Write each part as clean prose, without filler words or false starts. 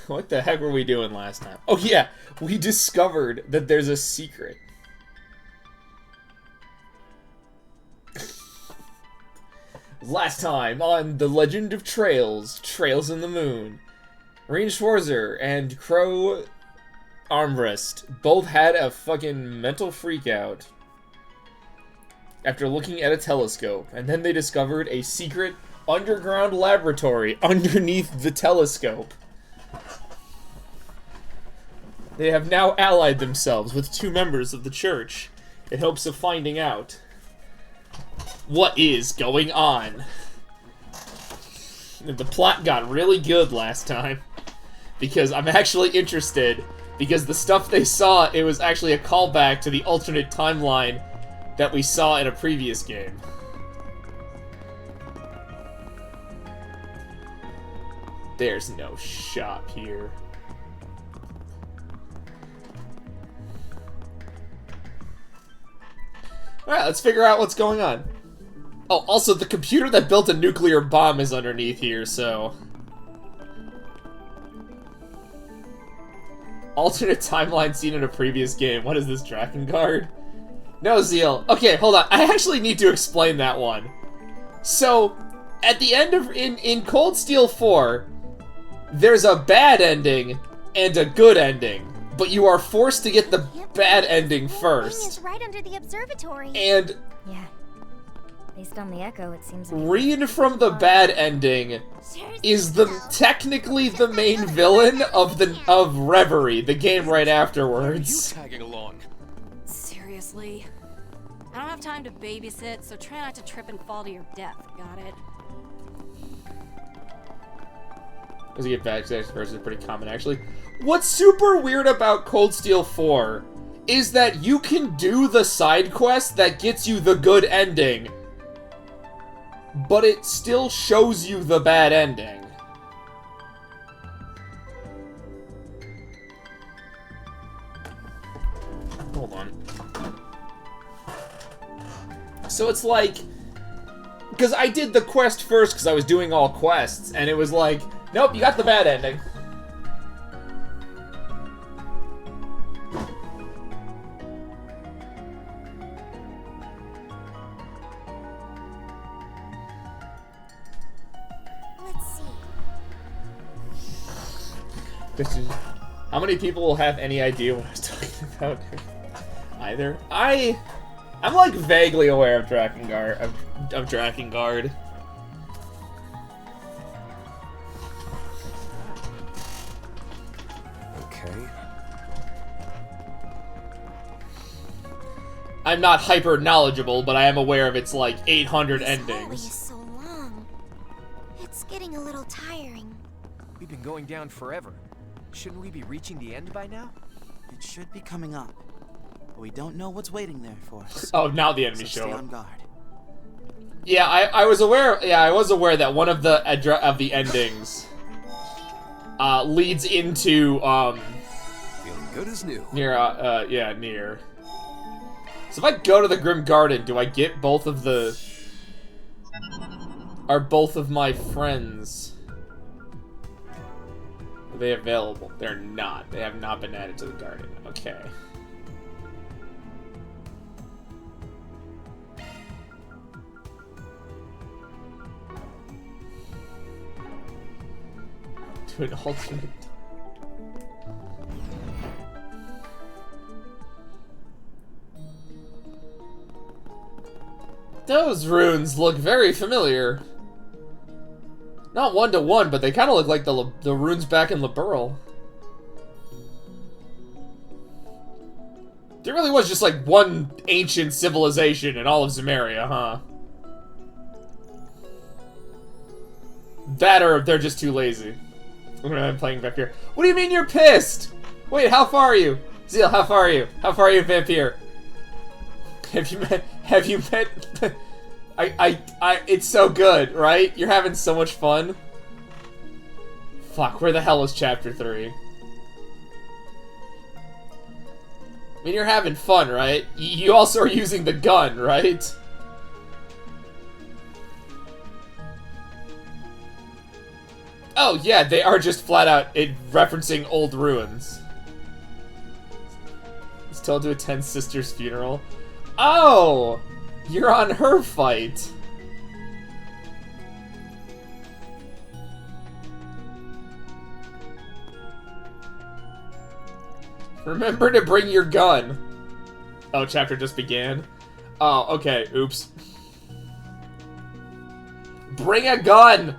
What the heck were we doing last time? Oh yeah, we discovered that there's a secret. Last time on The Legend of Trails, Trails in the Moon, Rean Schwarzer and Crow Armrest both had a fucking mental freakout after looking at a telescope, and then they discovered a secret underground laboratory underneath the telescope. They have now allied themselves with 2 members of the church in hopes of finding out what is going on. The plot got really good last time, because I'm actually interested, because the stuff they saw, it was actually a callback to the alternate timeline that we saw in a previous game. There's no shop here. Alright, let's figure out what's going on. Oh, also, the computer that built a nuclear bomb is underneath here, so... Alternate timeline seen in a previous game. What is this, Drakengard? No, Zeal. Okay, hold on. I actually need to explain that one. So, at the end of... In Cold Steel 4, there's a bad ending and a good ending. But you are forced to get the bad ending first. Is right under the observatory. And... Yeah. Based on the echo, it seems... Rean from the bad ending is technically the main villain of Reverie, the game right afterwards. Are you tagging along? Seriously? I don't have time to babysit, so try not to trip and fall to your death, got it? As you get back to this person is pretty common, actually. What's super weird about Cold Steel 4 is that you can do the side quest that gets you the good ending, but it still shows you the bad ending. Hold on. So it's like... Because I did the quest first because I was doing all quests, and it was like, nope, you got the bad ending. How many people will have any idea what I was talking about? Either. I'm like vaguely aware of Drakengard. Of Drakengard. Okay. I'm not hyper knowledgeable, but I am aware of its like 800 This hallway endings. is so long. It's getting a little tiring. We've been going down forever. Shouldn't we be reaching the end by now? It should be coming up, but we don't know what's waiting there for us. Oh, now the enemy So show stay up. on guard. Yeah, I was aware. Yeah, I was aware that one of the endings leads into Feeling good as new. near near. So if I go to the Grim Garden, do I get both of the? Are both of my friends? Are they available? They're not. They have not been added to the garden. Okay. To an alternate. Those runes look very familiar. Not one-to-one, but they kind of look like the runes back in Liberl. There really was just like one ancient civilization in all of Zemeria, huh? That or they're just too lazy. I'm playing back here. What do you mean you're pissed? Wait, how far are you? Zeal, how far are you? How far are you, Vampire? Have you met it's so good, right? You're having so much fun. Fuck, where the hell is chapter 3? I mean, you're having fun, right? You also are using the gun, right? Oh, yeah, they are just flat out referencing old ruins. He's told to attend sister's funeral. Oh! You're on her fight. Remember to bring your gun. Oh, chapter just began. Oh, okay, oops. Bring a gun!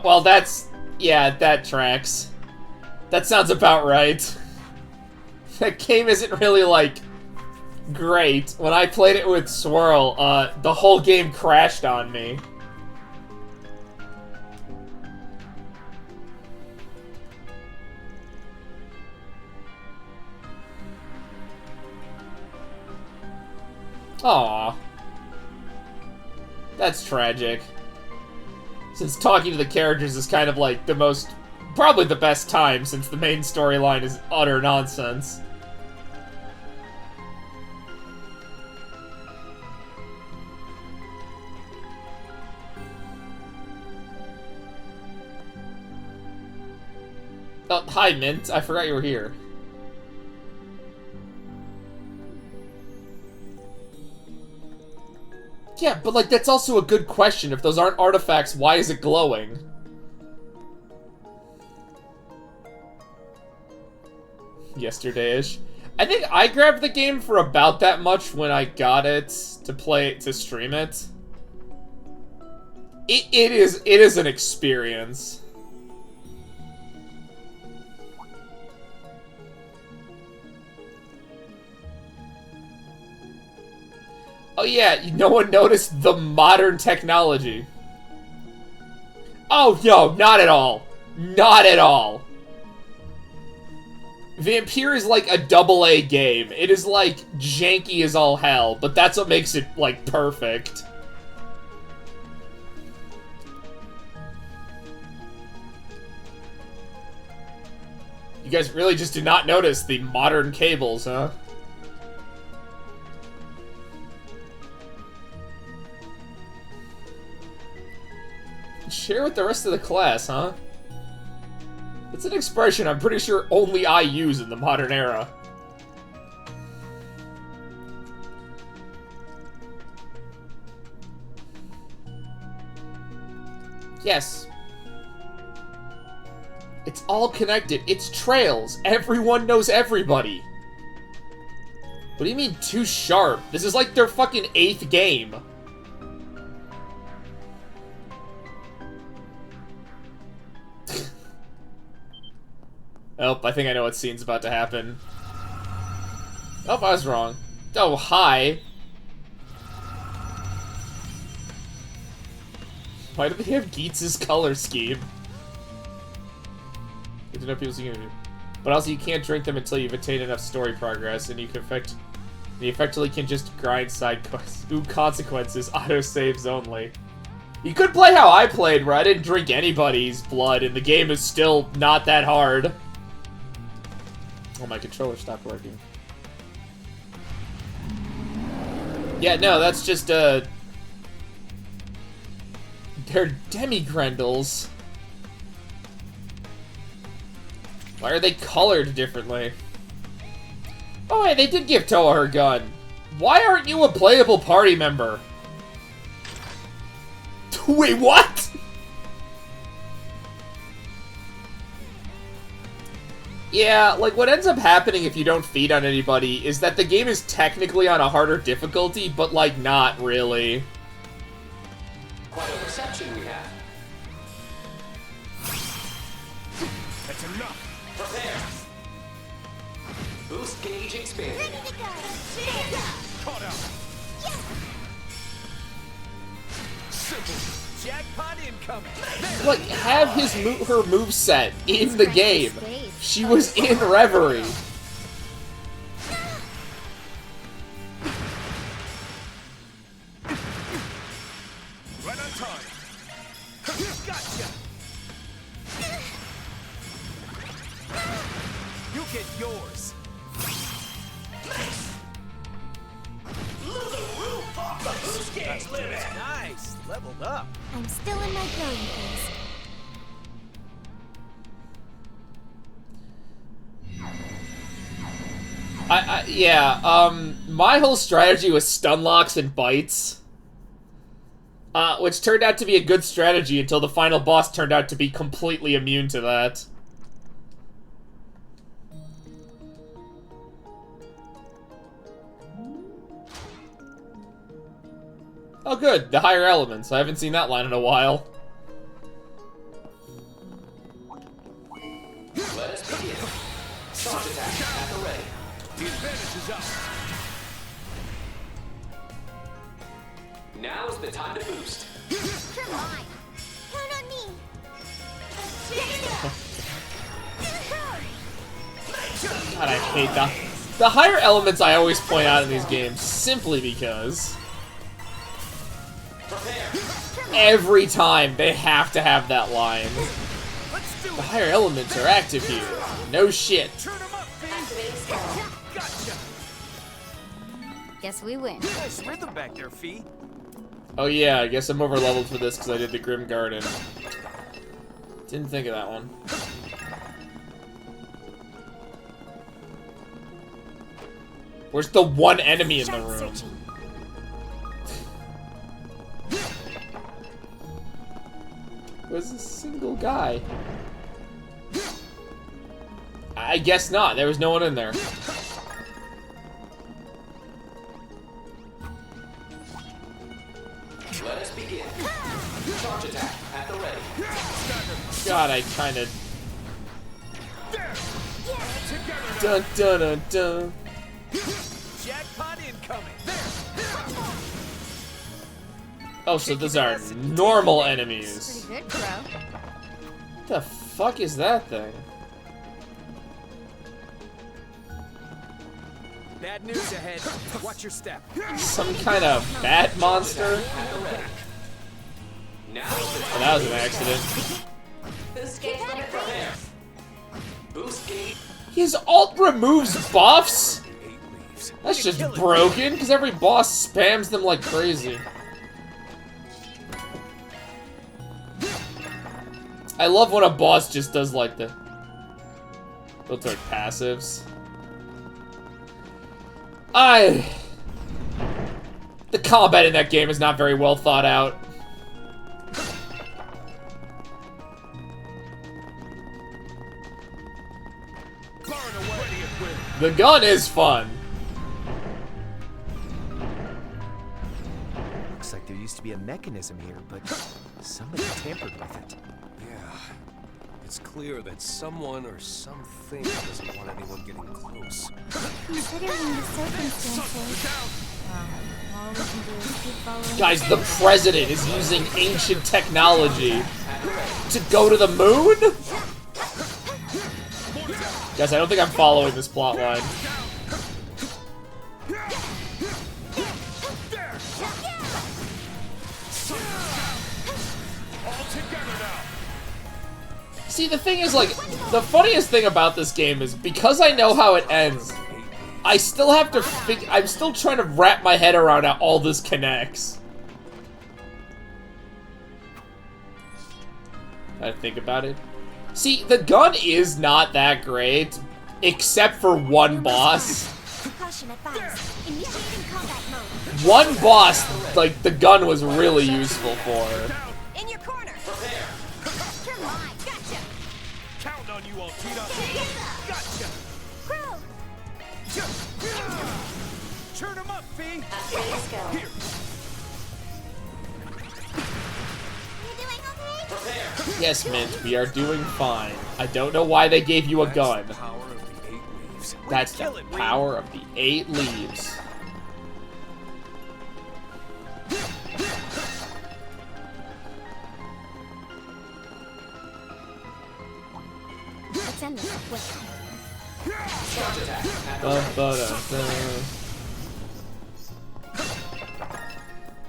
Well, that's... yeah, that tracks. That sounds about right. That game isn't really, like, great. When I played it with Swirl, the whole game crashed on me. Aww. That's tragic. Since talking to the characters is kind of like the most, probably the best time, since the main storyline is utter nonsense. Oh, hi, Mint. I forgot you were here. Yeah, but, like, that's also a good question. If those aren't artifacts, why is it glowing? Yesterday-ish. I think I grabbed the game for about that much when I got it to stream it. It is an experience. Oh yeah, no one noticed the modern technology. Oh no, not at all. Not at all. Vampire is like a AA game. It is like janky as all hell, but that's what makes it like perfect. You guys really just did not notice the modern cables, huh? Share with the rest of the class, huh? It's an expression I'm pretty sure only I use in the modern era. Yes. It's all connected. It's trails. Everyone knows everybody. What do you mean too sharp? This is like their fucking 8th game. Oh, I think I know what scene's about to happen. Oh, I was wrong. Oh, hi. Why do they have Geetz's color scheme? Good to know people's community. But also, you can't drink them until you've attained enough story progress, and you effectively can just grind side quests. Ooh, consequences, autosaves only. You could play how I played, where I didn't drink anybody's blood, and the game is still not that hard. Oh, my controller stopped working. Yeah, no, that's just, they're demi-grendels. Why are they colored differently? Oh, hey, they did give Toa her gun. Why aren't you a playable party member? Wait, what? Yeah, like, what ends up happening if you don't feed on anybody is that the game is technically on a harder difficulty, but, like, not really. Quite a reception we have. That's enough. Prepare. Boost gauge expanded. Ready to go. Caught up. Simple. Jackpot incoming. Like, have her moveset in the game. She was in Reverie. Right on time. Gotcha. get yours. Nice, leveled up. I'm still in my growing phase. My whole strategy was stun locks and bites. Which turned out to be a good strategy until the final boss turned out to be completely immune to that. Oh good, the higher elements. I haven't seen that line in a while. Let us begin. Charge attack at the ready. The advantage is up. Now is the time to boost. Come on. Count on me. God, I hate that. The higher elements I always point out in these games simply because every time they have to have that line. Let's do The it. higher elements are active here. No shit. Turn them up, Fee. Gotcha. Guess we win. Nice rhythm back there, Fee. Oh yeah, I guess I'm over leveled for this because I did the Grim Garden. Didn't think of that one. Where's the one enemy in the Start room? searching. Was a single guy. I guess not. There was no one in there. Let us begin. Charge attack at the ready. God, I kind of. Dun dun dun dun. Jackpot incoming. Oh, so those are normal Pretty enemies. good, bro. What the fuck is that thing? Bad news ahead. Watch your step. Some kind of bat monster? Now Oh, that was an accident. boost gauge limit prepare. Boost gauge. His alt removes buffs? 8 leaves. That's just broken, because every boss spams them like crazy. I love when a boss just does like the... Those are passives. The combat in that game is not very well thought out. Firing away. The gun is fun. Looks like there used to be a mechanism here, but somebody tampered with it. Yeah. It's clear that someone or something doesn't want anyone getting close. Considering the circumstances, All we can do is keep following. Guys, the president is using ancient technology to go to the moon? Guys, I don't think I'm following this plot line. See, the thing is, like, the funniest thing about this game is because I know how it ends, I still have to I'm still trying to wrap my head around how all this connects. I think about it. See, the gun is not that great, except for one boss. precaution advised. Initiating combat mode. One boss, like, the gun was really useful for. In your corner. Come on. Gotcha. Counting on you, Altina. Gotcha. Crow. Turn them up, Fee. Here. You doing okay? Yes, Mint, we are doing fine. I don't know why they gave you a gun. Power of the 8 leaves. That's the Kill it, Reed. power of the 8 leaves. Let's end this. Wait. Charge attack at the ready. Ba-ba-da-da.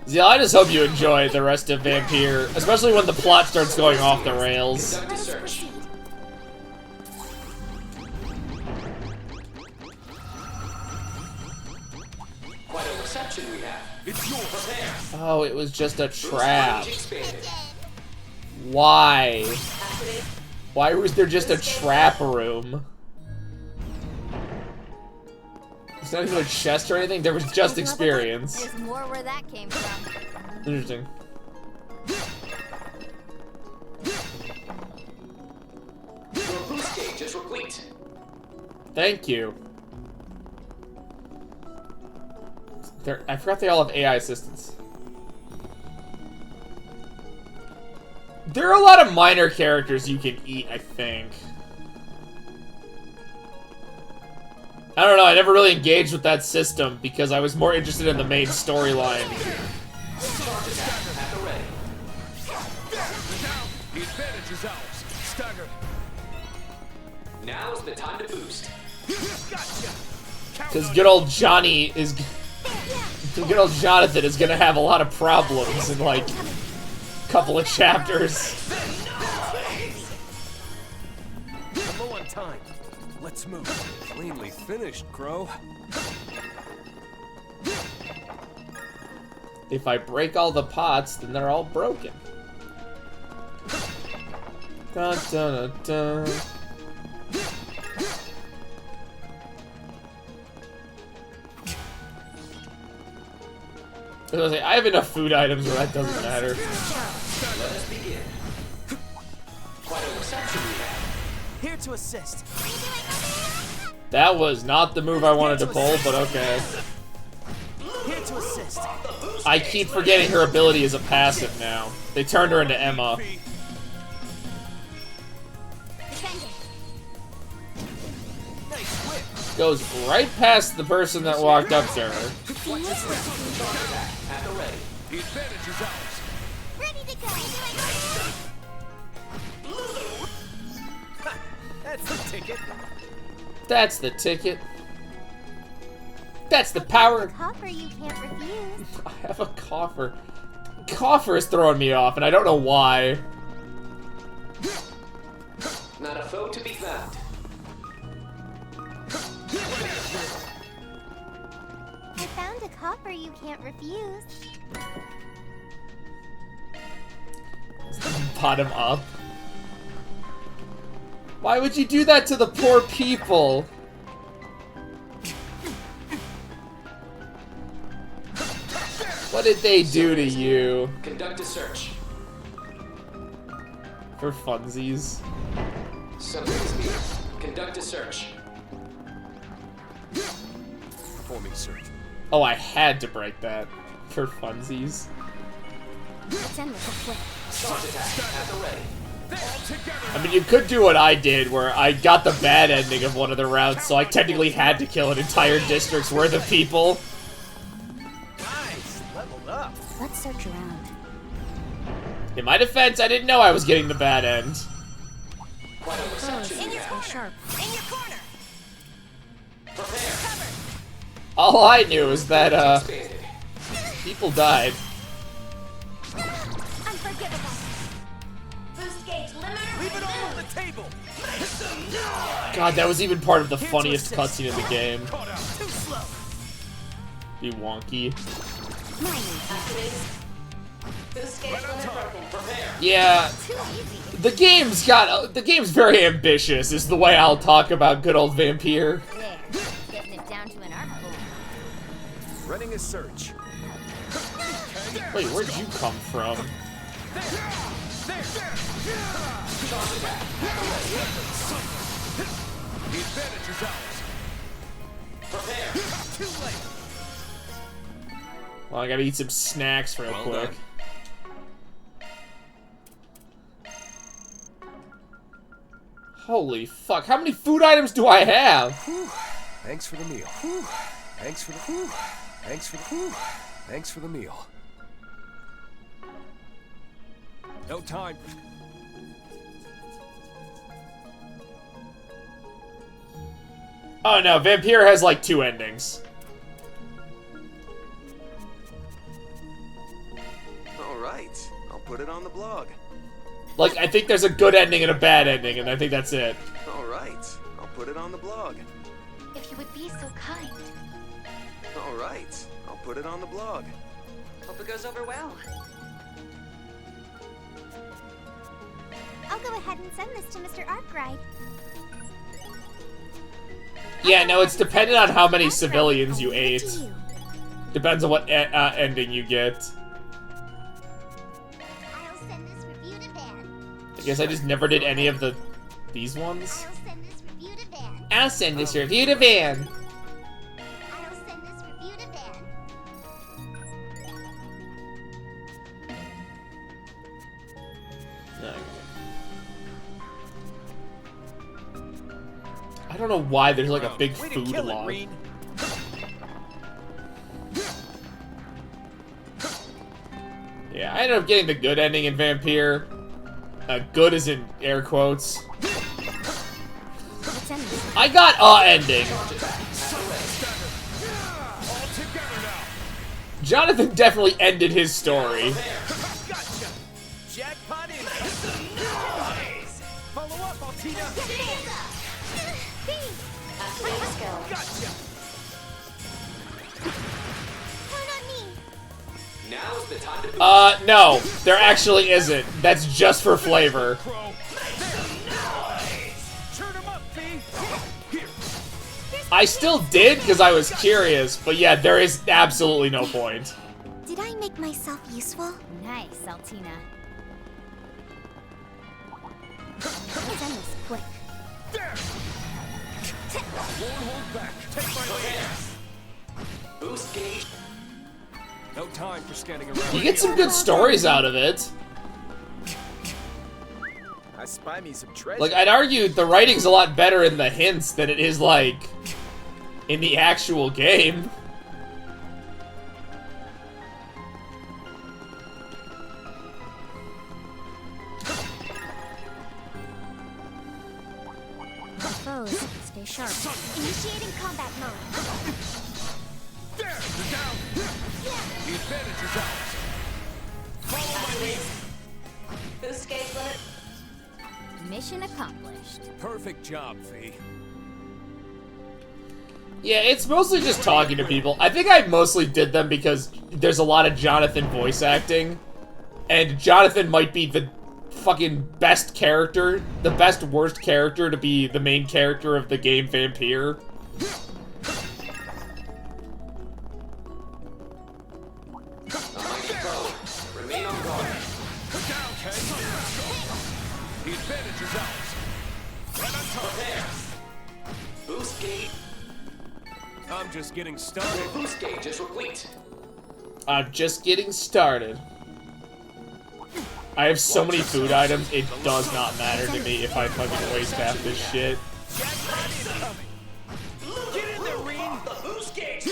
Yeah, I just hope you enjoy the rest of Vampire, especially when the plot starts going off the rails. Conduct a Let us search. proceed. It's yours. Prepare. Oh, it was just a Boost trap. range expanded. Why? Activate. Why was there just a trap room? It's not even a chest or anything, there was just experience. There's more where that came from. Interesting. Your boost gauge is replete. Thank you. I forgot they all have AI assistants. There are a lot of minor characters you can eat, I think. I don't know, I never really engaged with that system because I was more interested in the main storyline. Charge attack at the ready. The advantage is ours. Stagger. Now's the time to boost. Gotcha. Because good old Johnny is... Good old Jonathan is gonna have a lot of problems in, like, a couple of chapters. I'm low on time. Let's move. Cleanly finished, Crow. If I break all the pots, then they're all broken. Dun, dun, dun, dun. I was gonna say, I have enough food items where that doesn't matter. Let us begin. Quite a reception we have. Here to assist. That was not the move I wanted to pull, but okay. Here to assist. I keep forgetting her ability is a passive now. They turned her into Emma. Defending. Nice whip. Goes right past the person that walked up to her. At the ready. The advantage is ours. Ready to go. That's the ticket. That's the ticket. That's the power. Copper you can't refuse. I have a coffer. Coffer is throwing me off, and I don't know why. Not a foe to be found. I found a copper you can't refuse. Bottom up. Why would you do that to the poor people? What did they do to you? Conduct a search. For funsies. Something's near. Conduct a search. Performing search. Oh, I had to break that. For funsies. Let's end this quick. Charge attack at the ready. All together. I mean, you could do what I did, where I got the bad ending of one of the rounds, so I technically had to kill an entire district's worth of people. Nice. Leveled up. Let's search around. In my defense, I didn't know I was getting the bad end. Quite a reception we have. Sharp. In your corner. Prepare. All I knew is that, Expanded. people died. Unforgivable. Boost gauge limiter. Leave it all on the table. God, that was even part of the funniest cutscene in the game. Caught out. Too slow. Be wonky. Activate. Boost gauge limiter broken. Prepare. Yeah, Too easy. the game's very ambitious, is the way I'll talk about good old Vampire. There. Getting it down to an arc boom. Running a search. Wait, where'd you come from? The advantage is ours. Prepare. Too late. Well, I gotta eat some snacks real Well quick. done. Holy fuck, how many food items do I have? Thanks for the meal. Thanks for the. Thanks for the. Thanks for the meal. No time. Oh no, Vampire has like 2 endings. All right, I'll put it on the blog. Like, I think there's a good ending and a bad ending, and I think that's it. All right, I'll put it on the blog. If you would be so kind. All right, I'll put it on the blog. Hope it goes over well. I'll go ahead and send this to Mr. Arkwright. Yeah, no, it's dependent on how many civilians you I'll leave it ate. to you. Depends on what ending you get. I'll send this review to Van. I guess I just never did any of these ones. I'll send this review to Van. I'll send this review to Van. I'll send this review to Van. I don't know why there's like a big Way to food kill it, log. Reen. Yeah, I ended up getting the good ending in Vampire. Good is in air quotes. Let's end this. I got ending. Jonathan definitely ended his story. Gotcha. Jackpot in. Follow up, Altina. Gotcha. Count on me. Now's the time to No, there actually isn't. That's just for flavor. Crow. Turn him up, B. Here. I still did because I was curious, but yeah, there is absolutely no point. Did I make myself useful? Nice, Altina. Let's end this quick. There. Won't hold back. Take my lead. boost gauge. No time for scanning around. You get some good stories out of it. I spy me some treasure. Like, I'd argue the writing's a lot better in the hints than it is, like, in the actual game. Foes, stay sharp. Initiating combat mode. There. You're down. The advantage is ours. Follow my lead. Boost gauge limit. Mission accomplished. Perfect job, V. Yeah, it's mostly just talking to people. I think I mostly did them because there's a lot of Jonathan voice acting. And Jonathan might be the fucking best character, the best worst character to be the main character of the game Vampire. Remain on guard. Down, Ken. The advantage is ours. Right on top. Boost gauge. I'm just getting started. Boost gauge is replete. I'm just getting started. I have so many food items, it does not matter to me if I fucking waste half this shit. Get in there, Reen. The boost gauge.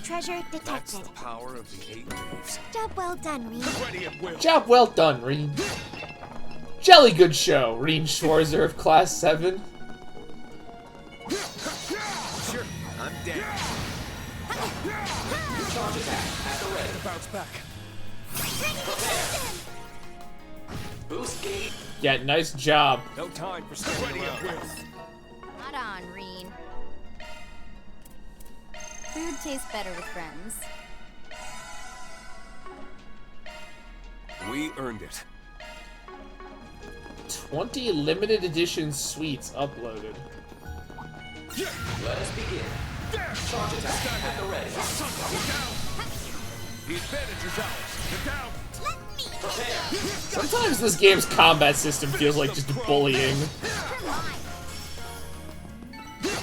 Treasure That's detected. the power of the 8 leaves. Job well done, Reed. Ready at will. Job well done, Reen. Jelly good show, Reen Schwarzer of Class 7. Sure, I'm dead. Charge attack at the ready. Bounce back. Boost gauge. Yeah, nice job. No time for standing around. Not on, Reen. Food tastes better with friends. We earned it. 20 limited edition sweets uploaded. Let us begin. Charge attack at the ready. The advantage is ours. Get down. Sometimes this game's combat system feels like just bullying.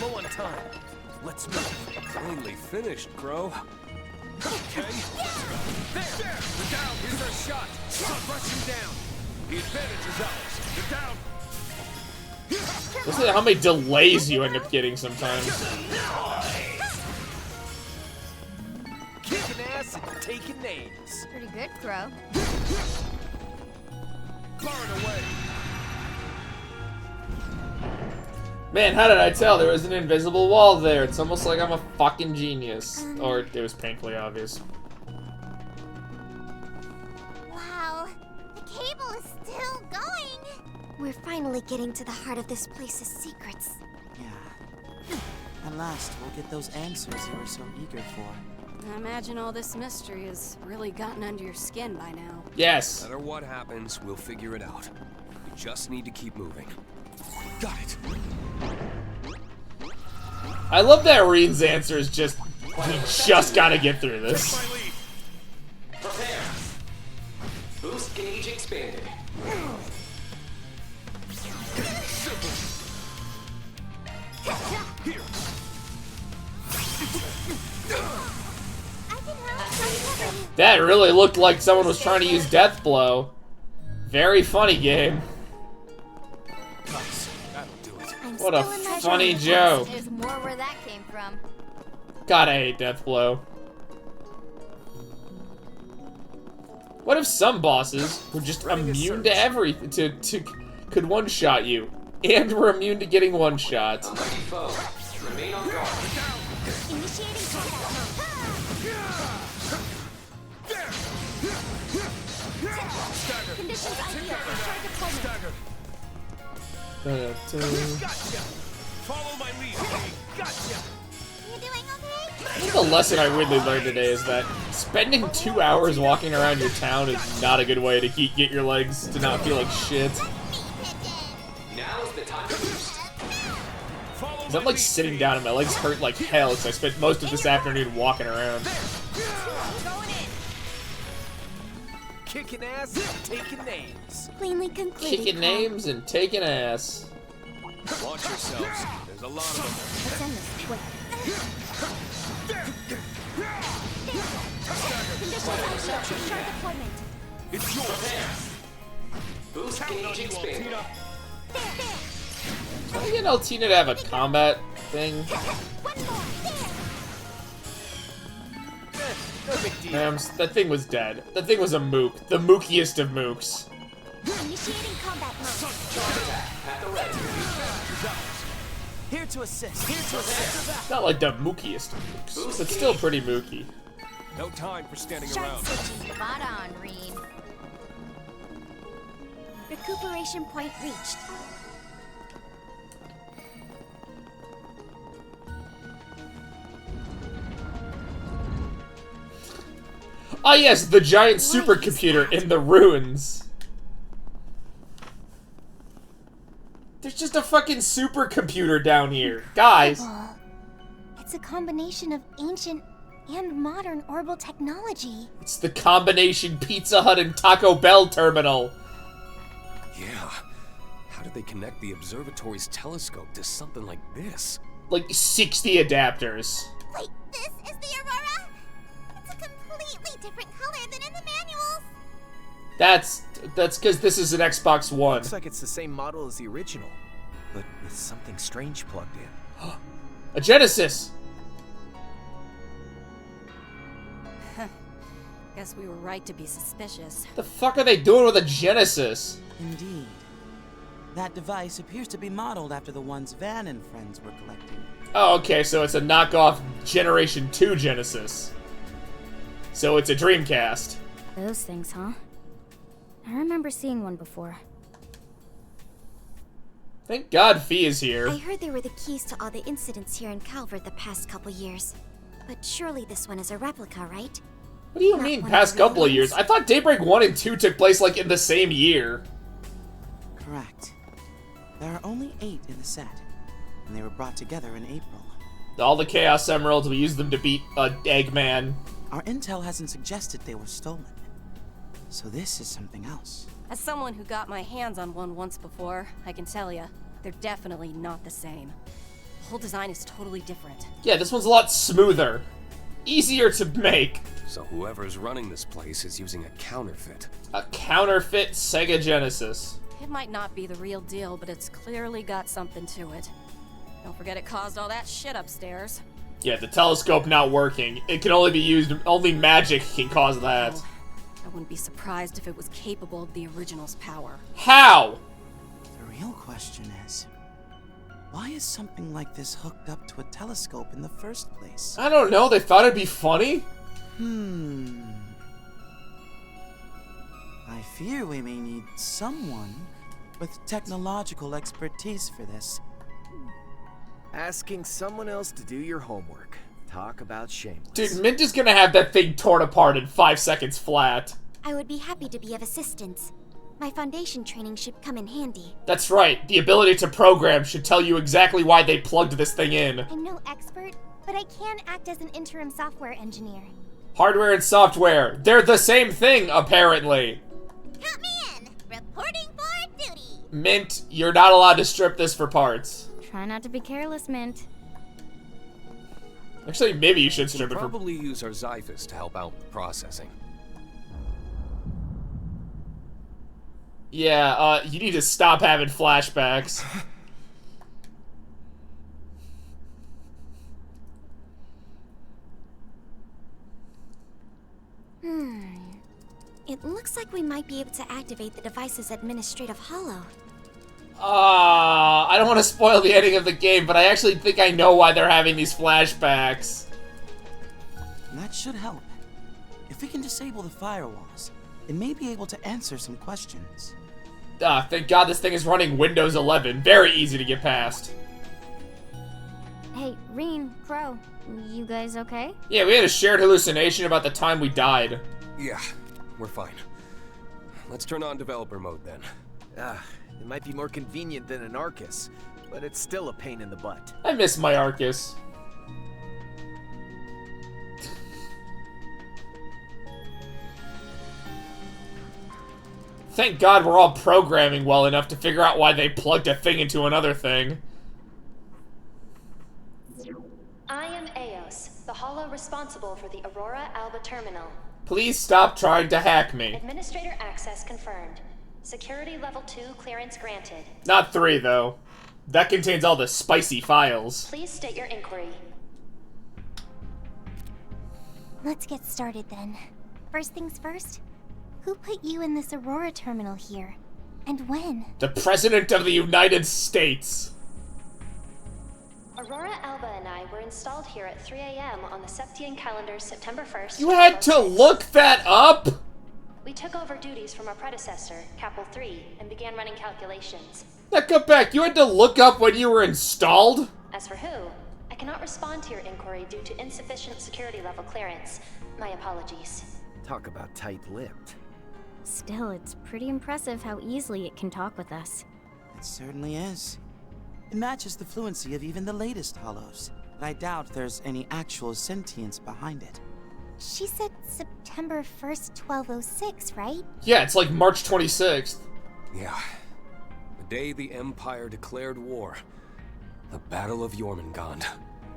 Low on time. Let's move. Cleanly finished, Crow. Okay. There. We're down. Here's our shot. Rush him down. The advantage is ours. Get down. Listen to how many delays you end up getting sometimes. Kicking ass and taking names. Pretty good, Crow. Firing away. Man, how did I tell? There was an invisible wall there. It's almost like I'm a fucking genius. Or it was painfully obvious. Wow, the cable is still going. We're finally getting to the heart of this place's secrets. Yeah. At last, we'll get those answers you were so eager for. I imagine all this mystery has really gotten under your skin by now. Yes. No matter what happens, we'll figure it out. We just need to keep moving. Got it. I love that Reen's answer is just, we just gotta get through this. Prepare. Boost gauge expanded. Here. That really looked like someone was trying to use Death Blow. Very funny game. Nice. That'll do it. What a funny joke. There's more where that came from. God, I hate Death Blow. What if some bosses were just immune to everything, could one-shot you, and were immune to getting one-shot? A mighty foe. Remain on guard. Initiating combat Conditions ideal for short deployment. Gotcha. Follow my lead. Gotcha. You doing okay? I think the lesson I really learned today is that spending 2 hours walking around your town is not a good way to get your legs to not feel like shit. Now's the time to boost. Cause I'm like sitting down and my legs hurt like hell because I spent most of this afternoon walking around. Going in. Kicking ass, taking names. Plainly concluded. Kicking names and taking ass. Watch yourselves. There's a lot of them. Let's end this quick. Conditions ideal for short deployment. It's yours. Boost gauge expanded. Can I get Altina to have a combat thing? One more. No big deal. That thing was dead. That thing was a mook. The mookiest of mooks. Initiating combat mode. At the ready. Here to assist. Here to assist. Not like the mookiest of mooks, but still pretty mooky. No time for standing Sharp around. switching. Spot on, Reen. Recuperation point reached. Ah yes, the giant supercomputer in the ruins. There's just a fucking supercomputer down here. Guys. It's a combination of ancient and modern orbital technology. It's the combination Pizza Hut and Taco Bell terminal. Yeah. How did they connect the observatory's telescope to something like this? Like 60 adapters. Wait, this is the Aurora? It's a completely different color than in the manuals. That's because this is an Xbox One. Looks like it's the same model as the original, but with something strange plugged in. A Genesis. Guess we were right to be suspicious. The fuck are they doing with a Genesis? Indeed. That device appears to be modeled after the ones Van and friends were collecting. Oh, okay, so it's a knockoff Generation 2 Genesis. So it's a Dreamcast. Those things, huh? I remember seeing one before. Thank God Fee is here. I heard they were the keys to all the incidents here in Calvert the past couple years. But surely this one is a replica, right? What do you Not mean, one past of the real couple of years? ones. I thought Daybreak 1 and 2 took place, like, in the same year. Correct. There are only 8 in the set, and they were brought together in April. All the Chaos Emeralds, we used them to beat Eggman. Our intel hasn't suggested they were stolen. So this is something else. As someone who got my hands on one once before, I can tell ya, they're definitely not the same. The whole design is totally different. Yeah, this one's a lot smoother. Easier to make. So whoever's running this place is using a counterfeit. A counterfeit Sega Genesis. It might not be the real deal, but it's clearly got something to it. Don't forget it caused all that shit upstairs. Yeah, the telescope not working. It can only be used, only magic can cause that. Oh, I wouldn't be surprised if it was capable of the original's power. How? The real question is, why is something like this hooked up to a telescope in the first place? I don't know, they thought it'd be funny? I fear we may need someone with technological expertise for this. Asking someone else to do your homework. Talk about shameless. Dude, Mint is gonna have that thing torn apart in 5 seconds flat. I would be happy to be of assistance. My foundation training should come in handy. That's right. The ability to program should tell you exactly why they plugged this thing in. I'm no expert, but I can act as an interim software engineer. Hardware and software. They're the same thing, apparently. Count me in. Reporting for duty. Mint, you're not allowed to strip this for parts. Try not to be careless, Mint. Actually, maybe you should strip it for... Probably use our Xiphus to help out with processing. Yeah, you need to stop having flashbacks. It looks like we might be able to activate the device's administrative holo. I don't want to spoil the ending of the game, but I actually think I know why they're having these flashbacks. That should help. If we can disable the firewalls, it may be able to answer some questions. Thank God this thing is running Windows 11. Very easy to get past. Hey, Reen, Crow, you guys okay? Yeah, we had a shared hallucination about the time we died. Yeah, we're fine. Let's turn on developer mode then. It might be more convenient than an Arcus, but it's still a pain in the butt. I miss my Arcus. Thank God we're all programming well enough to figure out why they plugged a thing into another thing. I am Eos, the holo responsible for the Aurora Alba terminal. Please stop trying to hack me. Administrator access confirmed. Security level 2 clearance granted. Not 3, though. That contains all the spicy files. Please state your inquiry. Let's get started then. First things first, who put you in this Aurora terminal here? And when? The President of the United States. Aurora Alba and I were installed here at 3 a.m. on the Septian calendar's September 1st. You had to look that up? We took over duties from our predecessor, Capel 3, and began running calculations. Now come back, you had to look up when you were installed? As for who, I cannot respond to your inquiry due to insufficient security level clearance. My apologies. Talk about tight-lipped. Still, it's pretty impressive how easily it can talk with us. It certainly is. It matches the fluency of even the latest holos, but I doubt there's any actual sentience behind it. She said September 1st, 1206, right? Yeah, it's like March 26th. Yeah. The day the Empire declared war. The Battle of Jormungand.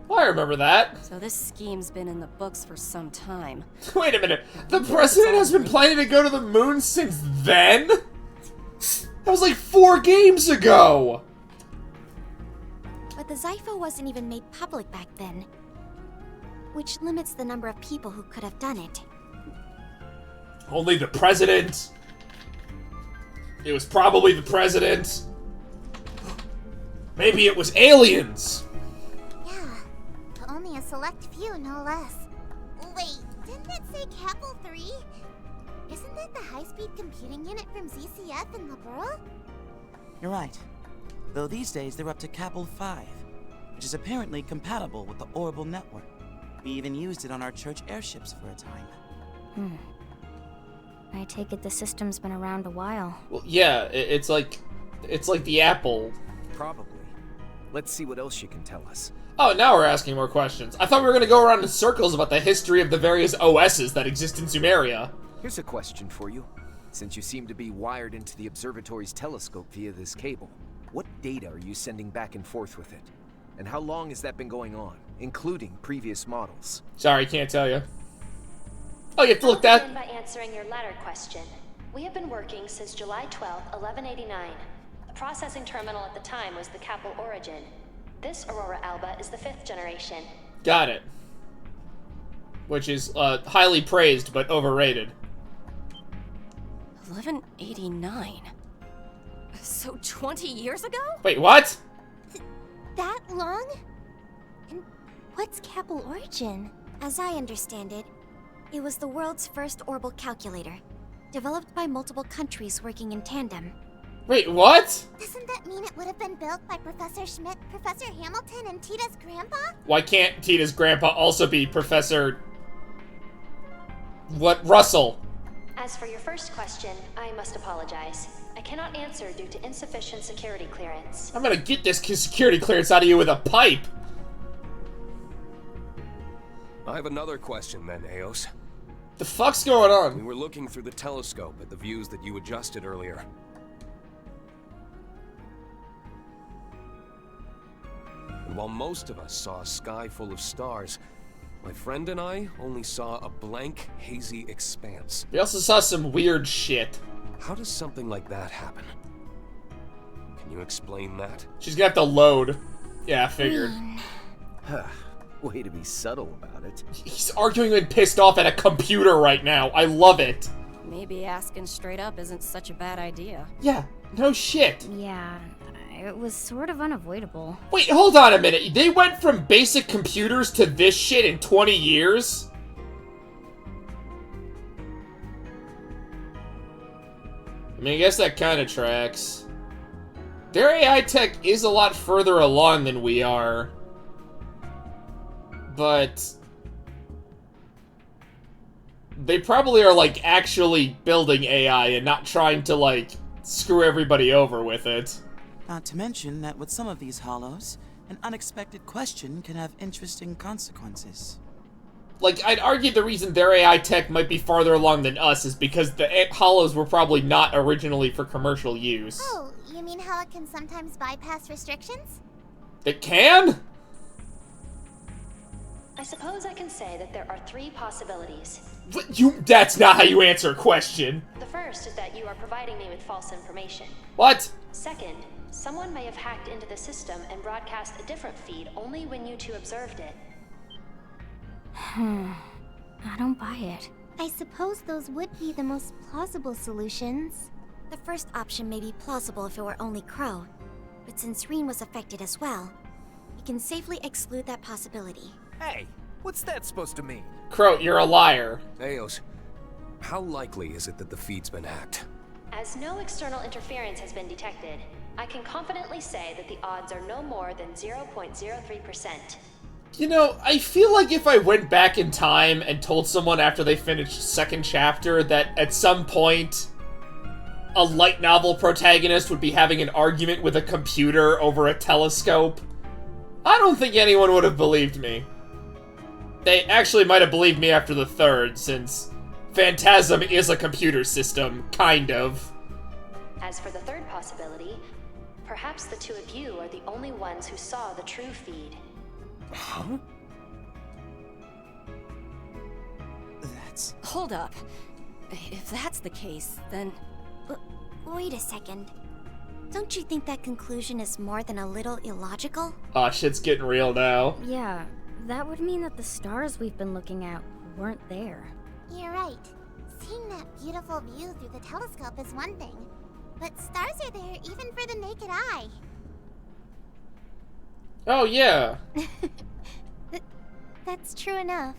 Well, I remember that. So this scheme's been in the books for some time. Wait a minute. The President has been planning to go to the moon since then? That was like 4 games ago! But the Xiphos wasn't even made public back then, which limits the number of people who could have done it. Only the President. It was probably the President. Maybe it was aliens. Yeah, but only a select few, no less. Wait, didn't that say Capel 3? Isn't that the high-speed computing unit from ZCF in Liberl? You're right. Though these days they're up to Capel 5, which is apparently compatible with the Orbital network. We even used it on our church airships for a time. I take it the system's been around a while. Well, yeah, it's like the Apple. Probably. Let's see what else you can tell us. Oh, now we're asking more questions. I thought we were gonna go around in circles about the history of the various OSs that exist in Sumeria. Here's a question for you. Since you seem to be wired into the observatory's telescope via this cable, what data are you sending back and forth with it? And how long has that been going on, including previous models? Sorry, can't tell you. Oh, you have to look I'll that. begin by answering your latter question. We have been working since July 12, 1189. The processing terminal at the time was the Capel Origin. This Aurora Alba is the 5th generation. Got it. Which is highly praised but overrated. 1189? So 20 years ago? Wait, what? That long? And what's Capel Origin? As I understand it, it was the world's first orbital calculator, developed by multiple countries working in tandem. Wait, what? Doesn't that mean it would have been built by Professor Schmidt, Professor Hamilton, and Tita's grandpa? Why can't Tita's grandpa also be Professor... what? Russell? As for your first question, I must apologize. I cannot answer due to insufficient security clearance. I'm gonna get this security clearance out of you with a pipe. I have another question then, Eos. The fuck's going on? We were looking through the telescope at the views that you adjusted earlier. And while most of us saw a sky full of stars, my friend and I only saw a blank, hazy expanse. We also saw some weird shit. How does something like that happen? Can you explain that? She's gonna have to load. Yeah, I figured. Way to be subtle about it. He's arguing and pissed off at a computer right now. I love it. Maybe asking straight up isn't such a bad idea. Yeah, no shit. Yeah, it was sort of unavoidable. Wait, hold on a minute. They went from basic computers to this shit in 20 years? I mean, I guess that kind of tracks. Their AI tech is a lot further along than we are. But they probably are, like, actually building AI and not trying to, like, screw everybody over with it. Not to mention that with some of these hollows, an unexpected question can have interesting consequences. Like, I'd argue the reason their AI tech might be farther along than us is because the hollows were probably not originally for commercial use. Oh, you mean how it can sometimes bypass restrictions? It can? I suppose I can say that there are 3 possibilities. That's not how you answer a question. The first is that you are providing me with false information. What? Second, someone may have hacked into the system and broadcast a different feed only when you two observed it. I don't buy it. I suppose those would be the most plausible solutions. The first option may be plausible if it were only Crow, but since Rean was affected as well, we can safely exclude that possibility. Hey, what's that supposed to mean? Crow, you're a liar. Eos, how likely is it that the feed's been hacked? As no external interference has been detected, I can confidently say that the odds are no more than 0.03%. You know, I feel like if I went back in time and told someone after they finished second chapter that at some point a light novel protagonist would be having an argument with a computer over a telescope, I don't think anyone would have believed me. They actually might have believed me after the third, since Phantasm is a computer system, kind of. As for the third possibility, perhaps the two of you are the only ones who saw the true feed. Huh? That's... Hold up. If that's the case, then... Wait a second. Don't you think that conclusion is more than a little illogical? Aw, shit's getting real now. Yeah, that would mean that the stars we've been looking at weren't there. You're right. Seeing that beautiful view through the telescope is one thing, but stars are there even for the naked eye. Oh, yeah. That's true enough.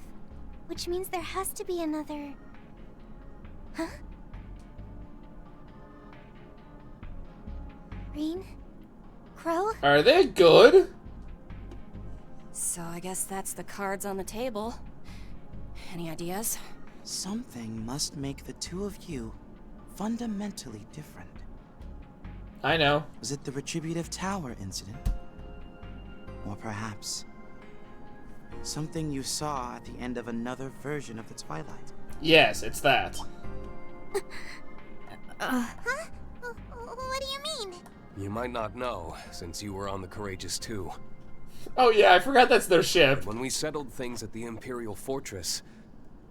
Which means there has to be another... Huh? Rean? Crow? Are they good? So I guess that's the cards on the table. Any ideas? Something must make the two of you fundamentally different. I know. Was it the Retributive Tower incident? Or perhaps something you saw at the end of another version of the Twilight? Yes, it's that. Huh? What do you mean? You might not know, since you were on the Courageous too. Oh yeah, I forgot that's their ship. When we settled things at the Imperial Fortress,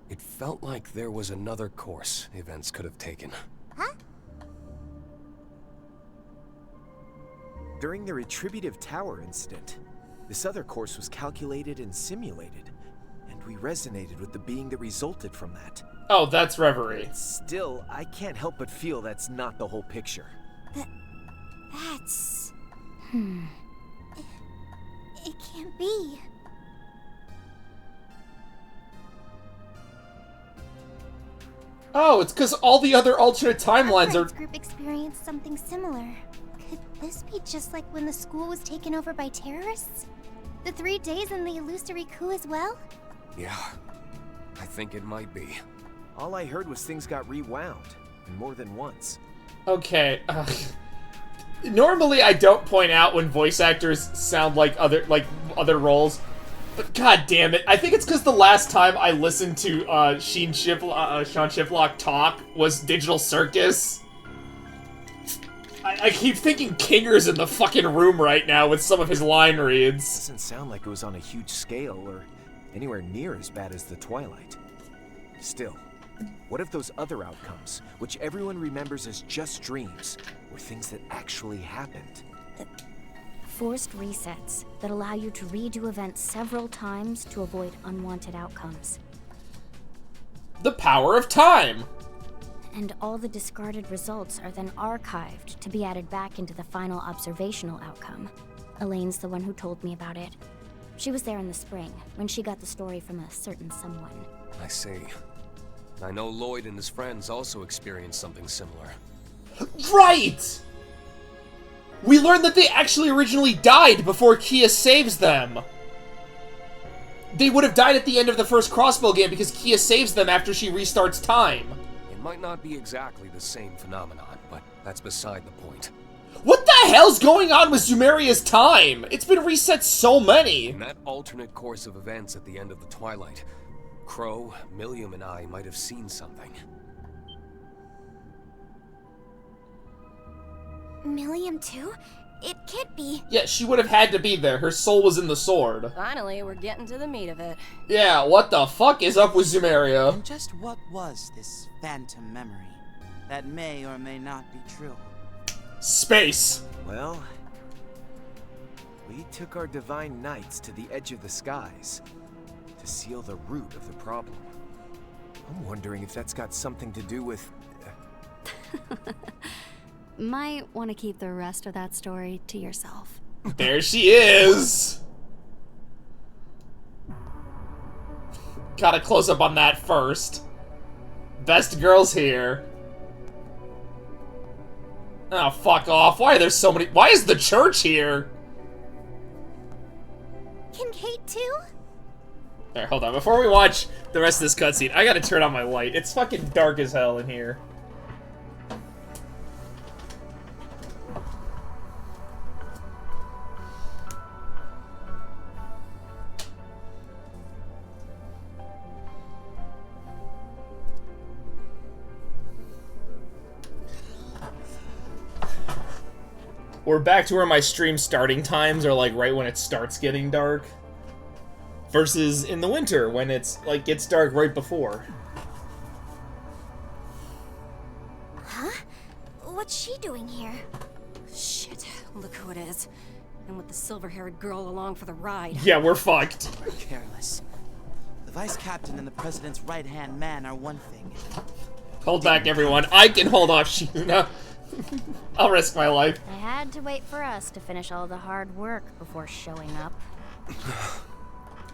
it felt like there was another course events could have taken. Huh? During the Retributive Tower incident, this other course was calculated and simulated, and we resonated with the being that resulted from that. Oh, that's Reverie. Still, I can't help but feel that's not the whole picture. That's... It can't be. Oh, it's because all the other alternate timelines Our are... friends group experienced something similar. Could this be just like when the school was taken over by terrorists? The 3 days in the illusory coup as well? Yeah, I think it might be. All I heard was things got rewound, and more than once. Okay, normally I don't point out when voice actors sound like other roles, but god damn it, I think it's because the last time I listened to Sean Shiplock talk was Digital Circus. I keep thinking Kinger's in the fucking room right now with some of his line reads. Doesn't sound like it was on a huge scale or anywhere near as bad as the Twilight. Still, what if those other outcomes, which everyone remembers as just dreams, were things that actually happened? Forced resets that allow you to redo events several times to avoid unwanted outcomes. The power of time! And all the discarded results are then archived to be added back into the final observational outcome. Elaine's the one who told me about it. She was there in the spring, when she got the story from a certain someone. I see. I know Lloyd and his friends also experienced something similar. Right! We learned that they actually originally died before Kia saves them. They would have died at the end of the first Crossbow game because Kia saves them after she restarts time. It might not be exactly the same phenomenon, but that's beside the point. What the hell's going on with Zumeria's time? It's been reset so many. In that alternate course of events at the end of the Twilight, Crow, Millium, and I might have seen something. Millium too? It can't be. Yeah, she would have had to be there. Her soul was in the sword. Finally, we're getting to the meat of it. Yeah, what the fuck is up with Zumeria? And just what was this phantom memory that may or may not be true? Space. Well, we took our divine knights to the edge of the skies to seal the root of the problem. I'm wondering if that's got something to do with... Might want to keep the rest of that story to yourself. There she is! Got a close-up on that first. Best girls here. Oh, fuck off. Why are there so many... Why is the church here? Can Kate too? Alright, hold on. Before we watch the rest of this cutscene, I gotta turn on my light. It's fucking dark as hell in here. We're back to where my stream starting times are like right when it starts getting dark. Versus in the winter when it's like gets dark right before. Huh? What's she doing here? Shit, look who it is. And with the silver-haired girl along for the ride. Yeah, we're fucked. Careless. The vice captain and the president's right-hand man are one thing. Hold back, everyone. I can hold off Shizuna. I'll risk my life. I had to wait for us to finish all the hard work before showing up.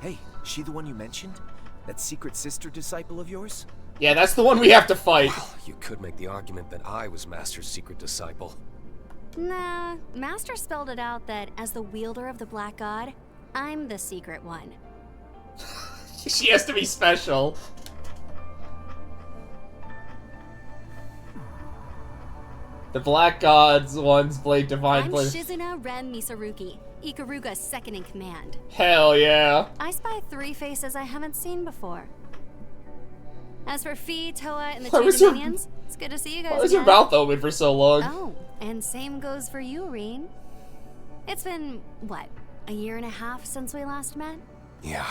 Hey, she the one you mentioned? That secret sister disciple of yours? Yeah, that's the one we have to fight. Well, you could make the argument that I was Master's secret disciple. Nah, Master spelled it out that as the wielder of the Black God, I'm the secret one. She has to be special. The Black Gods one's Blade Divine I'm Blade. Shizuna Ren Misaruki, Ikaruga's second in command. Hell yeah. I spy 3 faces I haven't seen before. As for Fi, Toa, and the Why was two her- Dominions, it's good to see you guys Why was your again. mouth open for so long? Oh, and same goes for you, Reen. It's been, what, a year and a half since we last met? Yeah.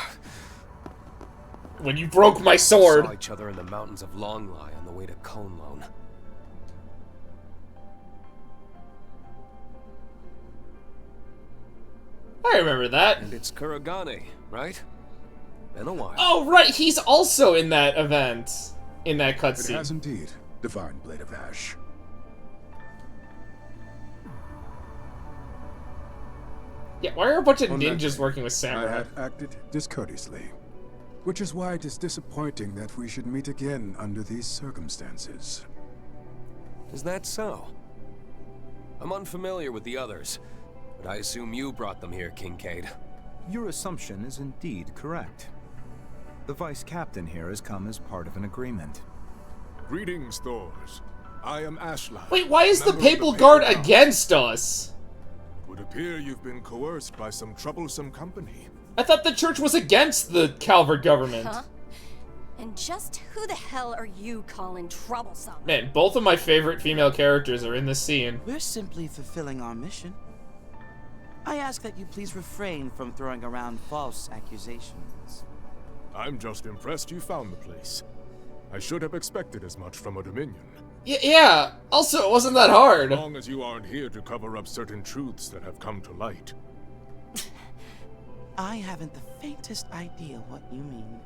When you broke my sword. Saw each other in the mountains of Longlai on the way to Conlone. I remember that. And it's Kuragane, right? Been a while. Oh, right, he's also in that event. In that It cutscene. has indeed. Divine Blade of Ash. Yeah, why are a bunch of On that ninjas day, working with I samurai? had acted discourteously. Which is why it is disappointing that we should meet again under these circumstances. Is that so? I'm unfamiliar with the others, but I assume you brought them here, Kincaid. Your assumption is indeed correct. The Vice Captain here has come as part of an agreement. Greetings, Thors. I am Ashla. Wait, why is the Papal Guard against us? It would appear you've been coerced by some troublesome company. I thought the church was against the Calvert government. Huh? And just who the hell are you calling troublesome? Man, both of my favorite female characters are in this scene. We're simply fulfilling our mission. I ask that you please refrain from throwing around false accusations. I'm just impressed you found the place. I should have expected as much from a Dominion. Yeah, also, it wasn't that hard. As long as you aren't here to cover up certain truths that have come to light. I haven't the faintest idea what you mean.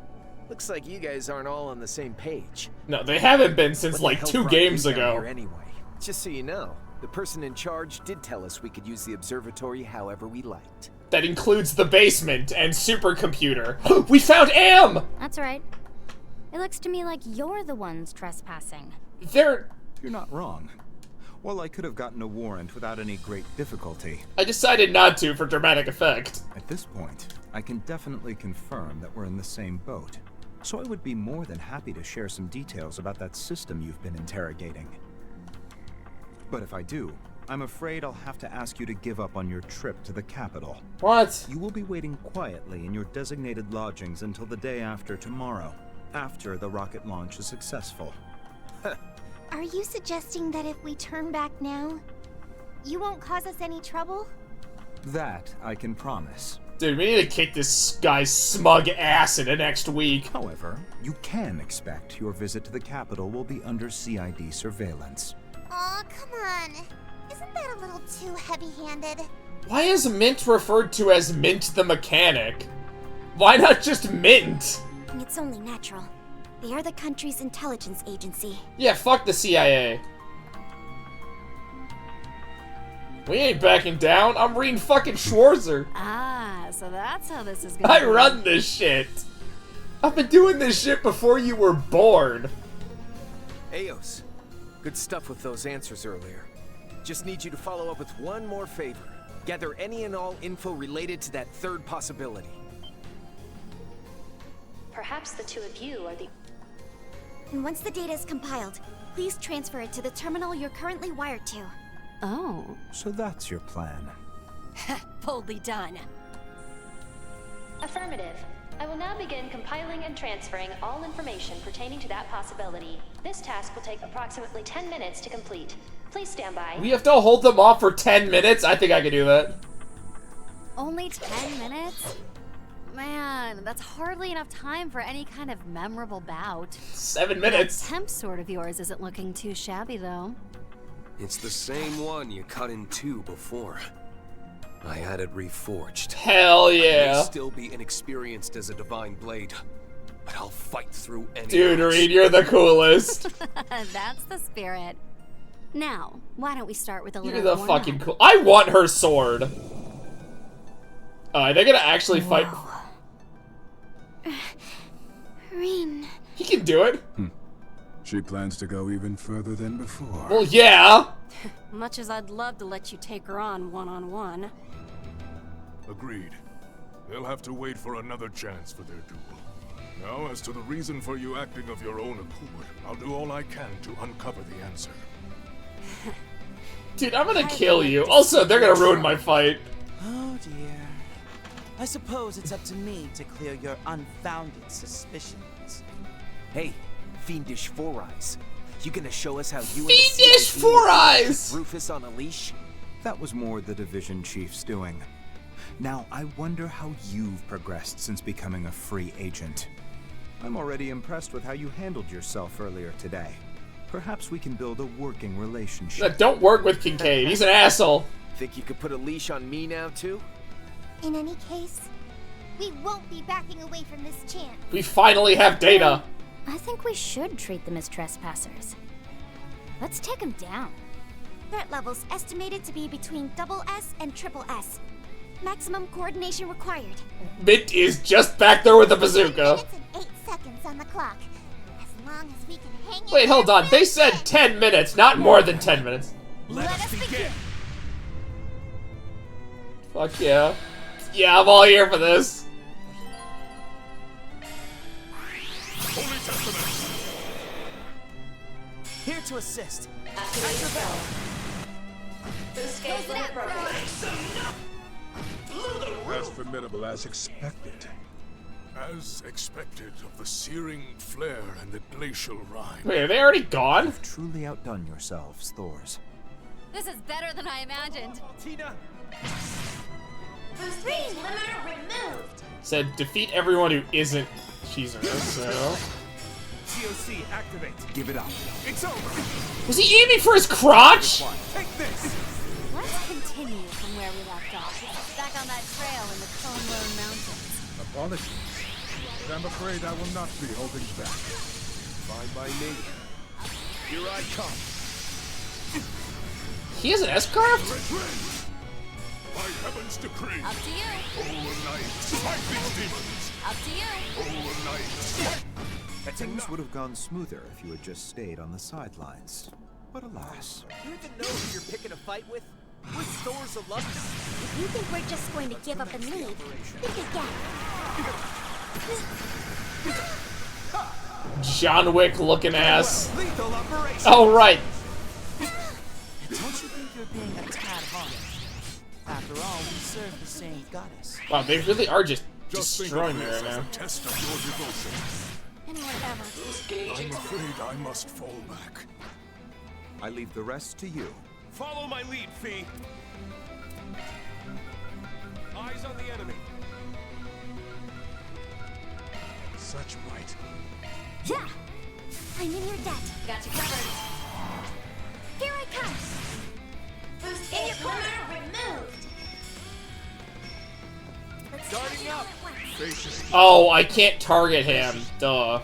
Looks like you guys aren't all on the same page. No, they haven't been since What the like hell 2 brought games you down ago. here anyway, just so you know, the person in charge did tell us we could use the observatory however we liked. That includes the basement and supercomputer. We found Am! That's right. It looks to me like you're the ones trespassing. You're not wrong. Well, I could have gotten a warrant without any great difficulty. I decided not to for dramatic effect. At this point, I can definitely confirm that we're in the same boat. So I would be more than happy to share some details about that system you've been interrogating. But if I do, I'm afraid I'll have to ask you to give up on your trip to the capital. What? You will be waiting quietly in your designated lodgings until the day after tomorrow, after the rocket launch is successful. Are you suggesting that if we turn back now, you won't cause us any trouble? That I can promise. Dude, we need to kick this guy's smug ass in the next week. However, you can expect your visit to the capital will be under CID surveillance. Aw, come on. Isn't that a little too heavy-handed? Why is Mint referred to as Mint the Mechanic? Why not just Mint? It's only natural. They are the country's intelligence agency. Yeah, fuck the CIA. We ain't backing down. I'm reading fucking Schwarzer. Ah, so that's how this is going. I run this shit. I've been doing this shit before you were born. Eos, good stuff with those answers earlier. Just need you to follow up with one more favor. Gather any and all info related to that third possibility. Perhaps the two of you are the... And once the data is compiled, please transfer it to the terminal you're currently wired to. Oh. So that's your plan. Boldly done. Affirmative. I will now begin compiling and transferring all information pertaining to that possibility. This task will take approximately 10 minutes to complete. Please stand by. We have to hold them off for 10 minutes? I think I can do that. Only 10 minutes? Man, that's hardly enough time for any kind of memorable bout. 7 minutes. That temp sword of yours isn't looking too shabby, though. It's the same one you cut in 2 before. I had it reforged. Hell yeah. I may still be inexperienced as a divine blade, but I'll fight through any Dude, odds. Reed, you're the coolest. That's the spirit. Now, why don't we start with a little You're the warm-up? fucking cool. I want her sword. They're gonna actually fight. Rean. He can do it. She plans to go even further than before. Well, yeah. Much as I'd love to let you take her on one-on-one. Agreed. They'll have to wait for another chance for their duel. Now, as to the reason for you acting of your own accord, I'll do all I can to uncover the answer. Dude, I'm gonna kill you. Also, they're gonna ruin my fight. Oh dear. I suppose it's up to me to clear your unfounded suspicions. Hey, Fiendish Four Eyes. You gonna show us how you Fiendish and the CID Four Eyes! Rufus on a leash? That was more the division chief's doing. Now, I wonder how you've progressed since becoming a free agent. I'm already impressed with how you handled yourself earlier today. Perhaps we can build a working relationship. Don't work with Kincaid. He's an asshole. Think you could put a leash on me now, too? In any case, we won't be backing away from this chance. We finally have data. I think we should treat them as trespassers. Let's take them down. Threat levels estimated to be between SS and SS. Maximum coordination required. Mint is just back there with the bazooka. It's an on the clock. As long as we can hang in Wait, hold there, on. They said 10 minutes, not more than 10 minutes. Let us begin. Fuck yeah. Yeah, I'm all here for this. Holy Testament! Here to assist. Activate your bell. Boost gauge Close it limit up, broken. As formidable as expected. As expected of the searing flare and the glacial rime. Wait, are they already gone? You've truly outdone yourselves, Thors. This is better than I imagined. Tina! Boost gauge limiter removed. Said defeat everyone who isn't Cheezer, so... COC, activate. Give it up. It's over. Was he aiming for his crotch? Take this. Let's continue from where we left off. Back on that trail in the Conlone Mountains. Apologies, but I'm afraid I will not be holding back. Fine by me. Here I come. He has an S-craft? By heaven's decree. Up to you. Overnight. Fight these demons. Up to you. Overnight. Things would have gone smoother if you had just stayed on the sidelines. But alas. You even know who you're picking a fight with? With Thor's alumnus? If you think we're just going to give up and leave, think again. John Wick looking ass. Lethal operation. Oh, right. Don't you think you're being a tad harsh? After all, we serve the same goddess. Wow, they really are just Just destroying me think of right this now. as a test of your devotion. And whatever. I'm afraid I must fall back. I leave the rest to you. Follow my lead, Fee. Eyes on the enemy. Such might. Yeah! I'm in your debt. Got you covered. Here I come! Boost gauge limiter removed. Let's Darting up. Oh, I can't target him. Duh.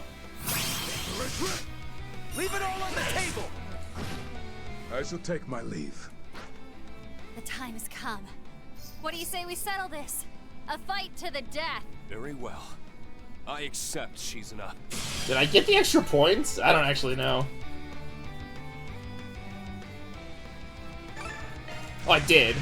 Leave it all on the table. I shall take my leave. The time has come. What do you say we settle this? A fight to the death. Very well. I accept, Shizuna. Did I get the extra points? I don't actually know. Oh, I did.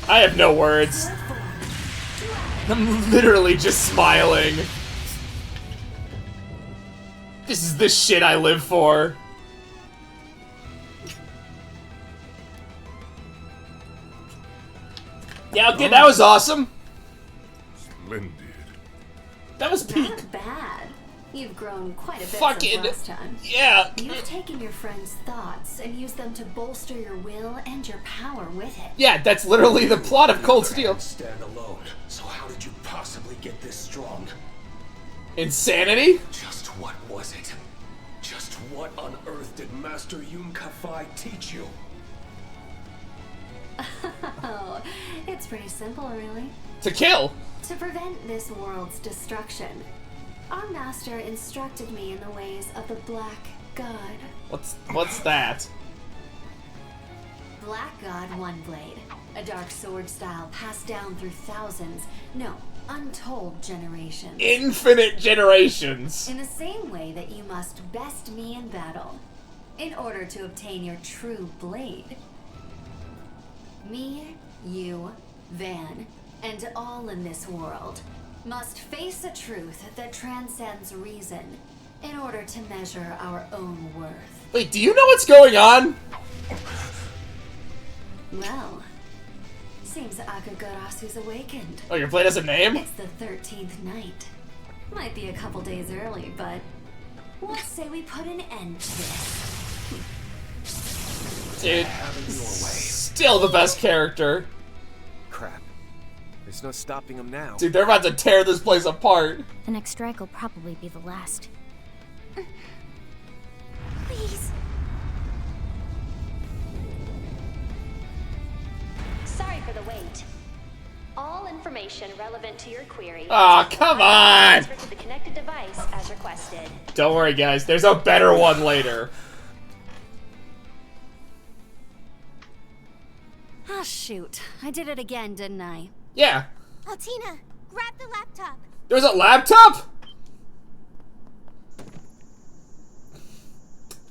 I have no words. I'm literally just smiling. This is the shit I live for. Yeah, okay, that was awesome. Splendid. That was peak. Not bad. You've grown quite a bit Fucking since last time. yeah. You've taken your friend's thoughts and used them to bolster your will and your power with it. Yeah, that's literally the plot of Cold Steel. Stand alone. So how did you possibly get this strong? Insanity? Just what was it? Just what on earth did Master Yun Ka-Fai teach you? Oh, it's pretty simple, really. To kill. To prevent this world's destruction, our master instructed me in the ways of the Black God. What's that? Black God One Blade, a dark sword style passed down through thousands, no, untold generations. Infinite generations. In the same way that you must best me in battle, in order to obtain your true blade. Me, you, Van, and all in this world must face a truth that transcends reason in order to measure our own worth. Wait, do you know what's going on? Well, seems Akagarasu's awakened. Oh, your blade has a name? It's the 13th night. Might be a couple days early, but let's say we put an end to this. Dude, still the best character. Crap. There's no stopping him now. Dude, they're about to tear this place apart. The next strike will probably be the last. Please. Sorry for the wait. All information relevant to your query. Aw, come on! Transferred to the connected device as requested. Don't worry, guys. There's a better one later. Ah, shoot. I did it again, didn't I? Yeah. Altina, grab the laptop. There's a laptop?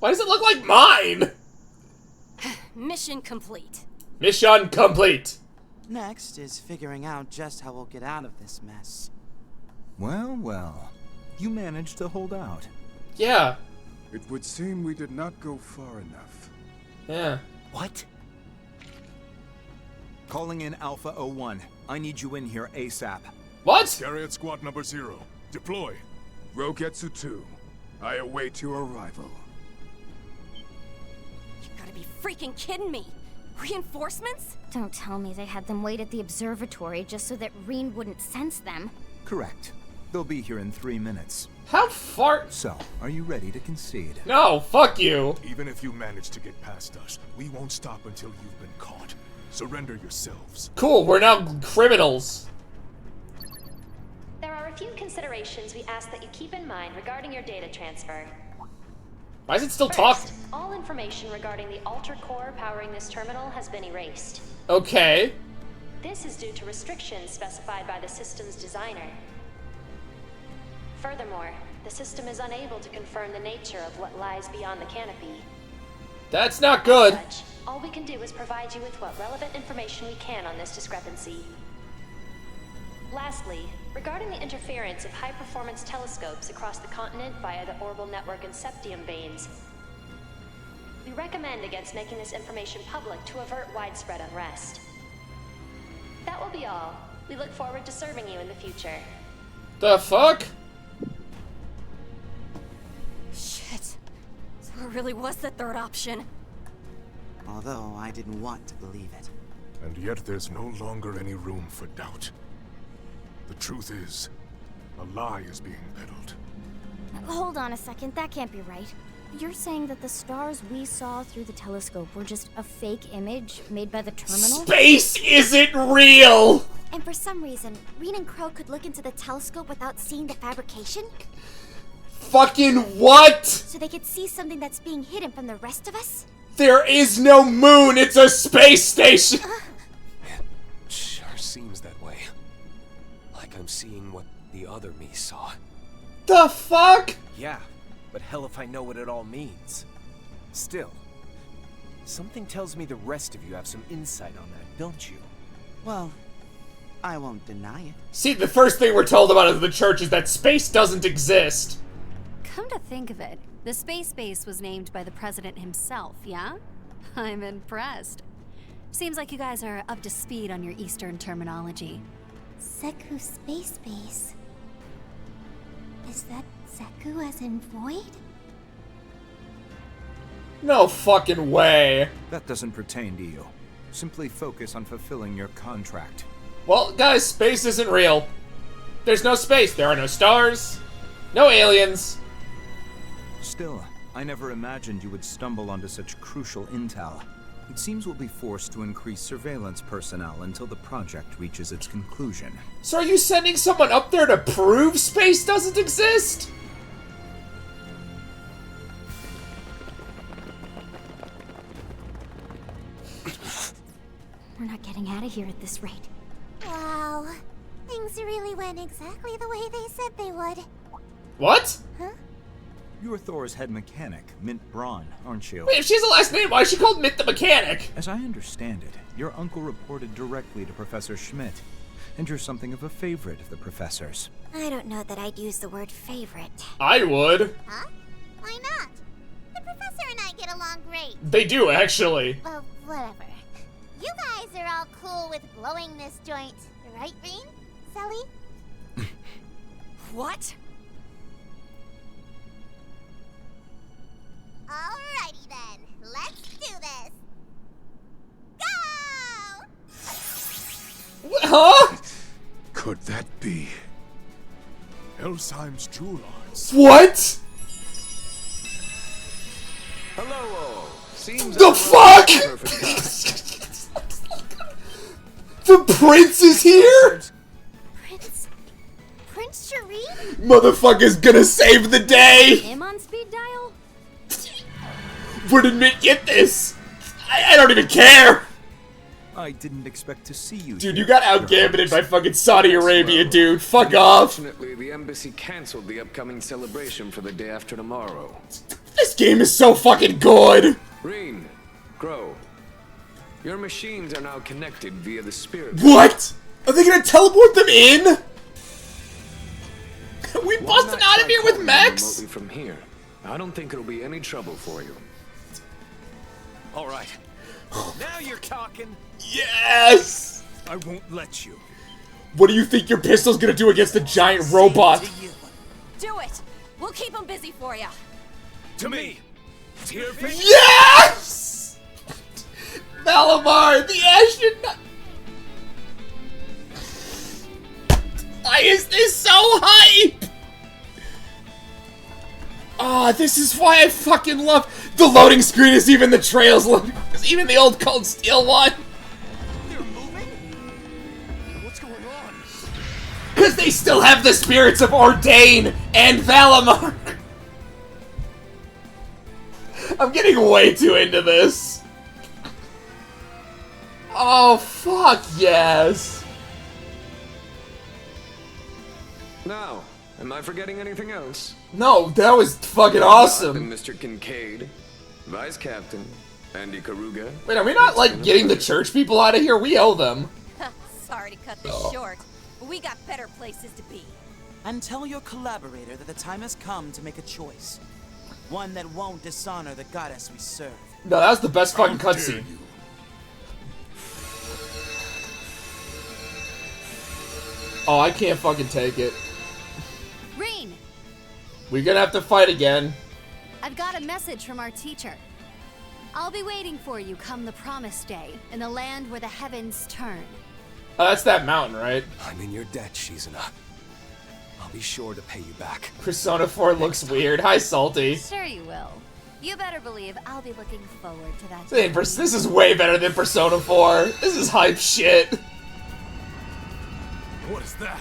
Why does it look like mine? Mission complete. Mission complete. Next is figuring out just how we'll get out of this mess. Well, well. You managed to hold out. Yeah. It would seem we did not go far enough. Yeah. What? Calling in Alpha 01. I need you in here ASAP. What? Carrier Squad number 0. Deploy. Rogetsu 2. I await your arrival. You gotta be freaking kidding me. Reinforcements? Don't tell me they had them wait at the observatory just so that Rean wouldn't sense them. Correct. They'll be here in 3 minutes. How far? So, are you ready to concede? No, fuck you. Even if you manage to get past us, we won't stop until you've been caught. Surrender yourselves. Cool, we're now criminals. There are a few considerations we ask that you keep in mind regarding your data transfer. Why is it still First, talking? all information regarding the alter core powering this terminal has been erased. Okay. This is due to restrictions specified by the system's designer. Furthermore, the system is unable to confirm the nature of what lies beyond the canopy. That's not good. As such, all we can do is provide you with what relevant information we can on this discrepancy. Lastly, regarding the interference of high-performance telescopes across the continent via the orbital network and septium veins, we recommend against making this information public to avert widespread unrest. That will be all. We look forward to serving you in the future. The fuck? Shit. So it really was the third option. Although I didn't want to believe it. And yet there's no longer any room for doubt. The truth is, a lie is being peddled. Hold on a second, that can't be right. You're saying that the stars we saw through the telescope were just a fake image made by the terminal? Space isn't real! And for some reason, Rean and Crow could look into the telescope without seeing the fabrication? Fucking what? So they could see something that's being hidden from the rest of us? There is no moon, it's a space station! It sure seems that way. Like I'm seeing what the other me saw. The fuck? Yeah, but hell if I know what it all means. Still, something tells me the rest of you have some insight on that, don't you? Well, I won't deny it. See, the first thing we're told about the church is that space doesn't exist. Come to think of it, the space base was named by the president himself, yeah? I'm impressed. Seems like you guys are up to speed on your Eastern terminology. Zeku Space Base. Is that Zeku as in void? No fucking way. That doesn't pertain to you. Simply focus on fulfilling your contract. Well, guys, space isn't real. There's no space. There are no stars. No aliens. Still, I never imagined you would stumble onto such crucial intel. It seems we'll be forced to increase surveillance personnel until the project reaches its conclusion. So are you sending someone up there to prove space doesn't exist? We're not getting out of here at this rate. Wow. Things really went exactly the way they said they would. What? Huh? You're Thor's head mechanic, Mint Braun, aren't you? Wait, if she has a last name, why is she called Mint the Mechanic? As I understand it, your uncle reported directly to Professor Schmidt, and you're something of a favorite of the professor's. I don't know that I'd use the word favorite. I would. Huh? Why not? The professor and I get along great. They do, actually. Well, whatever. You guys are all cool with blowing this joint, right, Rean? Sully? What? Alrighty then, let's do this. Go! Huh? Could that be Elsheim's jewel arts? What? Hello all. Seems The fuck? perfect time. The The prince is here? Prince Shireen? Motherfucker's gonna save the day! Him on speed dial? Where did Mint get this? I don't even care! I didn't expect to see you. Dude, you got out-gambited by fucking Saudi Arabia, dude. Fuck off. Unfortunately, the embassy canceled the upcoming celebration for the day after tomorrow. This game is so fucking good! Reen, Crow, your machines are now connected via the spirit. What? Are they gonna teleport them in? We busted out of here with Max? Remotely from here. I don't think it'll be any trouble for you. All right. Now you're talking. Yes! I won't let you. What do you think your pistol's gonna do against the giant robot? Do it! We'll keep them busy for you. To me. To your face. Yes! Malamar, the astronaut. Why is this so hype? Ah, this is why I fucking love the loading screen. Is even the trails look, even the old Cold Steel one. They're moving. What's going on? Because they still have the spirits of Ordain and Valamar. I'm getting way too into this. Oh, fuck yes. Now, am I forgetting anything else? No, that was fucking awesome. Mr. Kincaid, Vice Captain, Andy Karuga. Wait, are we not, like, getting the church people out of here? We owe them. Sorry to cut this short, but we got better places to be. And tell your collaborator that the time has come to make a choice. One that won't dishonor the goddess we serve. No, that was the best fucking cutscene. Oh, I can't fucking take it. Reen, We're gonna have to fight again. I've got a message from our teacher. I'll be waiting for you come the promised day, in the land where the heavens turn. Oh, that's that mountain, right? I'm in your debt, Shizuna. I'll be sure to pay you back. Persona 4 looks weird. Hi, Salty. Sure you will. You better believe I'll be looking forward to that. Hey, this is way better than Persona 4. This is hype shit. What is that?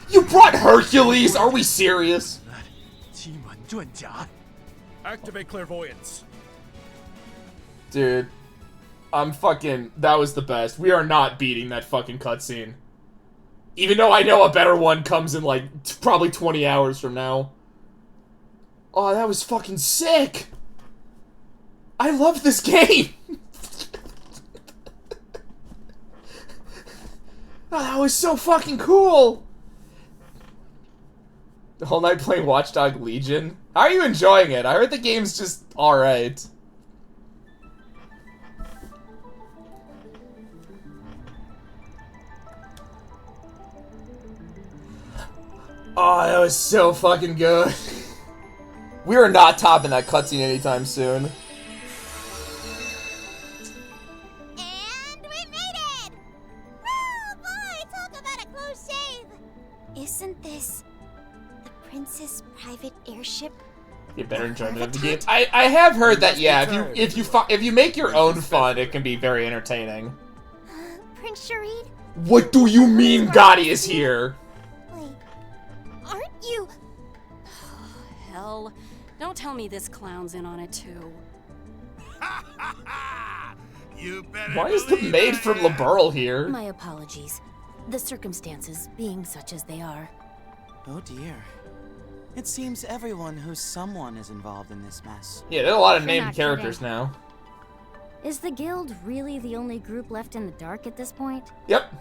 You brought Hercules? Are we serious? Activate clairvoyance. Dude, that was the best. We are not beating that fucking cutscene. Even though I know a better one comes in, like, probably 20 hours from now. Oh, that was fucking sick! I love this game! Oh, that was so fucking cool! The whole night playing Watchdog Legion? How are you enjoying it? I heard the game's just alright. Oh, that was so fucking good. We are not topping that cutscene anytime soon. And we made it! Oh boy, talk about a close shave! Isn't this the Princess private airship? Get better enjoyment of the game. I have heard that, yeah, if you make your own fun, it can be very entertaining. Prince Shireen? What do you mean Gotti is here? Wait, aren't you? Hell, don't tell me this clown's in on it too. You better. Why is the maid from Liberl here? My apologies. The circumstances being such as they are. Oh dear. It seems everyone who's someone is involved in this mess. Yeah, there are a lot of You're named not characters kidding. now. Is the guild really the only group left in the dark at this point? Yep.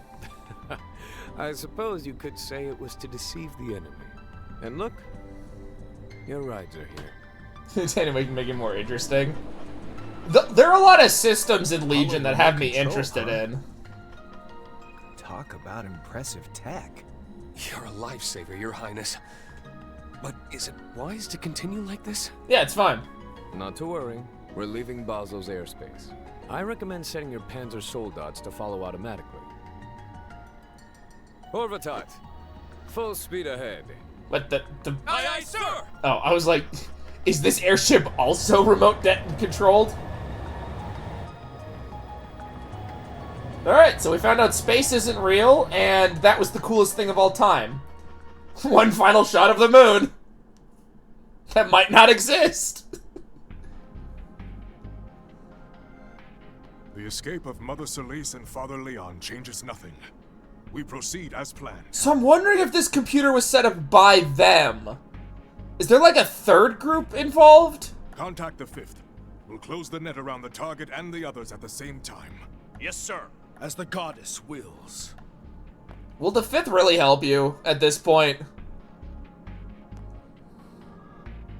I suppose you could say it was to deceive the enemy. And look, your rides are here. Anyway, can make it more interesting. There are a lot of systems in Legion that have me interested in. Talk about impressive tech. You're a lifesaver, Your Highness. But is it wise to continue like this? Yeah, it's fine. Not to worry. We're leaving Basel's airspace. I recommend setting your Panzer Soldats to follow automatically. Horvatat, full speed ahead. But the Aye, aye, sir! oh, I was like, is this airship also remote controlled? Alright, so we found out space isn't real, and that was the coolest thing of all time. One final shot of the moon! That might not exist! The escape of Mother Celeste and Father Leon changes nothing. We proceed as planned. So I'm wondering if this computer was set up by them. Is there like a third group involved? Contact the 5th. We'll close the net around the target and the others at the same time. Yes, sir. As the goddess wills. Will the 5th really help you at this point?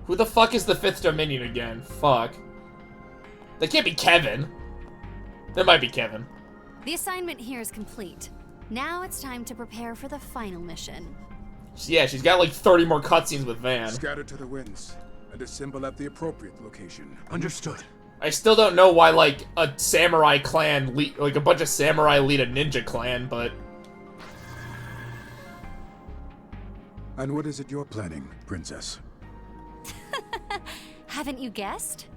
Who the fuck is the 5th Dominion again? Fuck. They can't be Kevin. They might be Kevin. The assignment here is complete. Now it's time to prepare for the final mission. Yeah, she's got like 30 more cutscenes with Van. Scatter to the winds and assemble at the appropriate location. Understood. I still don't know why like a samurai clan, like a bunch of samurai lead a ninja clan, but... And what is it you're planning, Princess? Haven't you guessed?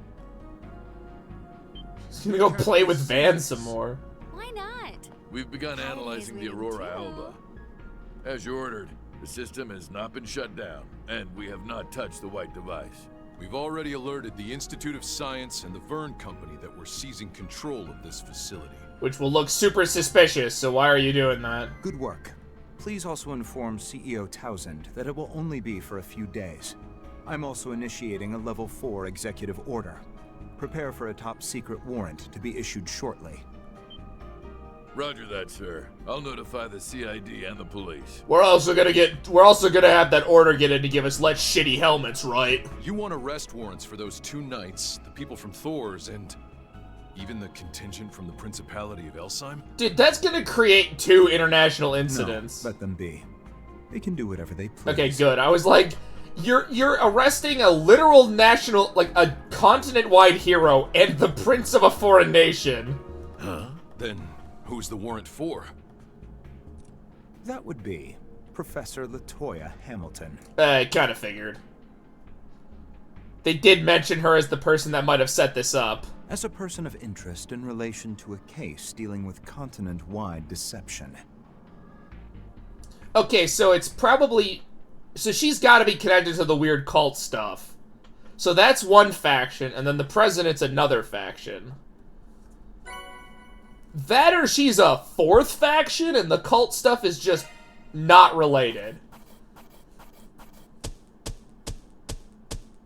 She's gonna go play with Van some more. Why not? We've begun analyzing the Aurora Alba. As you ordered, the system has not been shut down, and we have not touched the white device. We've already alerted the Institute of Science and the Verne Company that we're seizing control of this facility. Which will look super suspicious, so why are you doing that? Good work. Please also inform CEO Townsend that it will only be for a few days. I'm also initiating a Level 4 executive order. Prepare for a top-secret warrant to be issued shortly. Roger that, sir. I'll notify the CID and the police. We're also gonna have that order get in to give us less shitty helmets, right? You want arrest warrants for those 2 knights, the people from Thor's, and even the contingent from the Principality of Elsheim? Dude, that's gonna create 2 international incidents. No, let them be. They can do whatever they please. Okay, good. I was like, you're arresting a literal national, like a continent-wide hero and the prince of a foreign nation. Huh? Then who's the warrant for? That would be Professor Latoya Hamilton. I kind of figured. They did mention her as the person that might have set this up. As a person of interest in relation to a case dealing with continent-wide deception. Okay, so it's probably... So she's got to be connected to the weird cult stuff. So that's one faction, and then the president's another faction. That or she's a 4th faction, and the cult stuff is just not related.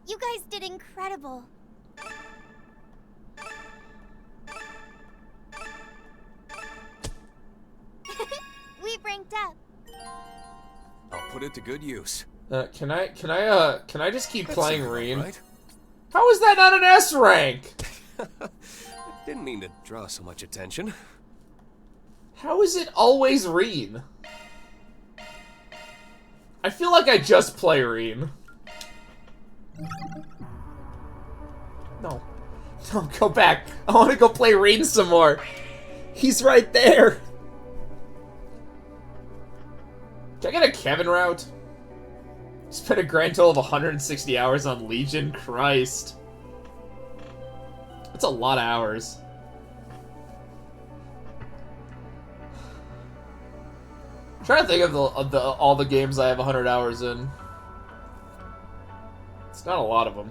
You guys did incredible. We ranked up. I'll put it to good use. Can I just keep playing Reen? Right? How is that not an S rank? Didn't mean to draw so much attention. How is it always Reen? I feel like I just play Reen. No. No, go back. I want to go play Reen some more. He's right there. Can I get a Kevin route? Spent a grand total of 160 hours on Legion? Christ. That's a lot of hours. I'm trying to think of all the games I have 100 hours in. It's not a lot of them.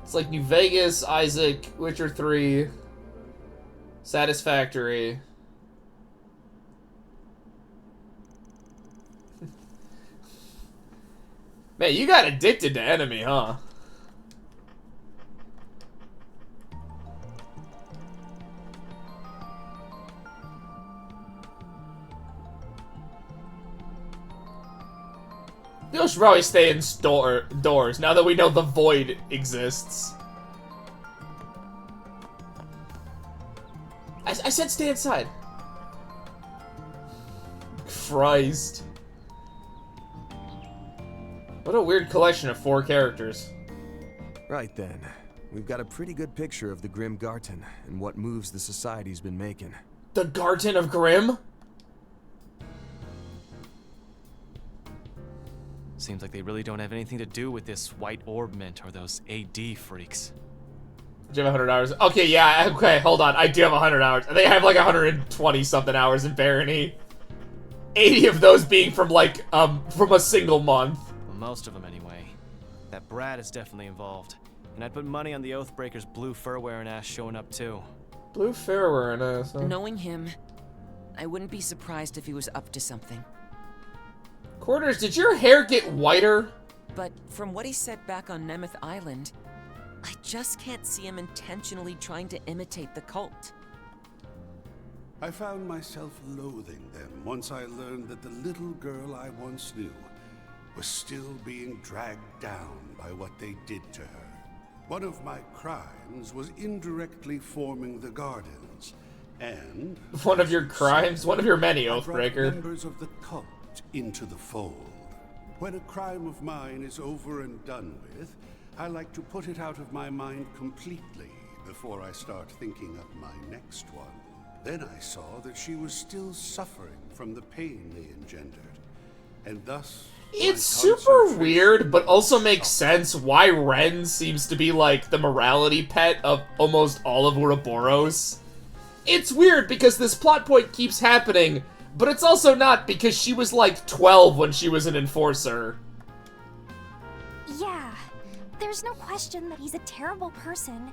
It's like New Vegas, Isaac, Witcher 3, Satisfactory. Man, you got addicted to Enemy, huh? You should probably stay in doors now that we know the void exists. I said stay inside. Christ. What a weird collection of 4 characters. Right then. We've got a pretty good picture of the Grim Garten and what moves the society's been making. The Garten of Grim? Seems like they really don't have anything to do with this white orb mint or those AD freaks. Do you have 100 hours? Okay, yeah, okay, hold on. I do have 100 hours. I think I have like 120-something hours in Barony. 80 of those being from like, from a single month. Well, most of them anyway. That Brad is definitely involved. And I'd put money on the Oathbreaker's blue fur-wearing ass showing up too. Blue fur-wearing ass, huh? Knowing him, I wouldn't be surprised if he was up to something. Quarters, did your hair get whiter? But from what he said back on Nemeth Island, I just can't see him intentionally trying to imitate the cult. I found myself loathing them once I learned that the little girl I once knew was still being dragged down by what they did to her. One of my crimes was indirectly forming the Gardens, and... One of your crimes? One of your many, Oathbreaker. I brought members of the cult into the fold. When a crime of mine is over and done with, I like to put it out of my mind completely before I start thinking up my next one. Then I saw that she was still suffering from the pain they engendered, and thus... It's super weird, but also makes sense why Ren seems to be like the morality pet of almost all of Ouroboros. It's weird because this plot point keeps happening, but it's also not because she was like 12 when she was an enforcer. Yeah, there's no question that he's a terrible person,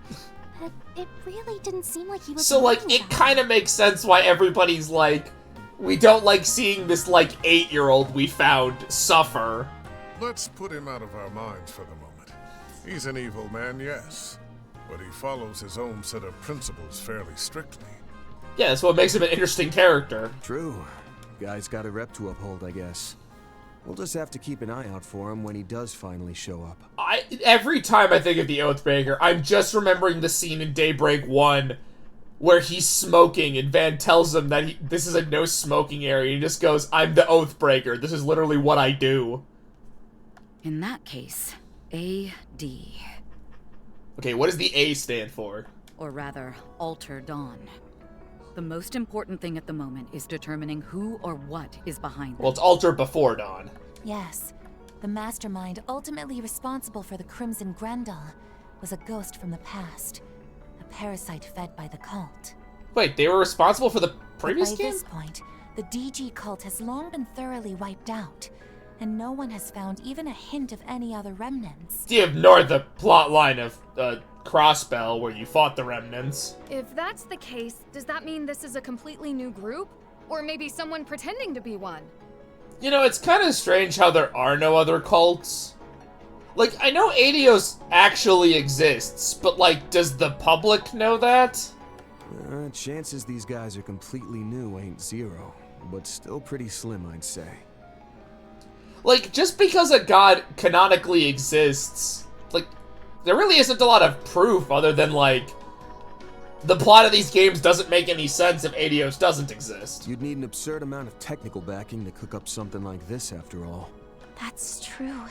but it really didn't seem like he was. So like, it kind of makes sense why everybody's like, we don't like seeing this like 8-year-old we found suffer. Let's put him out of our minds for the moment. He's an evil man, yes, but he follows his own set of principles fairly strictly. Yeah, that's what makes him an interesting character. True. Guy's got a rep to uphold, I guess. We'll just have to keep an eye out for him when he does finally show up. Every time I think of the Oathbreaker, I'm just remembering the scene in Daybreak 1 where he's smoking and Van tells him that this is a no smoking area. He just goes, I'm the Oathbreaker. This is literally what I do. In that case, A.D. Okay, what does the A stand for? Or rather, Alter Dawn. The most important thing at the moment is determining who or what is behind it. Well, it's Alter before Dawn. Yes. The mastermind ultimately responsible for the Crimson Grendel was a ghost from the past. A parasite fed by the cult. Wait, they were responsible for the previous By game? this point, the DG cult has long been thoroughly wiped out, and no one has found even a hint of any other remnants. You ignored the plot line of Crossbell where you fought the remnants. If that's the case, does that mean this is a completely new group? Or maybe someone pretending to be one? You know, it's kind of strange how there are no other cults. Like, I know Adios actually exists, but like, does the public know that? Chances these guys are completely new ain't zero, but still pretty slim, I'd say. Like, just because a god canonically exists, like, there really isn't a lot of proof other than, like, the plot of these games doesn't make any sense if Adios doesn't exist. You'd need an absurd amount of technical backing to cook up something like this, after all. That's true.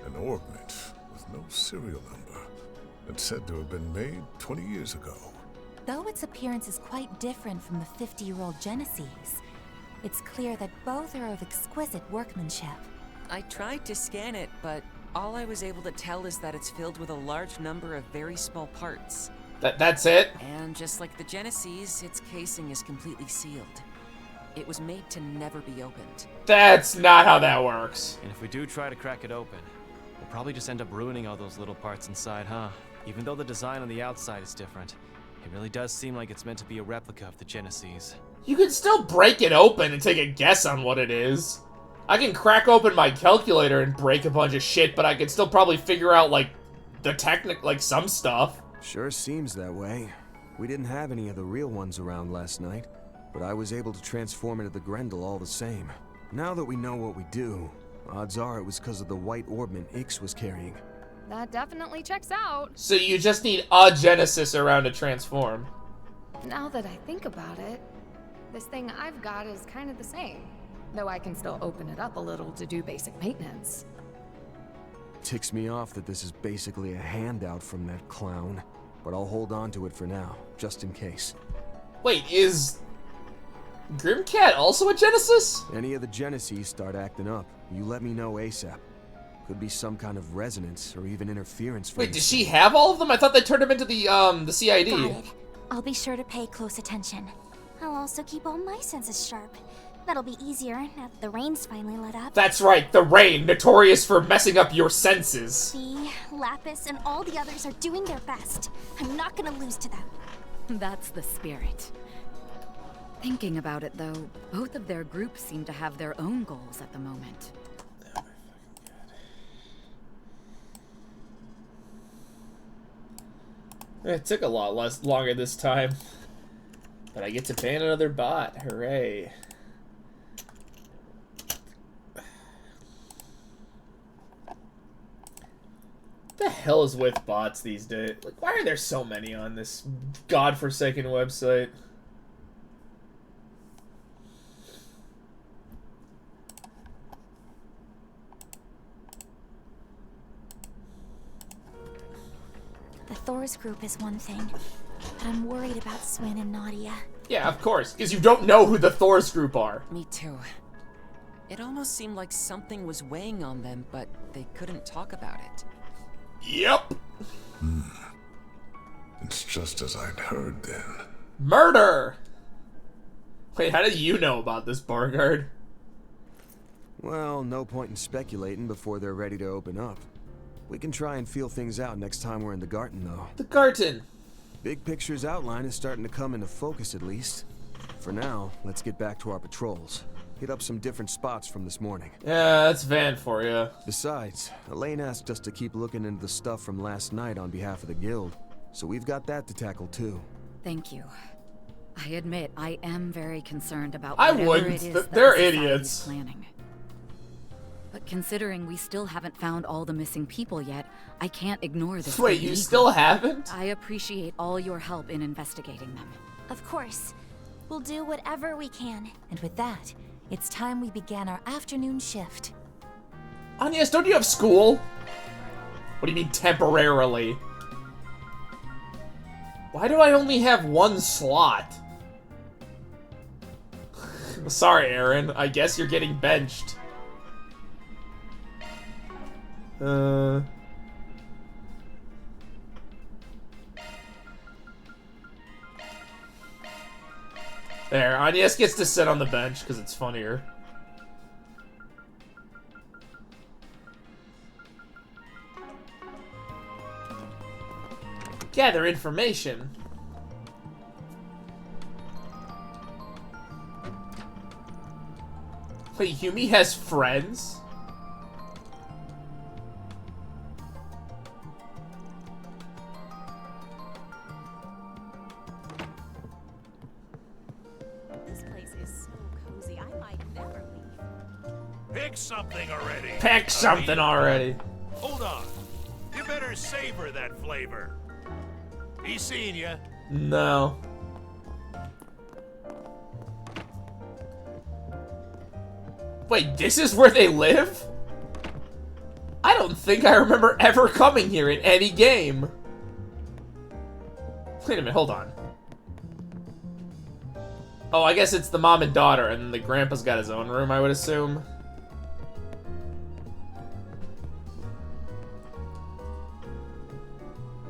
An orbment with no serial number. It's said to have been made 20 years ago. Though its appearance is quite different from the 50-year-old Genesis, it's clear that both are of exquisite workmanship. I tried to scan it, but all I was able to tell is that it's filled with a large number of very small parts. That's it? And just like the Genesis, its casing is completely sealed. It was made to never be opened. That's not how that works. And if we do try to crack it open, we'll probably just end up ruining all those little parts inside, huh? Even though the design on the outside is different, it really does seem like it's meant to be a replica of the Genesis. You can still break it open and take a guess on what it is. I can crack open my calculator and break a bunch of shit, but I can still probably figure out, like, some stuff. Sure seems that way. We didn't have any of the real ones around last night, but I was able to transform into the Grendel all the same. Now that we know what we do, odds are it was because of the white orbment Ix was carrying. That definitely checks out. So you just need a Genesis around to transform. Now that I think about it, this thing I've got is kind of the same. Though I can still open it up a little to do basic maintenance. Ticks me off that this is basically a handout from that clown, but I'll hold on to it for now, just in case. Wait, is Grimcat also a Genesis? Any of the Genesis start acting up, you let me know ASAP. Could be some kind of resonance or even interference. Wait, did she have all of them? I thought they turned them into the CID. Got it. I'll be sure to pay close attention. I'll also keep all my senses sharp. That'll be easier now that the rain's finally let up. That's right, the rain, notorious for messing up your senses. Bee, Lapis, and all the others are doing their best. I'm not gonna lose to them. That's the spirit. Thinking about it, though, both of their groups seem to have their own goals at the moment. It took a lot longer this time. But I get to ban another bot. Hooray. What the hell is with bots these days? Like, why are there so many on this godforsaken website? The Thor's group is one thing, but I'm worried about Swin and Nadia. Yeah, of course, because you don't know who the Thor's group are. Me too. It almost seemed like something was weighing on them, but they couldn't talk about it. Yep. It's just as I'd heard then. Murder! Wait, how did you know about this, Bargard? Well, no point in speculating before they're ready to open up. We can try and feel things out next time we're in the Garten, though. The Garten! Big picture's outline is starting to come into focus, at least. For now, let's get back to our patrols. Hit up some different spots from this morning. Yeah, that's Van for you. Besides, Elaine asked us to keep looking into the stuff from last night on behalf of the guild, so we've got that to tackle too. Thank you. I admit, I am very concerned about I whatever wouldn't. it is that They're the Society idiots. is planning. But considering we still haven't found all the missing people yet, I can't ignore this. Wait, you still haven't? I appreciate all your help in investigating them. Of course. We'll do whatever we can. And with that, it's time we began our afternoon shift. Agnes, don't you have school? What do you mean temporarily? Why do I only have one slot? Sorry, Aaron. I guess you're getting benched. There, Agnes gets to sit on the bench because it's funnier. Gather information. Wait, Yumi has friends? This place is so cozy, I might never leave. Pick something already. Pick something already. Hold on. You better savor that flavor. He's seen you. No. Wait, this is where they live? I don't think I remember ever coming here in any game. Wait a minute, hold on. Oh, I guess it's the mom and daughter, and the grandpa's got his own room, I would assume.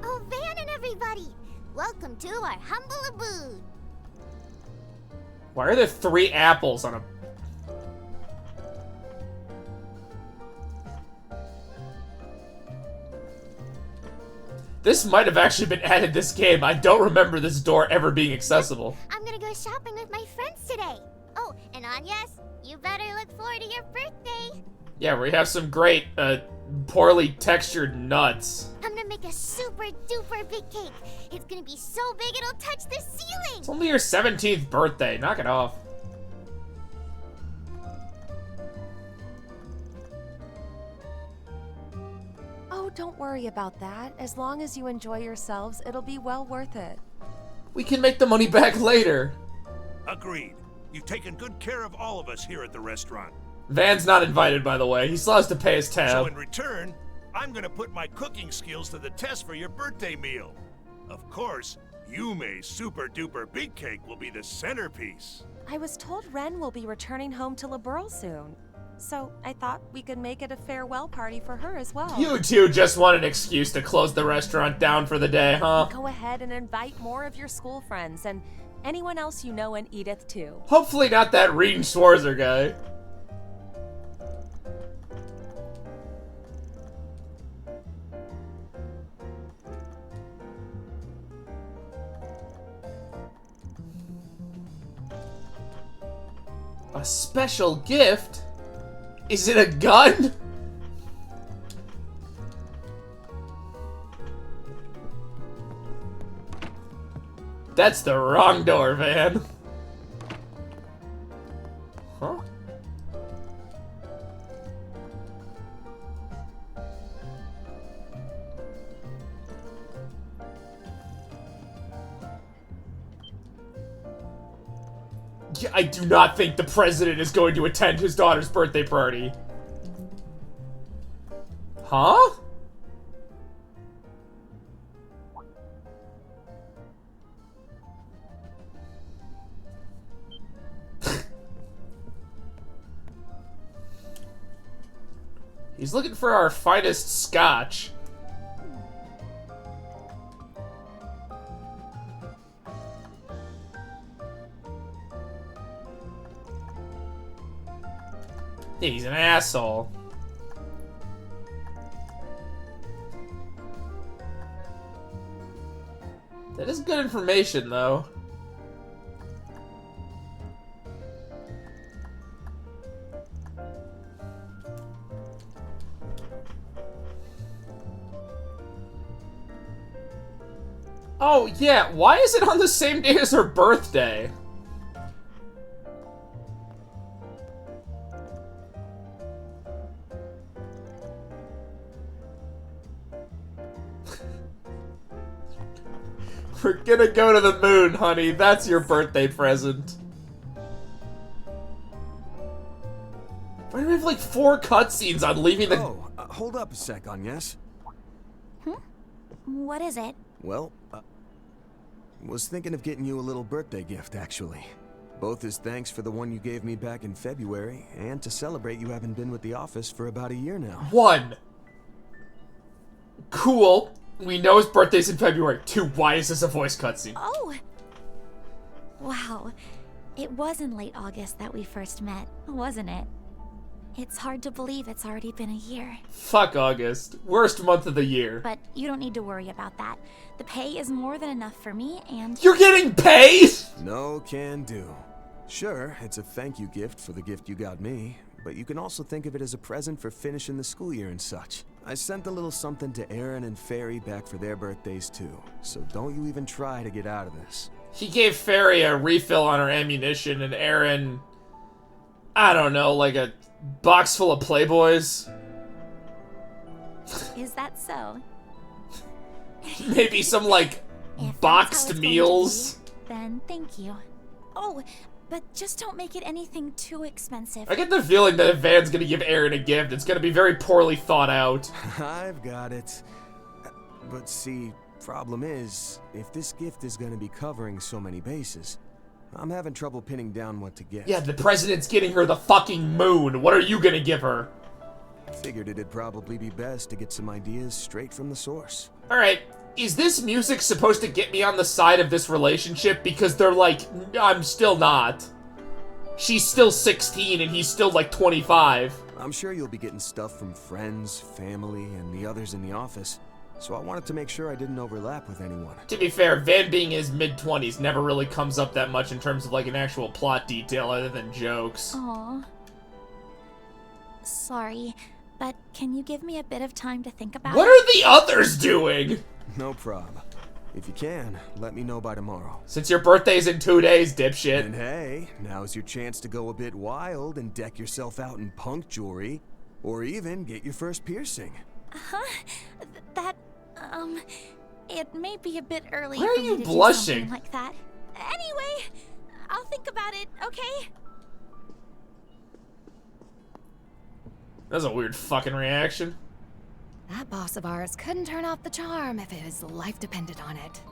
Oh, Van and everybody! Welcome to our humble abode. Why are there 3 apples on a... This might have actually been added this game. I don't remember this door ever being accessible. I'm gonna go shopping with my friends today. Oh, and Agnes, you better look forward to your birthday. Yeah, we have some great, poorly textured nuts. I'm gonna make a super duper big cake. It's gonna be so big it'll touch the ceiling. It's only your 17th birthday. Knock it off. Oh, don't worry about that. As long as you enjoy yourselves, it'll be well worth it. We can make the money back later. Agreed. You've taken good care of all of us here at the restaurant. Van's not invited, by the way. He still has to pay his tab. So in return, I'm gonna put my cooking skills to the test for your birthday meal. Of course, Yume's super duper big cake will be the centerpiece. I was told Ren will be returning home to Liberl soon. So I thought we could make it a farewell party for her as well. You two just want an excuse to close the restaurant down for the day, huh? Go ahead and invite more of your school friends and anyone else you know, and Edith too. Hopefully not that Reed Schwarzer guy. A special gift? Is it a gun? That's the wrong door, man. Huh? Yeah, I do not think the president is going to attend his daughter's birthday party. Huh? He's looking for our finest scotch. He's an asshole. That is good information, though. Oh, yeah, why is it on the same day as her birthday? We're gonna go to the moon, honey. That's your birthday present. Why do we have like 4 cutscenes on leaving the... Oh, hold up a sec, Agnes. What is it? Well, was thinking of getting you a little birthday gift, actually. Both as thanks for the one you gave me back in February, and to celebrate you haven't been with the office for about a year now. 1. Cool. We know his birthday's in February. 2. Why is this a voice cutscene? Oh! Wow. It was in late August that we first met, wasn't it? It's hard to believe it's already been a year. Fuck August. Worst month of the year. But you don't need to worry about that. The pay is more than enough for me, and... You're getting paid?! No can do. Sure, it's a thank you gift for the gift you got me, but you can also think of it as a present for finishing the school year and such. I sent a little something to Aaron and Fairy back for their birthdays too, so don't you even try to get out of this. He gave Fairy a refill on her ammunition, and Aaron... I don't know, like a box full of Playboys? Is that so? Maybe some, like, boxed meals? Then thank you. Oh, but just don't make it anything too expensive. I get the feeling that if Van's gonna give Aaron a gift, it's gonna be very poorly thought out. I've got it. But see, problem is, if this gift is gonna be covering so many bases, I'm having trouble pinning down what to get. Yeah, the president's getting her the fucking moon. What are you gonna give her? Figured it'd probably be best to get some ideas straight from the source. Alright, is this music supposed to get me on the side of this relationship? Because they're like, I'm still not. She's still 16 and he's still like 25. I'm sure you'll be getting stuff from friends, family, and the others in the office. So I wanted to make sure I didn't overlap with anyone. To be fair, Van being in his mid-20s never really comes up that much in terms of like an actual plot detail other than jokes. Aw. Sorry, but can you give me a bit of time to think about it? What are the others doing? No prob. If you can, let me know by tomorrow. Since your birthday's in 2 days, dipshit. And hey, now's your chance to go a bit wild and deck yourself out in punk jewelry, or even get your first piercing. Huh? It may be a bit early Why are for you me to blushing? do something like that. Anyway, I'll think about it, okay? That's a weird fucking reaction. That boss of ours couldn't turn off the charm if his life depended on it.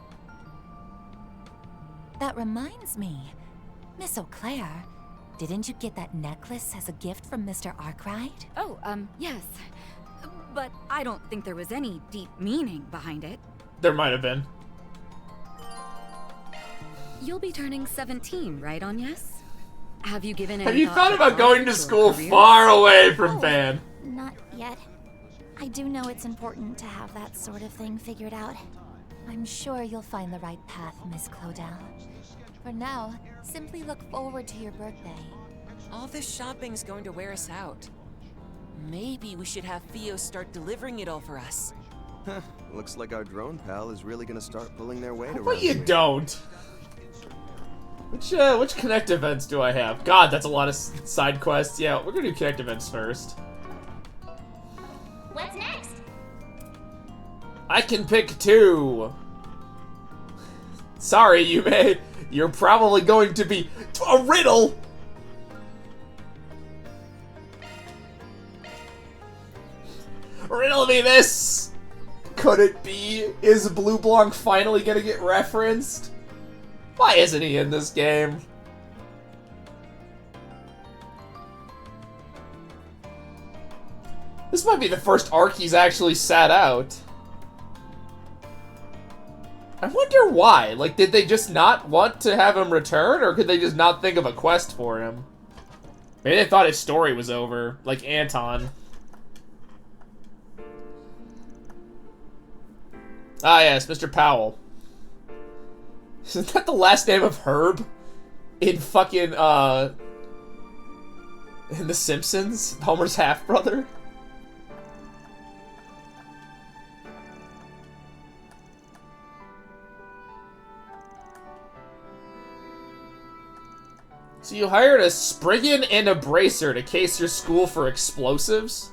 That reminds me, Miss Eau Claire, Didn't you get that necklace as a gift from Mr. Arkwright? Oh, yes. But I don't think there was any deep meaning behind it. There might have been. You'll be turning 17, right, Agnes? Have you given Have any you thought to about going to college or school career? far away from Van? Not yet. I do know it's important to have that sort of thing figured out. I'm sure you'll find the right path, Miss Claudel. For now, simply look forward to your birthday. All this shopping's going to wear us out. Maybe we should have Theo start delivering it all for us. Looks like our drone pal is really gonna start pulling their weight around. But you here. don't. Which Connect events do I have? God, that's a lot of side quests. Yeah, we're gonna do Connect events first. What's next? I can pick 2. Sorry, Yume. You're probably going to be a riddle. Riddle me this. Could it be? Is Blue Blanc finally gonna get referenced? Why isn't he in this game? This might be the first arc he's actually sat out. I wonder why. Like, did they just not want to have him return, or could they just not think of a quest for him? Maybe they thought his story was over, like Anton. Ah yes, Mr. Powell. Isn't that the last name of Herb? In fucking, in The Simpsons? Homer's half-brother? So you hired a Spriggan and a Bracer to case your school for explosives?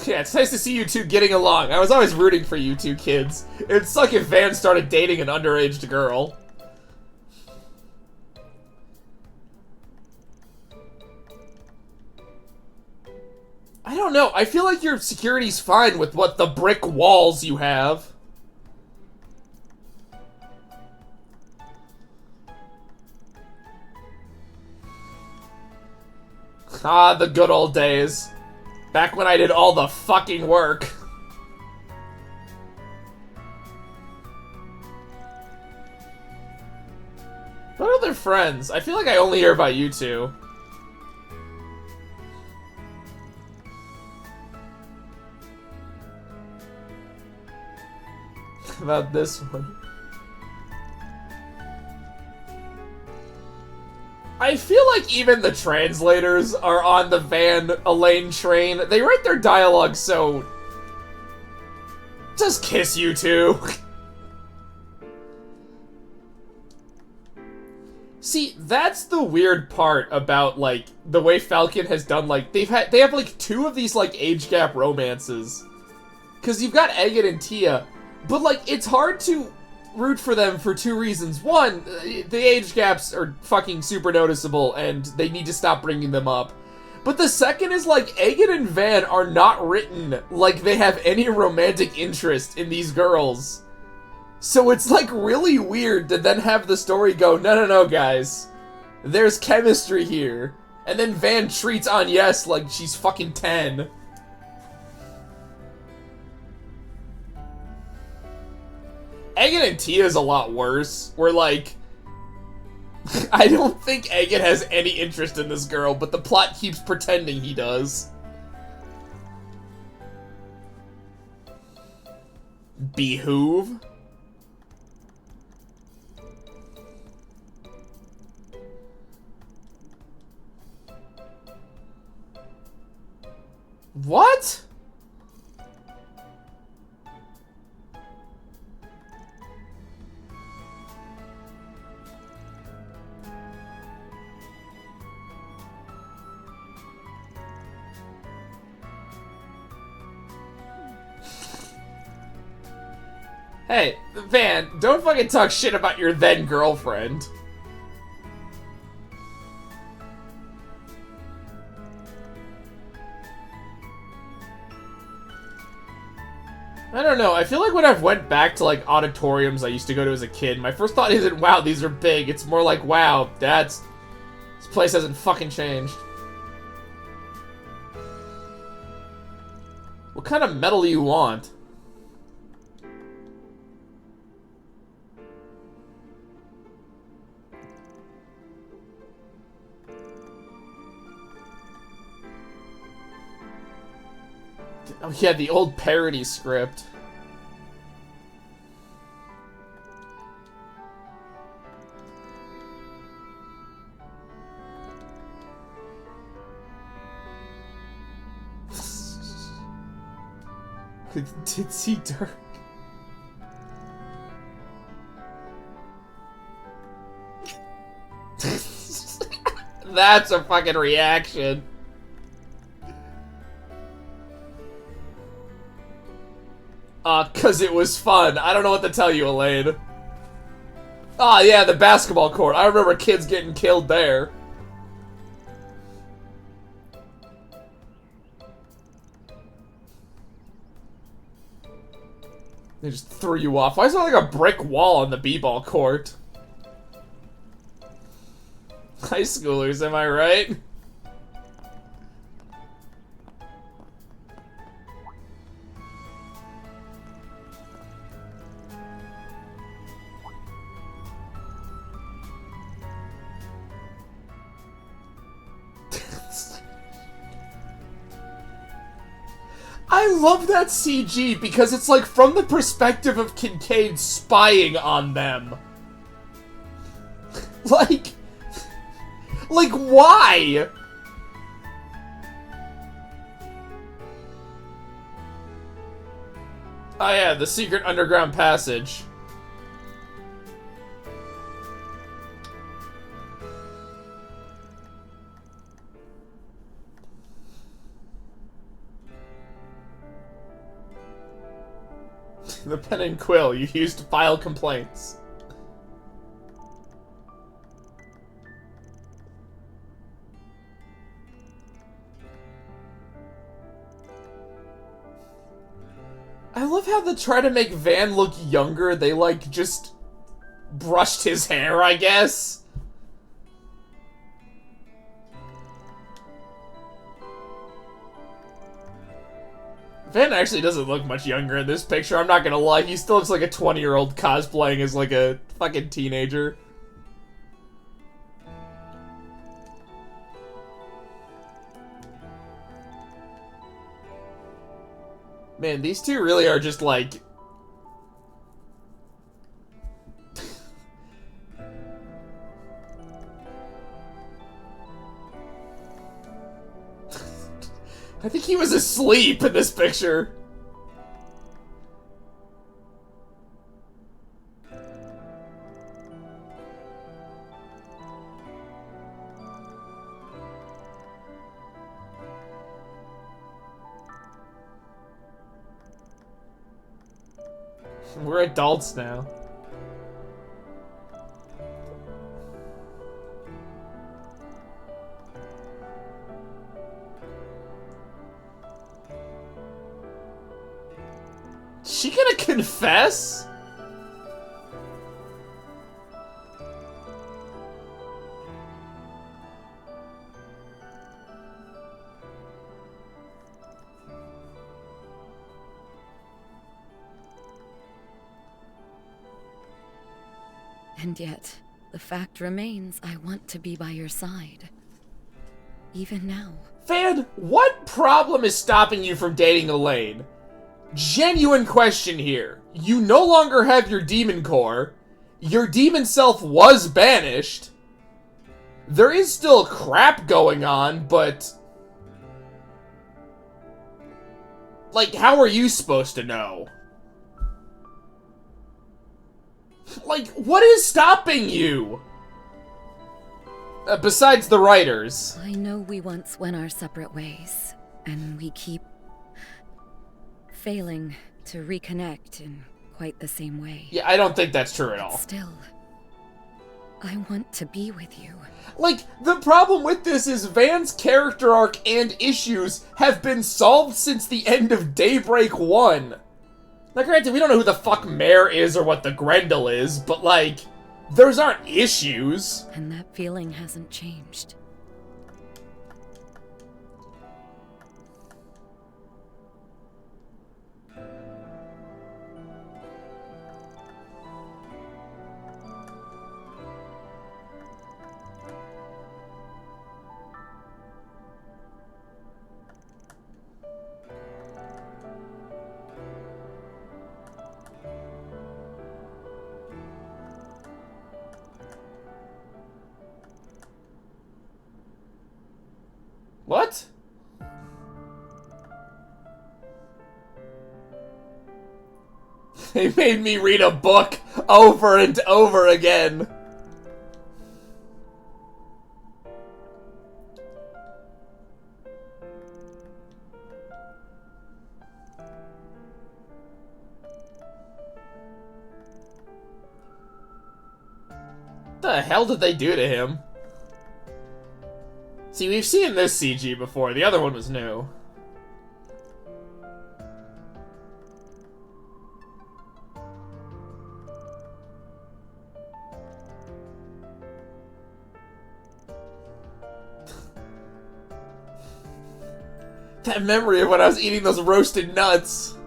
Yeah, it's nice to see you two getting along. I was always rooting for you two kids. It'd suck if Van started dating an underage girl. I don't know. I feel like your security's fine with what the brick walls you have. Ah, the good old days. Back when I did all the fucking work. What other friends? I feel like I only hear about you two. About this one. I feel like even the translators are on the Van Elaine train. They write their dialogue so... Just kiss you two. See, that's the weird part about, like, the way Falcon has done, like, they have, like, 2 of these, like, age gap romances. Because you've got Egged and Tia, but, like, it's hard to root for them for 2 reasons. One, the age gaps are fucking super noticeable, and they need to stop bringing them up. But the second is, like, Egged and Van are not written like they have any romantic interest in these girls. So it's, like, really weird to then have the story go, no, guys. There's chemistry here. And then Van treats Agnes like she's fucking 10. Egged and Tia's a lot worse. Where, like, I don't think Egged has any interest in this girl, but the plot keeps pretending he does. Behoove? What? Hey, Van, don't fucking talk shit about your then girlfriend. I don't know, I feel like when I've went back to like auditoriums I used to go to as a kid, my first thought isn't, wow, these are big. It's more like, wow, this place hasn't fucking changed. What kind of metal do you want? Oh yeah, the old parody script. Ditzy Dirk. That's a fucking reaction. Cause it was fun. I don't know what to tell you, Elaine. Ah, yeah, the basketball court. I remember kids getting killed there. They just threw you off. Why is there like a brick wall on the b-ball court? High schoolers, am I right? I love that CG because it's like from the perspective of Kincaid spying on them. like why? Oh yeah, the secret underground passage. The pen and quill you used to file complaints. I love how they try to make Van look younger. They, like, just brushed his hair, I guess. Van actually doesn't look much younger in this picture, I'm not gonna lie. He still looks like a 20-year-old cosplaying as, like, a fucking teenager. Man, these two really are just, like... I think he was asleep in this picture. We're adults now. She gonna confess? And yet, the fact remains I want to be by your side. Even now. Van, what problem is stopping you from dating Elaine? Genuine question here. You no longer have your demon core. Your demon self was banished. There is still crap going on, but... like, how are you supposed to know? Like, what is stopping you? Besides the writers. I know we once went our separate ways, and we keep failing to reconnect in quite the same way. Yeah, I don't think that's true at all. Still, I want to be with you. Like, the problem with this is Van's character arc and issues have been solved since the end of Daybreak 1. Now, granted, we don't know who the fuck Mare is or what the Grendel is, but, like, those aren't issues. And that feeling hasn't changed. What? They made me read a book over and over again. What the hell did they do to him? See, we've seen this CG before. The other one was new. That memory of when I was eating those roasted nuts.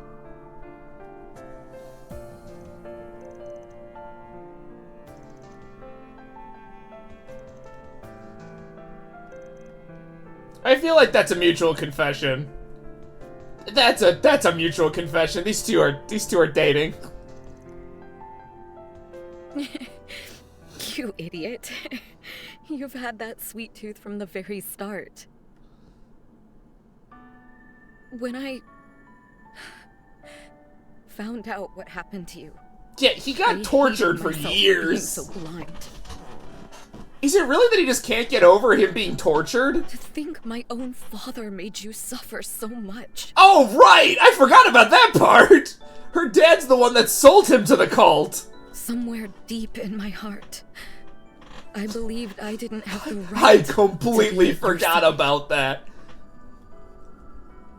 I feel like that's a mutual confession. That's a mutual confession. These two are dating. You idiot. You've had that sweet tooth from the very start. When I found out what happened to you. Yeah, he got tortured for years. So blind. Is it really that he just can't get over him being tortured? To think my own father made you suffer so much. Oh, right! I forgot about that part! Her dad's the one that sold him to the cult! Somewhere deep in my heart, I believed I didn't have the right. I completely forgot about that.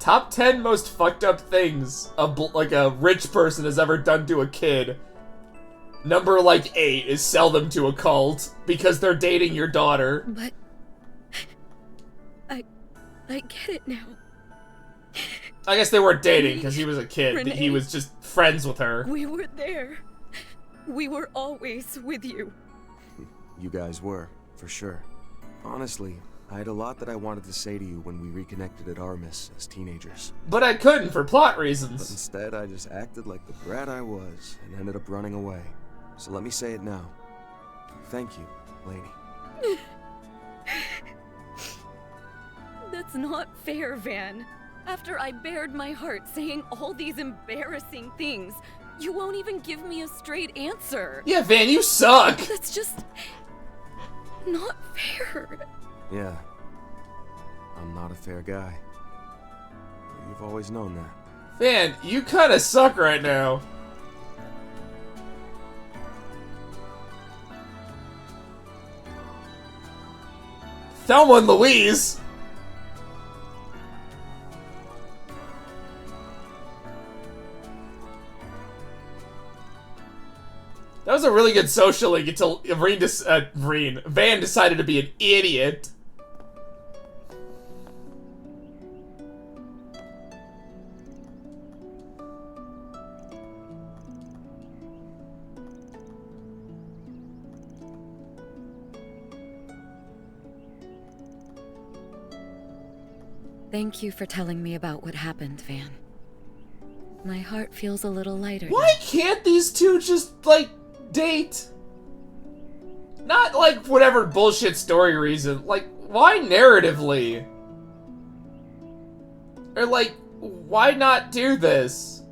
Top 10 most fucked up things a rich person has ever done to a kid. Number, 8 is sell them to a cult because they're dating your daughter. But I get it now. I guess they weren't dating because he was a kid. Renee, he was just friends with her. We were there. We were always with you. You guys were, for sure. Honestly, I had a lot that I wanted to say to you when we reconnected at Armis as teenagers. But I couldn't for plot reasons. But instead, I just acted like the brat I was and ended up running away. So let me say it now. Thank you, lady. That's not fair, Van. After I bared my heart saying all these embarrassing things, you won't even give me a straight answer. Yeah, Van, you suck. That's just not fair. Yeah. I'm not a fair guy. You've always known that. Van, you kinda suck right now. Thelma and Louise! That was a really good social link until Van decided to be an idiot. Thank you for telling me about what happened, Van. My heart feels a little lighter. Why can't these two just, date? Not, whatever bullshit story reason. Why narratively? Or, why not do this?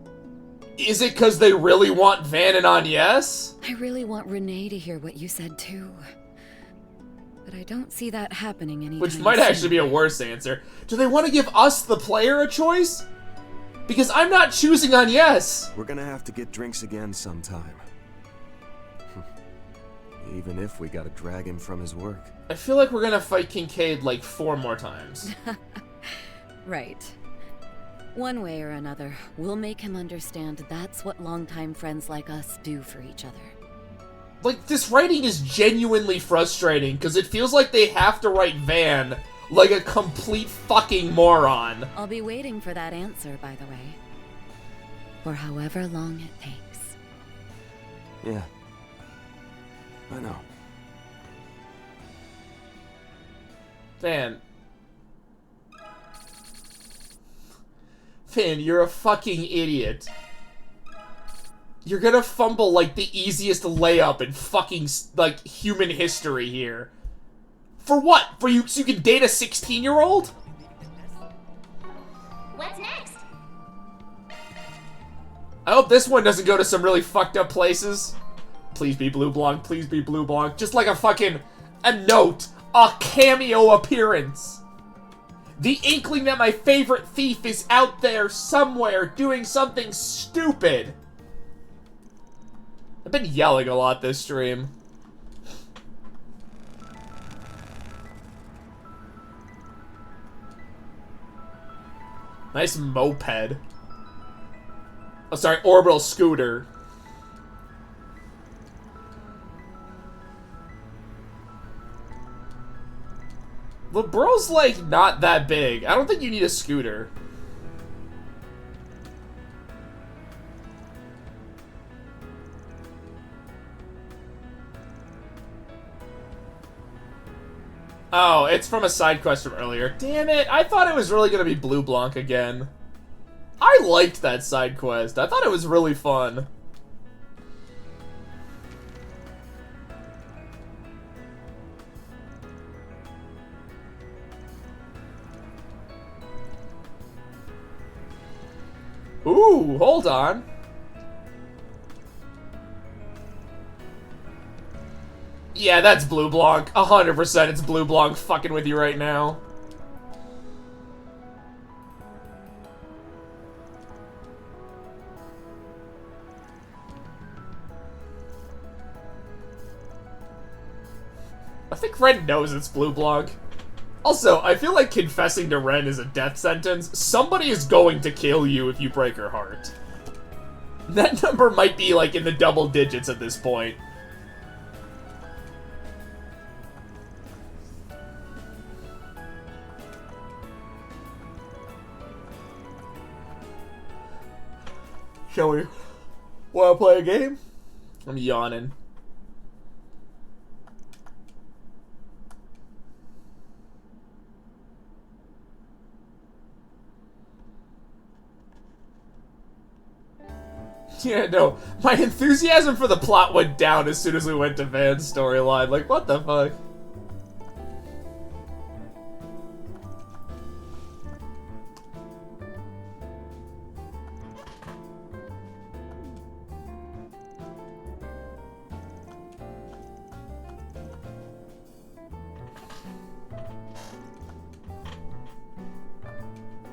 Is it because they really want Van and Agnes? I really want Renee to hear what you said, too. But I don't see that happening anytime Which might soon. actually be a worse answer. Do they want to give us, the player, a choice? Because I'm not choosing on yes! We're gonna have to get drinks again sometime. Even if we gotta drag him from his work. I feel like we're gonna fight Kincaid like 4 more times. Right. One way or another, we'll make him understand that's what longtime friends like us do for each other. Like, this writing is genuinely frustrating, because it feels like they have to write Van like a complete fucking moron. I'll be waiting for that answer, by the way. For however long it takes. Yeah. I know. Van, you're a fucking idiot. You're gonna fumble, like, the easiest layup in fucking, like, human history here. For what? So you can date a 16-year-old? What's next? I hope this one doesn't go to some really fucked up places. Please be Blue Blanc, please be Blue Blanc. Just like a note, a cameo appearance. The inkling that my favorite thief is out there somewhere doing something stupid. I've been yelling a lot this stream. Nice moped. Oh, sorry, orbital scooter. The bro's, like, not that big. I don't think you need a scooter. Oh, it's from a side quest from earlier. Damn it, I thought it was really gonna be Blue Blanc again. I liked that side quest. I thought it was really fun. Ooh, hold on. Yeah, that's Blue Blanc. 100% it's Blue Blanc fucking with you right now. I think Ren knows it's Blue Blanc. Also, I feel like confessing to Ren is a death sentence. Somebody is going to kill you if you break her heart. That number might be, like, in the double digits at this point. Shall we? Wanna play a game? I'm yawning. Yeah, no. My enthusiasm for the plot went down as soon as we went to Van's storyline. Like, what the fuck?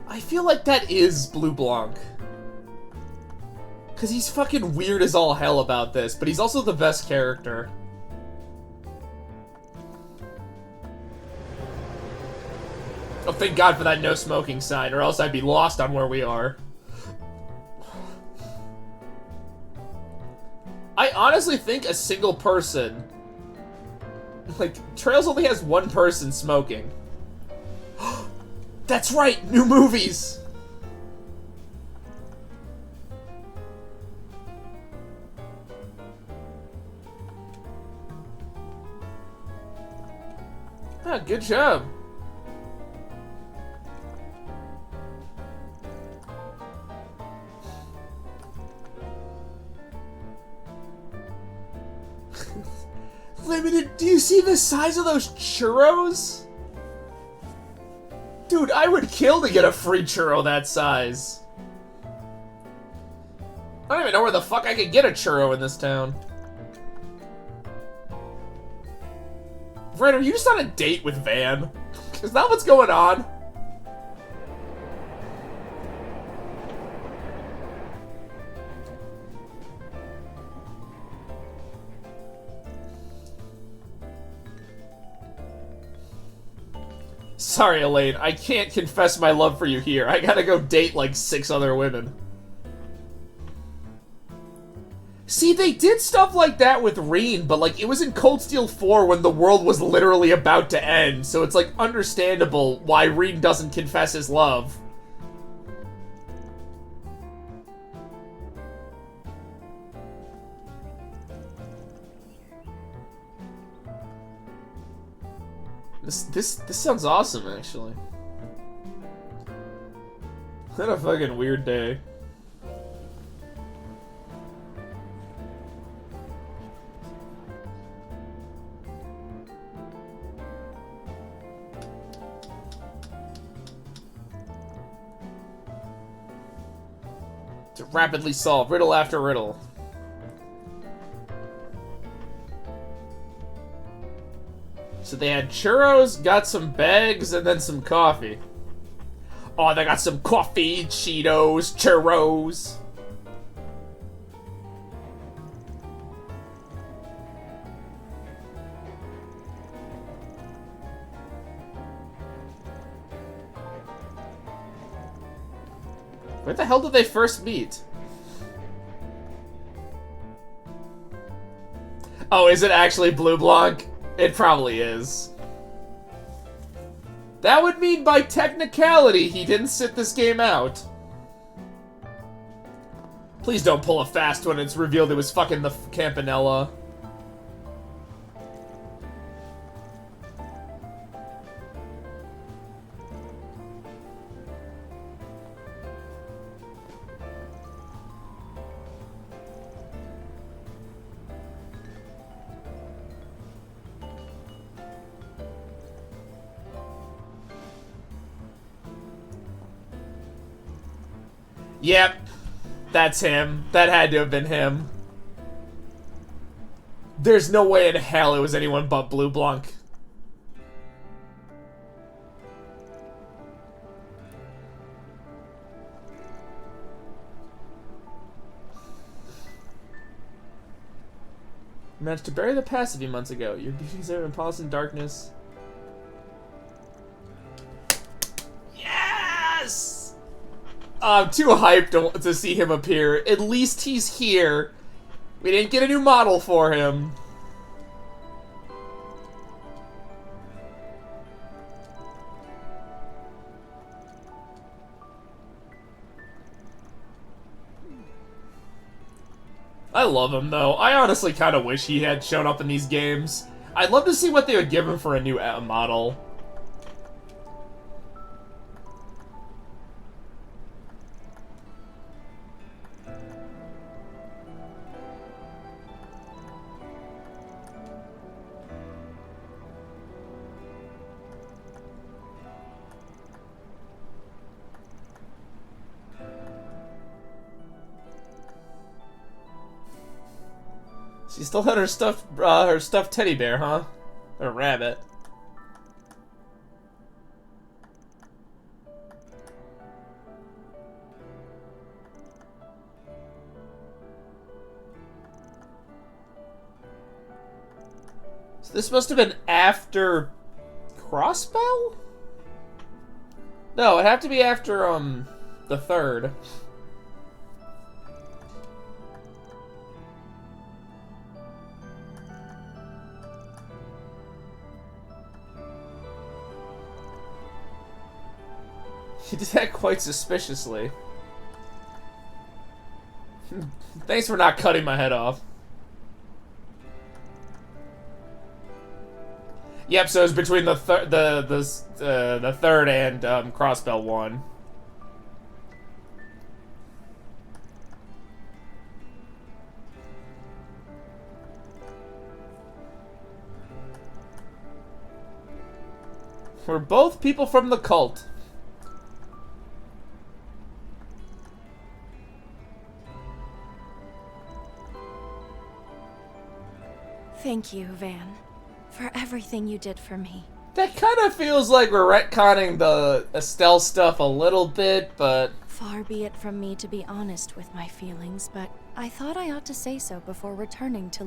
I feel like that is Blue Blanc. Because he's fucking weird as all hell about this, but he's also the best character. Oh, thank God for that no smoking sign, or else I'd be lost on where we are. I honestly think a single person... Like, Trails only has one person smoking. That's right! New movies! Ah, good job. Limited, do you see the size of those churros? Dude, I would kill to get a free churro that size. I don't even know where the fuck I could get a churro in this town. Fred, are you just on a date with Van? Is that what's going on? Sorry, Elaine, I can't confess my love for you here. I gotta go date like 6 other women. See, they did stuff like that with Rean, but like it was in Cold Steel 4 when the world was literally about to end, so it's like understandable why Rean doesn't confess his love. This sounds awesome, actually. What a fucking weird day. To rapidly solve riddle after riddle. So they had churros, got some bags, and then some coffee. Oh, they got some coffee, Cheetos, churros. Where the hell did they first meet? Oh, is it actually Blue Blanc? It probably is. That would mean by technicality he didn't sit this game out. Please don't pull a fast one. It's revealed it was fucking the Campanella. Yep, that's him. That had to have been him. There's no way in hell it was anyone but Blue Blanc. Managed to bury the past a few months ago. Your beauties are in pause in darkness. Yes! I'm too hyped to see him appear. At least he's here. We didn't get a new model for him. I love him, though. I honestly kind of wish he had shown up in these games. I'd love to see what they would give him for a new model. She still had her stuffed teddy bear, huh? Or rabbit. So this must have been after Crossbell? No, it'd have to be after the 3rd. He did that quite suspiciously. Thanks for not cutting my head off. Yep, so it's between the third and Crossbell 1. We're both people from the cult. Thank you, Van, for everything you did for me. That kind of feels like we're retconning the Estelle stuff a little bit, but... Far be it from me to be honest with my feelings, but I thought I ought to say so before returning to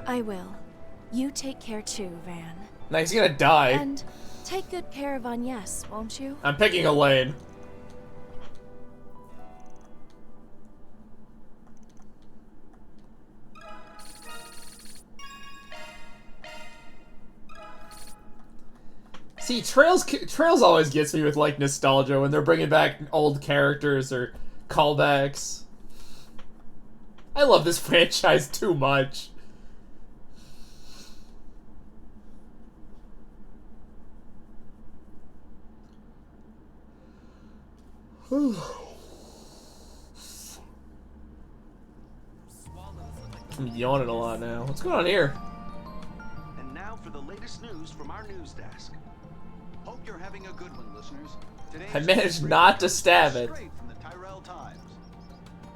I will. You take care too, Van. Now he's gonna die. And take good care of Agnes, won't you? I'm picking Elaine. See, Trails always gets me with, like, nostalgia when they're bringing back old characters or callbacks. I love this franchise too much. I'm yawning a lot now. What's going on here? And now for the latest news from our news desk. Hope you're having a good one, listeners. I managed not to stab it. Straight from the Tyrell Times.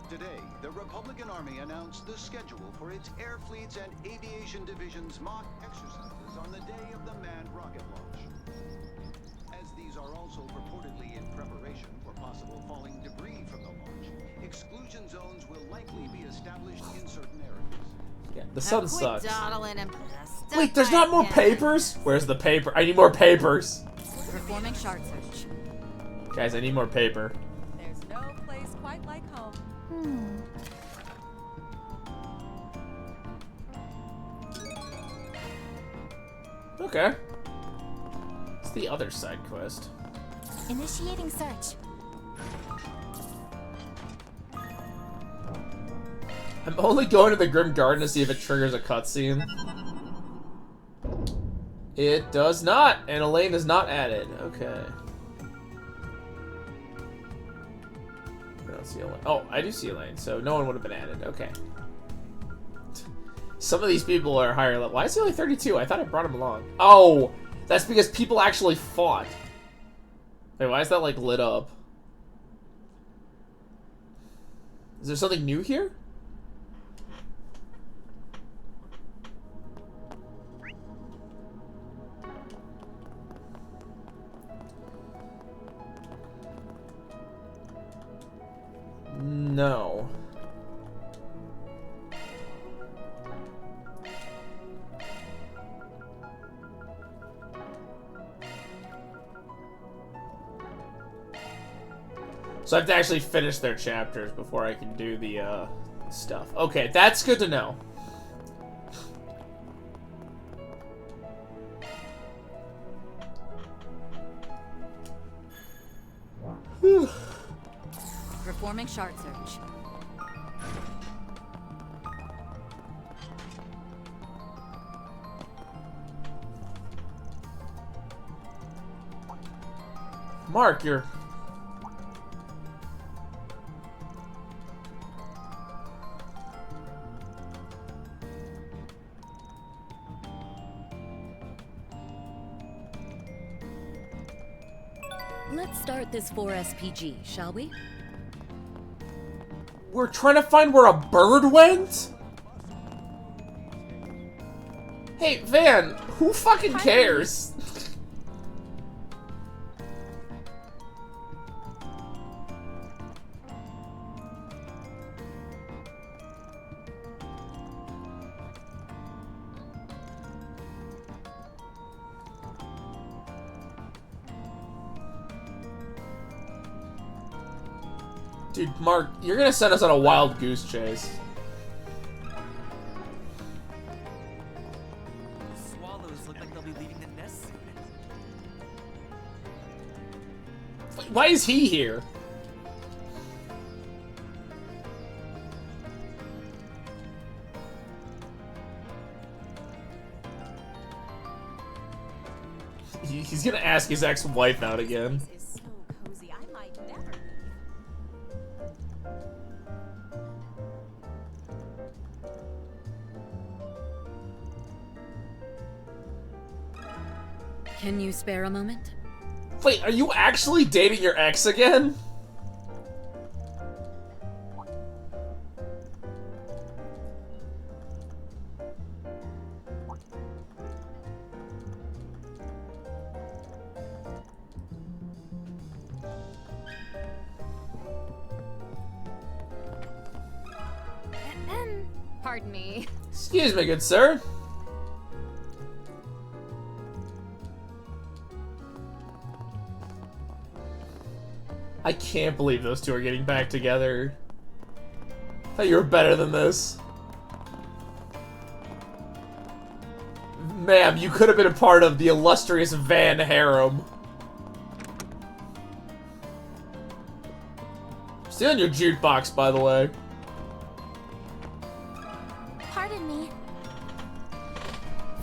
Today, the Republican Army announced the schedule for its air fleets and aviation divisions' mock exercises on the day of the manned rocket launch. As these are also purportedly in preparation for possible falling debris from the launch, exclusion zones will likely be established in certain areas. Yeah, the sun sucks. Dawdling and Wait, there's not more papers? Where's the paper? I need more papers. Performing shard search. Guys, I need more paper. There's no place quite like home. Okay. What's the other side quest? Initiating search. I'm only going to the Grim Garden to see if it triggers a cutscene. It does not, and Elaine is not added. Okay. I don't see Elaine. Oh, I do see Elaine, so no one would have been added. Okay. Some of these people are higher level. Why is he only 32? I thought I brought him along. Oh, that's because people actually fought. Wait, why is that, like, lit up? Is there something new here? No. So I have to actually finish their chapters before I can do the stuff. Okay, that's good to know. Performing shard search. Mark, you're... Let's start this 4SPG, shall we? We're trying to find where a bird went? Hey, Van, who fucking cares? Dude, Mark, you're gonna send us on a wild goose chase. Swallows look like they'll be leaving the nest soon. Wait, why is he here? He's gonna ask his ex-wife out again. Is so cozy, I might never Can you spare a moment? Wait, are you actually dating your ex again? Pardon me. Excuse me, good sir. I can't believe those two are getting back together. I thought you were better than this. Ma'am, you could have been a part of the illustrious Van harem. Stealing your jukebox, by the way. Pardon me.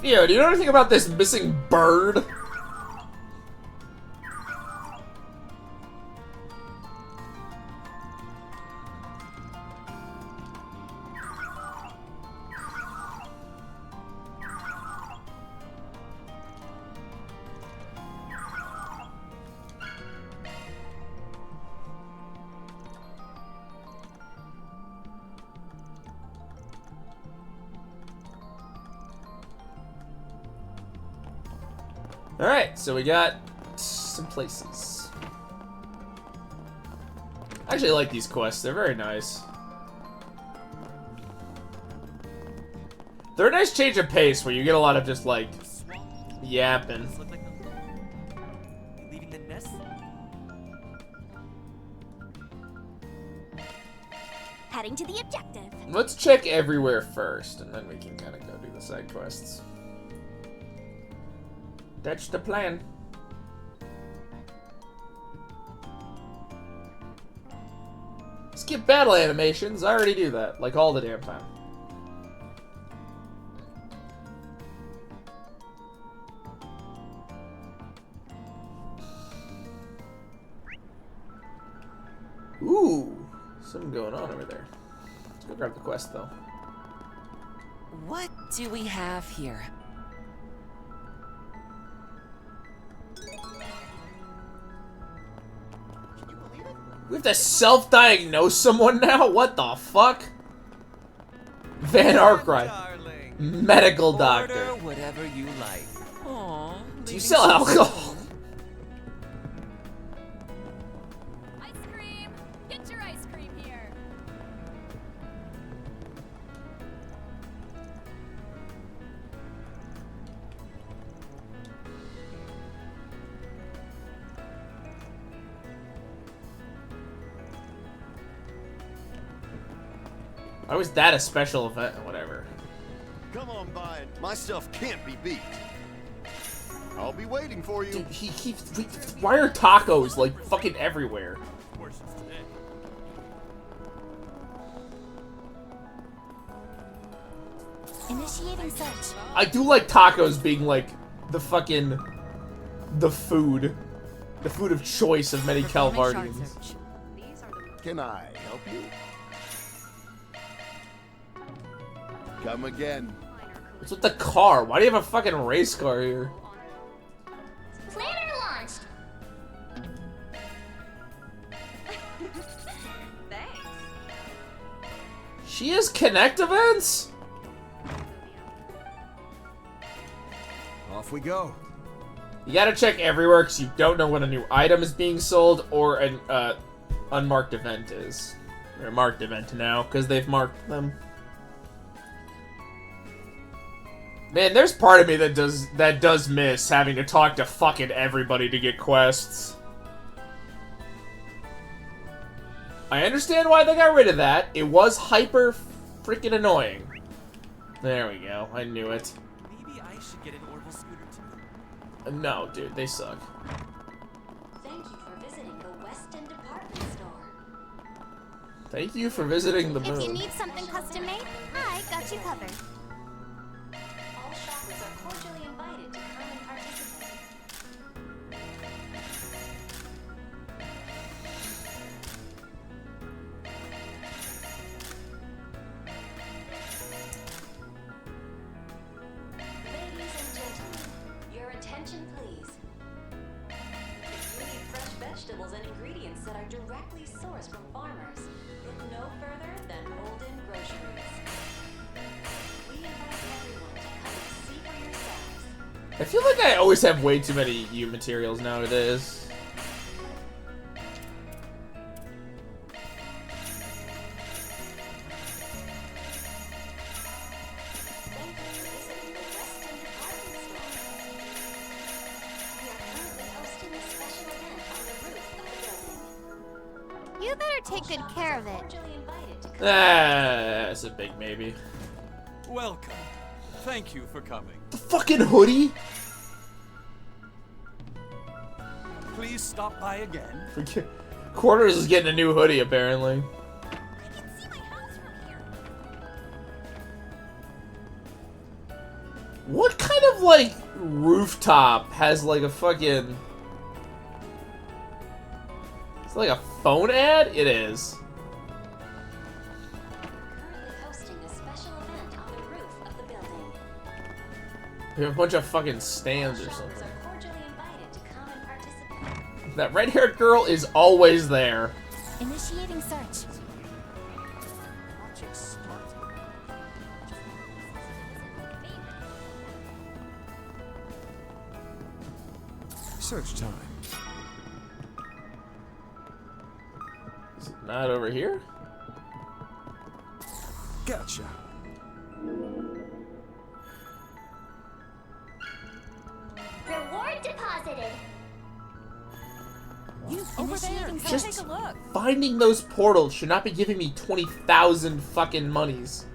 Theo, do you know anything about this missing bird? Alright, so we got some places. I actually like these quests, they're very nice. They're a nice change of pace where you get a lot of just like yapping. Leaving the nest? Heading to the objective. Let's check everywhere first, and then we can kind of go do the side quests. That's the plan. Skip battle animations. I already do that, like all the damn time. Ooh, something going on over there. Let's go grab the quest, though. What do we have here? We have to self-diagnose someone now? What the fuck? Van Arkwright. Medical doctor. Order whatever you like. Aww, Do you sell alcohol? Ice cream! Get your ice cream here! Why was that a special event? Whatever. Come on by it. My stuff can't be beat. I'll be waiting for you. Dude, he keeps. Why are tacos like fucking everywhere? Initiating search. I do like tacos being like the fucking the food of choice of many Calvardians. Can I help you? Come again. What's with the car? Why do you have a fucking race car here? Planner launched. Thanks. She has Connect events? Off we go. You gotta check everywhere because you don't know when a new item is being sold or an unmarked event is. Or a marked event now because they've marked them. Man, there's part of me that does miss having to talk to fucking everybody to get quests. I understand why they got rid of that. It was hyper freaking annoying. There we go. I knew it. Maybe I should get an Orville scooter too. No, dude, they suck. Thank you for visiting the Weston Department Store. Thank you for visiting the moon. If you need something custom made, I got you covered. All shoppers are cordially invited to come and participate. Ladies and gentlemen, your attention please. If you need fresh vegetables and ingredients that are directly sourced from farmers, look no further than Holden Groceries. We invite everyone to come and see for yourselves. I feel like I always have way too many U materials nowadays. You better take good care of it. That's a big maybe. Welcome. Thank you for coming. The fucking hoodie? Please stop by again. Quarters is getting a new hoodie, apparently. What kind of, like, rooftop has, like, a fucking... It's like a phone ad? It is. Hosting a special event on the roof of the building. We have a bunch of fucking stands or something. Are cordially invited to come and participate. That red-haired girl is always there. Initiating search. Search time. Is it not over here? Gotcha. Reward deposited. Over there. Just finding those portals should not be giving me 20,000 fucking monies.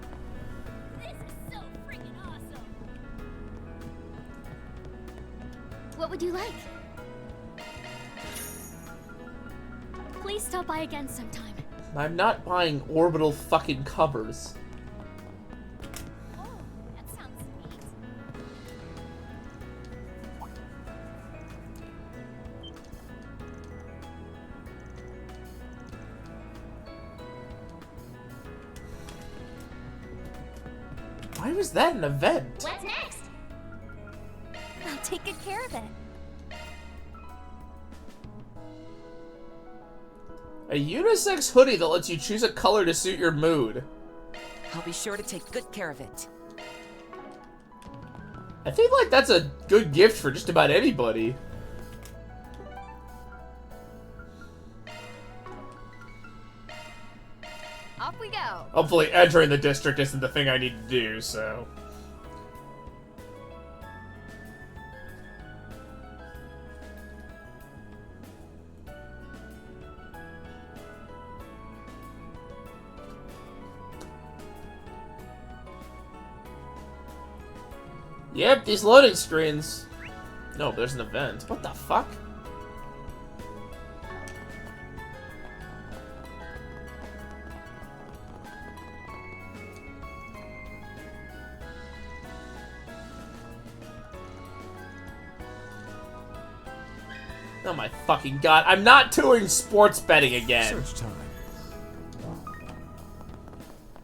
What would you like? Please stop by again sometime. I'm not buying orbital fucking covers. That sounds neat. Why was that an event? What's next? I'll take good care of it. A unisex hoodie that lets you choose a color to suit your mood. I'll be sure to take good care of it. I think like that's a good gift for just about anybody. Off we go. Hopefully entering the district isn't the thing I need to do, so... Yep, these loading screens. No, there's an event. What the fuck? Oh my fucking god. I'm not doing sports betting again. Search time.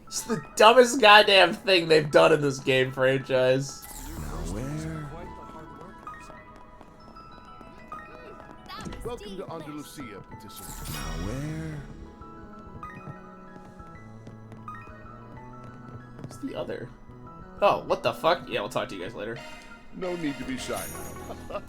It's the dumbest goddamn thing they've done in this game franchise. Welcome to Andalusia, participants. Now where? What's the other? Oh, what the fuck? Yeah, we'll talk to you guys later. No need to be shy now.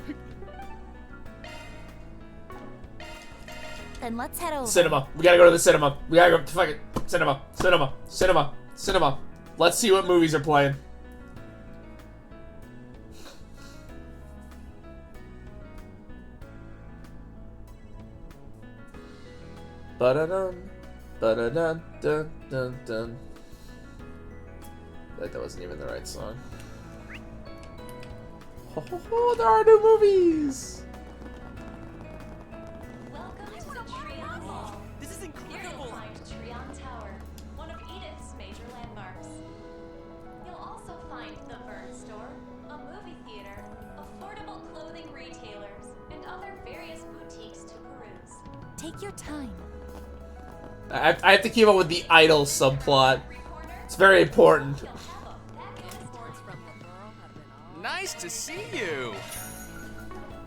Then let's head over. Cinema. We gotta go to the cinema. We gotta go to fucking cinema. Cinema. Cinema. Cinema. Let's see what movies are playing. Ba-da-dum. Ba-da-dun. Dun, dun, dun. Like that wasn't even the right song. Ho, ho, ho, there are new movies! Welcome to the Treon Mall. This is incredible. Here you'll find Treon Tower, one of Edith's major landmarks. You'll also find the Burn Store, a movie theater, affordable clothing retailers, and other various boutiques to peruse. Take your time. I have to keep up with the idol subplot. It's very important. Nice to see you.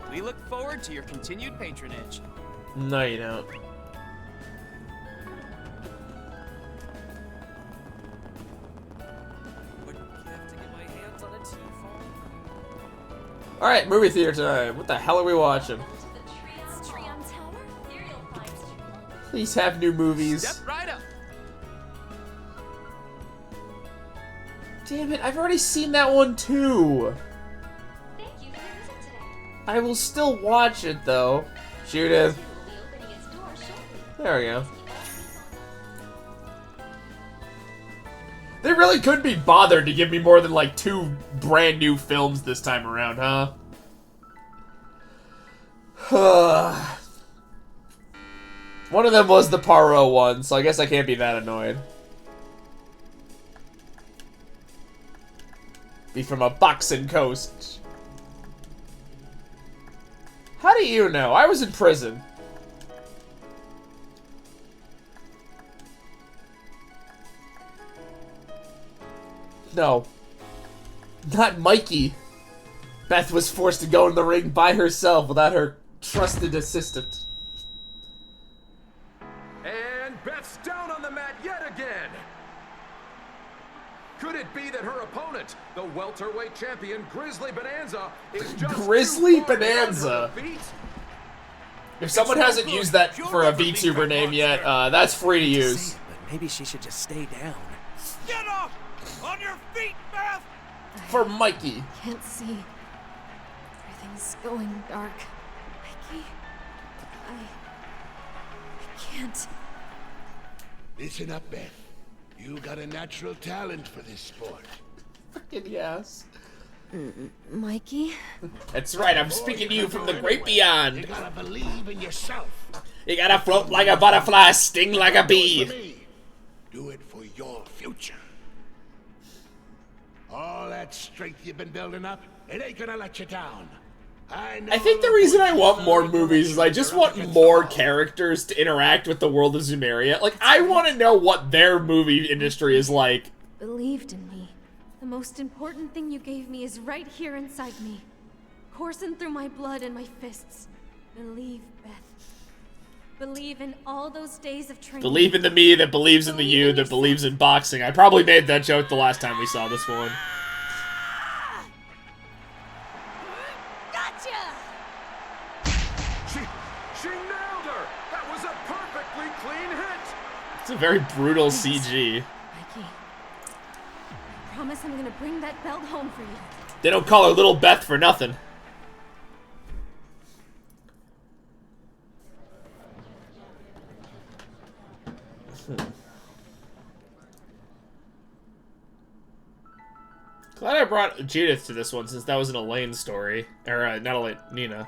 We look forward to your continued patronage. No, you don't. Alright, movie theater time. What the hell are we watching? Please have new movies. Step right up. Damn it, I've already seen that one too. Thank you for your visit today. I will still watch it though. Judith. It will be opening its doors shortly. There we go. The They really couldn't be bothered to give me more than like 2 brand new films this time around, huh? One of them was the Poirot one, so I guess I can't be that annoyed. Be from a boxing coast. How do you know? I was in prison. No. Not Mikey. Beth was forced to go in the ring by herself without her trusted assistant. And Beth's down on the mat yet again. Could it be that her opponent, the welterweight champion Grizzly Bonanza, is just Grizzly Bonanza? If someone hasn't used that for a VTuber name yet, that's free to use. But maybe she should just stay down. Get up! On your feet, Beth! For Mikey. Can't see. Everything's going dark. Mikey, I can't. Listen up, Beth. You got a natural talent for this sport. Fucking yes. Mikey? That's right, I'm speaking to you from the great beyond. You gotta believe in yourself. You gotta float like a butterfly, sting like a bee. Do it for your future. All that strength you've been building up, it ain't gonna let you down. I think the reason I want more movies is I just want more characters to interact with the world of Zumeria. Like, I want to know what their movie industry is like. Believed in me. The most important thing you gave me is right here inside me. Coursing through my blood and my fists. Believe, Beth. Believe in all those days of training. Believe in the me that believes in the you that believes in boxing. I probably made that joke the last time we saw this one. She nailed her! That was a perfectly clean hit! It's a very brutal CG. Mikey, I promise I'm gonna bring that belt home for you. They don't call her Little Beth for nothing. Glad I brought Judith to this one since that was an Elaine story. Or, not Elaine, Nina.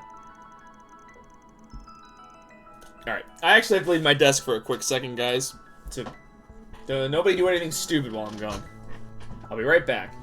Alright, I actually have to leave my desk for a quick second, guys. So, nobody do anything stupid while I'm gone. I'll be right back.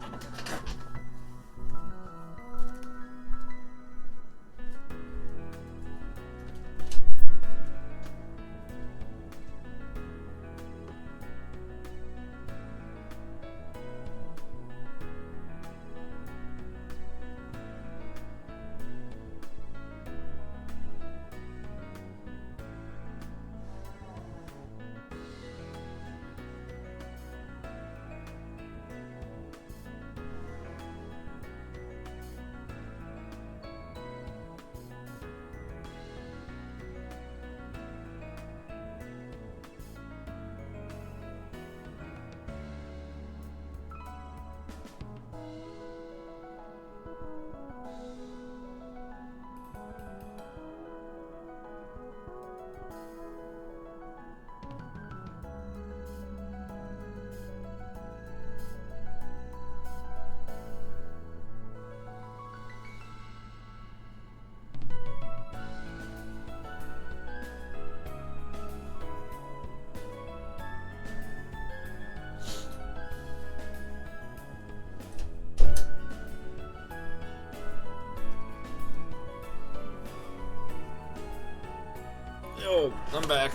Oh, I'm back.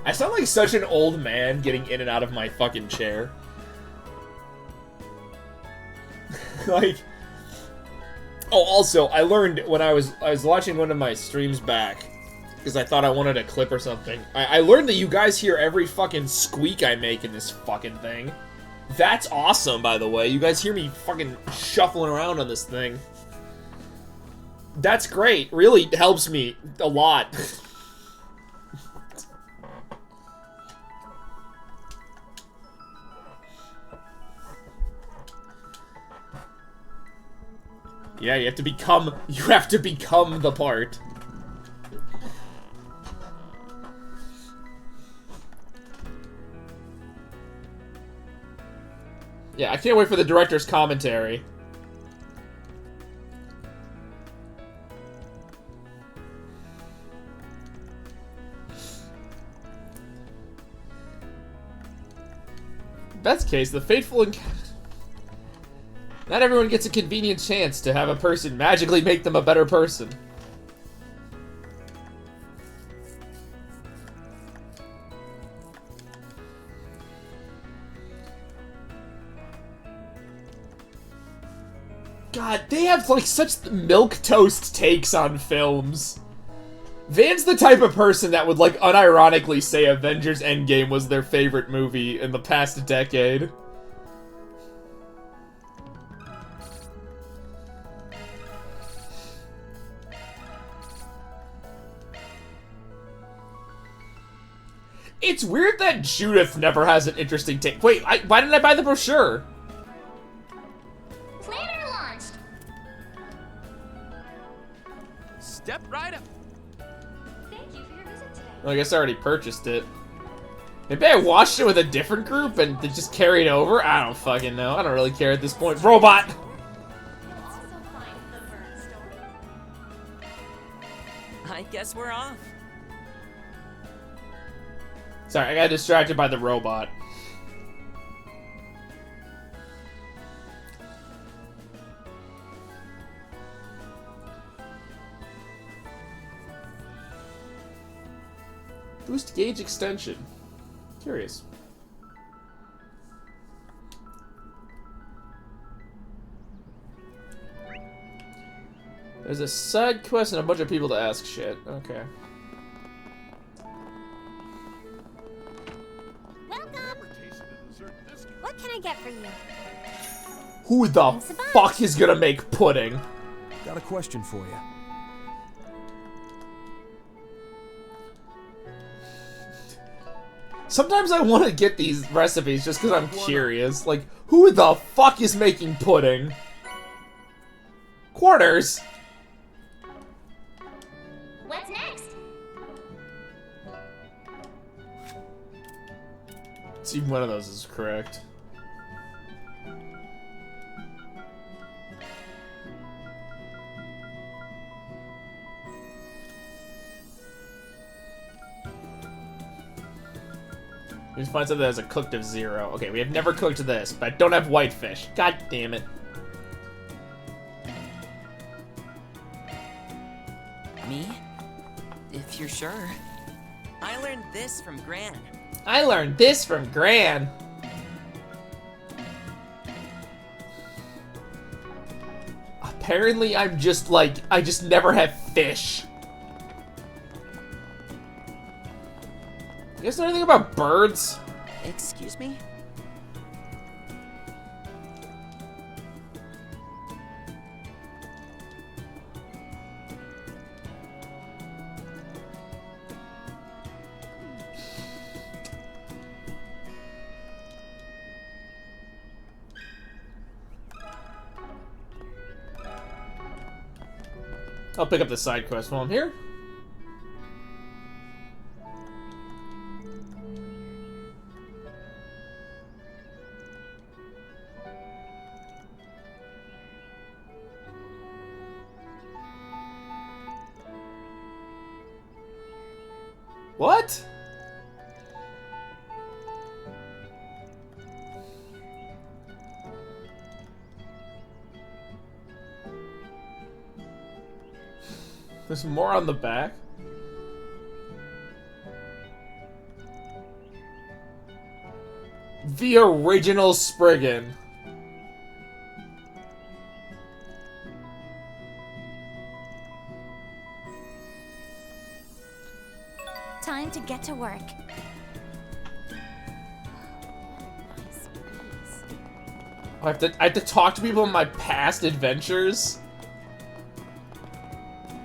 I sound like such an old man getting in and out of my fucking chair. Like, oh, also, I learned when I was watching one of my streams back, because I thought I wanted a clip or something. I learned that you guys hear every fucking squeak I make in this fucking thing. That's awesome, by the way. You guys hear me fucking shuffling around on this thing. That's great. Really helps me a lot. Yeah, you have to become the part. Yeah, I can't wait for the director's commentary. Best case, the fateful encounter. Not everyone gets a convenient chance to have a person magically make them a better person. God, they have like such milquetoast takes on films. Van's the type of person that would like unironically say Avengers Endgame was their favorite movie in the past decade. It's weird that Judith never has an interesting take. Wait, why didn't I buy the brochure? Planner launched. Step right up. Thank you for your visit today. Well, I guess I already purchased it. Maybe I watched it with a different group and they just carried over? I don't fucking know. I don't really care at this point. Robot! I guess we're off. Sorry, I got distracted by the robot. Boost gauge extension. Curious. There's a side quest and a bunch of people to ask shit. Okay. What can I get for you? Who the fuck is gonna make pudding? Got a question for you. Sometimes I want to get these recipes just because I'm curious. Like, who the fuck is making pudding? Quarters? What's next? See, one of those is correct. We just find something that has a cooked of 0. Okay, we have never cooked this, but I don't have whitefish. God damn it. Me? If you're sure. I learned this from Gran. I learned this from Gran. Apparently, I'm just like, I just never have fish. You guys know anything about birds? Excuse me? I'll pick up the side quest while I'm here. What? There's more on the back. The original Spriggan. Time to get to work. I have to talk to people in my past adventures.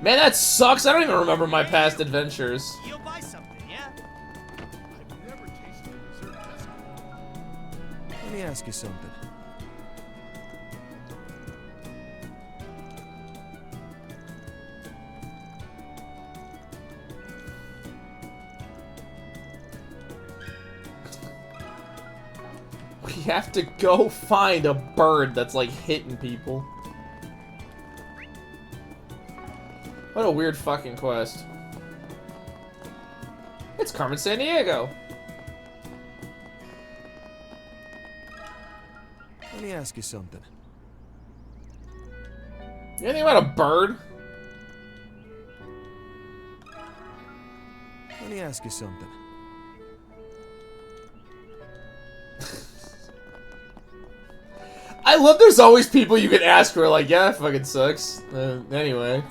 Man, that sucks. I don't even remember my past adventures. You'll buy something, yeah? I've never tasted a dessert this good. Let me ask you something. have to go find a bird that's like hitting people. What a weird fucking quest. It's Carmen Sandiego. Let me ask you something. You know anything about a bird? Let me ask you something. I love there's always people you can ask who are like, yeah, that fucking sucks. Anyway.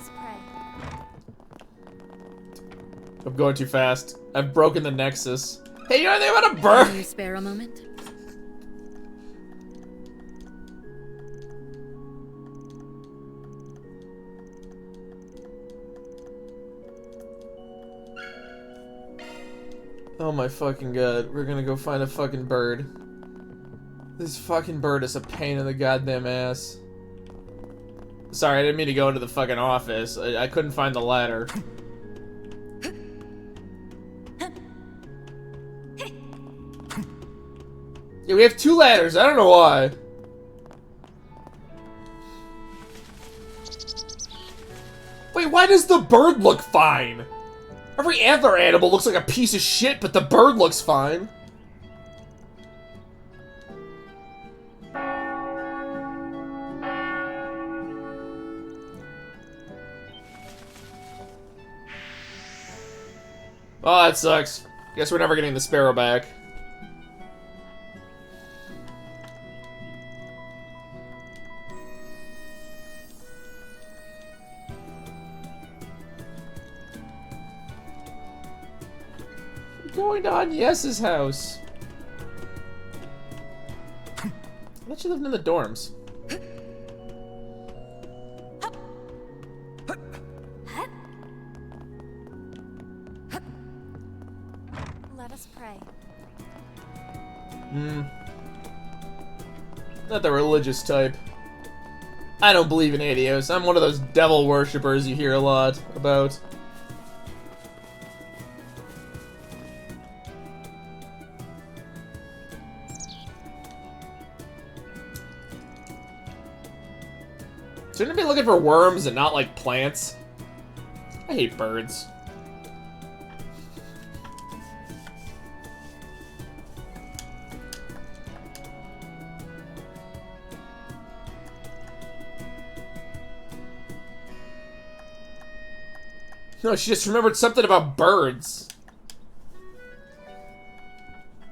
I'm going too fast. I've broken the nexus. Hey, you know anything about a bird? Can you spare a moment? Oh my fucking god. We're gonna go find a fucking bird. This fucking bird is a pain in the goddamn ass. Sorry, I didn't mean to go into the fucking office. I couldn't find the ladder. Yeah, we have 2 ladders. I don't know why. Wait, why does the bird look fine? Every other animal looks like a piece of shit, but the bird looks fine. Oh, that sucks. Guess we're never getting the sparrow back. We're going to Agnes's house. I thought you lived in the dorms. Let us pray. Not the religious type. I don't believe in Adios. I'm one of those devil worshippers you hear a lot about. Shouldn't I be looking for worms and not like plants? I hate birds. No, she just remembered something about birds.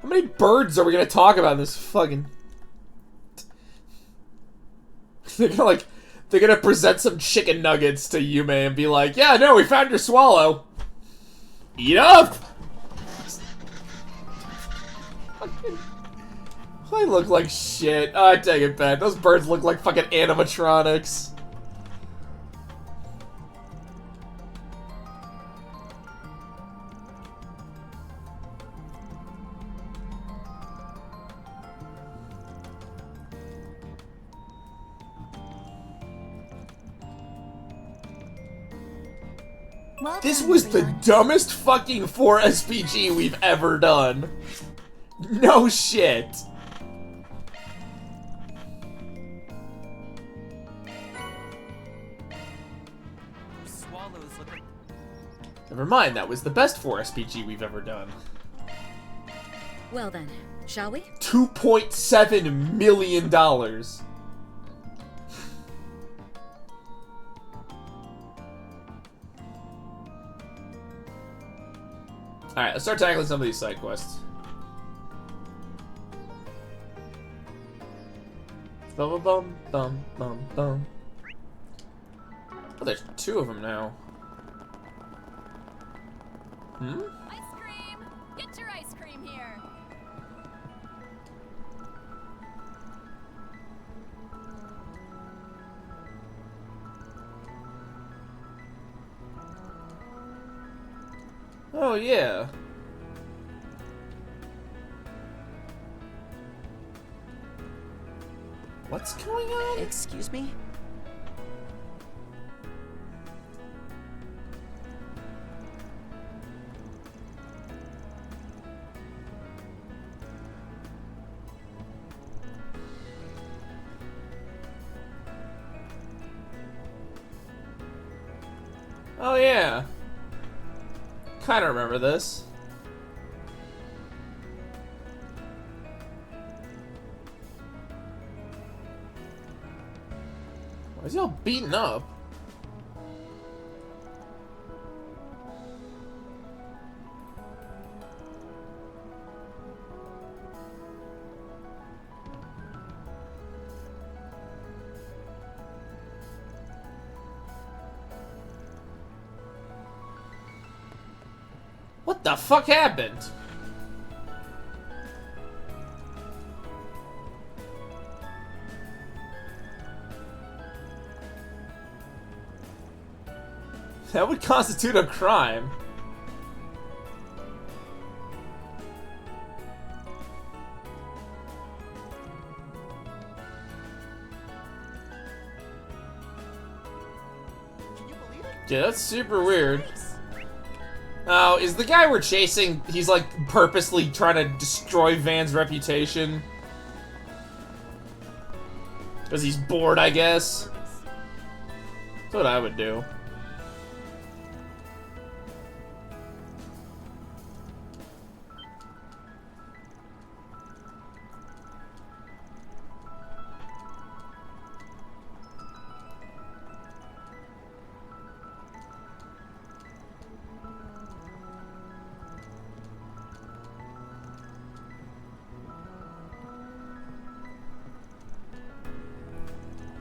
How many birds are we gonna talk about in this fucking... They're gonna present some chicken nuggets to Yume and be like, yeah, no, we found your swallow. Eat up! I look like shit. Oh, I take it back. Those birds look like fucking animatronics. This was the dumbest fucking 4 SPG we've ever done. No shit. Never mind, that was the best 4 SPG we've ever done. Well then, shall we? $2.7 million. Alright, let's start tackling some of these side quests. Bum bum bum bum bum. Oh, there's 2 of them now. Hmm? Ice cream! Get your ice cream here! Oh, yeah. What's going on? Excuse me? Oh yeah. Kinda remember this. Why is he all beaten up? What the fuck happened? That would constitute a crime. Yeah, that's super weird. Oh, is the guy we're chasing, he's like purposely trying to destroy Van's reputation? Because he's bored, I guess. That's what I would do.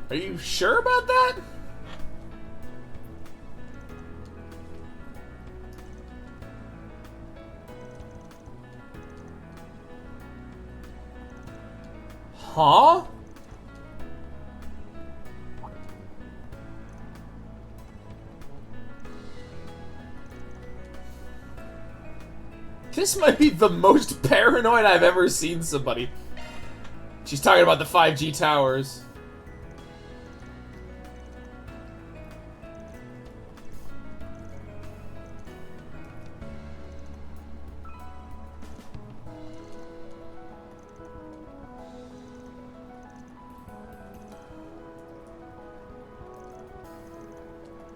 Are you sure about that? Huh? This might be the most paranoid I've ever seen somebody. She's talking about the 5G towers.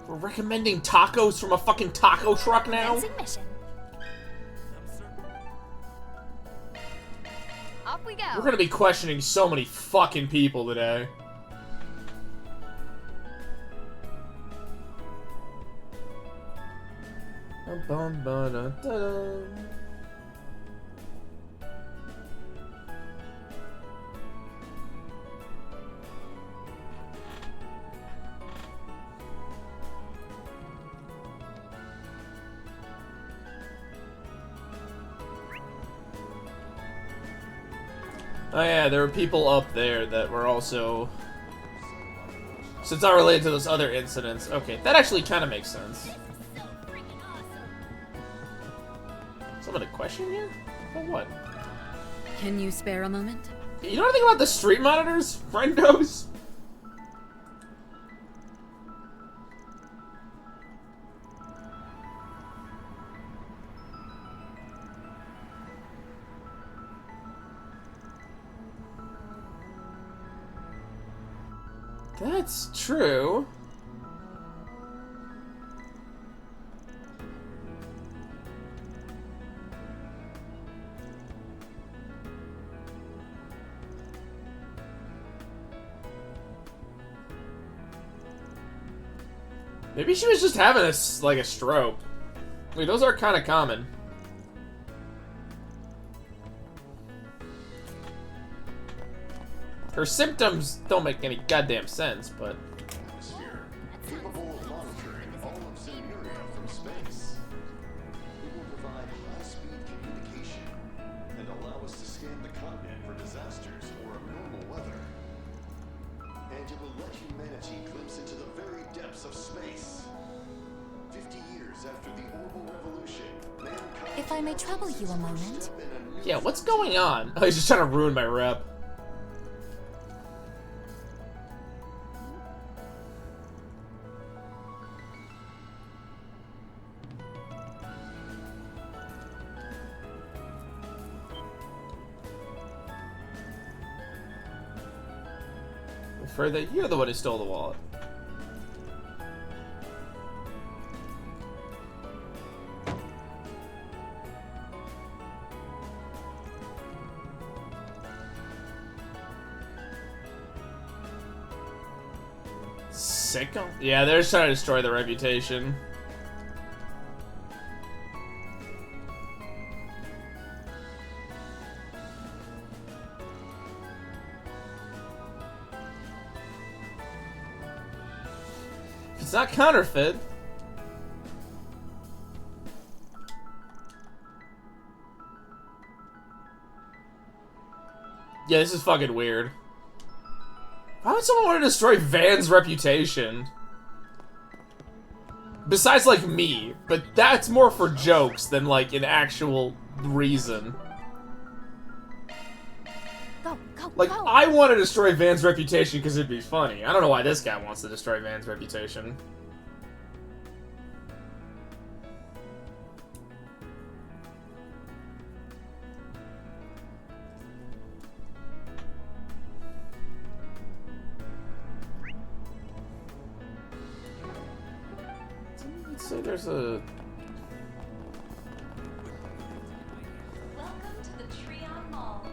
We're recommending tacos from a fucking taco truck now? Mission. Off we go. We're gonna be questioning so many fucking people today. Oh yeah, there were people up there that were also... So it's not related to those other incidents. Okay, that actually kind of makes sense. Someone to question here? For what? Can you spare a moment? You know anything about the street monitors, friendos? That's true. Maybe she was just having a stroke. Wait, those are kind of common. Her symptoms don't make any goddamn sense, but... Atmosphere, capable of monitoring all of Zemuria from space. It will provide high-speed communication and allow us to scan the continent for disasters or abnormal weather. And it will let humanity glimpse into the very depths of space. 50 years after the Orbital Revolution, mankind... If I may trouble you a moment. Yeah, what's going on? Oh, he's just trying to ruin my rep. Further, you're the one who stole the wallet. sickle? Yeah, they're just trying to destroy the reputation. It's not counterfeit. Yeah, this is fucking weird. Why would someone want to destroy Van's reputation? Besides, like, me. But that's more for jokes than, like, an actual reason. Go, go, like, go. I want to destroy Van's reputation because it'd be funny. I don't know why this guy wants to destroy Van's reputation. Let's say there's a... Welcome to the Treon Mall.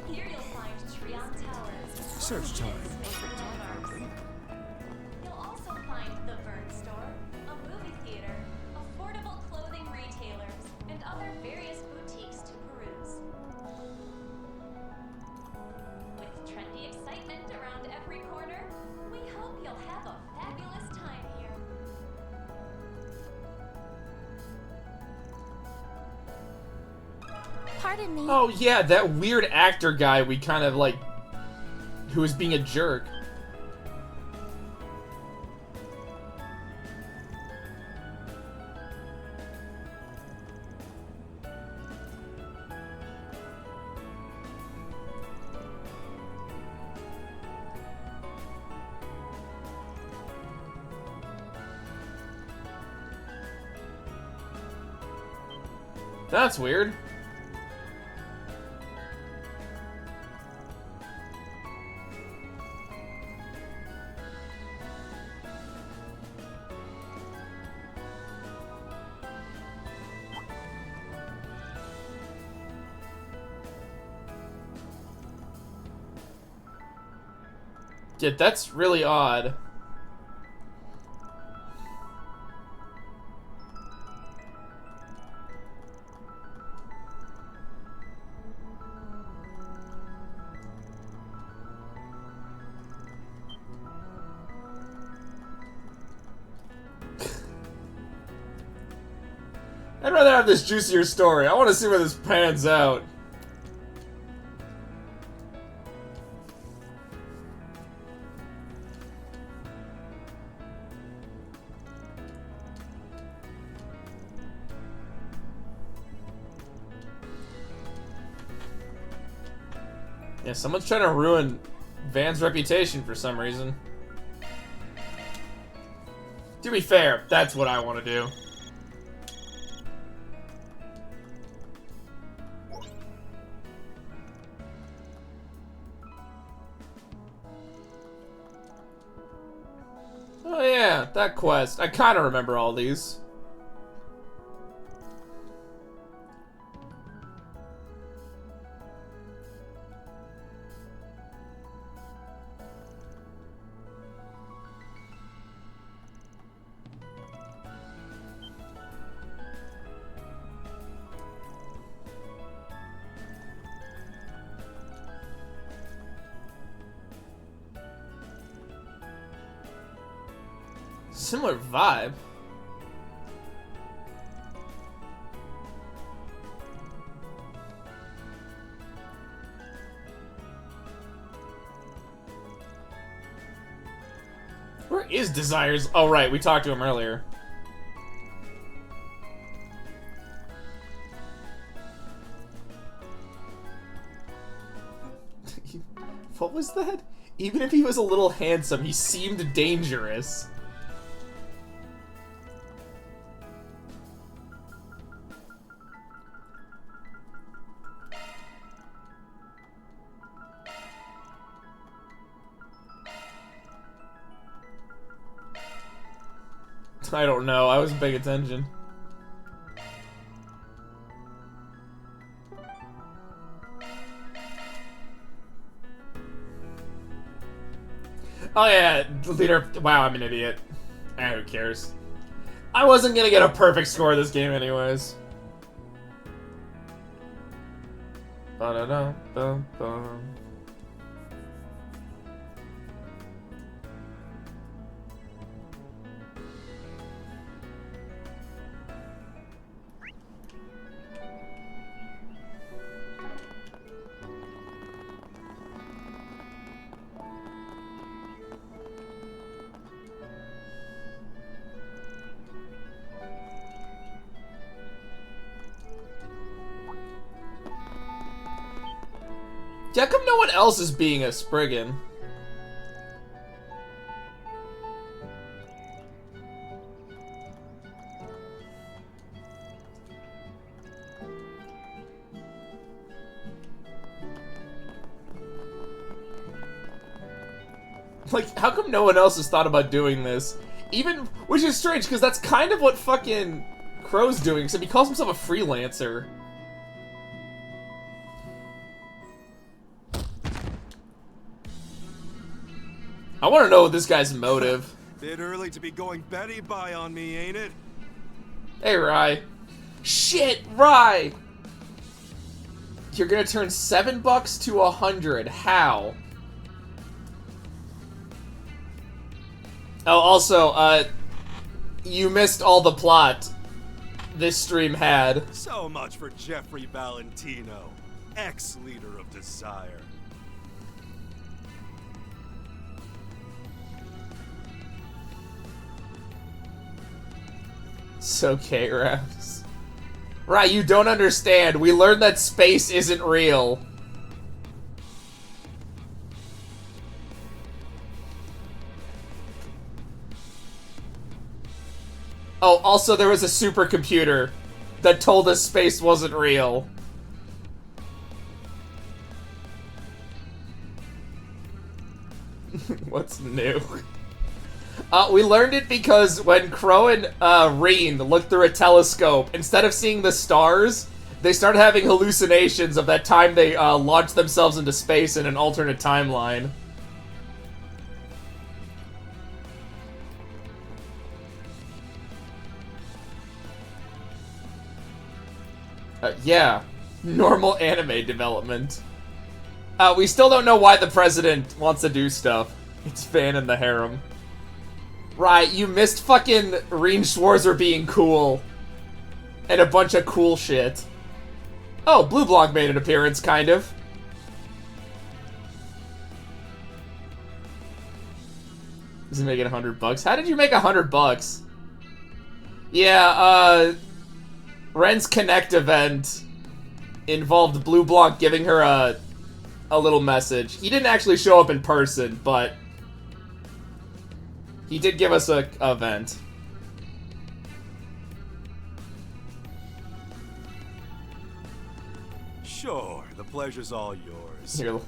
Here you'll find Treon Towers. Search time. You'll also find the Vern Store, a movie theater, affordable clothing retailers, and other various boutiques to peruse. With trendy excitement around every corner, we hope you'll have a fabulous time here. Pardon me. Oh yeah, that weird actor guy we kind of like, who was being a jerk. That's weird. Yeah, that's really odd. I'd rather have this juicier story. I want to see where this pans out. Yeah, someone's trying to ruin Van's reputation for some reason. To be fair, that's what I want to do. Oh yeah, that quest. I kind of remember all these. Similar vibe. Where is Desires? Oh right, we talked to him earlier. What was that? Even if he was a little handsome, he seemed dangerous. I don't know, I wasn't paying attention. Oh yeah, leader. Wow, I'm an idiot. Who cares? I wasn't gonna get a perfect score this game anyways. Ba-da-da-bum-bum. How come no one else is being a Spriggan? Like, how come no one else has thought about doing this? Even, which is strange, because that's kind of what fucking Crow's doing, except he calls himself a freelancer. I want to know this guy's motive. Bit early to be going Betty by on me, ain't it? Hey, Rye. Shit, Rye! You're gonna turn $7 to 100. How? Oh, also, you missed all the plot this stream had. So much for Jeffrey Valentino, ex-leader of Desire. It's okay, Raps. Right, you don't understand. We learned that space isn't real. Oh, also there was a supercomputer that told us space wasn't real. What's new? We learned it because when Crow and Reen looked through a telescope, instead of seeing the stars, they started having hallucinations of that time they launched themselves into space in an alternate timeline. Yeah, normal anime development. We still don't know why the president wants to do stuff. It's Van and the harem. Right, you missed fucking Reen Schwarzer being cool. And a bunch of cool shit. Oh, Blue Block made an appearance, kind of. Is he making $100? How did you make $100? Yeah, Ren's Connect event involved Blue Block giving her a little message. He didn't actually show up in person, but he did give us a event. Sure, the pleasure's all yours. Here.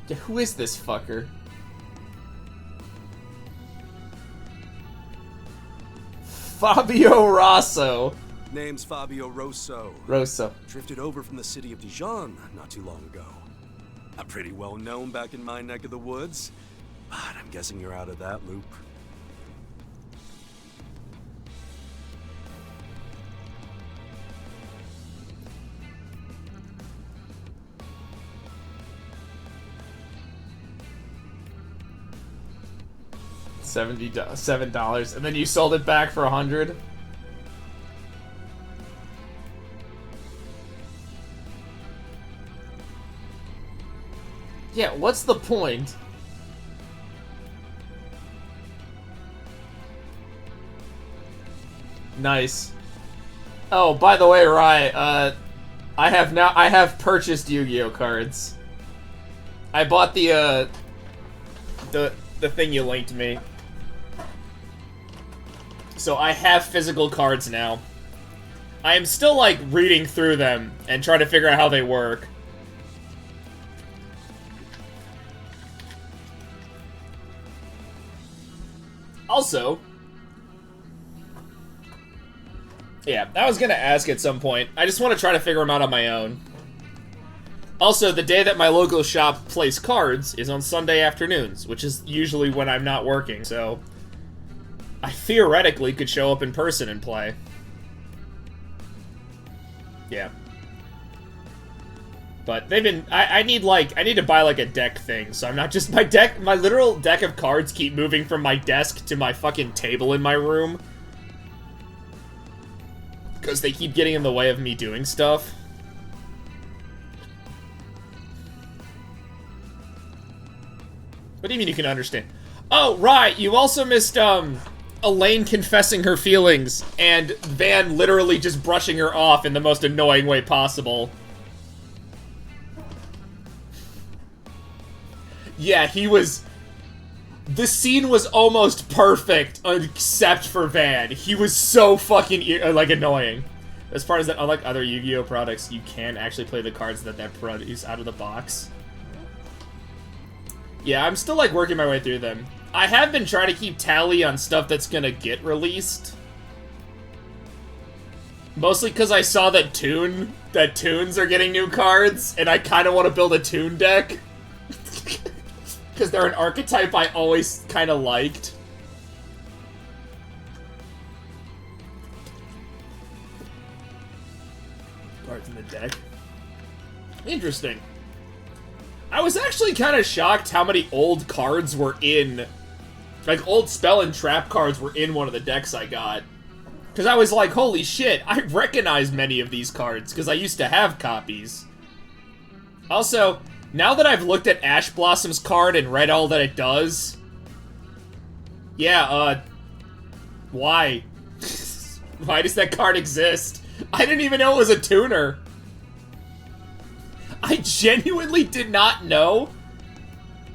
Yeah, who is this fucker? Fabio Rosso. Name's Fabio Rosso. Rosso. Drifted over from the city of Dijon not too long ago. I'm pretty well known back in my neck of the woods, but I'm guessing you're out of that loop. $77, and then you sold it back for $100. Yeah, what's the point? Nice. Oh, by the way, Rai, I have purchased Yu-Gi-Oh cards. I bought the thing you linked me. So I have physical cards now. I am still, like, reading through them and trying to figure out how they work. Also, yeah, I was gonna ask at some point. I just want to try to figure them out on my own. Also, the day that my local shop plays cards is on Sunday afternoons, which is usually when I'm not working, so I theoretically could show up in person and play. Yeah. But they've been, I need to buy like a deck thing, so I'm not just, my literal deck of cards keep moving from my desk to my fucking table in my room. Because they keep getting in the way of me doing stuff. What do you mean you can understand? Oh, right, you also missed, Elaine confessing her feelings, and Van literally just brushing her off in the most annoying way possible. Yeah, the scene was almost perfect, except for Van. He was so fucking, annoying. As far as that, unlike other Yu-Gi-Oh! Products, you can actually play the cards that produce out of the box. Yeah, I'm still, working my way through them. I have been trying to keep tally on stuff that's gonna get released. Mostly because I saw that Toons are getting new cards, and I kind of want to build a Toon deck. Because they're an archetype I always kind of liked. Cards in the deck. Interesting. I was actually kind of shocked how many old cards were in... old spell and trap cards were in one of the decks I got. Because I was like, holy shit, I recognize many of these cards, because I used to have copies. Also... now that I've looked at Ash Blossom's card and read all that it does... yeah, why? Why does that card exist? I didn't even know it was a tuner. I genuinely did not know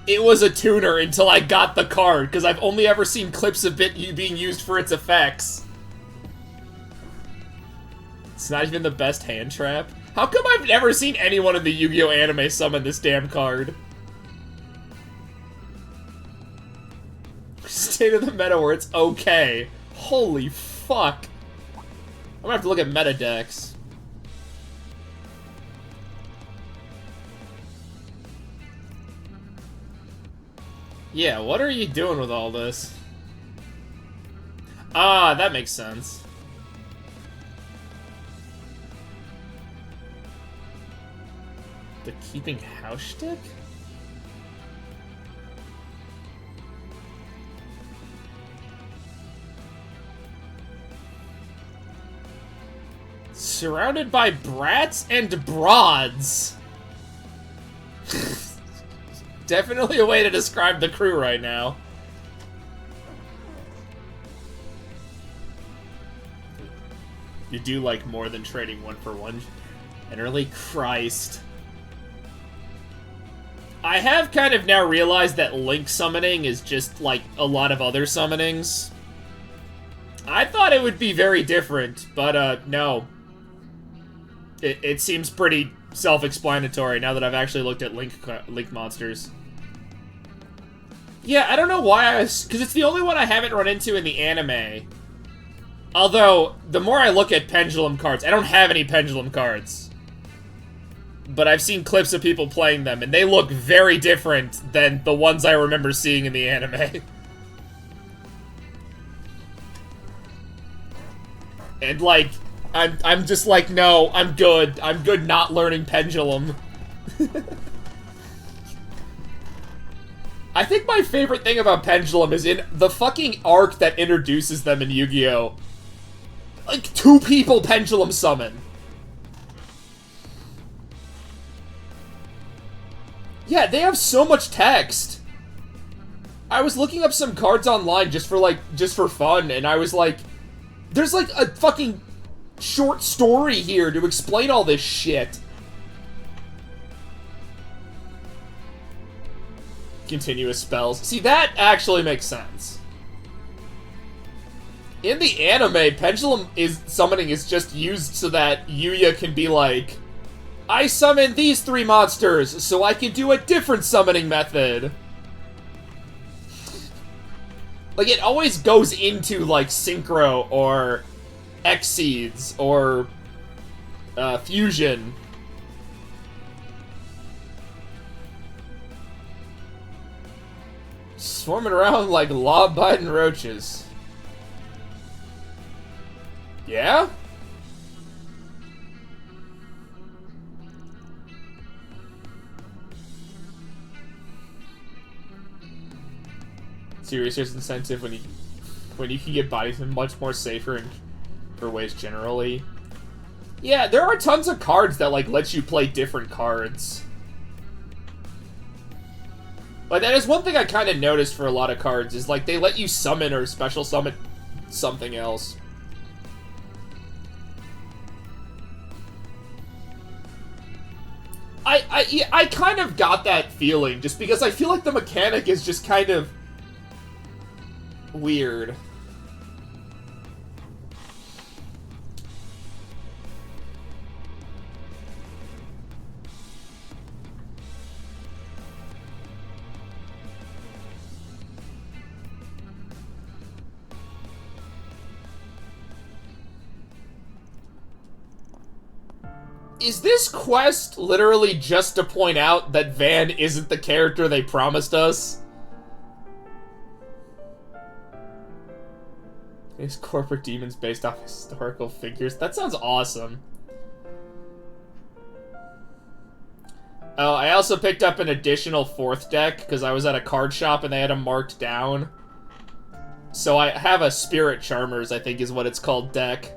it was a tuner until I got the card, because I've only ever seen clips of it being used for its effects. It's not even the best hand trap. How come I've never seen anyone in the Yu-Gi-Oh! Anime summon this damn card? State of the meta where it's okay. Holy fuck. I'm gonna have to look at meta decks. Yeah, what are you doing with all this? Ah, that makes sense. The Keeping House stick? Surrounded by brats and broads. Definitely a way to describe the crew right now. You do like more than trading one for one. Generally, Christ. I have kind of now realized that Link summoning is just like a lot of other summonings. I thought it would be very different, but no. It seems pretty self-explanatory now that I've actually looked at Link monsters. Yeah, I don't know why because it's the only one I haven't run into in the anime. Although, the more I look at Pendulum cards, I don't have any Pendulum cards. But I've seen clips of people playing them, and they look very different than the ones I remember seeing in the anime. And, I'm just like, no, I'm good. I'm good not learning Pendulum. I think my favorite thing about Pendulum is in the fucking arc that introduces them in Yu-Gi-Oh! 2 people Pendulum summon. Yeah, they have so much text. I was looking up some cards online just for fun, and I was like, there's a fucking short story here to explain all this shit. Continuous spells. See, that actually makes sense. In the anime, Pendulum summoning is just used so that Yuya can be like, I summon these 3 monsters, so I can do a different summoning method. It always goes into, Synchro, or Exceeds, or Fusion. swarming around like law-abiding roaches. Yeah? Serious incentive when you can get bodies much more safer and for ways generally. Yeah, there are tons of cards that like let you play different cards. Like that is one thing I kind of noticed for a lot of cards is like they let you summon or special summon something else. I kind of got that feeling just because I feel like the mechanic is just kind of weird. Is this quest literally just to point out that Van isn't the character they promised us? These corporate demons based off historical figures. That sounds awesome. Oh, I also picked up an additional 4th deck because I was at a card shop and they had them marked down. So I have a Spirit Charmers, I think is what it's called, deck.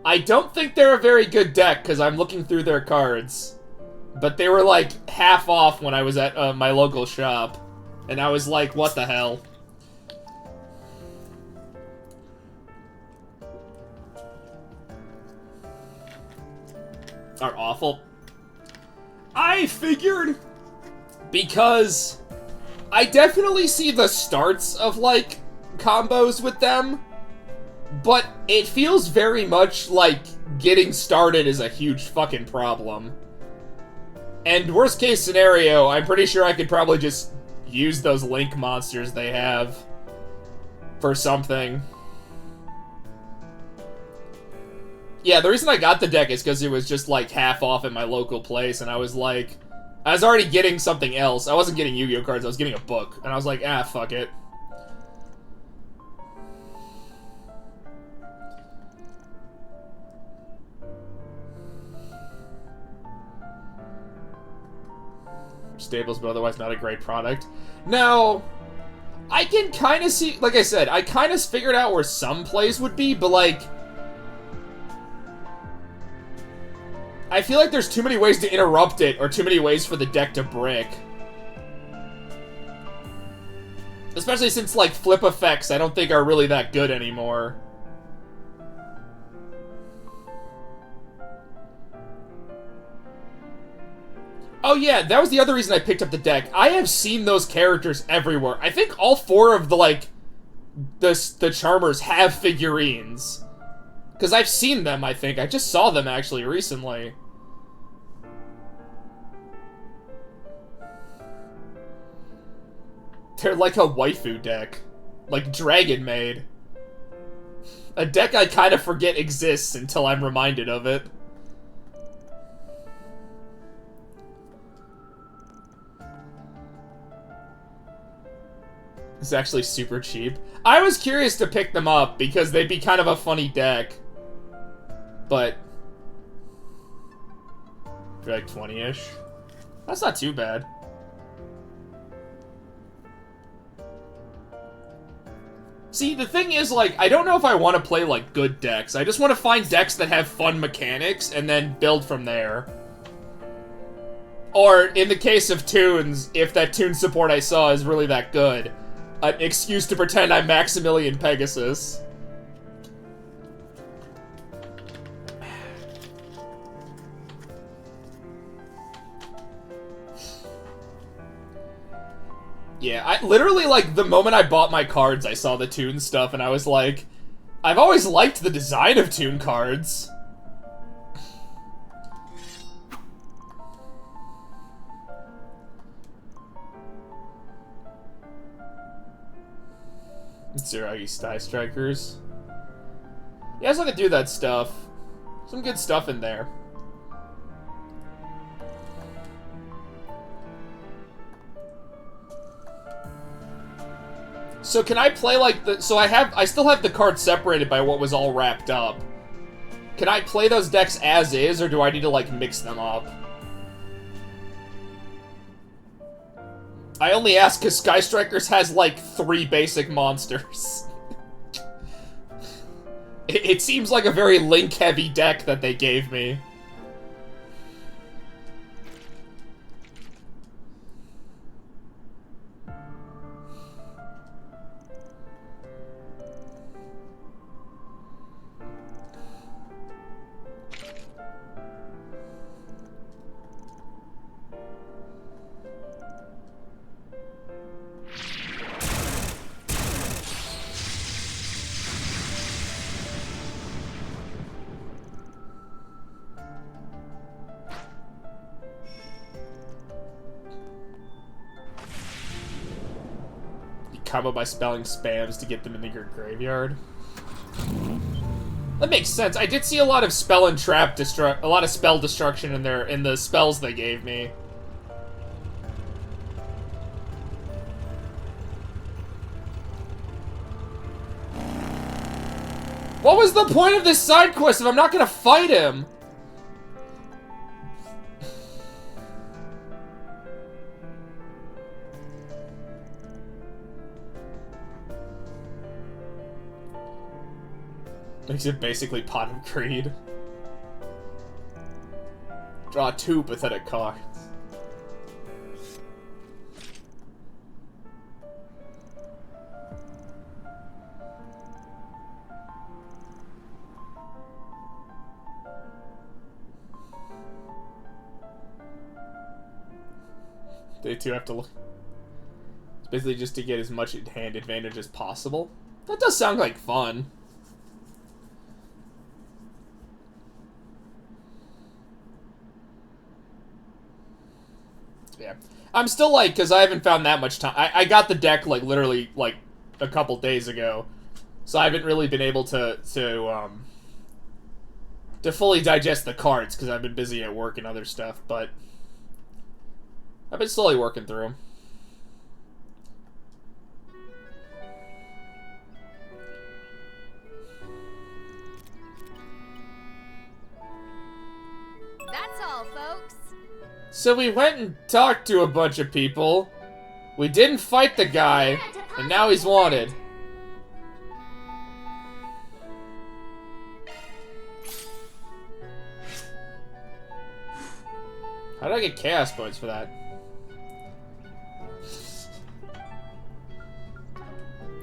I don't think they're a very good deck because I'm looking through their cards. But they were like half off when I was at my local shop. And I was like, what the hell? Are awful. I figured because I definitely see the starts of like combos with them, but it feels very much like getting started is a huge fucking problem. And worst case scenario, I'm pretty sure I could probably just use those Link monsters they have for something. Yeah, the reason I got the deck is because it was just, like, half off at my local place, and I was like... I was already getting something else. I wasn't getting Yu-Gi-Oh cards, I was getting a book. And I was like, ah, fuck it. Stables, but otherwise not a great product. Now, I can kind of see... Like I said, I kind of figured out where some plays would be, but, like... I feel like there's too many ways to interrupt it, or too many ways for the deck to brick. Especially since, like, flip effects I don't think are really that good anymore. Oh yeah, that was the other reason I picked up the deck. I have seen those characters everywhere. I think all 4 of the, like, the Charmers have figurines. Because I've seen them, I think. I just saw them, actually, recently. They're like a waifu deck. Like Dragon Maid. A deck I kind of forget exists until I'm reminded of it. It's actually super cheap. I was curious to pick them up because they'd be kind of a funny deck. But for like 20-ish. That's not too bad. See, the thing is, like, I don't know if I want to play, like, good decks. I just want to find decks that have fun mechanics and then build from there. Or, in the case of tunes, if that tune support I saw is really that good, an excuse to pretend I'm Maximilian Pegasus. Yeah, I literally, like, the moment I bought my cards, I saw the Toon stuff, and I was like, I've always liked the design of Toon cards. Zuragi Sky Strikers. Yeah, I was gonna do that stuff. Some good stuff in there. So can I play like the... So I still have the cards separated by what was all wrapped up. Can I play those decks as is, or do I need to, like, mix them up? I only ask because Sky Strikers has, like, 3 basic monsters. It seems like a very Link-heavy deck that they gave me. Combo by spelling spams to get them into your graveyard. That makes sense. I did see a lot of spell and trap a lot of spell destruction in the spells they gave me. What was the point of this side quest if I'm not gonna fight him? Makes it basically Pot of Greed. Draw 2 pathetic cards. They too have to look. It's basically just to get as much hand advantage as possible. That does sound like fun. Yeah. I'm still like, because I haven't found that much time. I got the deck like literally like a couple days ago. So I haven't really been able to fully digest the cards because I've been busy at work and other stuff, but I've been slowly working through them. That's all, folks. So we went and talked to a bunch of people. We didn't fight the guy, and now he's wanted. How did I get chaos points for that?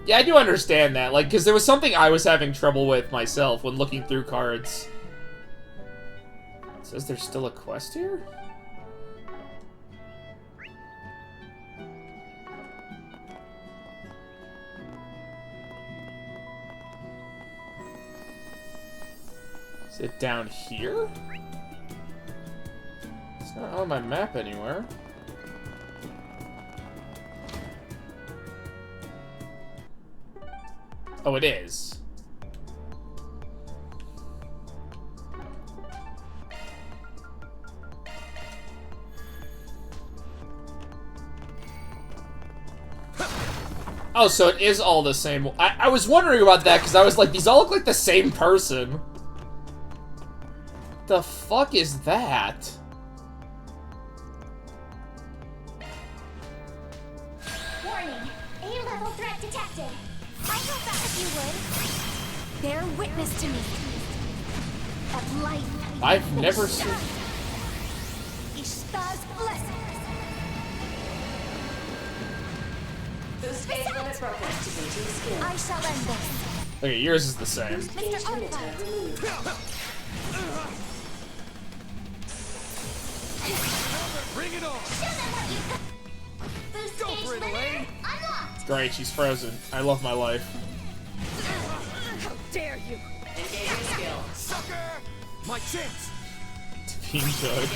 Yeah, I do understand that, like, because there was something I was having trouble with myself when looking through cards. It says there's still a quest here? Is it down here? It's not on my map anywhere. Oh, it is. Oh, so it is all the same. I was wondering about that because I was like, these all look like the same person. The fuck is that? Warning! A-level threat detected. I hope that if you would. Bear witness to me. Of life. I've never seen. Ishtar's blessing. Boost phase limit broken. Activating skill. I shall end this. Okay, yours is the same. Mr. Artifact. Bring it on! Boost Go stage for it, limiter Elaine! unlocked. Great, she's frozen. I love my life. How dare you! Engaging skill. Sucker! My chance! Team good.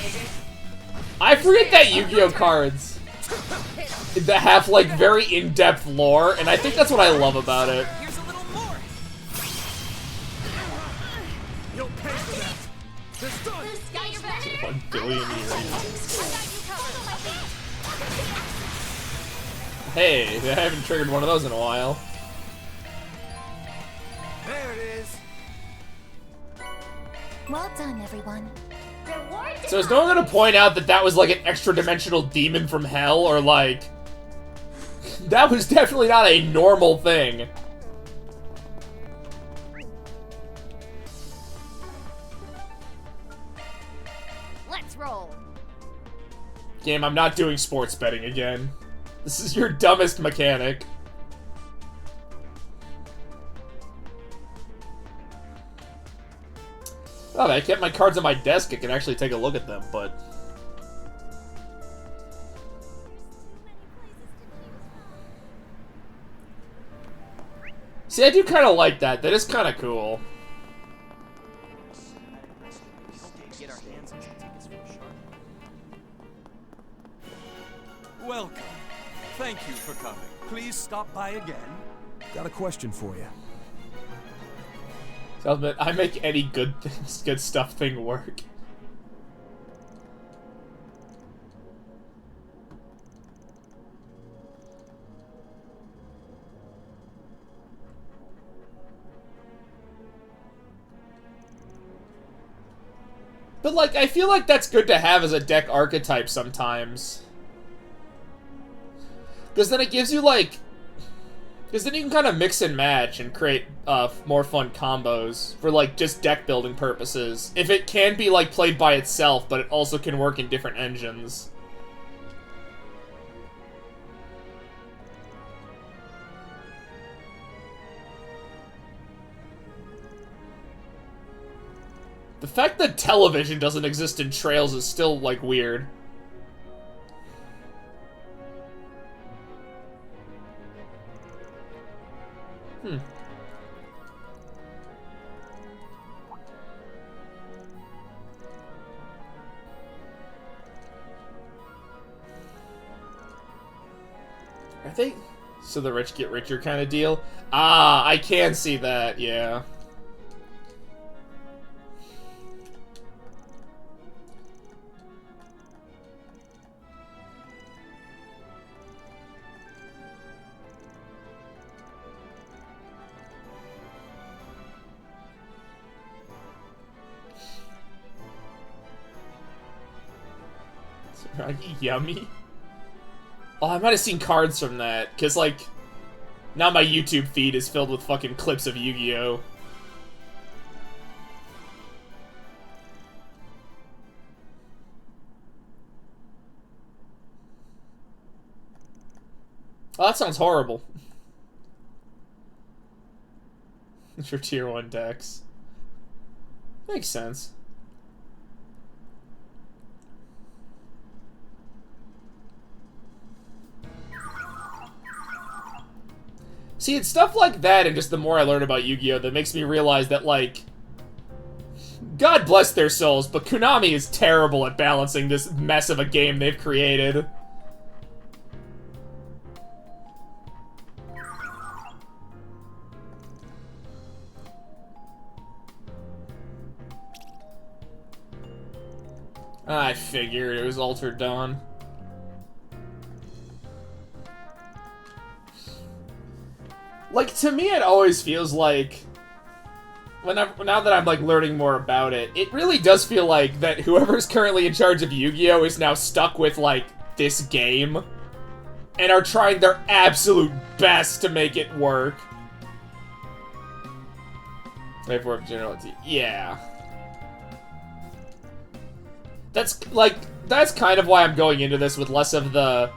I forget that Yu-Gi-Oh cards that have like very in-depth lore, and I think that's what I love about it. Here's a little more. You'll pay for that! This done! Got your back. 1 billion years. Hey, I haven't triggered one of those in a while. There it is. Well done, everyone. So is no one gonna point out that that was like an extra-dimensional demon from hell, or like... That was definitely not a normal thing. Let's roll. Game, I'm not doing sports betting again. This is your dumbest mechanic. Oh, I kept my cards on my desk. I can actually take a look at them, but... See, I do kind of like that. That is kind of cool. Welcome. Thank you for coming. Please stop by again. Got a question for you. Salesman, I make any good things, good stuff thing work. But, like, I feel like that's good to have as a deck archetype sometimes. Because then it gives you, like... Because then you can kind of mix and match and create more fun combos for, like, just deck building purposes. If it can be, like, played by itself, but it also can work in different engines. The fact that television doesn't exist in Trails is still, like, weird. Are they... So the rich get richer kind of deal? Ah, I can see that, yeah. Yummy. Oh, I might have seen cards from that, because, like, now my YouTube feed is filled with fucking clips of Yu-Gi-Oh! Oh, that sounds horrible. For tier 1 decks. Makes sense. See, it's stuff like that, and just the more I learn about Yu-Gi-Oh! That makes me realize that, like... God bless their souls, but Konami is terrible at balancing this mess of a game they've created. I figured it was Altered Dawn. Like, to me, it always feels like, now that I'm, like, learning more about it, it really does feel like that whoever's currently in charge of Yu-Gi-Oh! Is now stuck with, like, this game, and are trying their absolute best to make it work. They've worked generally. Yeah. That's, like, that's kind of why I'm going into this with less of the...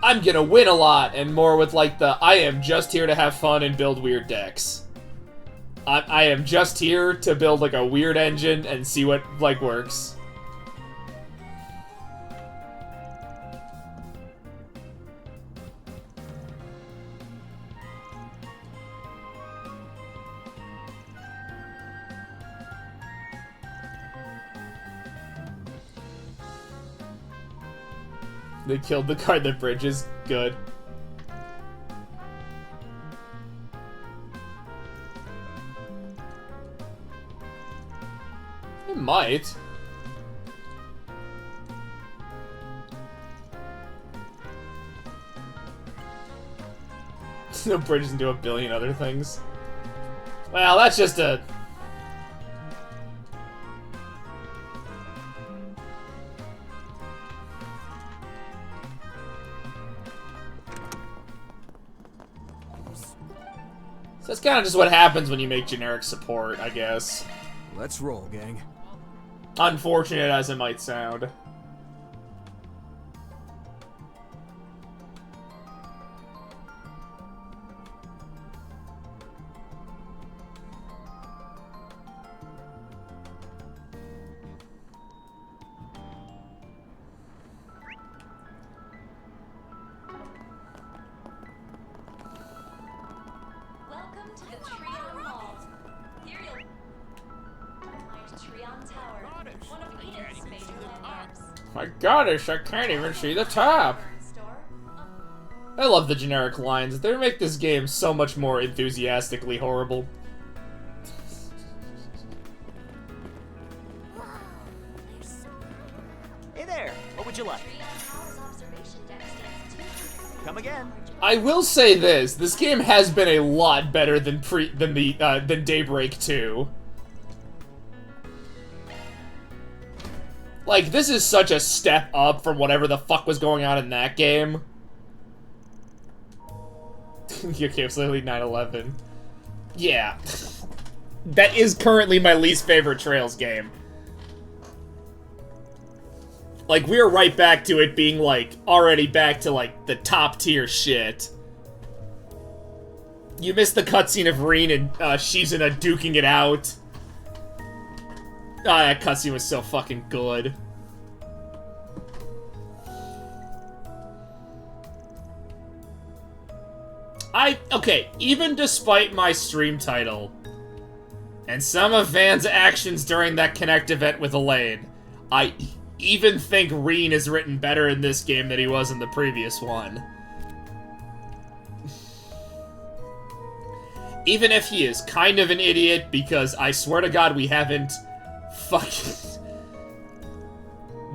I'm gonna win a lot, and more with, like, the I am just here to have fun and build weird decks. I am just here to build, like, a weird engine and see what, like, works. They killed the card that bridges. Good. It might. The bridges into a billion other things. Well, that's just a... So that's kind of just what happens when you make generic support, I guess. Let's roll, gang. Unfortunate as it might sound. Welcome to the Treon Mall. Here you'll find Treon Tower, one of Eden's major landmarks. My gosh, I can't even see the top. I love the generic lines. They make this game so much more enthusiastically horrible. Hey there, what would you like? Come again. I will say this game has been a lot better than than Daybreak 2. Like, this is such a step up from whatever the fuck was going on in that game. Okay, it's literally 9/11. Yeah. That is currently my least favorite Trails game. Like, we're right back to it being, like, already back to, like, the top tier shit. You missed the cutscene of Reen and Shizuna duking it out. Ah, that cutscene was so fucking good. Okay, even despite my stream title, and some of Van's actions during that Connect event with Elaine, I even think Reen is written better in this game than he was in the previous one. Even if he is kind of an idiot, because I swear to God we haven't fucking...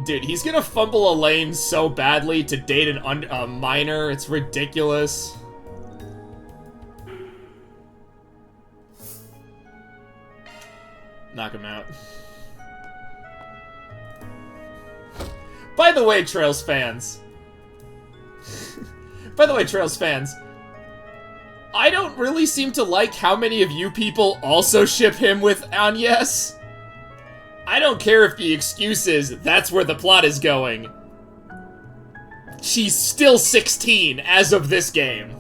Dude, he's gonna fumble Elaine so badly to date a minor, it's ridiculous. Knock him out. By the way, Trails fans. I don't really seem to like how many of you people also ship him with Agnes. I don't care if the excuse is that's where the plot is going. She's still 16 as of this game.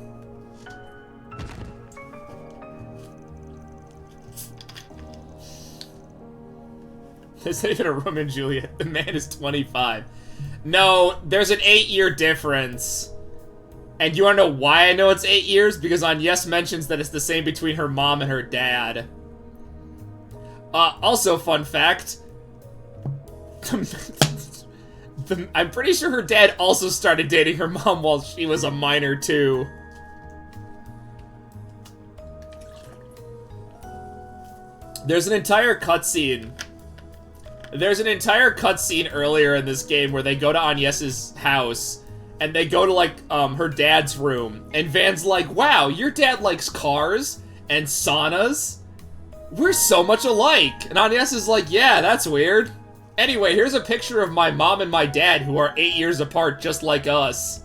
There's not even a Romeo and Juliet. The man is 25. No, there's an 8-year difference. And you wanna know why I know it's 8 years? Because Agnes mentions that it's the same between her mom and her dad. Also, fun fact. I'm pretty sure her dad also started dating her mom while she was a minor, too. There's an entire cutscene. There's an entire cutscene earlier in this game where they go to Agnes's house, and they go to, like, her dad's room, and Van's like, wow, your dad likes cars and saunas? We're so much alike. And Agnes is like, yeah, that's weird. Anyway, here's a picture of my mom and my dad who are 8 years apart just like us.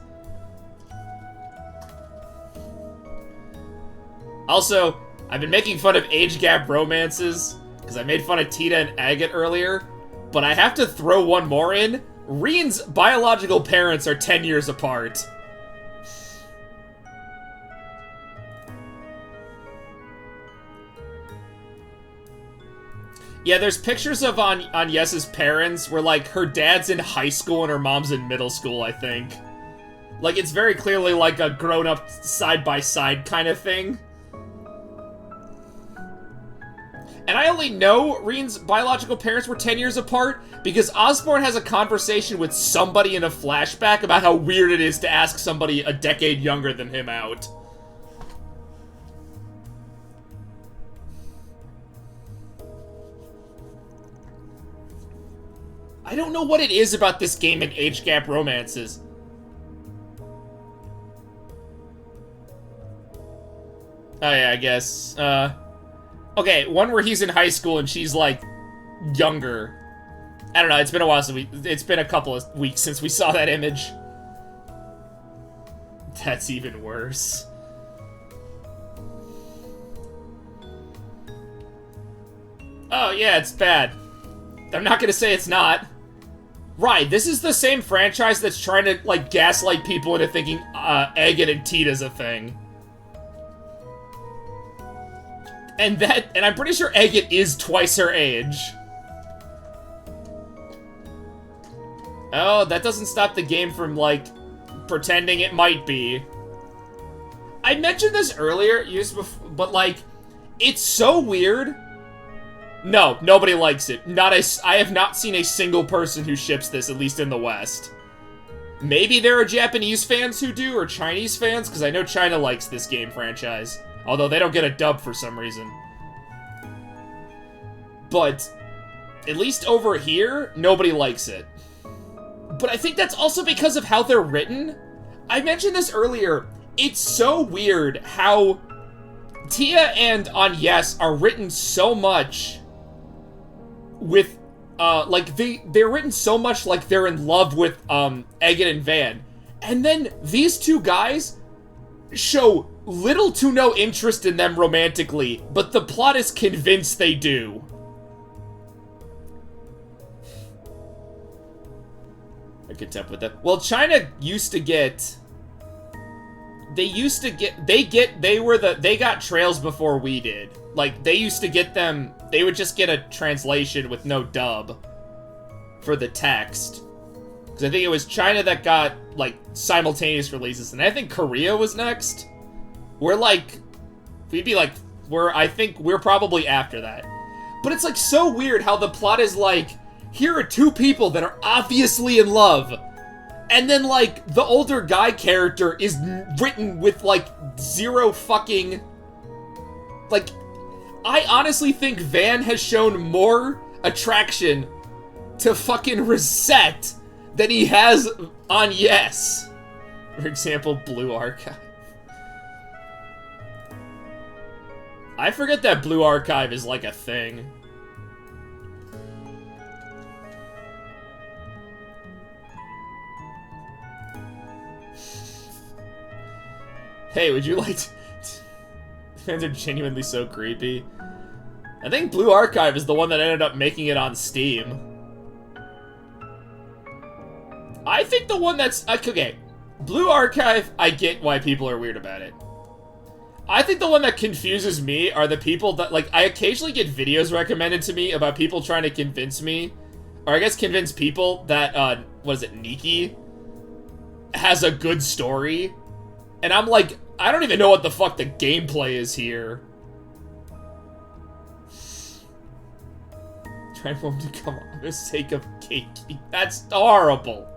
Also, I've been making fun of age gap romances, because I made fun of Tita and Agate earlier, but I have to throw one more in. Reen's biological parents are 10 years apart. Yeah, there's pictures of Agnes's parents where, like, her dad's in high school and her mom's in middle school, I think. Like, it's very clearly, like, a grown-up side-by-side kind of thing. And I only know Reen's biological parents were 10 years apart because Osborn has a conversation with somebody in a flashback about how weird it is to ask somebody a decade younger than him out. I don't know what it is about this game and age gap romances. Oh yeah, I guess. Okay, one where he's in high school and she's like younger. I don't know, it's been a while since it's been a couple of weeks since we saw that image. That's even worse. Oh yeah, it's bad. I'm not gonna say it's not. Right, this is the same franchise that's trying to, like, gaslight people into thinking, Eggit and Tita's a thing. And I'm pretty sure Eggit is twice her age. Oh, that doesn't stop the game from, like, pretending it might be. I mentioned this earlier, but, like, it's so weird. No, nobody likes it. I have not seen a single person who ships this, at least in the West. Maybe there are Japanese fans who do, or Chinese fans, because I know China likes this game franchise. Although they don't get a dub for some reason. But, at least over here, nobody likes it. But I think that's also because of how they're written. I mentioned this earlier. It's so weird how Tia and Agnes are written so much with, like, they're written so much like they're in love with, Eggit and Van. And then these two guys show little to no interest in them romantically, but the plot is convinced they do. I could tap with that. Well, China used to get... They got trails before we did. Like, they used to get them... They would just get a translation with no dub for the text. Because I think it was China that got, like, simultaneous releases, and I think Korea was next. We're, like... We'd be, like... I think we're probably after that. But it's, like, so weird how the plot is, like... Here are two people that are obviously in love. And then, like, the older guy character is written with, like, zero fucking... Like, I honestly think Van has shown more attraction to fucking Reset than he has on Yes. For example, Blue Archive. I forget that Blue Archive is, like, a thing. Hey, would you like to... Fans are genuinely so creepy. I think Blue Archive is the one that ended up making it on Steam. I think the one that's... Okay, Blue Archive, I get why people are weird about it. I think the one that confuses me are the people that... Like, I occasionally get videos recommended to me about people trying to convince me, or I guess convince people that, what is it, Nikki has a good story. And I'm like, I don't even know what the fuck the gameplay is here. Trying for him to come on for the sake of Keiki. That's horrible.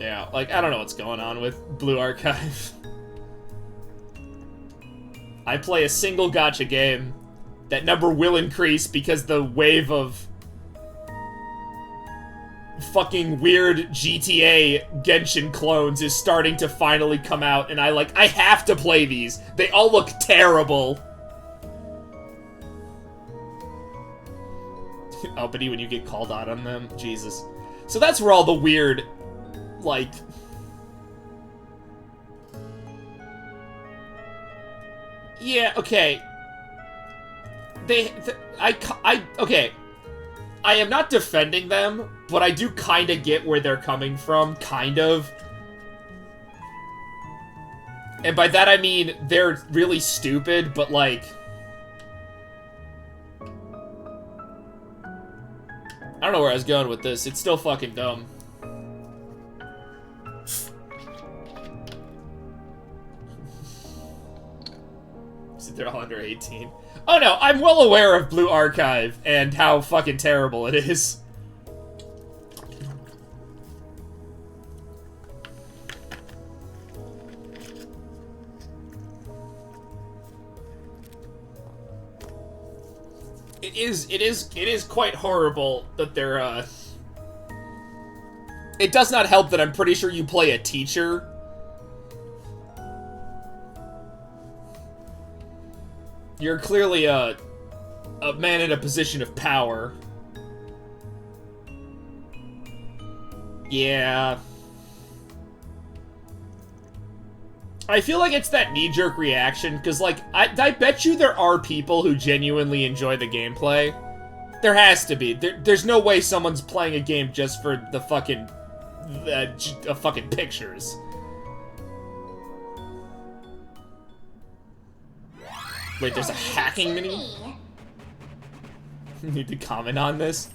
Yeah, like, I don't know what's going on with Blue Archive. I play a single gacha game. That number will increase because the wave of fucking weird GTA Genshin clones is starting to finally come out, and I have to play these. They all look terrible. Uppity when you get called out on them. Jesus. So that's where all the weird, like... Yeah, okay. Okay. I am not defending them, but I do kind of get where they're coming from, kind of. And by that I mean, they're really stupid, but like... I don't know where I was going with this. It's still fucking dumb. They're all under 18. Oh no, I'm well aware of Blue Archive and how fucking terrible it is. It is quite horrible that they're, It does not help that I'm pretty sure you play a teacher. You're clearly a man in a position of power. Yeah. I feel like it's that knee-jerk reaction, because, like, I bet you there are people who genuinely enjoy the gameplay. There has to be. There's no way someone's playing a game just for the fucking pictures. Wait, there's a hacking mini? Need to comment on this?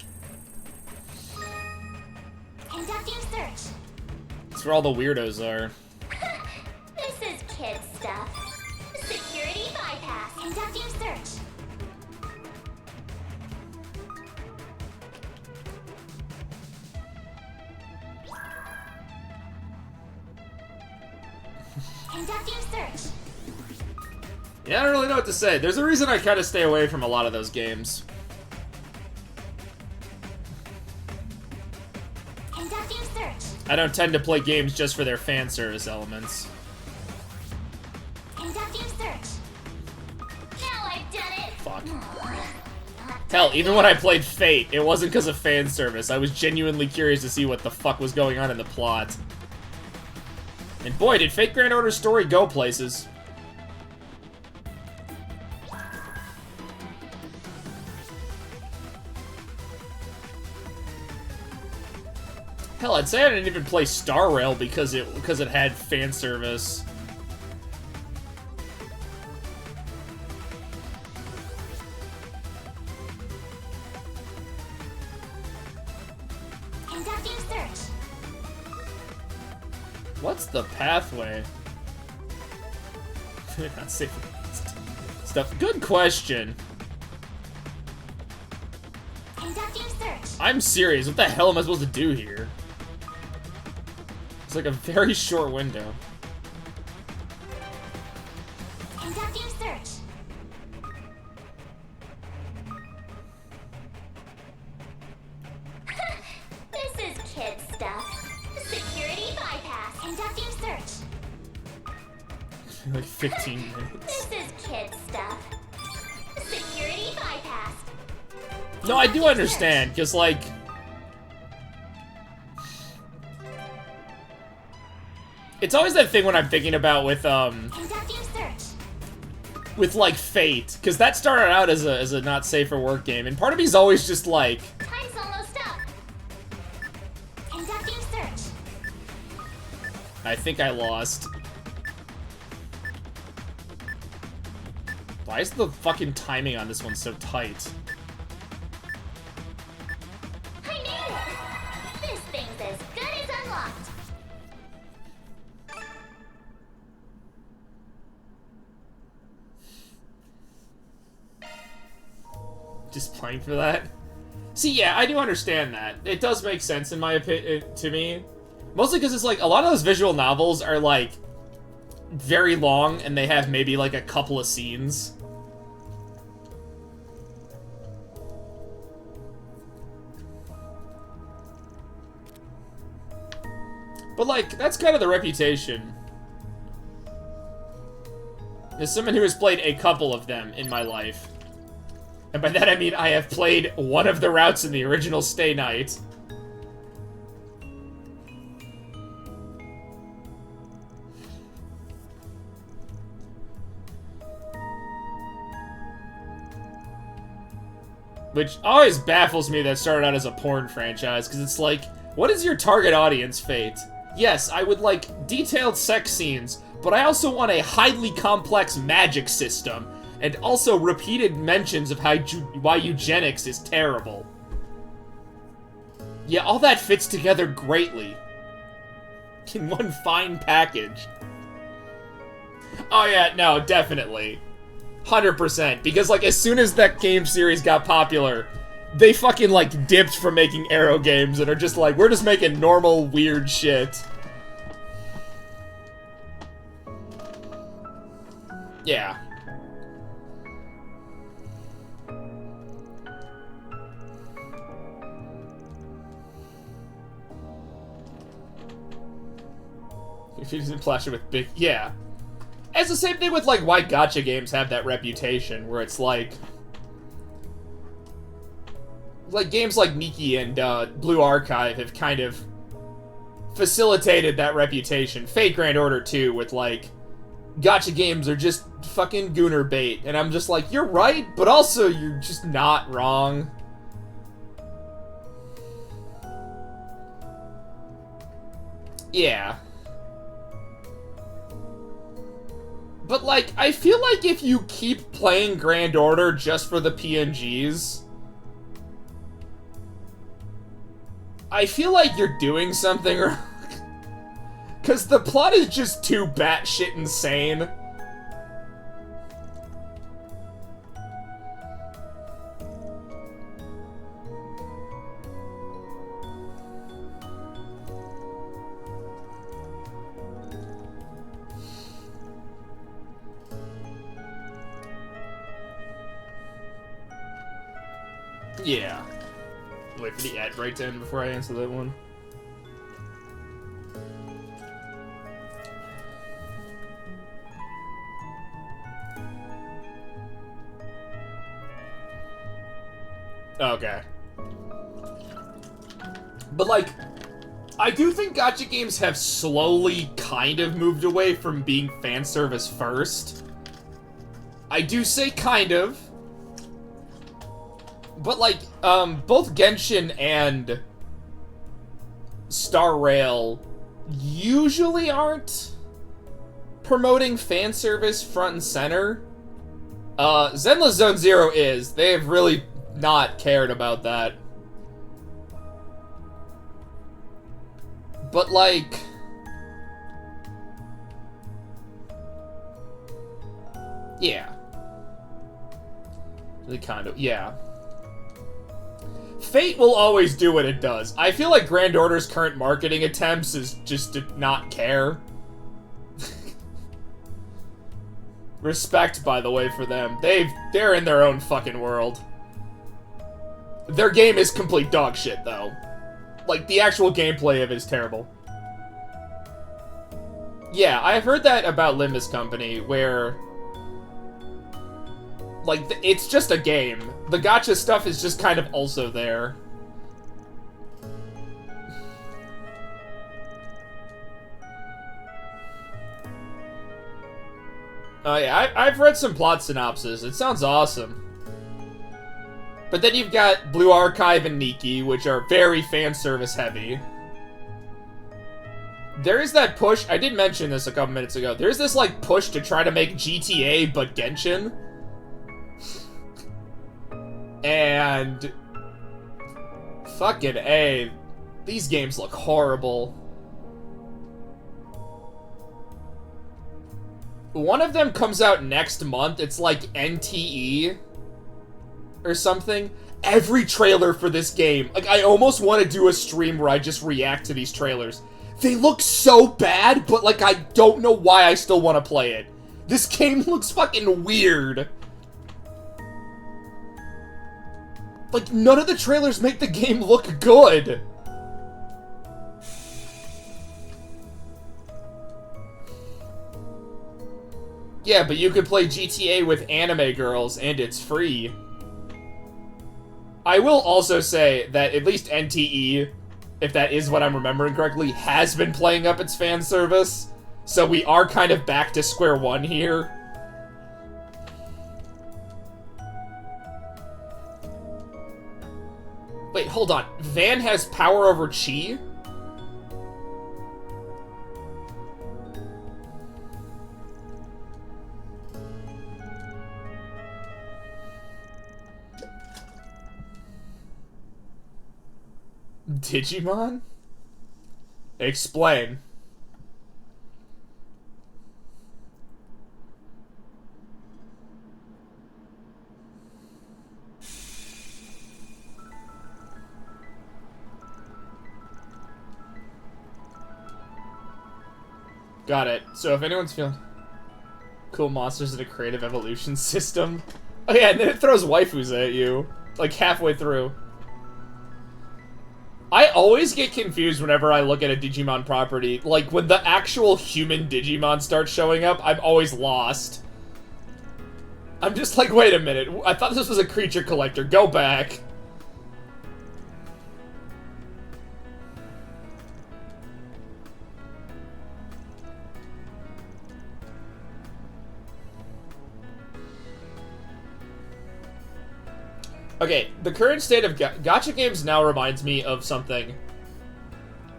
Conducting search. That's where all the weirdos are. This is kid stuff. Security bypass. Conducting search. Conducting search. Yeah, I don't really know what to say. There's a reason I kind of stay away from a lot of those games. Conducting search. I don't tend to play games just for their fan service elements. Conducting search. Now I've done it. Fuck. Hell, even when I played Fate, it wasn't because of fan service. I was genuinely curious to see what the fuck was going on in the plot. And boy, did Fate Grand Order's story go places. Hell, I'd say I didn't even play Star Rail because it had fan service. Conducting search. What's the pathway? Not safe stuff. Good question. Conducting search. I'm serious. What the hell am I supposed to do here? It's like a very short window. Conducting search. This is kid stuff. Security bypass. Conducting search. Like 15 minutes. This is kid stuff. Security bypass. No, I do understand, because, like... It's always that thing when I'm thinking about with, Conducting search. with, like, Fate, because that started out as a not safe for work game, and part of me is always just like... Time's almost up. Conducting search. I think I lost. Why is the fucking timing on this one so tight? I knew it. This thing's as good as unlocked. Just playing for that? See, yeah, I do understand that. It does make sense in my opinion to me. Mostly because it's like, a lot of those visual novels are like, very long, and they have maybe like a couple of scenes. But like, that's kind of the reputation. As someone who has played a couple of them in my life. And by that I mean I have played one of the routes in the original Stay Night. Which always baffles me that started out as a porn franchise, because it's like, what is your target audience, Fate? Yes, I would like detailed sex scenes, but I also want a highly complex magic system, and also repeated mentions of why eugenics is terrible. Yeah, all that fits together greatly. In one fine package. Oh yeah, no, definitely. 100%, because like as soon as that game series got popular, they fucking like dipped from making Arrow games and are just like, we're just making normal weird shit. Yeah. Fusing Plasher with big... Yeah. It's the same thing with, like, why gacha games have that reputation, where it's like... Like, games like Nikki and Blue Archive have kind of facilitated that reputation. Fate Grand Order 2 with, like, gacha games are just fucking gooner bait. And I'm just like, you're right, but also you're just not wrong. Yeah. But, like, I feel like if you keep playing Grand Order just for the PNGs, I feel like you're doing something wrong. Because the plot is just too batshit insane. Yeah. Wait for the ad break to end before I answer that one. Okay. But, like, I do think gacha games have slowly kind of moved away from being fan service first. I do say kind of. But, like, both Genshin and Star Rail usually aren't promoting fan service front and center. Zenless Zone Zero is. They have really not cared about that. But, like... Yeah. They kind of... Yeah. Fate will always do what it does. I feel like Grand Order's current marketing attempts is just to not care. Respect, by the way, for them. They're in their own fucking world. Their game is complete dog shit, though. Like, the actual gameplay of it is terrible. Yeah, I've heard that about Limbus Company, where... Like, it's just a game. The gacha stuff is just kind of also there. Oh yeah, I've read some plot synopsis. It sounds awesome. But then you've got Blue Archive and Nikki, which are very fan service heavy. There is that push, I did mention this a couple minutes ago, there's this, like, push to try to make GTA but Genshin. And... Fucking A. These games look horrible. One of them comes out next month. It's like NTE or something. Every trailer for this game, like, I almost want to do a stream where I just react to these trailers. They look so bad, but, like, I don't know why I still want to play it. This game looks fucking weird. Like, none of the trailers make the game look good. Yeah, but you could play GTA with anime girls, and it's free. I will also say that at least NTE, if that is what I'm remembering correctly, has been playing up its fan service. So we are kind of back to square one here. Wait, hold on. Van has power over Chi? Digimon? Explain. Got it. So if anyone's feeling cool monsters in a creative evolution system. Oh yeah, and then it throws waifus at you. Like halfway through. I always get confused whenever I look at a Digimon property. Like, when the actual human Digimon starts showing up, I'm always lost. I'm just like, wait a minute. I thought this was a creature collector. Go back. Okay, the current state of gacha games now reminds me of something.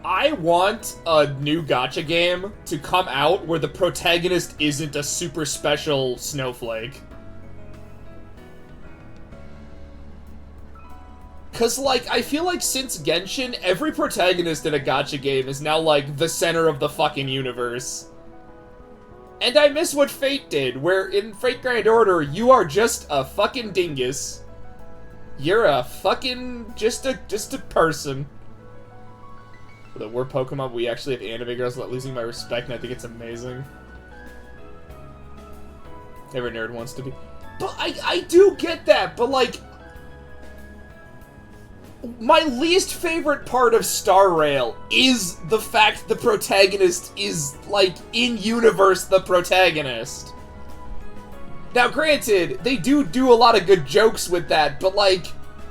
I want a new gacha game to come out where the protagonist isn't a super special snowflake. Cause, like, I feel like since Genshin, every protagonist in a gacha game is now, like, the center of the fucking universe. And I miss what Fate did, where in Fate Grand Order, you are just a fucking dingus. You're a fucking, just a person. The we're Pokemon, we actually have anime girls without losing my respect, and I think it's amazing. Every nerd wants to be. But I do get that, but like... My least favorite part of Star Rail is the fact the protagonist is, like, in-universe the protagonist. Now, granted, they do a lot of good jokes with that, but, like,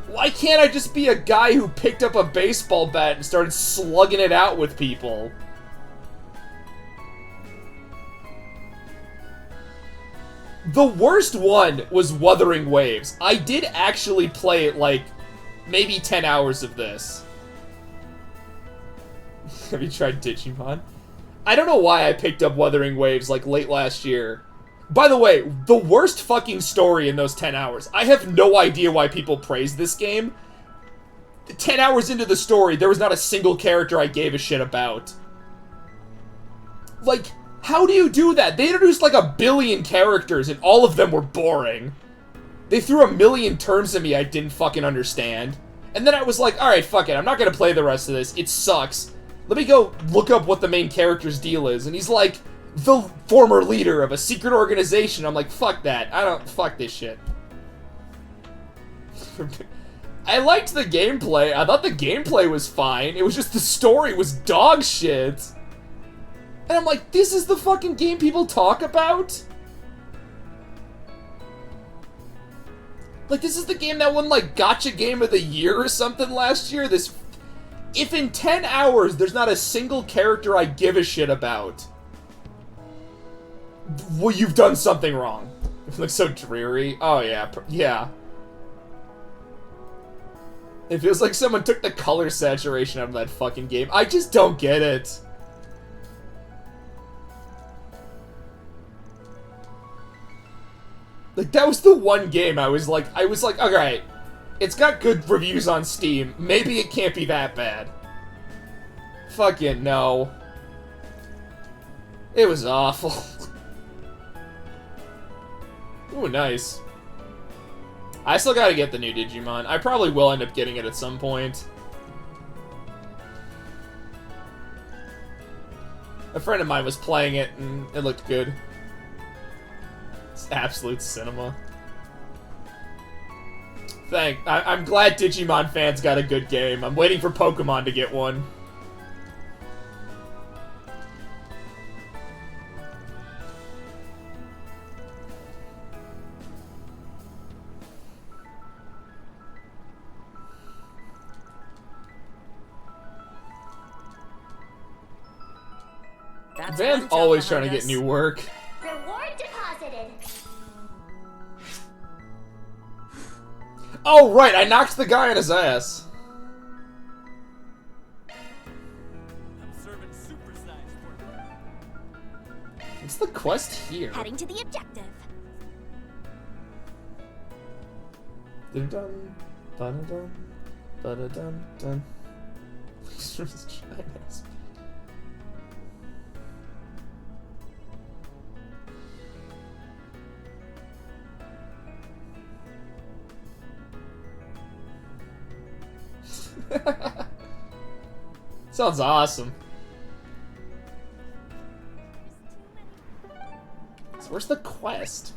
why can't I just be a guy who picked up a baseball bat and started slugging it out with people? The worst one was Wuthering Waves. I did actually play, like, maybe 10 hours of this. Have you tried Digimon? I don't know why I picked up Wuthering Waves, like, late last year. By the way, the worst fucking story in those 10 hours. I have no idea why people praise this game. 10 hours into the story, there was not a single character I gave a shit about. Like, how do you do that? They introduced like 1 billion characters and all of them were boring. They threw 1 million terms at me I didn't fucking understand. And then I was like, alright, fuck it, I'm not gonna play the rest of this. It sucks. Let me go look up what the main character's deal is. And he's like, the former leader of a secret organization. I'm like, fuck that. Fuck this shit. I liked the gameplay. I thought the gameplay was fine. It was just the story was dog shit. And I'm like, this is the fucking game people talk about? Like, this is the game that won, like, Gacha Game of the Year or something last year? This... If in 10 hours there's not a single character I give a shit about, well, you've done something wrong. It looks so dreary. Oh, yeah. Yeah. It feels like someone took the color saturation out of that fucking game. I just don't get it. Like, that was the one game I was like, alright, it's got good reviews on Steam. Maybe it can't be that bad. Fucking no. It was awful. Ooh, nice. I still gotta get the new Digimon. I probably will end up getting it at some point. A friend of mine was playing it, and it looked good. It's absolute cinema. I'm glad Digimon fans got a good game. I'm waiting for Pokemon to get one. Van's always trying to get new work. Reward deposited. Oh, right, I knocked the guy on his ass. What's the quest here? Heading to the objective. Dun dun dun dun dun dun dun. Sounds awesome. So where's the quest?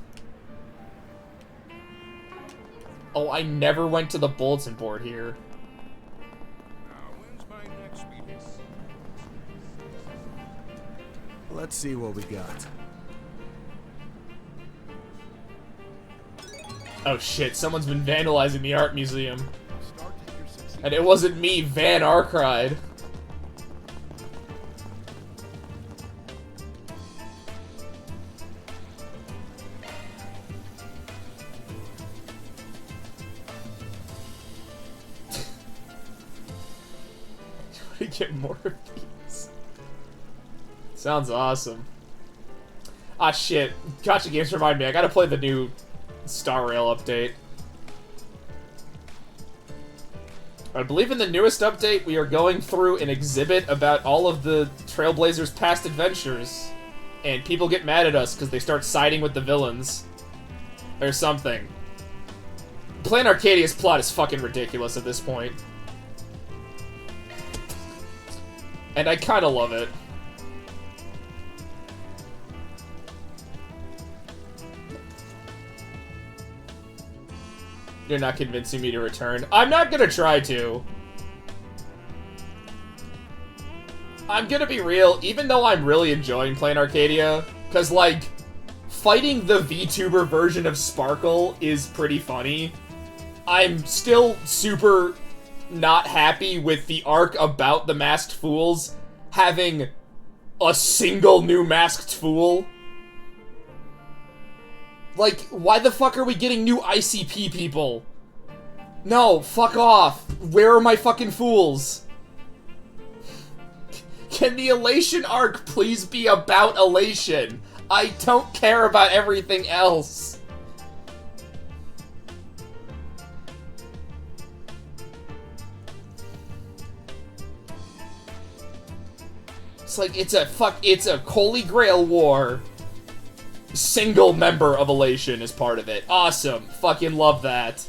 Oh, I never went to the bulletin board here. Let's see what we got. Oh shit, someone's been vandalizing the art museum. And it wasn't me, Van Arkride. To get more of these. Sounds awesome. Ah shit, Gacha Games remind me, I gotta play the new Star Rail update. I believe in the newest update we are going through an exhibit about all of the Trailblazers' past adventures. And people get mad at us because they start siding with the villains. Or something. Plan Arcadia's plot is fucking ridiculous at this point. And I kinda love it. You're not convincing me to return. I'm not gonna try to. I'm gonna be real, even though I'm really enjoying playing Arcadia, because, like, fighting the VTuber version of Sparkle is pretty funny. I'm still super not happy with the arc about the Masked Fools having a single new Masked Fool. Like, why the fuck are we getting new ICP people? No, fuck off. Where are my fucking fools? Can the Elation arc please be about Elation? I don't care about everything else. It's like, it's a Holy Grail war. Single member of Elation is part of it. Awesome. Fucking love that.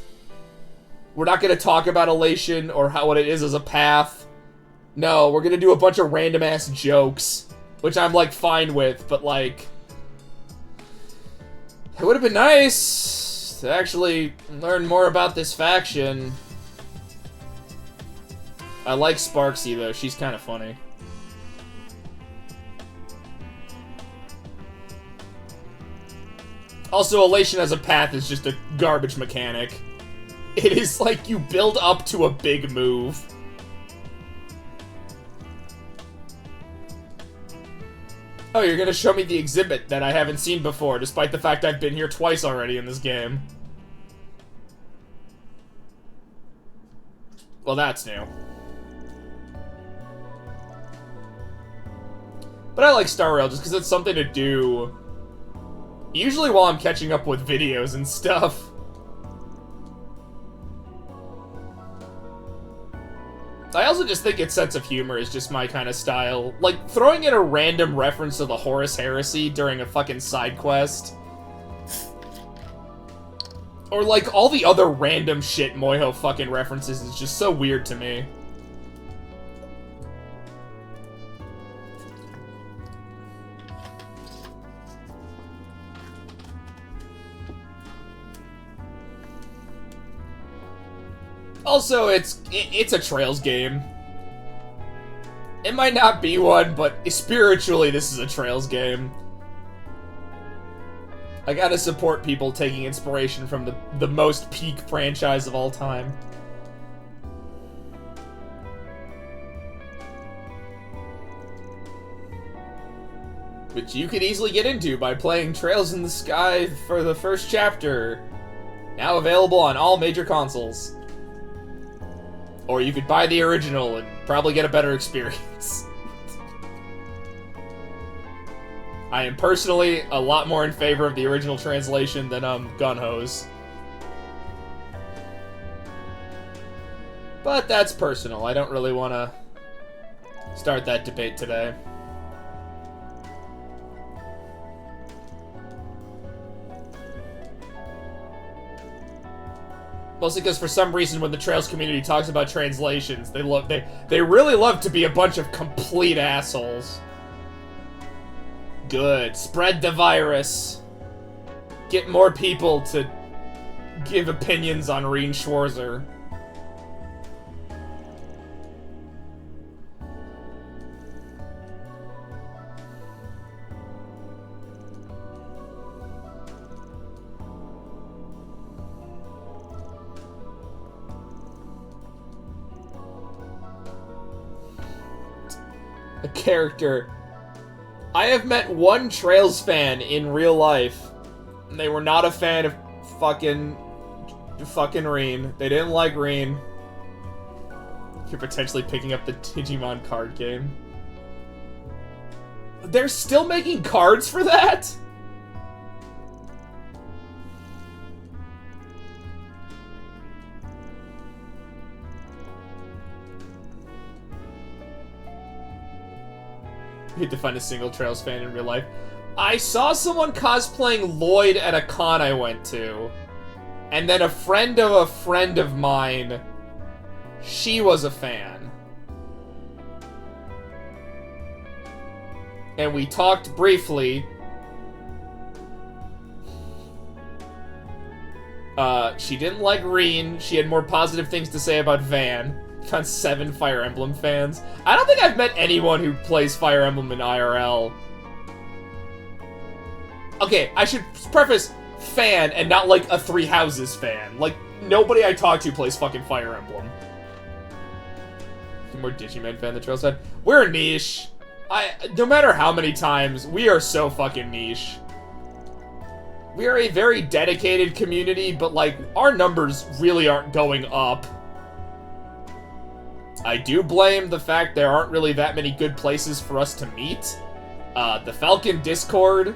We're not gonna talk about Elation or what it is as a path. No, we're gonna do a bunch of random-ass jokes. Which I'm, like, fine with, but, like... It would've been nice to actually learn more about this faction. I like Sparksy, though. She's kind of funny. Also, Elation as a path is just a garbage mechanic. It is like you build up to a big move. Oh, you're gonna show me the exhibit that I haven't seen before, despite the fact I've been here twice already in this game. Well, that's new. But I like Star Rail just because it's something to do usually while I'm catching up with videos and stuff. I also just think its sense of humor is just my kind of style. Like, throwing in a random reference to the Horus Heresy during a fucking side quest. Or, like, all the other random shit Moiho fucking references is just so weird to me. Also, it's a Trails game. It might not be one, but spiritually this is a Trails game. I gotta support people taking inspiration from the most peak franchise of all time. Which you could easily get into by playing Trails in the Sky for the first chapter. Now available on all major consoles. Or you could buy the original and probably get a better experience. I am personally a lot more in favor of the original translation than Gunho's. But that's personal. I don't really want to start that debate today. Mostly because for some reason when the Trails community talks about translations, they really love to be a bunch of complete assholes. Good. Spread the virus. Get more people to give opinions on Rien Schwarzer. a character. I have met one Trails fan in real life, and they were not a fan of fucking Reen. They didn't like Reen. You're potentially picking up the Digimon card game. They're still making cards for that? You need to find a single Trails fan in real life. I saw someone cosplaying Lloyd at a con I went to. And then a friend of mine, she was a fan. And we talked briefly. She didn't like Reen. She had more positive things to say about Van. Found 7 Fire Emblem fans. I don't think I've met anyone who plays Fire Emblem in IRL. Okay, I should preface fan and not like a Three Houses fan. Like, nobody I talk to plays fucking Fire Emblem. More Digimon fan than Trails fan. We're niche. No matter how many times, we are so fucking niche. We are a very dedicated community, but like, our numbers really aren't going up. I do blame the fact there aren't really that many good places for us to meet. The Falcon Discord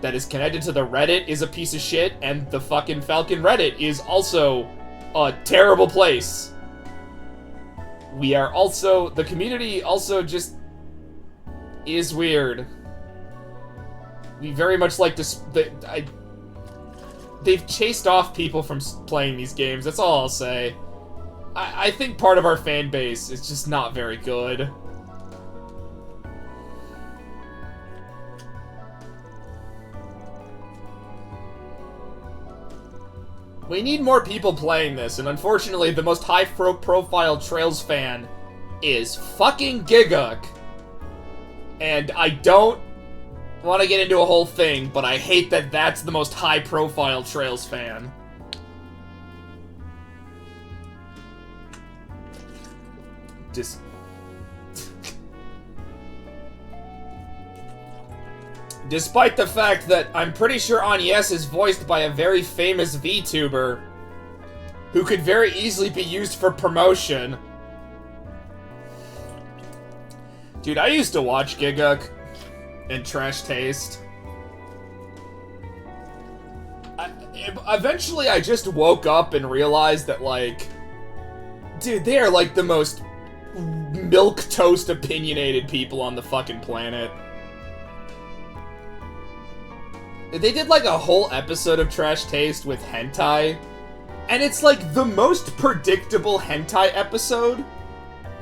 that is connected to the Reddit is a piece of shit, and the fucking Falcon Reddit is also a terrible place. We are also, the community also just is weird. We very much like to, they've chased off people from playing these games, that's all I'll say. I think part of our fan base is just not very good. We need more people playing this, and unfortunately the most high-profile Trails fan is fucking Gigguk. And I don't want to get into a whole thing, but I hate that that's the most high-profile Trails fan. Despite the fact that I'm pretty sure Agnes is voiced by a very famous VTuber who could very easily be used for promotion. Dude, I used to watch Gigguk and Trash Taste. Eventually I just woke up and realized that, like, dude, they are like the most milquetoast opinionated people on the fucking planet. They did like a whole episode of Trash Taste with hentai, and it's like the most predictable hentai episode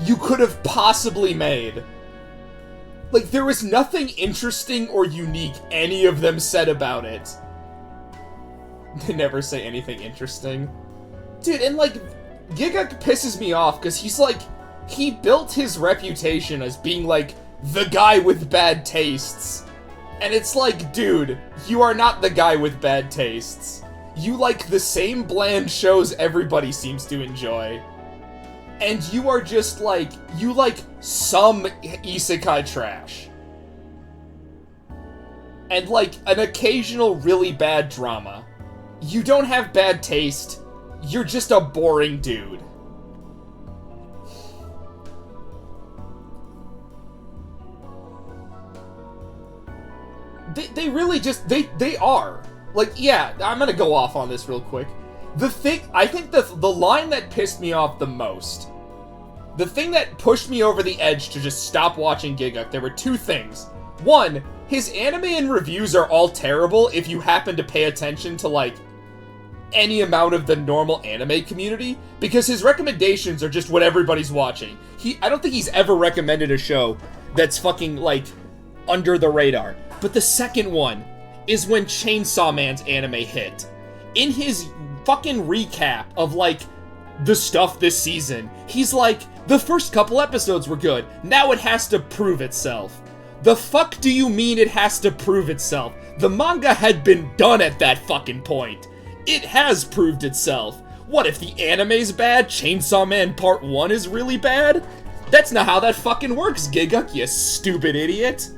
you could have possibly made. Like, there was nothing interesting or unique any of them said about it. They never say anything interesting. Dude, and like, Gigguk pisses me off because he's like, he built his reputation as being like the guy with bad tastes. And it's like, dude, you are not the guy with bad tastes. You like the same bland shows everybody seems to enjoy. And you are just like, you like some isekai trash. And like an occasional really bad drama. You don't have bad taste. You're just a boring dude. They really just, they are. Like, yeah, I'm gonna go off on this real quick. I think the line that pissed me off the most, the thing that pushed me over the edge to just stop watching Gigguk, there were 2 things. One, his anime and reviews are all terrible if you happen to pay attention to, like, any amount of the normal anime community, because his recommendations are just what everybody's watching. I don't think he's ever recommended a show that's fucking, like, under the radar. But the second one is when Chainsaw Man's anime hit. In his fucking recap of, like, the stuff this season, he's like, the first couple episodes were good, now it has to prove itself. The fuck do you mean it has to prove itself? The manga had been done at that fucking point. It has proved itself. What, if the anime's bad, Chainsaw Man Part 1 is really bad? That's not how that fucking works, Gigguk, you stupid idiot.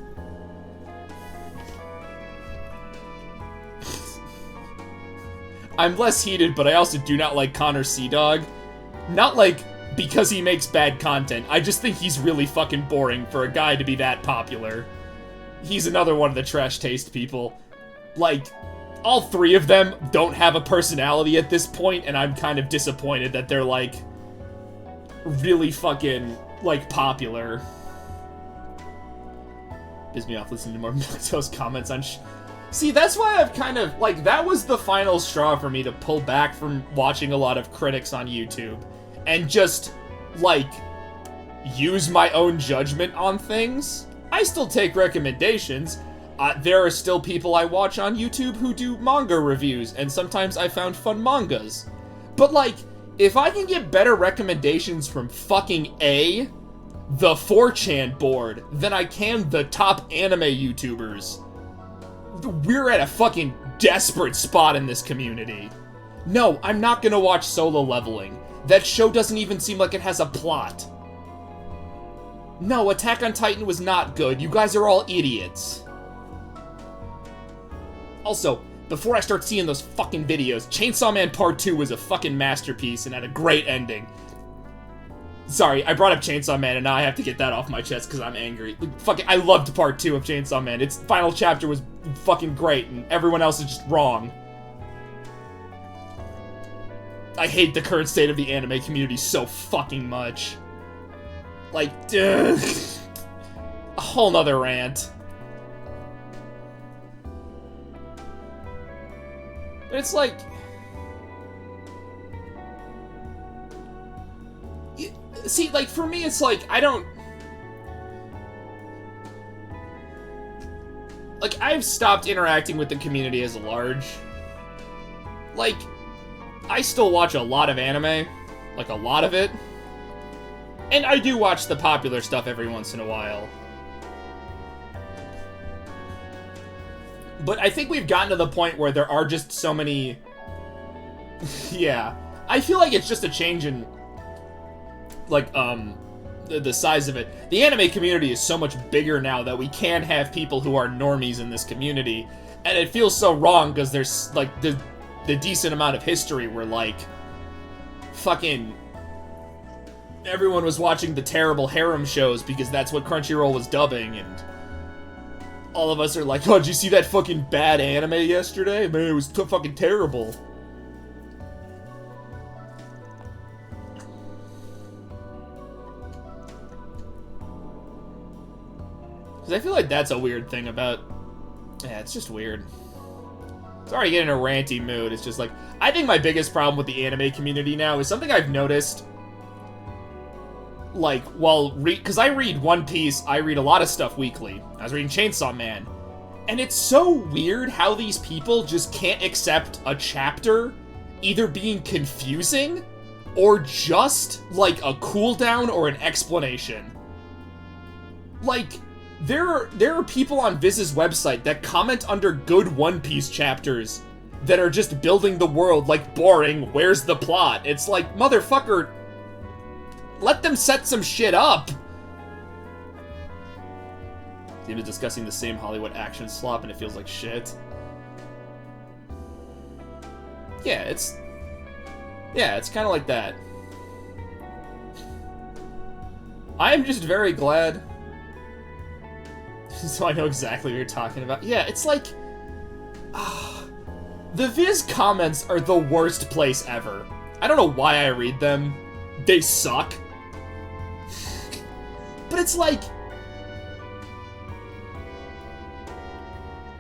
I'm less heated, but I also do not like Connor Seadog. Not like because he makes bad content. I just think he's really fucking boring for a guy to be that popular. He's another one of the trash taste people. Like, all three of them don't have a personality at this point, and I'm kind of disappointed that they're, like, really fucking, like, popular. Pisses me off listening to more Milito's comments on See, that's why I've kind of, like, that was the final straw for me to pull back from watching a lot of critics on YouTube. And just, like, use my own judgment on things. I still take recommendations. There are still people I watch on YouTube who do manga reviews, and sometimes I found fun mangas. But, like, if I can get better recommendations from fucking the 4chan board, than I can the top anime YouTubers, we're at a fucking desperate spot in this community. No, I'm not gonna watch Solo Leveling. That show doesn't even seem like it has a plot. No, Attack on Titan was not good. You guys are all idiots. Also, before I start seeing those fucking videos, Chainsaw Man Part 2 was a fucking masterpiece and had a great ending. Sorry, I brought up Chainsaw Man and now I have to get that off my chest because I'm angry. Fucking, I loved Part 2 of Chainsaw Man. Its final chapter was fucking great and everyone else is just wrong. I hate the current state of the anime community so fucking much. Like, a whole nother rant. But it's like... See, like, for me, it's like, I don't... Like, I've stopped interacting with the community as a large. Like, I still watch a lot of anime. Like, a lot of it. And I do watch the popular stuff every once in a while. But I think we've gotten to the point where there are just so many... Yeah. I feel like it's just a change in... Like, the size of it. The anime community is so much bigger now that we can have people who are normies in this community. And it feels so wrong because there's, like, the decent amount of history where, like, fucking everyone was watching the terrible harem shows because that's what Crunchyroll was dubbing, and all of us are like, oh, did you see that fucking bad anime yesterday? Man, it was fucking terrible. Because I feel like that's a weird thing about... Yeah, it's just weird. It's already getting a ranty mood. It's just like... I think my biggest problem with the anime community now is something I've noticed... Like, while... Because I read One Piece, I read a lot of stuff weekly. I was reading Chainsaw Man. And it's so weird how these people just can't accept a chapter either being confusing or just, like, a cooldown or an explanation. Like... There are people on Viz's website that comment under good One Piece chapters that are just building the world like boring, where's the plot? It's like, motherfucker, let them set some shit up. He was discussing the same Hollywood action slop and it feels like shit. Yeah, it's kind of like that. I'm just very glad. So I know exactly what you're talking about. Yeah, it's like... the Viz comments are the worst place ever. I don't know why I read them. They suck. But it's like...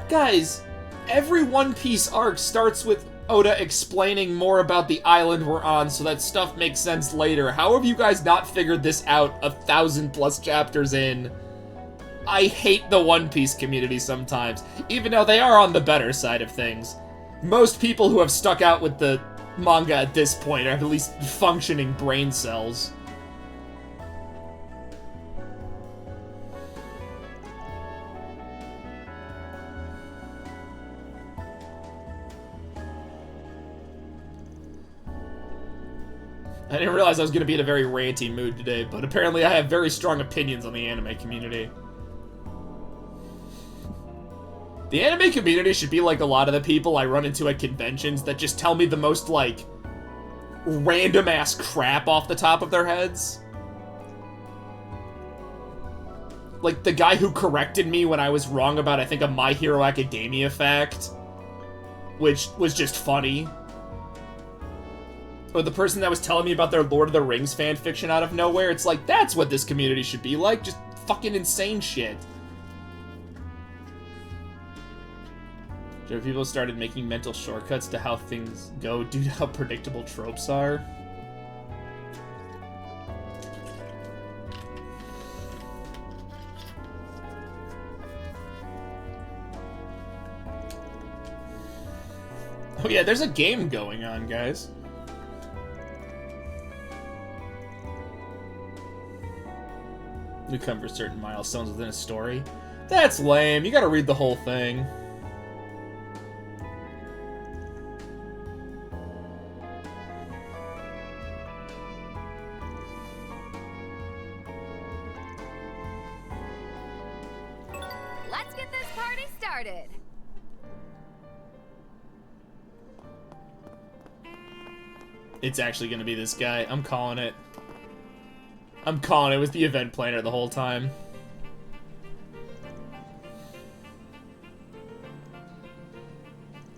Guys, every One Piece arc starts with Oda explaining more about the island we're on so that stuff makes sense later. How have you guys not figured this out 1,000+ chapters in? I hate the One Piece community sometimes, even though they are on the better side of things. Most people who have stuck out with the manga at this point have at least functioning brain cells. I didn't realize I was going to be in a very ranty mood today, but apparently I have very strong opinions on the anime community. The anime community should be like a lot of the people I run into at conventions that just tell me the most, like, random-ass crap off the top of their heads. Like, the guy who corrected me when I was wrong about, I think, a My Hero Academia fact, which was just funny. Or the person that was telling me about their Lord of the Rings fanfiction out of nowhere. It's like, that's what this community should be like. Just fucking insane shit. People started making mental shortcuts to how things go due to how predictable tropes are. Oh yeah, there's a game going on, guys. You come for certain milestones within a story. That's lame. You gotta read the whole thing. Let's get this party started. It's actually gonna be this guy. I'm calling it. I'm calling it with the event planner the whole time.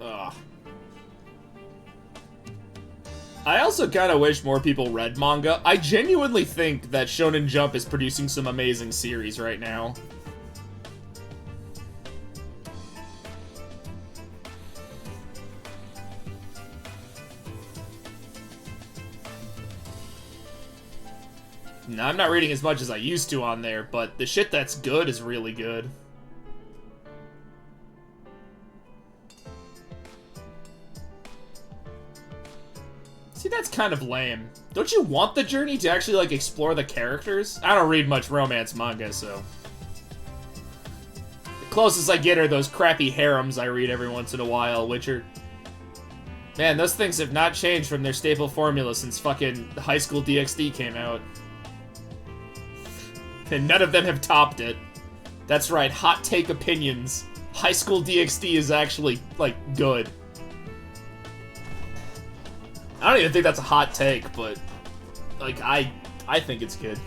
Ugh. I also kind of wish more people read manga. I genuinely think that Shonen Jump is producing some amazing series right now. Now, I'm not reading as much as I used to on there, but the shit that's good is really good. See, that's kind of lame. Don't you want the journey to actually, like, explore the characters? I don't read much romance manga, so... The closest I get are those crappy harems I read every once in a while, which are... Man, those things have not changed from their staple formula since fucking High School DxD came out. And none of them have topped it. That's right, hot take opinions. High School DxD is actually, like, good. I don't even think that's a hot take, but, like, I think it's good.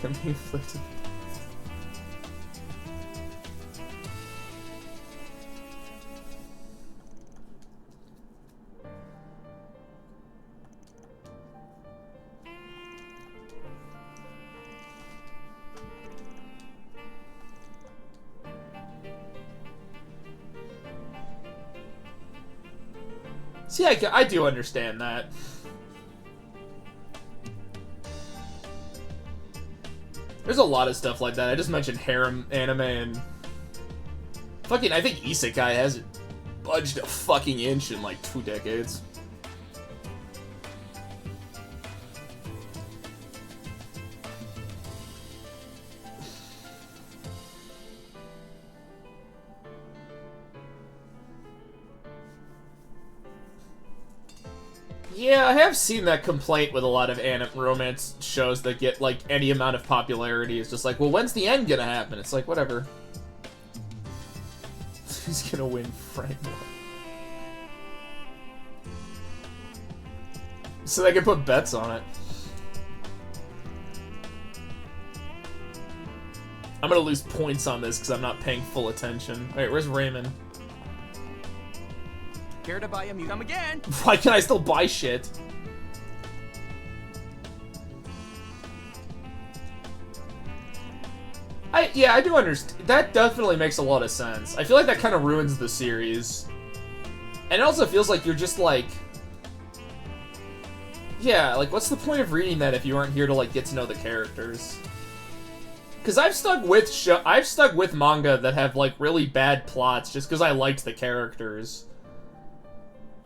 I'm being flipped. See, I do understand that. There's a lot of stuff like that. I just mentioned harem anime and... Fucking, I think Isekai hasn't budged a fucking inch in like 2 decades. Yeah, I have seen that complaint with a lot of romance shows that get, like, any amount of popularity. It's just like, well, when's the end gonna happen? It's like, whatever. Who's gonna win framework? So they can put bets on it. I'm gonna lose points on this because I'm not paying full attention. Wait, where's Raymond? Care to buy a mute? Come again. Why can I still buy shit? Yeah, I do understand. That definitely makes a lot of sense. I feel like that kind of ruins the series. And it also feels like you're just like... Yeah, like, what's the point of reading that if you aren't here to, like, get to know the characters? Because I've stuck with manga that have, like, really bad plots just because I liked the characters.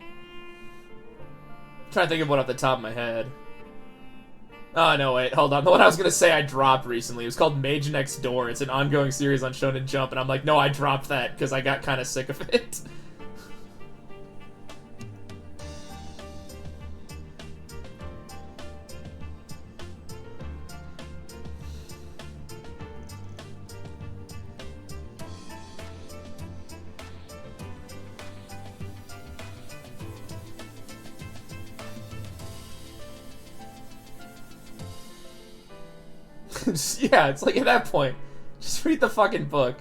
I'm trying to think of one off the top of my head. Oh, no, wait, hold on. The one I was gonna say I dropped recently, it was called Mage Next Door. It's an ongoing series on Shonen Jump, and I'm like, no, I dropped that because I got kind of sick of it. Yeah, it's like at that point, just read the fucking book.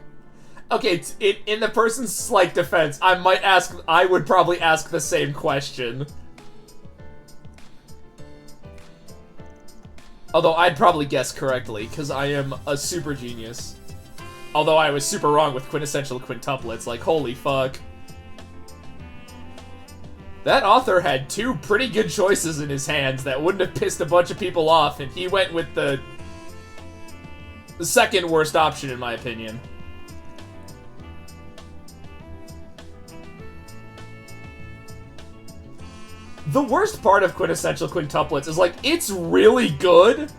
Okay, in the person's like defense, I would probably ask the same question. Although I'd probably guess correctly, because I am a super genius. Although I was super wrong with quintessential quintuplets, like holy fuck. That author had two pretty good choices in his hands that wouldn't have pissed a bunch of people off, and he went with the second worst option, in my opinion. The worst part of quintessential quintuplets is, like, it's really good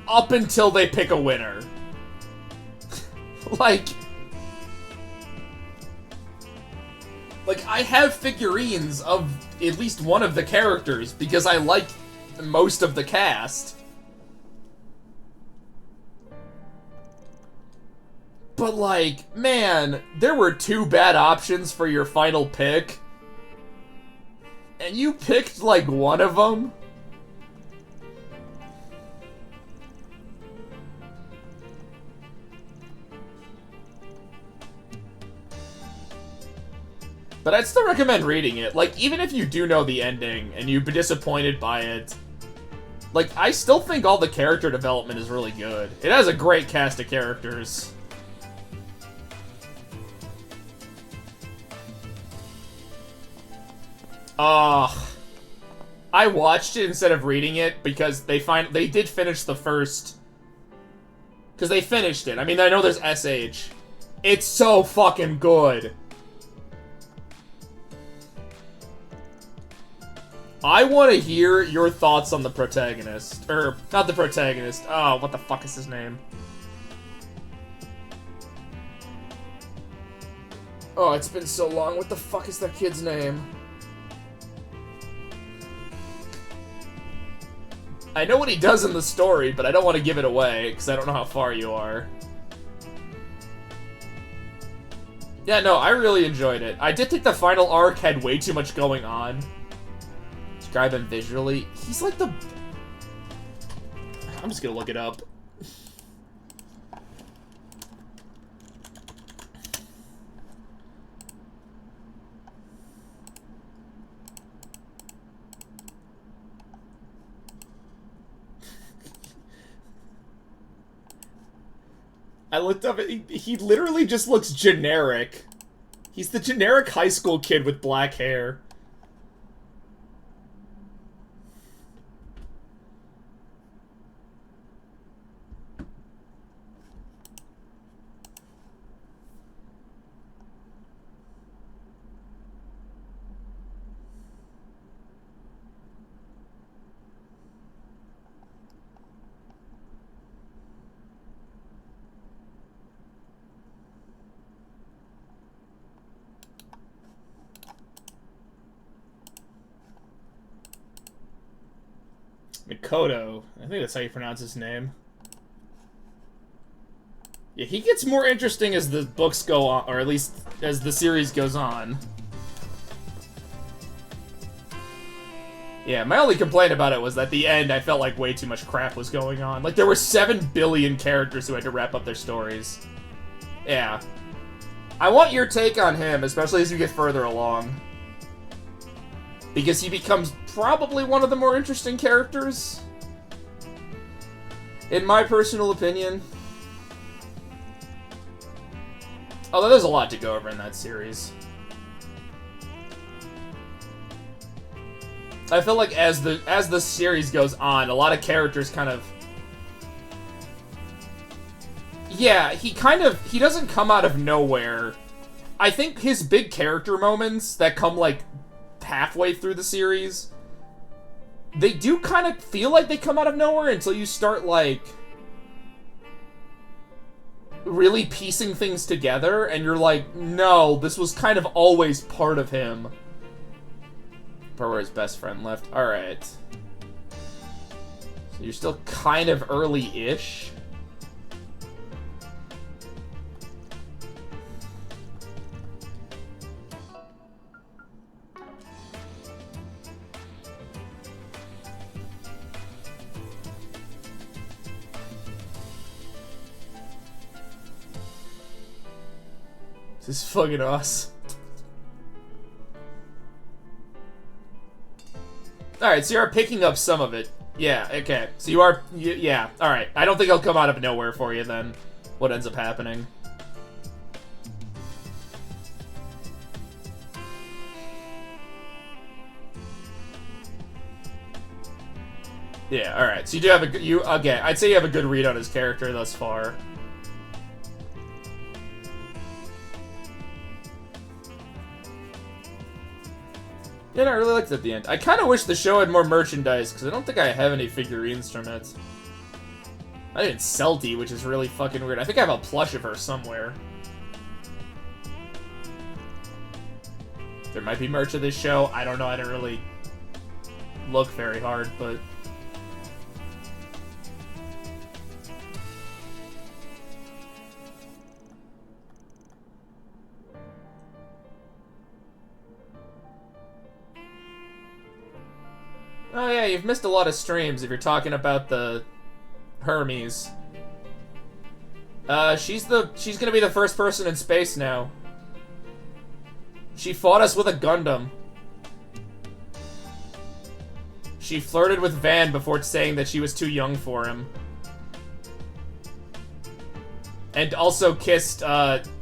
up until they pick a winner. Like, I have figurines of at least one of the characters because I like most of the cast. But, like, man, there were two bad options for your final pick. And you picked, like, one of them? But I'd still recommend reading it. Like, even if you do know the ending and you've been disappointed by it, like, I still think all the character development is really good. It has a great cast of characters. I watched it instead of reading it because they did finish the first. Because they finished it. I mean, I know there's SH. It's so fucking good. I want to hear your thoughts on the protagonist. Or, not the protagonist. Oh, what the fuck is his name? Oh, it's been so long. What the fuck is that kid's name? I know what he does in the story, but I don't want to give it away, because I don't know how far you are. Yeah, no, I really enjoyed it. I did think the final arc had way too much going on. Describe him visually. He's like the... I'm just gonna look it up. I looked up, he literally just looks generic. He's the generic high school kid with black hair. Mikoto. I think that's how you pronounce his name. Yeah, he gets more interesting as the books go on, or at least as the series goes on. Yeah, my only complaint about it was that at the end I felt like way too much crap was going on. Like, there were 7 billion characters who had to wrap up their stories. Yeah. I want your take on him, especially as you get further along. Because he becomes probably one of the more interesting characters. In my personal opinion. Although there's a lot to go over in that series. I feel like as the series goes on, a lot of characters kind of... Yeah, he doesn't come out of nowhere. I think his big character moments that come, like, halfway through the series they do kind of feel like they come out of nowhere until you start, like, really piecing things together, and you're like, no, this was kind of always part of him. Or where his best friend left. Alright. So you're still kind of early-ish. This is fucking awesome. Alright, so you are picking up some of it. Yeah, okay. So you are... yeah, alright. I don't think I'll come out of nowhere for you then. What ends up happening. Yeah, alright. So you do have a... okay, I'd say you have a good read on his character thus far. Yeah, no, I really liked it at the end. I kind of wish the show had more merchandise, because I don't think I have any figurines from it. I didn't Celty, which is really fucking weird. I think I have a plush of her somewhere. There might be merch of this show. I don't know. I didn't really look very hard, but... oh yeah, you've missed a lot of streams if you're talking about the Hermes. She's gonna be the first person in space now. She fought us with a Gundam. She flirted with Van before saying that she was too young for him. And also kissed,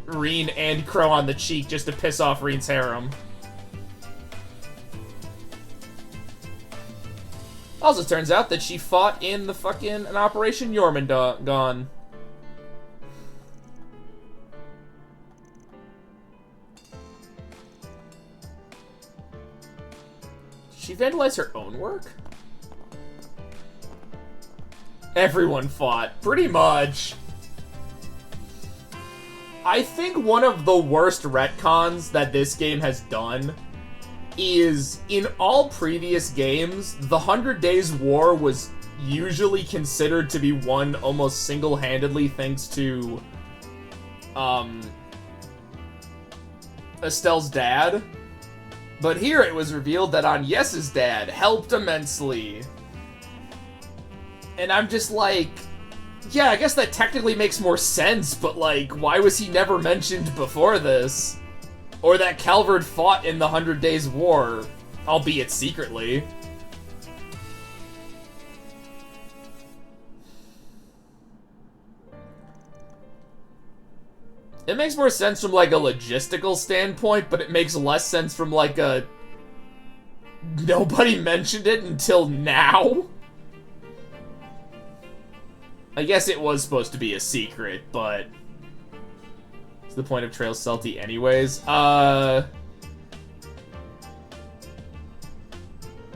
Reen and Crow on the cheek just to piss off Reen's harem. Also turns out that she fought in the fucking an Operation Jormungandr. Did she vandalize her own work? Everyone fought, pretty much. I think one of the worst retcons that this game has done is, in all previous games, the 100 Days War was usually considered to be won almost single-handedly thanks to, Estelle's dad. But here it was revealed that Agnès' dad helped immensely. And I'm just like, yeah, I guess that technically makes more sense, but like, why was he never mentioned before this? Or that Calvard fought in the 100 Days War, albeit secretly. It makes more sense from, like, a logistical standpoint, but it makes less sense from, like, a... nobody mentioned it until now? I guess it was supposed to be a secret, but... what's the point of Trails Celty anyways?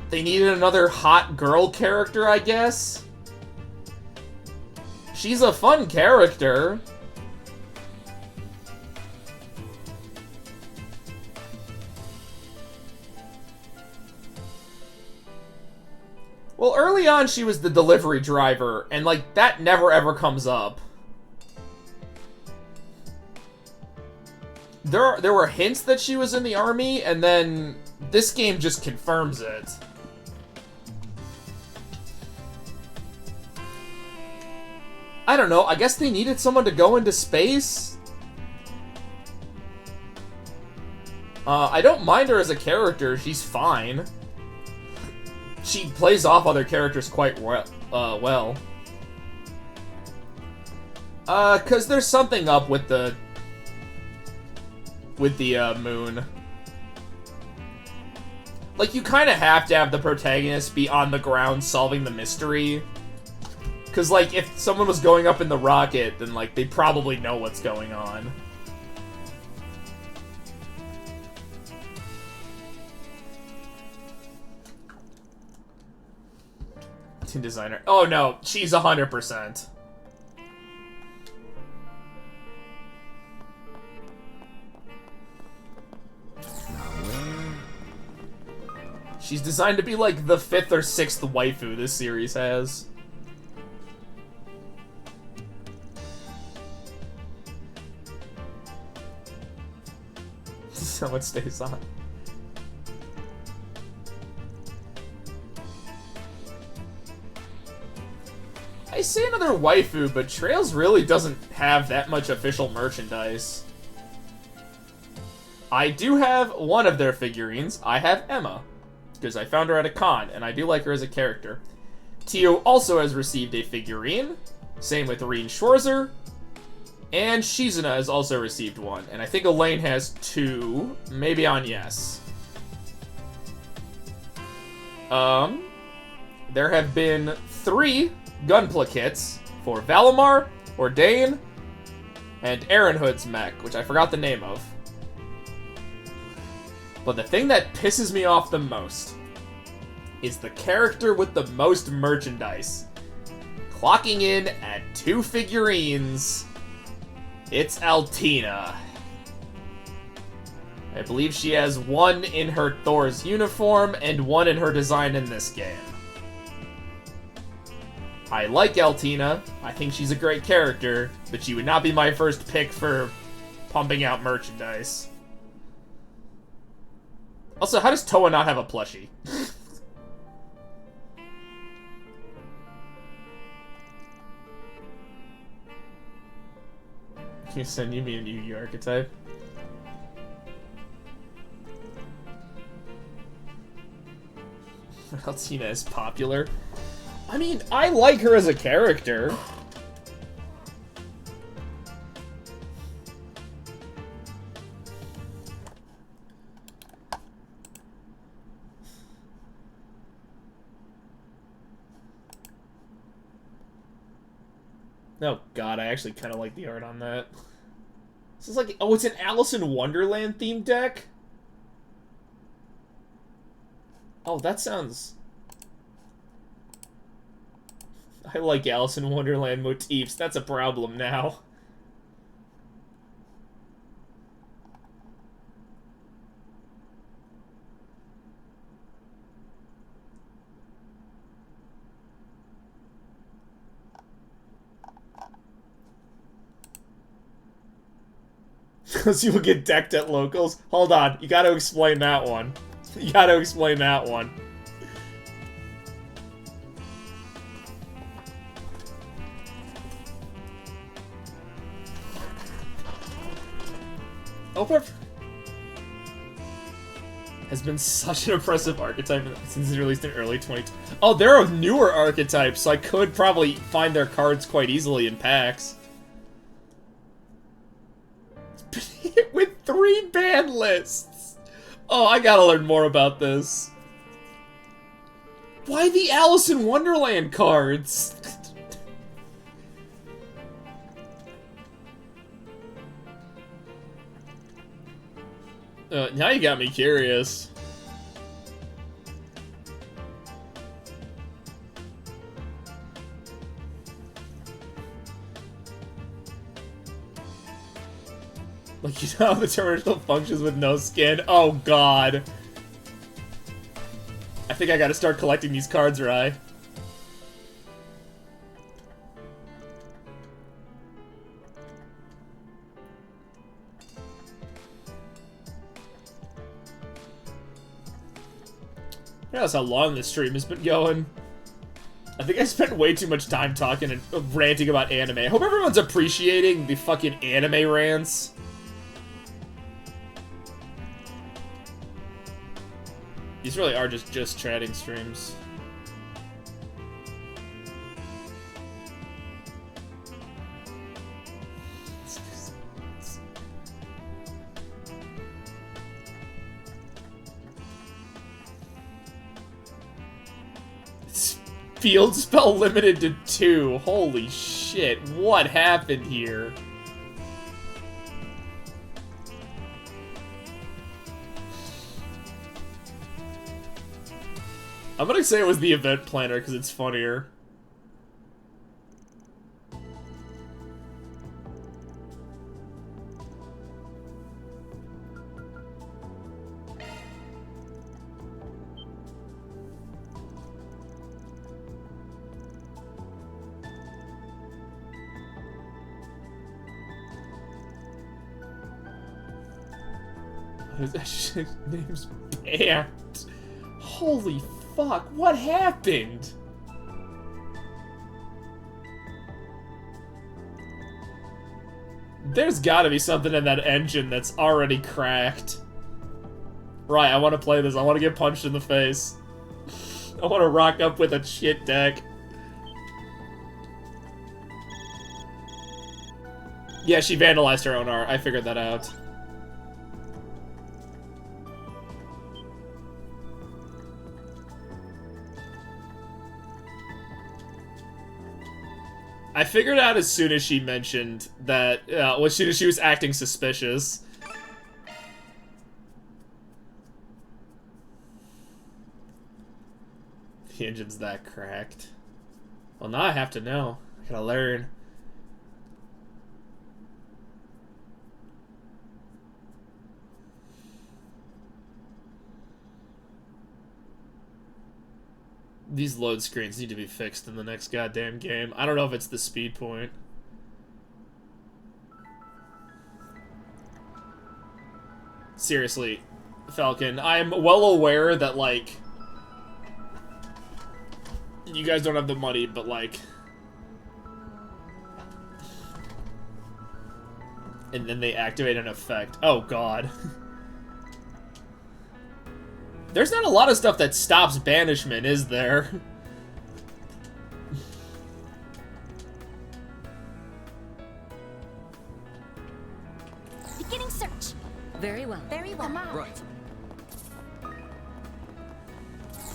They needed another hot girl character, I guess? She's a fun character. Well, early on she was the delivery driver, and like, that never ever comes up. There were hints that she was in the army, and then this game just confirms it. I don't know, I guess they needed someone to go into space? I don't mind her as a character, she's fine. She plays off other characters quite well. Cause there's something up with the moon. Like, you kind of have to have the protagonist be on the ground solving the mystery. Cause, like, if someone was going up in the rocket, then, like, they probably know what's going on. can design her. Oh no, she's 100%. She's designed to be like the 5th or 6th waifu this series has. Someone stays on. I say another waifu, but Trails really doesn't have that much official merchandise. I do have one of their figurines. I have Emma, because I found her at a con, and I do like her as a character. Tio also has received a figurine. Same with Rean Schwarzer. And Shizuna has also received one. And I think Elaine has 2. Maybe on yes. There have been 3 Gunpla kits for Valimar, Ordain, and Aaron Hood's mech, which I forgot the name of. But the thing that pisses me off the most is the character with the most merchandise. Clocking in at 2 figurines. It's Altina. I believe she has 1 in her Thor's uniform and 1 in her design in this game. I like Altina. I think she's a great character, but she would not be my first pick for pumping out merchandise. Also, how does Toa not have a plushie? Can you send me a new Yu archetype? Altina is popular. I mean, I like her as a character. Oh god, I actually kind of like the art on that. This is like, oh, it's an Alice in Wonderland themed deck? Oh, that sounds... I like Alice in Wonderland motifs. That's a problem now. Because you will get decked at locals? Hold on, you gotta explain that one. You gotta explain that one. Opep has been such an impressive archetype since it's released in early 2020. Oh, there are newer archetypes, so I could probably find their cards quite easily in packs. With 3 ban lists! Oh, I gotta learn more about this. Why the Alice in Wonderland cards? Now you got me curious. Like, you know how the Terminator still functions with no skin? Oh god. I think I gotta start collecting these cards, Rai. That's how long this stream has been going. I think I spent way too much time talking and ranting about anime. I hope everyone's appreciating the fucking anime rants. These really are just chatting streams. Field spell limited to 2. Holy shit, what happened here? I'm gonna say it was the event planner because it's funnier. His name's Band. Holy fuck, what happened? There's gotta be something in that engine that's already cracked. Right, I want to play this. I want to get punched in the face. I want to rock up with a shit deck. Yeah, she vandalized her own art. I figured that out. I figured out as soon as she mentioned that, well, as soon as she was acting suspicious. The engine's that cracked. Well, now I have to know. I gotta learn. These load screens need to be fixed in the next goddamn game. I don't know if it's the speed point. Seriously, Falcon, I'm well aware that, like, you guys don't have the money, but, like... And then they activate an effect. Oh, God. There's not a lot of stuff that stops banishment, is there? Beginning search. Very well. Very well. Come on. Right.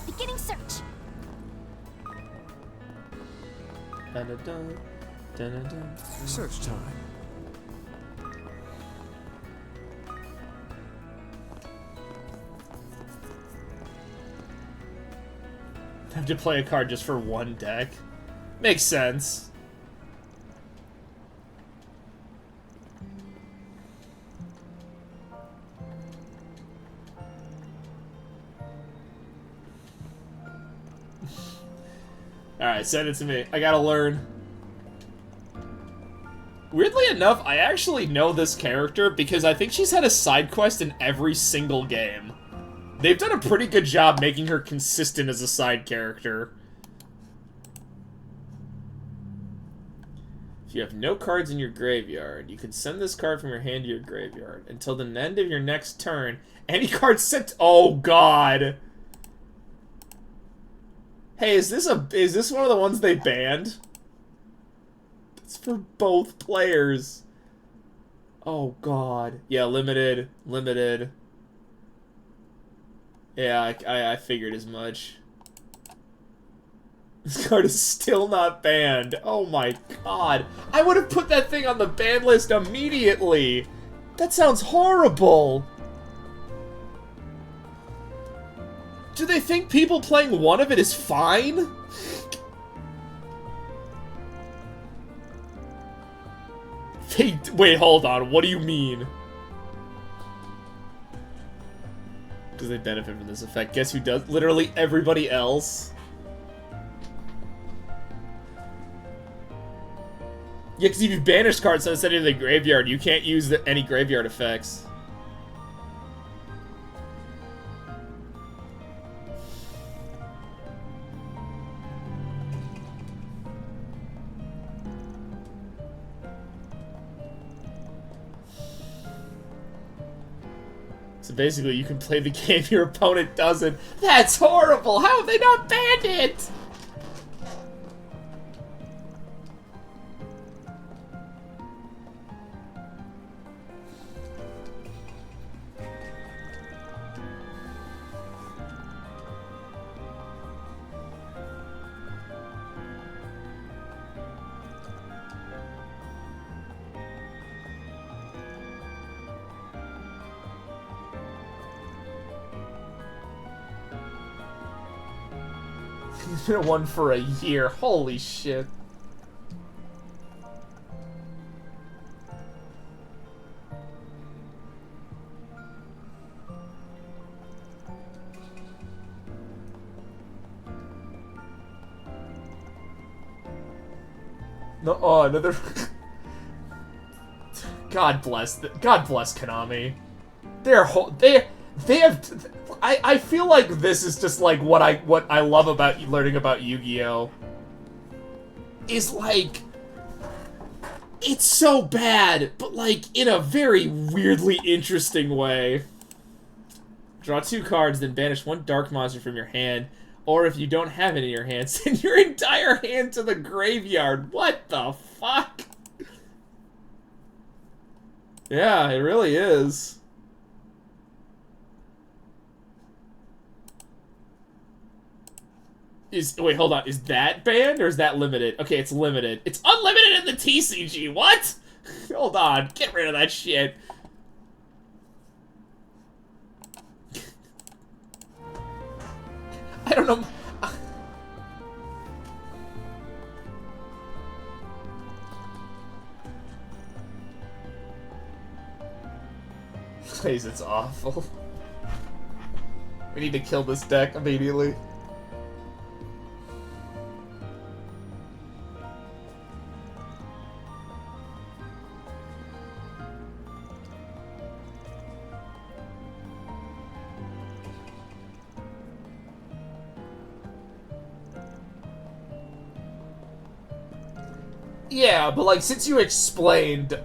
Beginning search. Dun-dun-dun, dun-dun-dun. Search time. Have to play a card just for one deck. Makes sense. Alright, send it to me. I gotta learn. Weirdly enough, I actually know this character because I think she's had a side quest in every single game. They've done a pretty good job making her consistent as a side character. If you have no cards in your graveyard, you can send this card from your hand to your graveyard. Until the end of your next turn, any card sent... Oh, God! Hey, is this one of the ones they banned? It's for both players. Oh, God. Yeah, limited. Limited. Yeah, I figured as much. This card is still not banned. Oh my God. I would have put that thing on the ban list immediately. That sounds horrible. Do they think people playing one of it is fine? Wait, hold on. What do you mean? Because they benefit from this effect. Guess who does? Literally everybody else. Yeah, because if you banish cards instead of the graveyard, you can't use any graveyard effects. So basically, you can play the game your opponent doesn't. That's horrible! How have they not banned it? He's been one for a year. Holy shit. No, oh, another. God bless Konami. They have. I feel like this is just like what I love about learning about Yu-Gi-Oh! Is like, it's so bad, but like in a very weirdly interesting way. Draw 2 cards, then banish 1 dark monster from your hand. Or if you don't have it in your hand, send your entire hand to the graveyard. What the fuck? Yeah, it really is. Wait, hold on. Is that banned or is that limited? Okay, it's limited. It's unlimited in the TCG. What? Hold on. Get rid of that shit. I don't know. Please, it's awful. We need to kill this deck immediately. Yeah, but like, since you explained...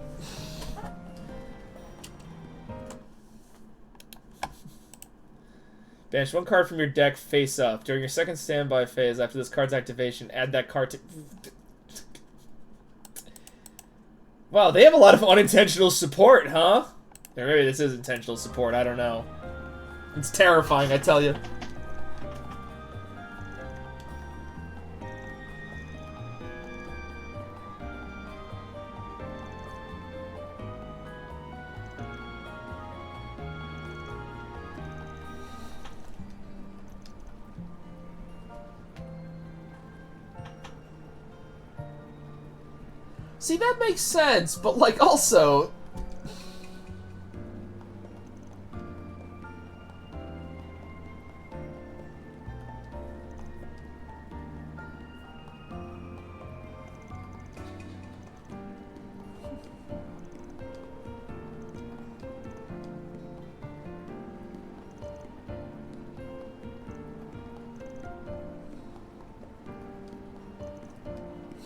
Banish 1 card from your deck face up. During your second standby phase, after this card's activation, add that card to... Wow, they have a lot of unintentional support, huh? Or maybe this is intentional support, I don't know. It's terrifying, I tell you. See, that makes sense, but like also...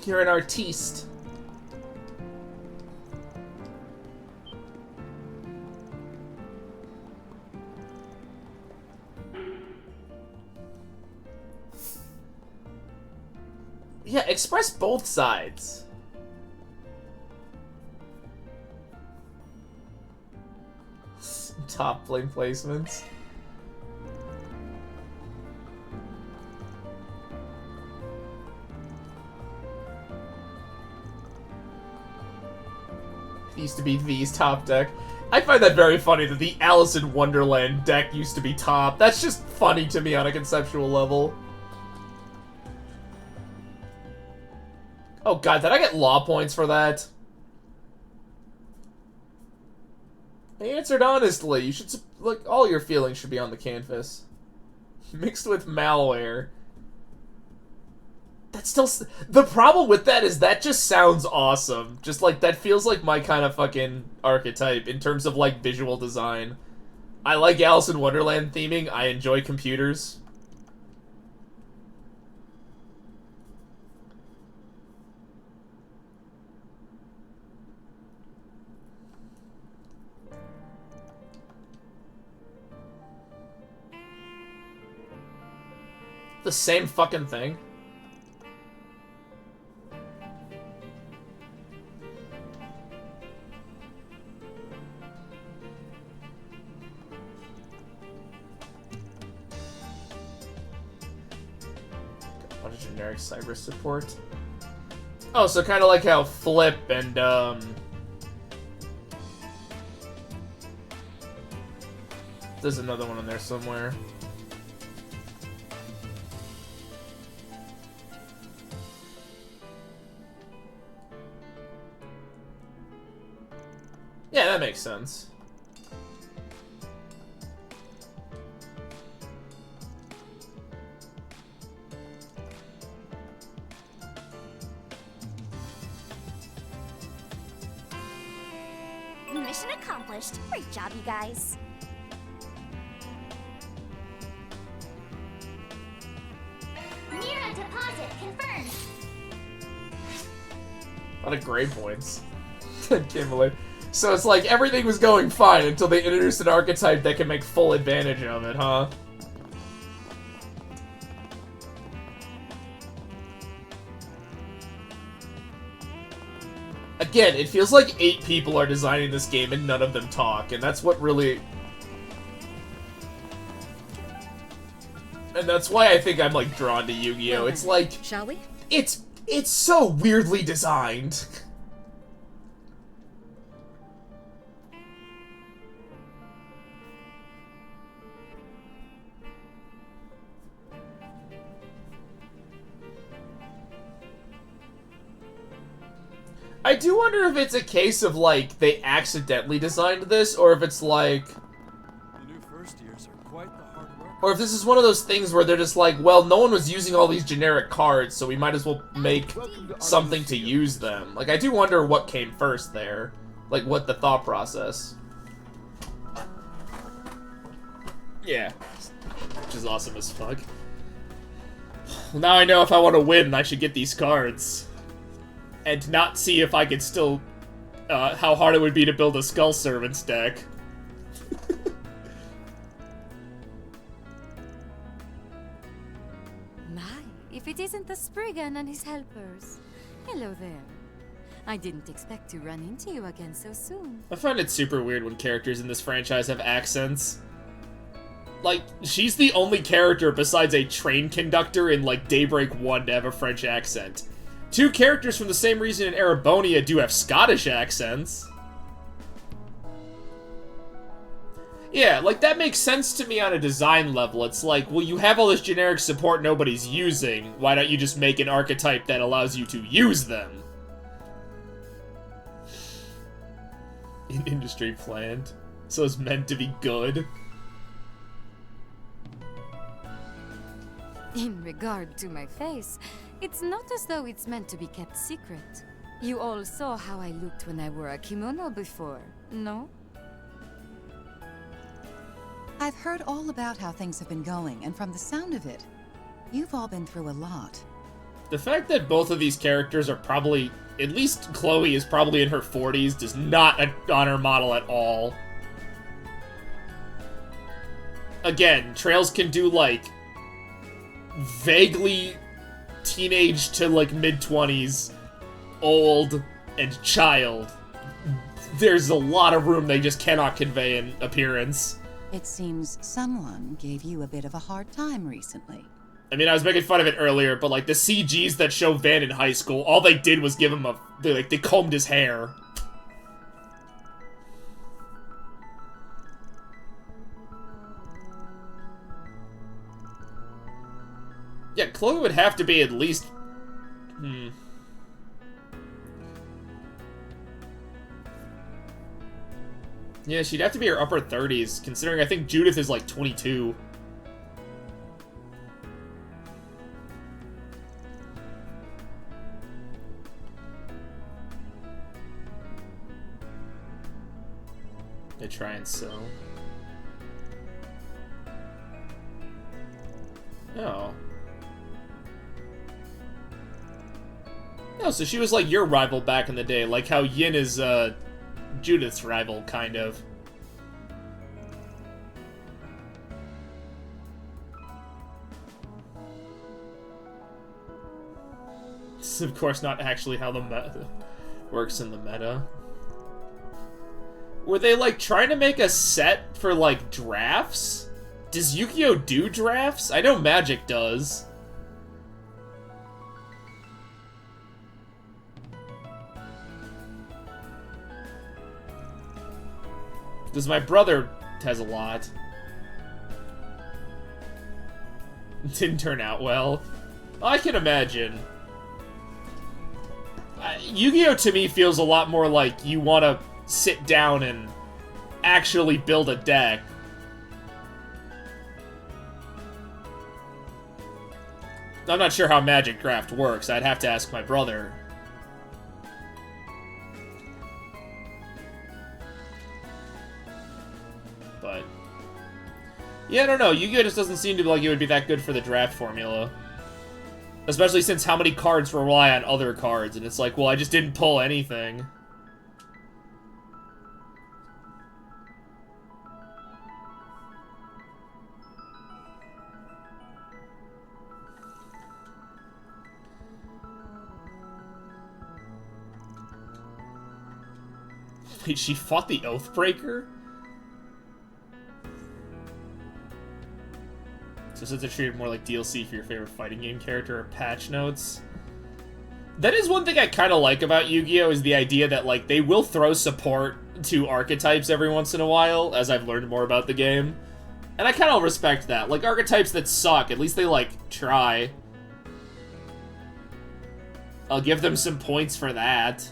You're an artiste. Yeah, express both sides. Top lane placements. Used to be V's top deck. I find that very funny that the Alice in Wonderland deck used to be top. That's just funny to me on a conceptual level. Oh god, did I get law points for that? I answered honestly. You should, look, all your feelings should be on the canvas. Mixed with malware. That's still... The problem with that is that just sounds awesome. Just like, that feels like my kind of fucking archetype in terms of like visual design. I like Alice in Wonderland theming. I enjoy computers. The same fucking thing. Bunch of generic cyber support. Oh, so kind of like how Flip and there's another one in there somewhere. Yeah, that makes sense. Mission accomplished. Great job, you guys. Mira deposit confirmed. A lot of grade points. Can't believe. So it's like everything was going fine until they introduced an archetype that can make full advantage of it, huh? Again, it feels like 8 people are designing this game and none of them talk, and that's what really... And that's why I think I'm, like, drawn to Yu-Gi-Oh! It's like... Shall we? It's so weirdly designed. I do wonder if it's a case of, like, they accidentally designed this, or if it's like... The new first years are quite the hard work. Or if this is one of those things where they're just like, well, no one was using all these generic cards, so we might as well make something to use them. Like, I do wonder what came first there. Like, what the thought process. Yeah. Which is awesome as fuck. Well, now I know if I want to win, I should get these cards. And not see if I could still... how hard it would be to build a Skull Servants deck. My, if it isn't the Spriggan and his helpers. Hello there. I didn't expect to run into you again so soon. I find it super weird when characters in this franchise have accents. Like, she's the only character besides a train conductor in, like, Daybreak 1 to have a French accent. 2 characters from the same region in Erebonia do have Scottish accents. Yeah, like, that makes sense to me on a design level. It's like, well, you have all this generic support nobody's using. Why don't you just make an archetype that allows you to use them? In industry planned. So it's meant to be good. In regard to my face, it's not as though it's meant to be kept secret. You all saw how I looked when I wore a kimono before, no? I've heard all about how things have been going, and from the sound of it, you've all been through a lot. The fact that both of these characters are probably, at least Chloe is probably in her 40s, does not honor model at all. Again, Trails can do, like, vaguely teenage to, like, mid-20s, old, and child. There's a lot of room they just cannot convey in appearance. It seems someone gave you a bit of a hard time recently. I mean, I was making fun of it earlier, but, like, the CGs that show Van in high school, all they did was give him a... they combed his hair. Yeah, Chloe would have to be at least... Yeah, she'd have to be her upper 30s, considering I think Judith is like 22. They try and sew. Oh. Oh, so she was like your rival back in the day, like how Yin is, Judith's rival, kind of. This is, of course, not actually how the meta works in the meta. Were they, like, trying to make a set for, like, drafts? Does Yu-Gi-Oh! Do drafts? I know Magic does. Because my brother has a lot. Didn't turn out well. I can imagine. Yu-Gi-Oh! To me feels a lot more like you want to sit down and actually build a deck. I'm not sure how Magic Draft works. I'd have to ask my brother. But yeah, I don't know. Yu-Gi-Oh! Just doesn't seem to be like it would be that good for the draft formula. Especially since how many cards rely on other cards, and it's like, well, I just didn't pull anything. Wait, she fought the Oathbreaker? So since it's treated more like DLC for your favorite fighting game character or patch notes. That is one thing I kind of like about Yu-Gi-Oh! Is the idea that, like, they will throw support to archetypes every once in a while, as I've learned more about the game. And I kind of respect that. Like, archetypes that suck, at least they, like, try. I'll give them some points for that.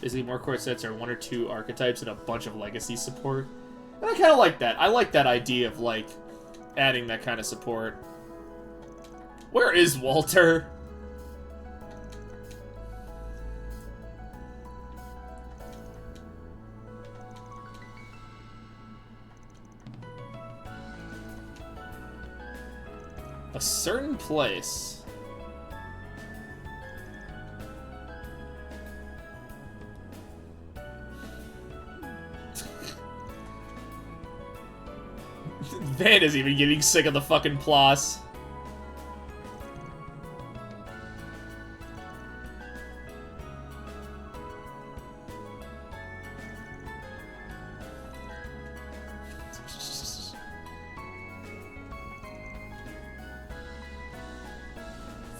Basically, more core sets are 1 or 2 archetypes and a bunch of legacy support. And I kind of like that. I like that idea of, like, adding that kind of support. Where is Walter? A certain place. Van is even getting sick of the fucking Ploss.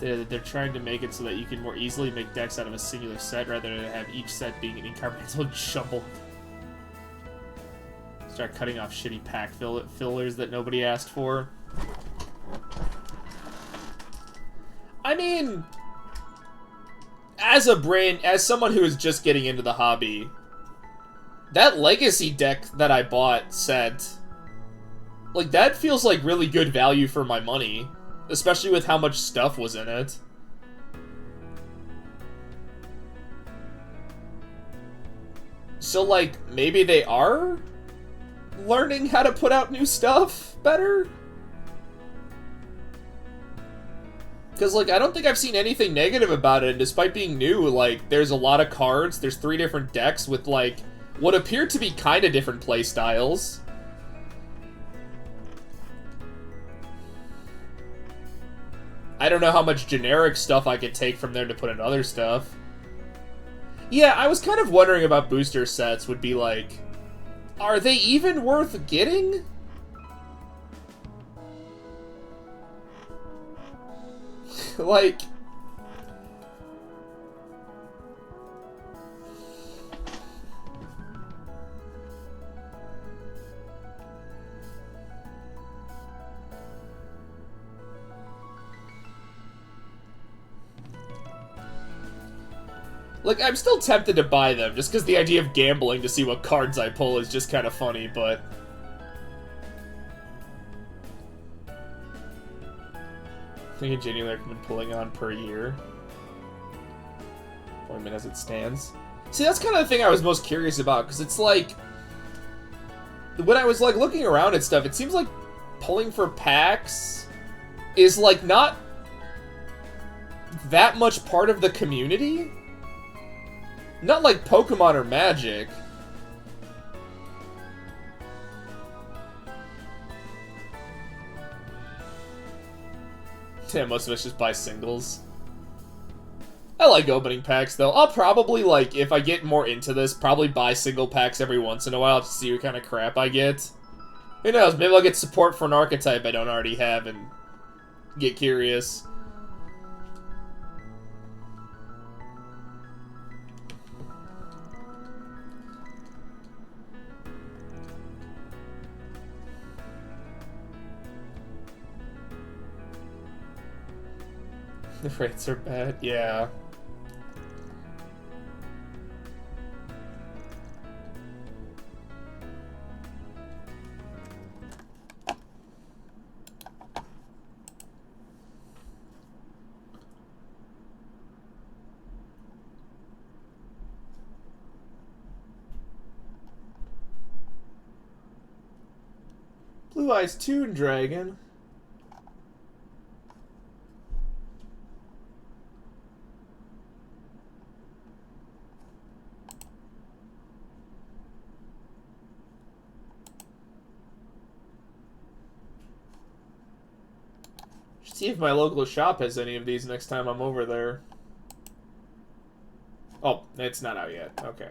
They're trying to make it so that you can more easily make decks out of a singular set rather than have each set being an incomprehensible jumble. Start cutting off shitty pack fillers that nobody asked for. I mean, as someone who is just getting into the hobby, that legacy deck that I bought set, like, that feels like really good value for my money, especially with how much stuff was in it. So, like, maybe they are learning how to put out new stuff better? Because, like, I don't think I've seen anything negative about it, and despite being new, like, there's a lot of cards, there's 3 different decks with, like, what appear to be kind of different playstyles. I don't know how much generic stuff I could take from there to put in other stuff. Yeah, I was kind of wondering about booster sets would be like, are they even worth getting? Like... Like, I'm still tempted to buy them, just because the idea of gambling to see what cards I pull is just kind of funny, but... I think I genuinely have been pulling on per year. Appointment as it stands. See, that's kind of the thing I was most curious about, because it's like... When I was, like, looking around at stuff, it seems like pulling for packs is, like, not that much part of the community? Not like Pokemon or Magic. Yeah, most of us just buy singles. I like opening packs, though. I'll probably, like, if I get more into this, probably buy single packs every once in a while to see what kind of crap I get. Who knows, maybe I'll get support for an archetype I don't already have and get curious. The rates are bad, yeah. Blue Eyes Toon Dragon. Should see if my local shop has any of these next time I'm over there. Oh, it's not out yet. Okay.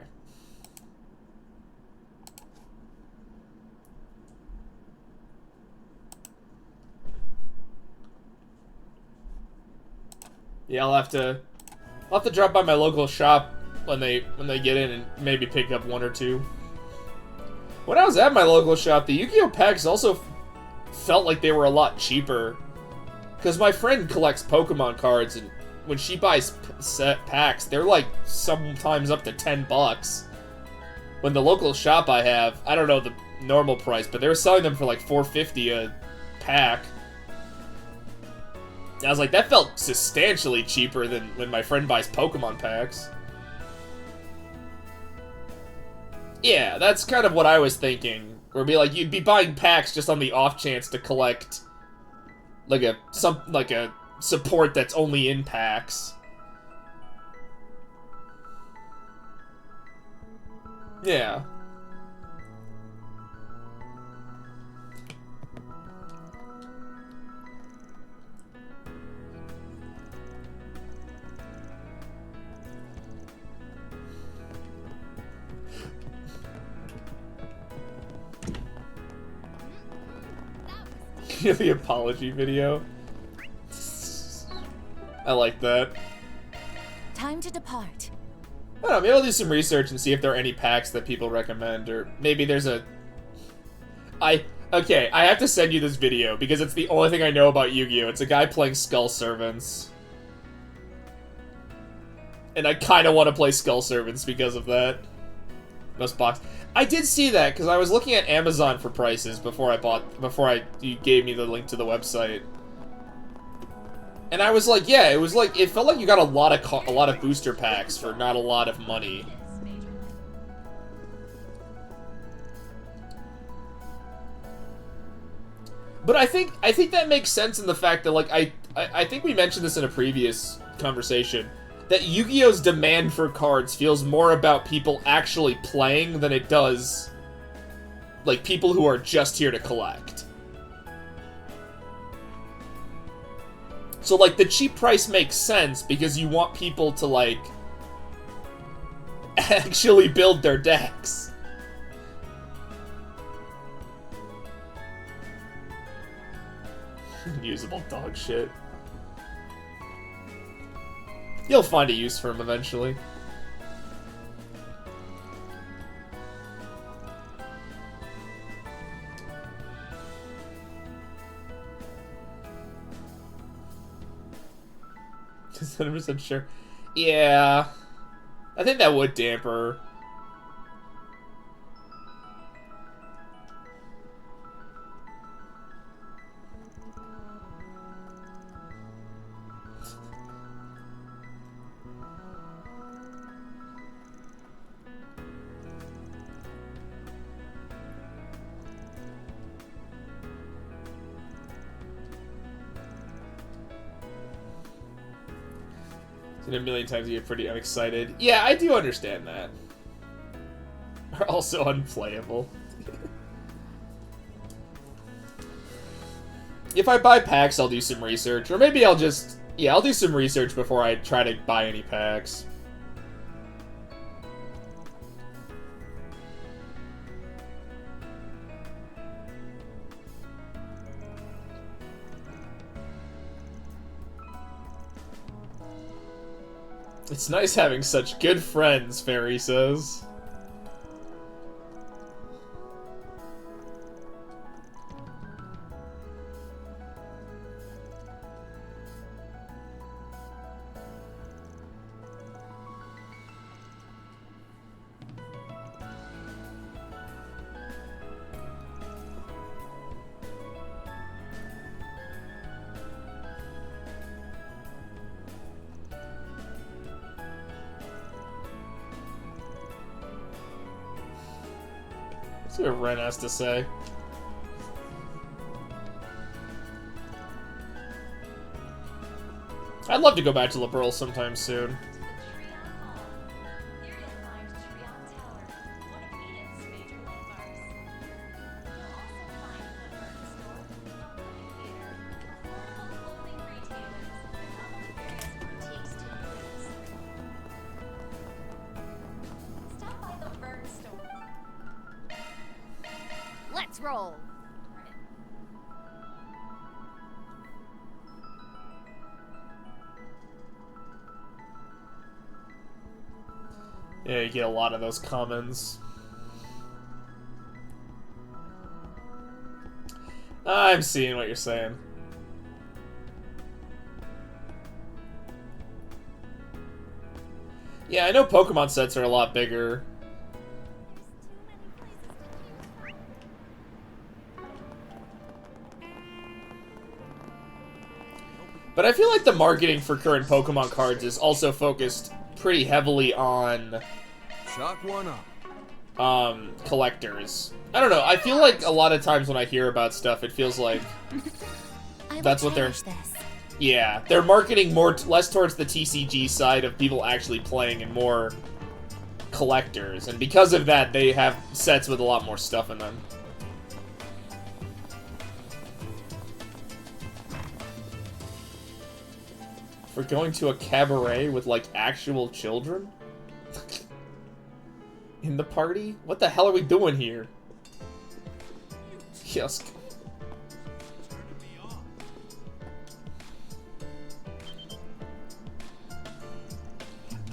Yeah, I'll have to drop by my local shop when they get in and maybe pick up one or two. When I was at my local shop, the Yu-Gi-Oh packs also felt like they were a lot cheaper. Because my friend collects Pokemon cards, and when she buys set packs, they're like sometimes up to $10. When the local shop I have, I don't know the normal price, but they were selling them for like $4.50 a pack. I was like, that felt substantially cheaper than when my friend buys Pokemon packs. Yeah, that's kind of what I was thinking. Where it'd be like, you'd be buying packs just on the off chance to collect like a support that's only in packs. Yeah. The apology video. I like that. Time to depart. I don't know, maybe I'll do some research and see if there are any packs that people recommend, or maybe there's a... Okay, I have to send you this video, because it's the only thing I know about Yu-Gi-Oh! It's a guy playing Skull Servants. And I kinda want to play Skull Servants because of that. Most box. I did see that, because I was looking at Amazon for prices before you gave me the link to the website. And I was like, yeah, it felt like you got a lot of booster packs for not a lot of money. But I think that makes sense in the fact that, like, I think we mentioned this in a previous conversation, that Yu-Gi-Oh's demand for cards feels more about people actually playing than it does, like, people who are just here to collect. So, like, the cheap price makes sense because you want people to, like, actually build their decks. Usable dog shit. You'll find a use for him eventually. Just 100% sure. Yeah. I think that would damper. A million times you get pretty unexcited. Yeah, I do understand that. Are also unplayable. If I buy packs, I'll do some research. Or maybe I'll just... Yeah, I'll do some research before I try to buy any packs. It's nice having such good friends, Fairy says. See what Ren has to say. I'd love to go back to Liberl sometime soon. Let's roll. Yeah, you get a lot of those commons. I'm seeing what you're saying. Yeah, I know Pokemon sets are a lot bigger. But I feel like the marketing for current Pokemon cards is also focused pretty heavily on Shock one up. Collectors. I don't know, I feel like a lot of times when I hear about stuff, it feels like that's what they're... Yeah, they're marketing less towards the TCG side of people actually playing and more collectors. And because of that, they have sets with a lot more stuff in them. For going to a cabaret with, like, actual children? In the party? What the hell are we doing here? Yes.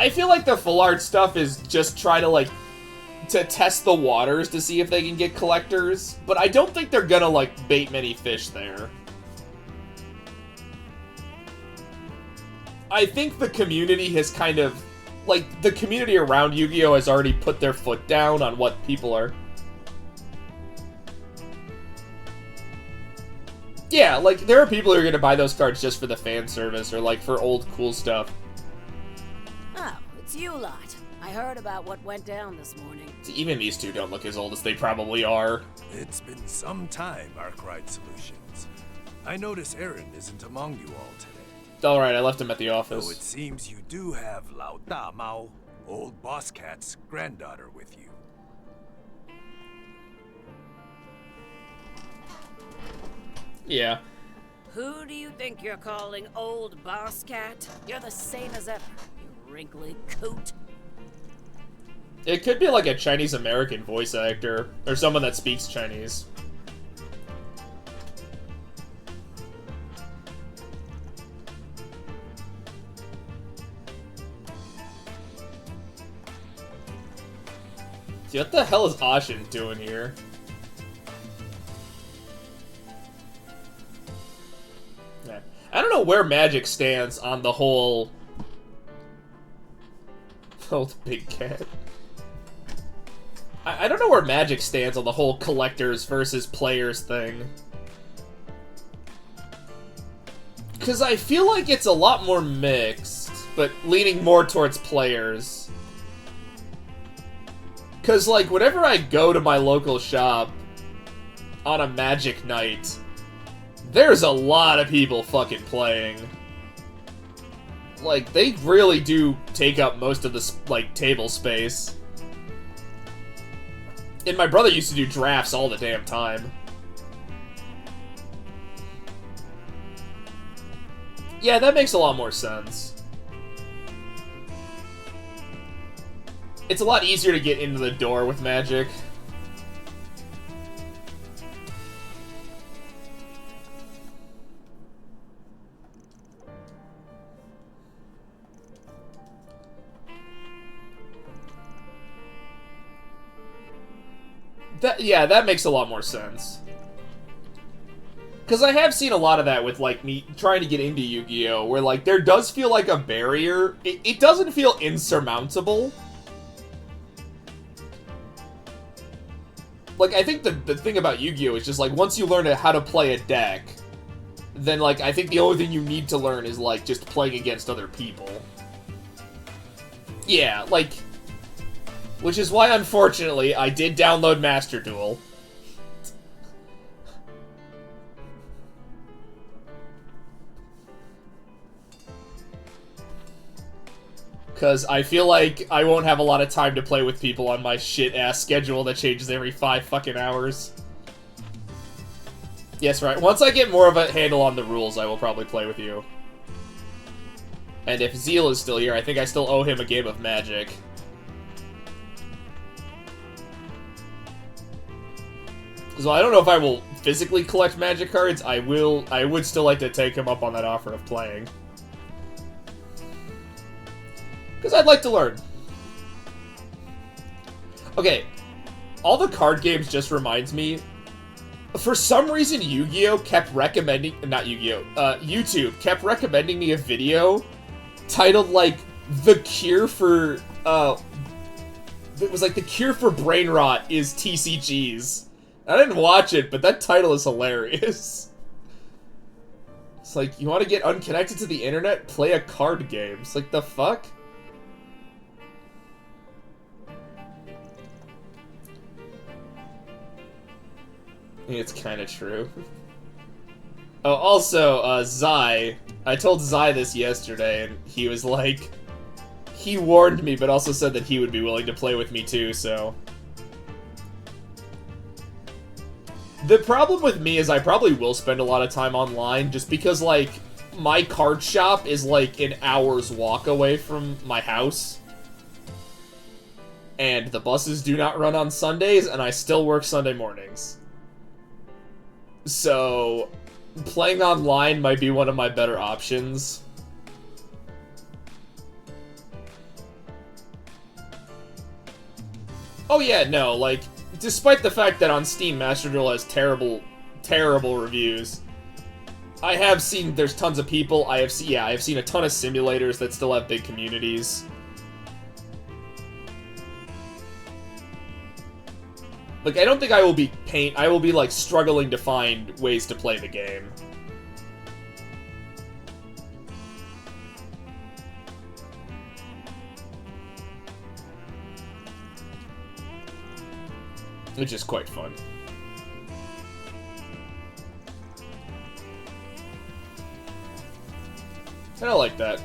I feel like the full art stuff is just try to, like, to test the waters to see if they can get collectors, but I don't think they're gonna, like, bait many fish there. I think the community has kind of, like, the community around Yu-Gi-Oh! Has already put their foot down on what people are. Yeah, like, there are people who are gonna buy those cards just for the fan service or, like, for old cool stuff. Oh, it's you lot. I heard about what went down this morning. See, even these two don't look as old as they probably are. It's been some time, Arkwright Solutions. I notice Aaron isn't among you all today. Alright, I left him at the office. Though it seems you do have Lao Da Mao, old Boss Cat's granddaughter, with you. Yeah. Who do you think you're calling old Boss Cat? You're the same as ever, you wrinkly coot. It could be like a Chinese-American voice actor, or someone that speaks Chinese. What the hell is Ashin doing here? Yeah. I don't know where Magic stands on the whole... Oh, the big cat. I don't know where Magic stands on the whole collectors versus players thing. Because I feel like it's a lot more mixed, but leaning more towards players. Because, like, whenever I go to my local shop on a Magic night, there's a lot of people fucking playing. Like, they really do take up most of the, like, table space. And my brother used to do drafts all the damn time. Yeah, that makes a lot more sense. It's a lot easier to get into the door with Magic. Yeah, that makes a lot more sense. Because I have seen a lot of that with, like, me trying to get into Yu-Gi-Oh! Where, like, there does feel like a barrier. It doesn't feel insurmountable. Like, I think the thing about Yu-Gi-Oh! Is just, like, once you learn how to play a deck, then, like, I think the only thing you need to learn is, like, just playing against other people. Yeah, like, Which is why, unfortunately, I did download Master Duel. Because I feel like I won't have a lot of time to play with people on my shit-ass schedule that changes every 5 fucking hours. Yes, right. Once I get more of a handle on the rules, I will probably play with you. And if Zeal is still here, I think I still owe him a game of Magic. So I don't know if I will physically collect Magic cards. I would still like to take him up on that offer of playing. Because I'd like to learn. Okay, all the card games just reminds me. For some reason, Yu-Gi-Oh! Kept recommending... Not Yu-Gi-Oh! YouTube kept recommending me a video titled, like, The Cure for... it was like, The Cure for Brain Rot is TCGs. I didn't watch it, but that title is hilarious. It's like, you want to get unconnected to the internet? Play a card game. It's like, the fuck? It's kind of true. Oh, also, Zai. I told Zai this yesterday, and he was like... He warned me, but also said that he would be willing to play with me too, so... The problem with me is I probably will spend a lot of time online, just because, like, my card shop is, like, an hour's walk away from my house. And the buses do not run on Sundays, and I still work Sunday mornings. So, playing online might be one of my better options. Oh yeah, no, like, despite the fact that on Steam Master Duel has terrible, terrible reviews, I have seen there's tons of people, I have seen a ton of simulators that still have big communities. Like, I don't think I will be like, struggling to find ways to play the game. Which is quite fun. I don't like that.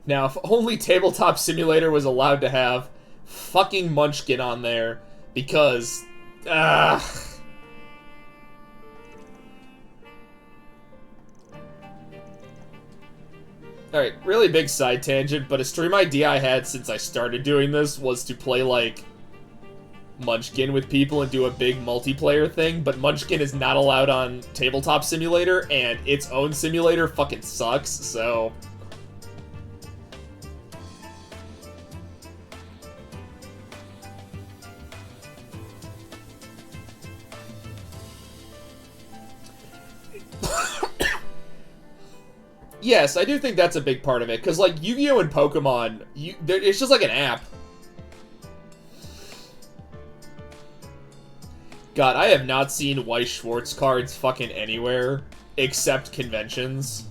Now, if only Tabletop Simulator was allowed to have fucking Munchkin on there, because... Alright, really big side tangent, but a stream idea I had since I started doing this was to play, like, Munchkin with people and do a big multiplayer thing, but Munchkin is not allowed on Tabletop Simulator, and its own simulator fucking sucks, so... Yes, I do think that's a big part of it, because, like, Yu-Gi-Oh! And Pokemon, it's just like an app. God, I have not seen Weiss Schwarz cards fucking anywhere, except conventions.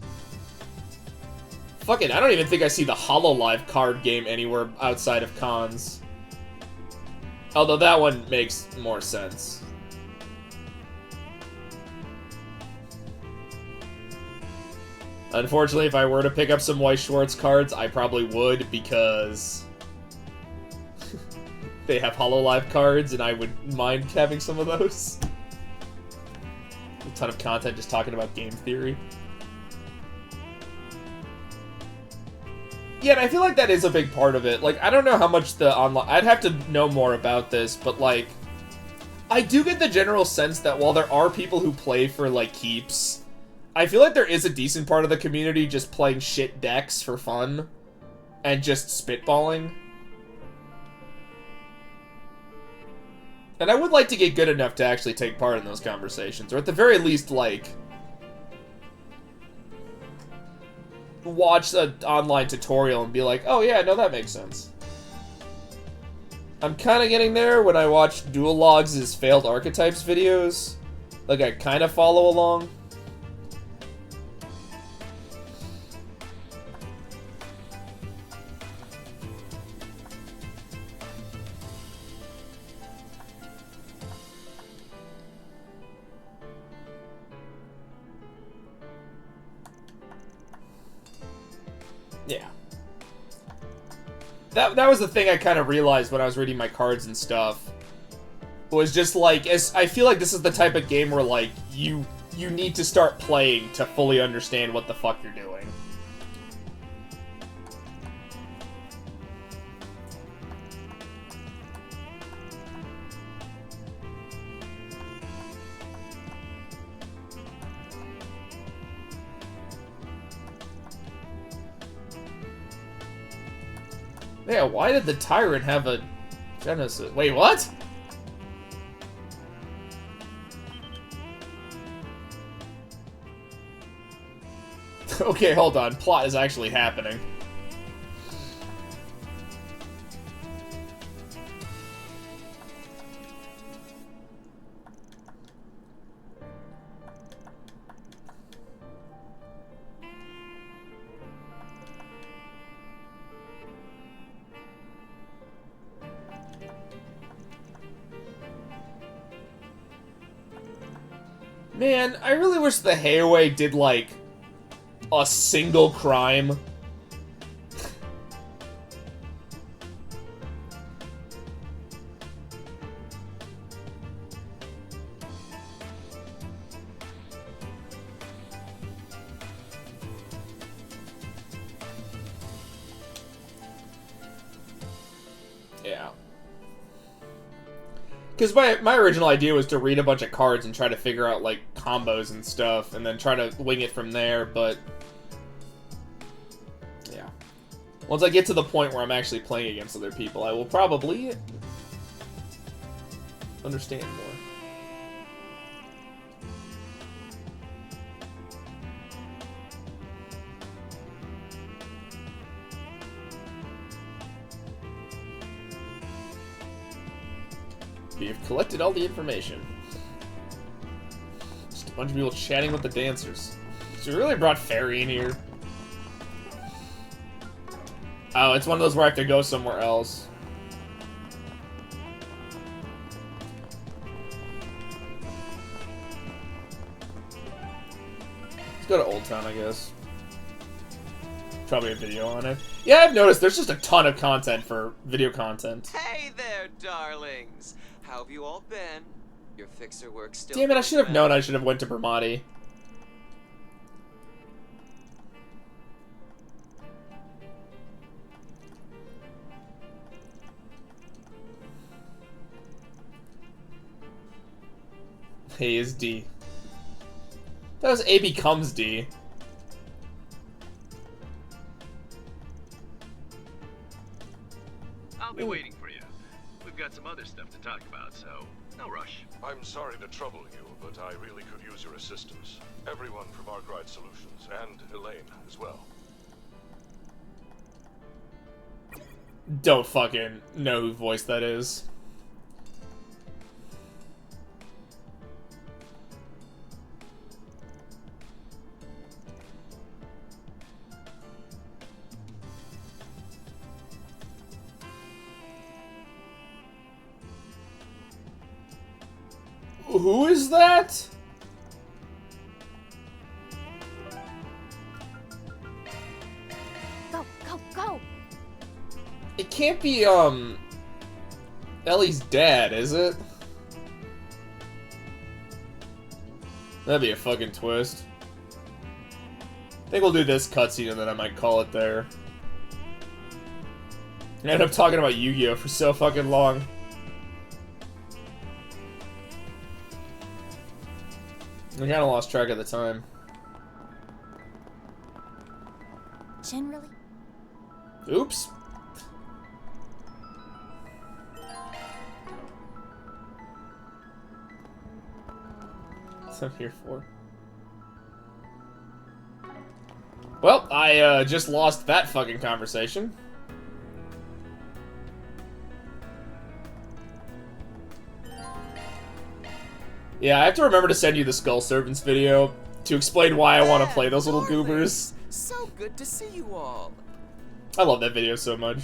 Fucking, I don't even think I see the HoloLive card game anywhere outside of cons. Although that one makes more sense. Unfortunately, if I were to pick up some Weiss Schwarz cards, I probably would, because they have HoloLive cards, and I would mind having some of those. A ton of content just talking about game theory. Yeah, and I feel like that is a big part of it. Like, I don't know how much the online... I'd have to know more about this, but, like, I do get the general sense that while there are people who play for, like, keeps... I feel like there is a decent part of the community just playing shit decks for fun and just spitballing. And I would like to get good enough to actually take part in those conversations, or at the very least, like, watch an online tutorial and be like, oh yeah, no, that makes sense. I'm kind of getting there when I watch Duel Logs' failed archetypes videos. Like, I kind of follow along. Yeah. That was the thing I kind of realized when I was reading my cards and stuff. Was just like, I feel like this is the type of game where like you need to start playing to fully understand what the fuck you're doing. Yeah, why did the Tyrant have a Genesis? Wait, what? Okay, hold on. Plot is actually happening. Man, I really wish the Hayaway did, like, a single crime. Yeah. Because my original idea was to read a bunch of cards and try to figure out, like, combos and stuff, and then try to wing it from there, but... yeah. Once I get to the point where I'm actually playing against other people, I will probably... understand more. You've collected all the information. Just a bunch of people chatting with the dancers. So we really brought Fairy in here. Oh, it's one of those where I have to go somewhere else. Let's go to Old Town, I guess. Probably a video on it. Yeah, I've noticed there's just a ton of content for video content. Hey there, darlings. How have you all been? Your fixer work still. Damn it, I should have known I should have went to Bramati. A is D. That was A becomes D. I'll be waiting for you. We've got some other stuff to talk about, so no rush. I'm sorry to trouble you, but I really could use your assistance. Everyone from Arkwright Solutions, and Elaine as well. Don't fucking know who voice that is. Who is that? Go, go, go! It can't be, Ellie's dad, is it? That'd be a fucking twist. I think we'll do this cutscene and then I might call it there. I ended up talking about Yu-Gi-Oh! For so fucking long. I kinda lost track of the time. Generally? Oops. What's I'm here for? Well, I just lost that fucking conversation. Yeah, I have to remember to send you the Skull Servants video to explain why I want to play those little goobers. So good to see you all. I love that video so much.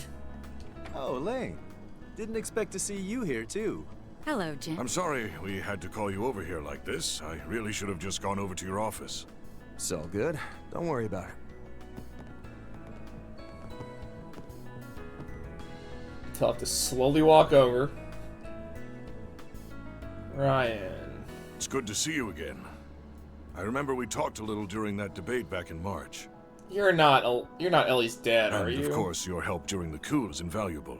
Oh, Elaine. Didn't expect to see you here, too. Hello, Jin. I'm sorry we had to call you over here like this. I really should have just gone over to your office. It's all good. Don't worry about it. I'll have to slowly walk over. Ryan. It's good to see you again. I remember we talked a little during that debate back in March. You're not Ellie's dad, are you? And of course, your help during the coup is invaluable.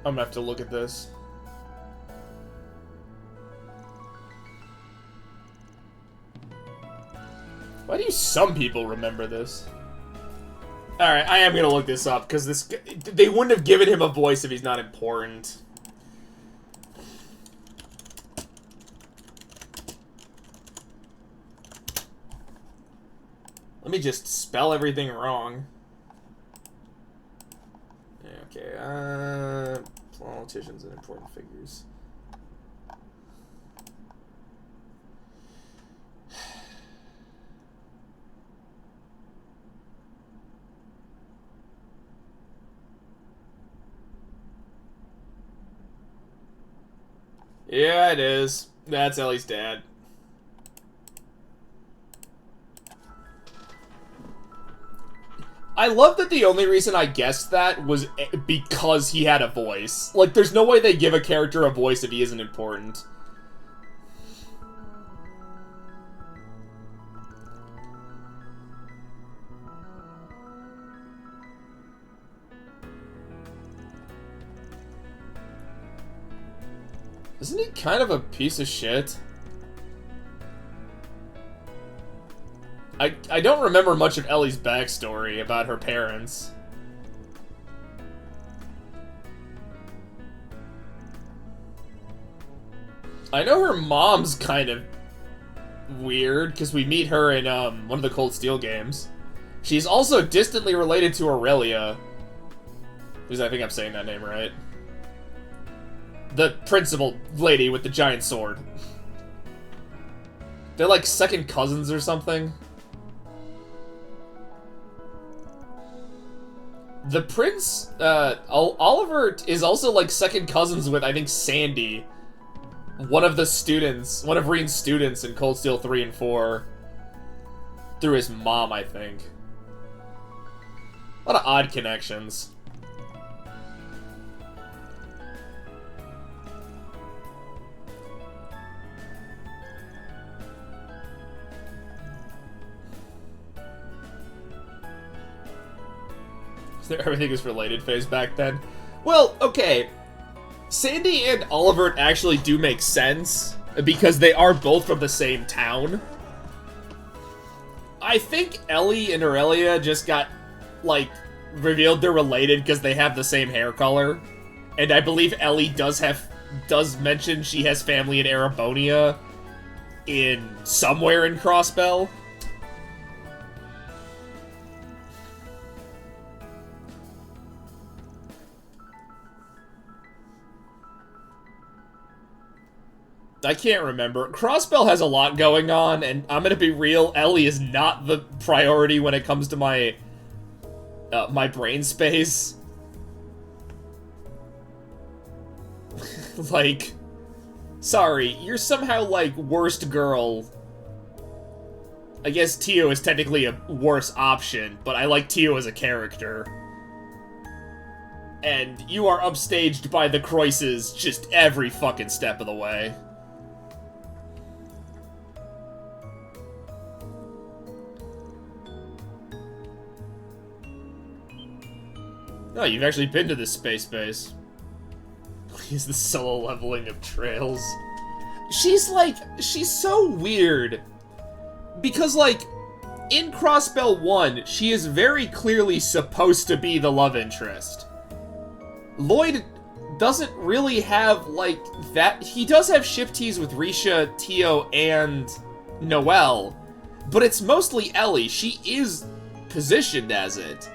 I'm gonna have to look at this. Why do some people remember this? Alright, I am gonna look this up, because they wouldn't have given him a voice if he's not important. Let me just spell everything wrong. Okay, politicians and important figures. Yeah, it is. That's Ellie's dad. I love that the only reason I guessed that was because he had a voice. Like, there's no way they give a character a voice if he isn't important. Isn't he kind of a piece of shit? I don't remember much of Ellie's backstory about her parents. I know her mom's kind of weird, because we meet her in one of the Cold Steel games. She's also distantly related to Aurelia. Because I think I'm saying that name right. The principal lady with the giant sword. They're like second cousins or something. The prince, Oliver is also like second cousins with, I think, Sandy. One of Reen's students in Cold Steel 3 and 4. Through his mom, I think. A lot of odd connections. Everything is related phase back then. Well, okay. Sandy and Oliver actually do make sense, because they are both from the same town. I think Ellie and Aurelia just got, like, revealed they're related because they have the same hair color. And I believe Ellie does mention she has family in Erebonia somewhere in Crossbell. I can't remember. Crossbell has a lot going on, and I'm gonna be real, Ellie is not the priority when it comes to my my brain space. Like, sorry, you're somehow, like, worst girl. I guess Tio is technically a worse option, but I like Tio as a character. And you are upstaged by the Croises just every fucking step of the way. Oh, you've actually been to this space base. He's the solo leveling of Trails. She's so weird. Because, like, in Crossbell 1, she is very clearly supposed to be the love interest. Lloyd doesn't really have, like, that. He does have ship teas with Risha, Tio, and Noelle. But it's mostly Ellie. She is positioned as it.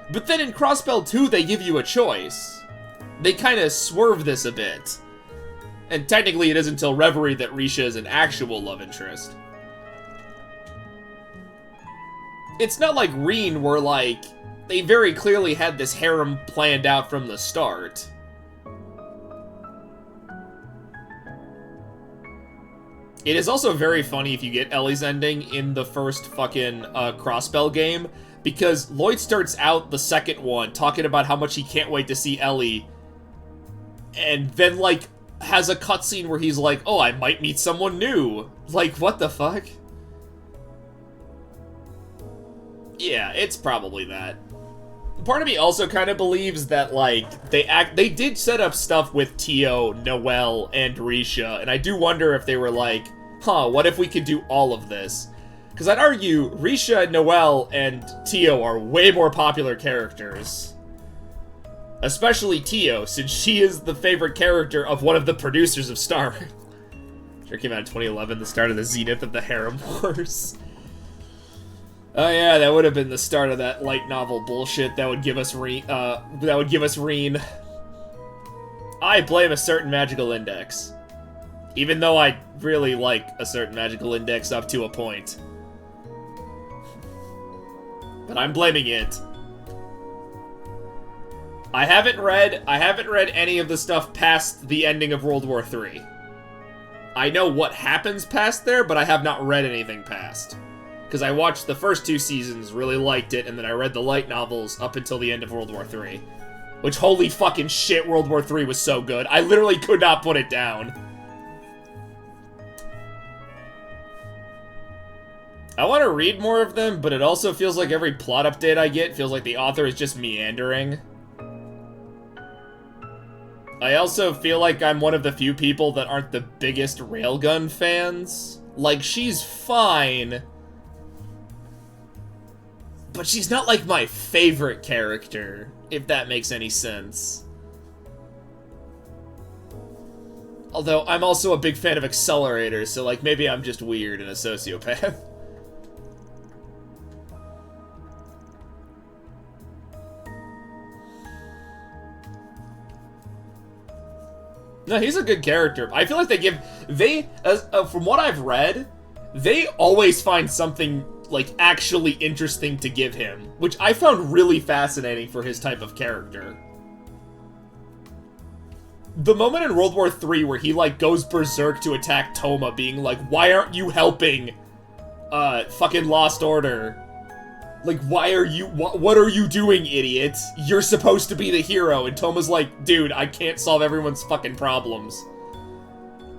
But then in Crossbell 2, they give you a choice. They kind of swerve this a bit. And technically it isn't until Reverie that Risha is an actual love interest. It's not like Reen where, like, they very clearly had this harem planned out from the start. It is also very funny if you get Ellie's ending in the first fucking Crossbell game, because Lloyd starts out the second one talking about how much he can't wait to see Ellie, and then, like, has a cutscene where he's like, oh, I might meet someone new. Like, what the fuck? Yeah, it's probably that. Part of me also kind of believes that, like, they did set up stuff with Tio, Noelle, and Risha, and I do wonder if they were like, huh, what if we could do all of this? Because I'd argue Risha, Noelle, and Tio are way more popular characters. Especially Tio, since she is the favorite character of one of the producers of Star Wars. Sure came out in 2011, the start of the zenith of the Harem Wars. Oh yeah, that would have been the start of that light novel bullshit that would give us Reen. I blame a certain magical index. Even though I really like a certain magical index up to a point. But I'm blaming it. I haven't read any of the stuff past the ending of World War III. I know what happens past there, but I have not read anything past. Because I watched the first 2 seasons, really liked it, and then I read the light novels up until the end of World War III. Which, holy fucking shit, World War III was so good. I literally could not put it down. I want to read more of them, but it also feels like every plot update I get feels like the author is just meandering. I also feel like I'm one of the few people that aren't the biggest Railgun fans. Like, she's fine, but she's not, like, my favorite character, if that makes any sense. Although, I'm also a big fan of Accelerator, so, like, maybe I'm just weird and a sociopath. No, he's a good character. I feel like from what I've read, they always find something, like, actually interesting to give him, which I found really fascinating for his type of character. The moment in World War III where he, like, goes berserk to attack Toma, being like, why aren't you helping, fucking Lost Order? Like, why are you, what are you doing, idiot? You're supposed to be the hero, and Toma's like, dude, I can't solve everyone's fucking problems.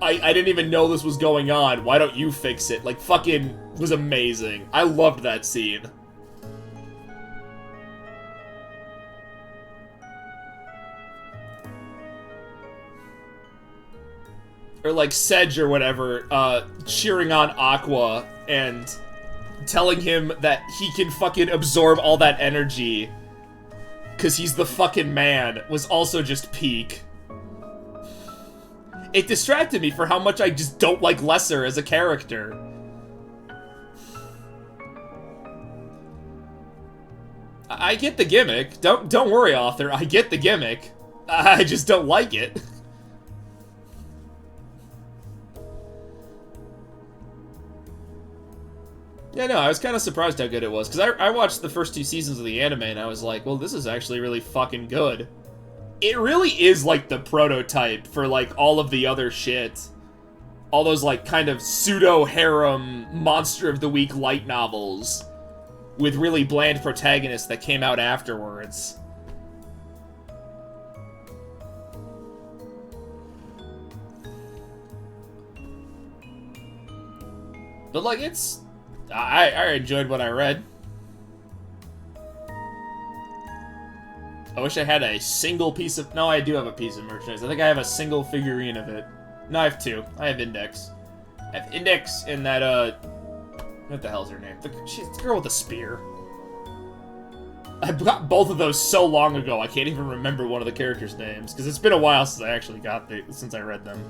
I didn't even know this was going on, why don't you fix it? Like, fucking was amazing. I loved that scene. Or like Sedge or whatever, cheering on Aqua and telling him that he can fucking absorb all that energy because he's the fucking man was also just peak. It distracted me for how much I just don't like Lesser as a character. I get the gimmick. Don't worry, author. I get the gimmick. I just don't like it. Yeah, no, I was kind of surprised how good it was, because I watched the first 2 seasons of the anime, and I was like, well, this is actually really fucking good. It really is, like, the prototype for, like, all of the other shit. All those, like, kind of pseudo-harem Monster of the Week light novels with really bland protagonists that came out afterwards. But, like, it's... I enjoyed what I read. I wish I had a single piece of... No, I do have a piece of merchandise. I think I have a single figurine of it. No, I have 2. I have Index. I have Index and that, what the hell's her name? She's the girl with the spear. I got both of those so long ago, I can't even remember one of the characters' names. Because it's been a while since I actually since I read them.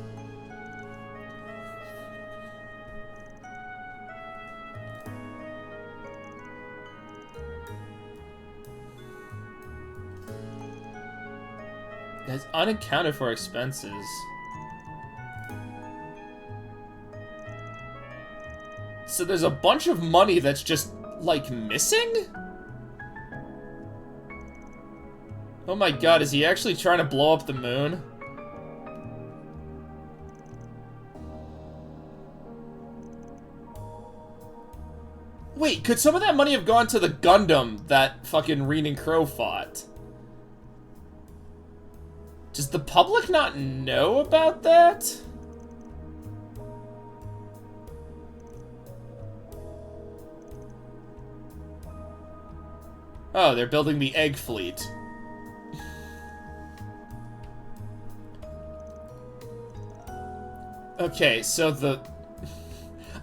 That's unaccounted for expenses. So there's a bunch of money that's just, like, missing? Oh my god, is he actually trying to blow up the moon? Wait, could some of that money have gone to the Gundam that fucking Rean and Crow fought? Does the public not know about that? Oh, they're building the Egg Fleet. Okay, so the...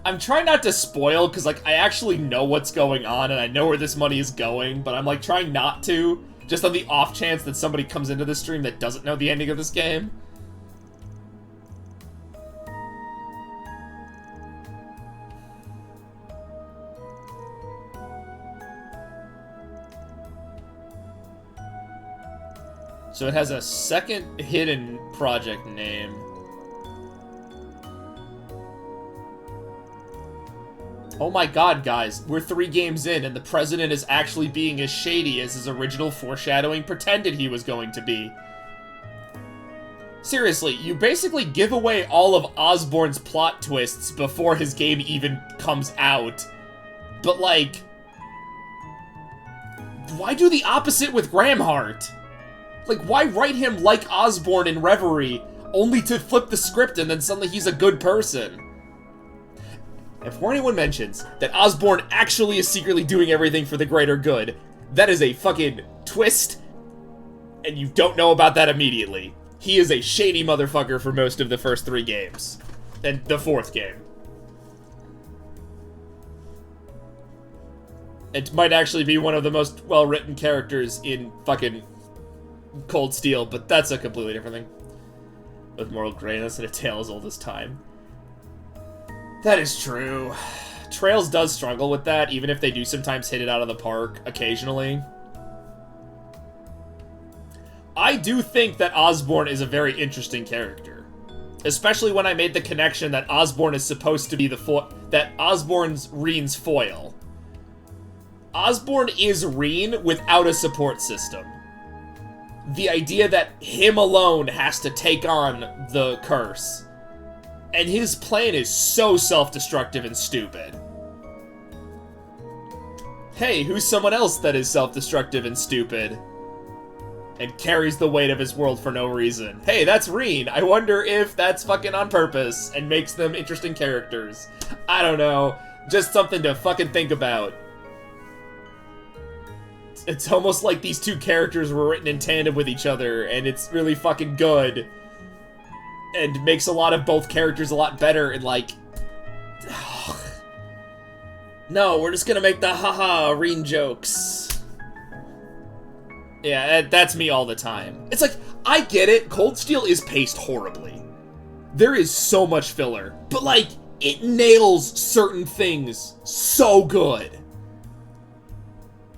I'm trying not to spoil, because, like, I actually know what's going on, and I know where this money is going, but I'm, like, trying not to, just on the off chance that somebody comes into the stream that doesn't know the ending of this game. So it has a second hidden project name. Oh my god, guys, we're 3 games in, and the president is actually being as shady as his original foreshadowing pretended he was going to be. Seriously, you basically give away all of Osborn's plot twists before his game even comes out. But, like... why do the opposite with Gramhart? Like, why write him like Osborn in Reverie, only to flip the script and then suddenly he's a good person? And before anyone mentions that Osborn actually is secretly doing everything for the greater good, that is a fucking twist, and you don't know about that immediately. He is a shady motherfucker for most of the first 3 games. And the 4th game. It might actually be one of the most well-written characters in fucking Cold Steel, but that's a completely different thing. With moral grayness and a tale as old as time. That is true. Trails does struggle with that, even if they do sometimes hit it out of the park occasionally. I do think that Osborn is a very interesting character. Especially when I made the connection that Osborn is supposed to be that Osborn's Rean's foil. Osborn is Rean without a support system. The idea that him alone has to take on the curse. And his plan is so self-destructive and stupid. Hey, who's someone else that is self-destructive and stupid? And carries the weight of his world for no reason. Hey, that's Rean. I wonder if that's fucking on purpose and makes them interesting characters. I don't know. Just something to fucking think about. It's almost like these 2 characters were written in tandem with each other, and it's really fucking good. And makes a lot of both characters a lot better, and like... no, we're just gonna make the haha Rean jokes. Yeah, that's me all the time. It's like, I get it, Cold Steel is paced horribly. There is so much filler, but like, it nails certain things so good.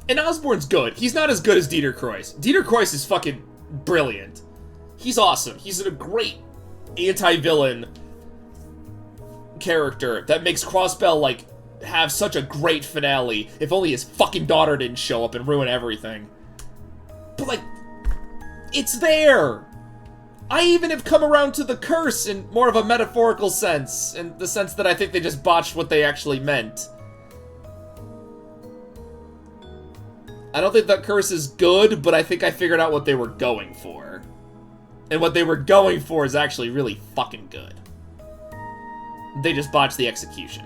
And Osborn's good. He's not as good as Dieter Krois. Dieter Krois is fucking brilliant. He's awesome. He's a great anti-villain character that makes Crossbell, like, have such a great finale. If only his fucking daughter didn't show up and ruin everything. But, like, it's there! I even have come around to the curse in more of a metaphorical sense, in the sense that I think they just botched what they actually meant. I don't think that curse is good, but I think I figured out what they were going for. And what they were going for is actually really fucking good. They just botched the execution.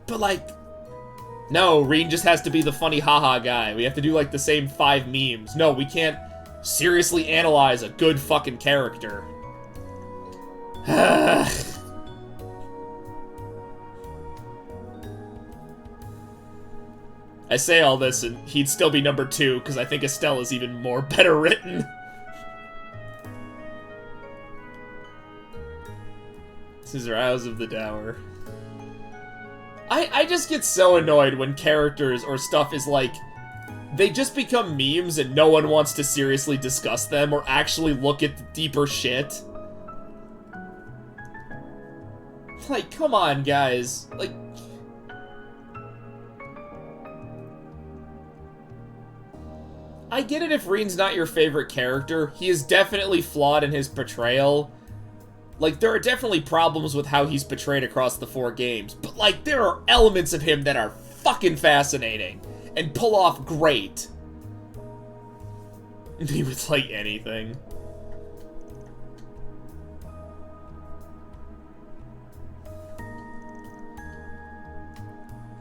But like, no, Rean just has to be the funny haha guy. We have to do like the same 5 memes. No, we can't seriously analyze a good fucking character. I say all this and he'd still be number 2 because I think Estelle is even more better written. Scissor Eyes of the Dower. I just get so annoyed when characters or stuff is like, they just become memes and no one wants to seriously discuss them or actually look at the deeper shit. Like, come on, guys. Like, I get it if Rean's not your favorite character. He is definitely flawed in his portrayal. Like, there are definitely problems with how he's portrayed across the 4 games. But, like, there are elements of him that are fucking fascinating and pull off great. He would like anything.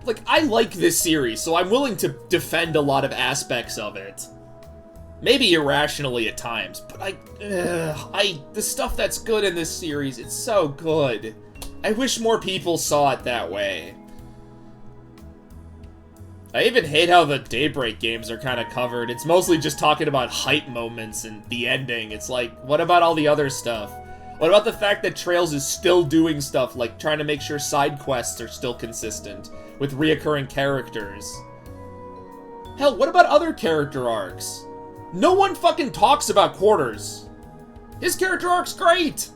Like, I like this series, so I'm willing to defend a lot of aspects of it. Maybe irrationally at times, but the stuff that's good in this series, it's so good. I wish more people saw it that way. I even hate how the Daybreak games are kind of covered. It's mostly just talking about hype moments and the ending. It's like, what about all the other stuff? What about the fact that Trails is still doing stuff like trying to make sure side quests are still consistent with reoccurring characters? Hell, what about other character arcs? No one fucking talks about Quarters. His character arc's great!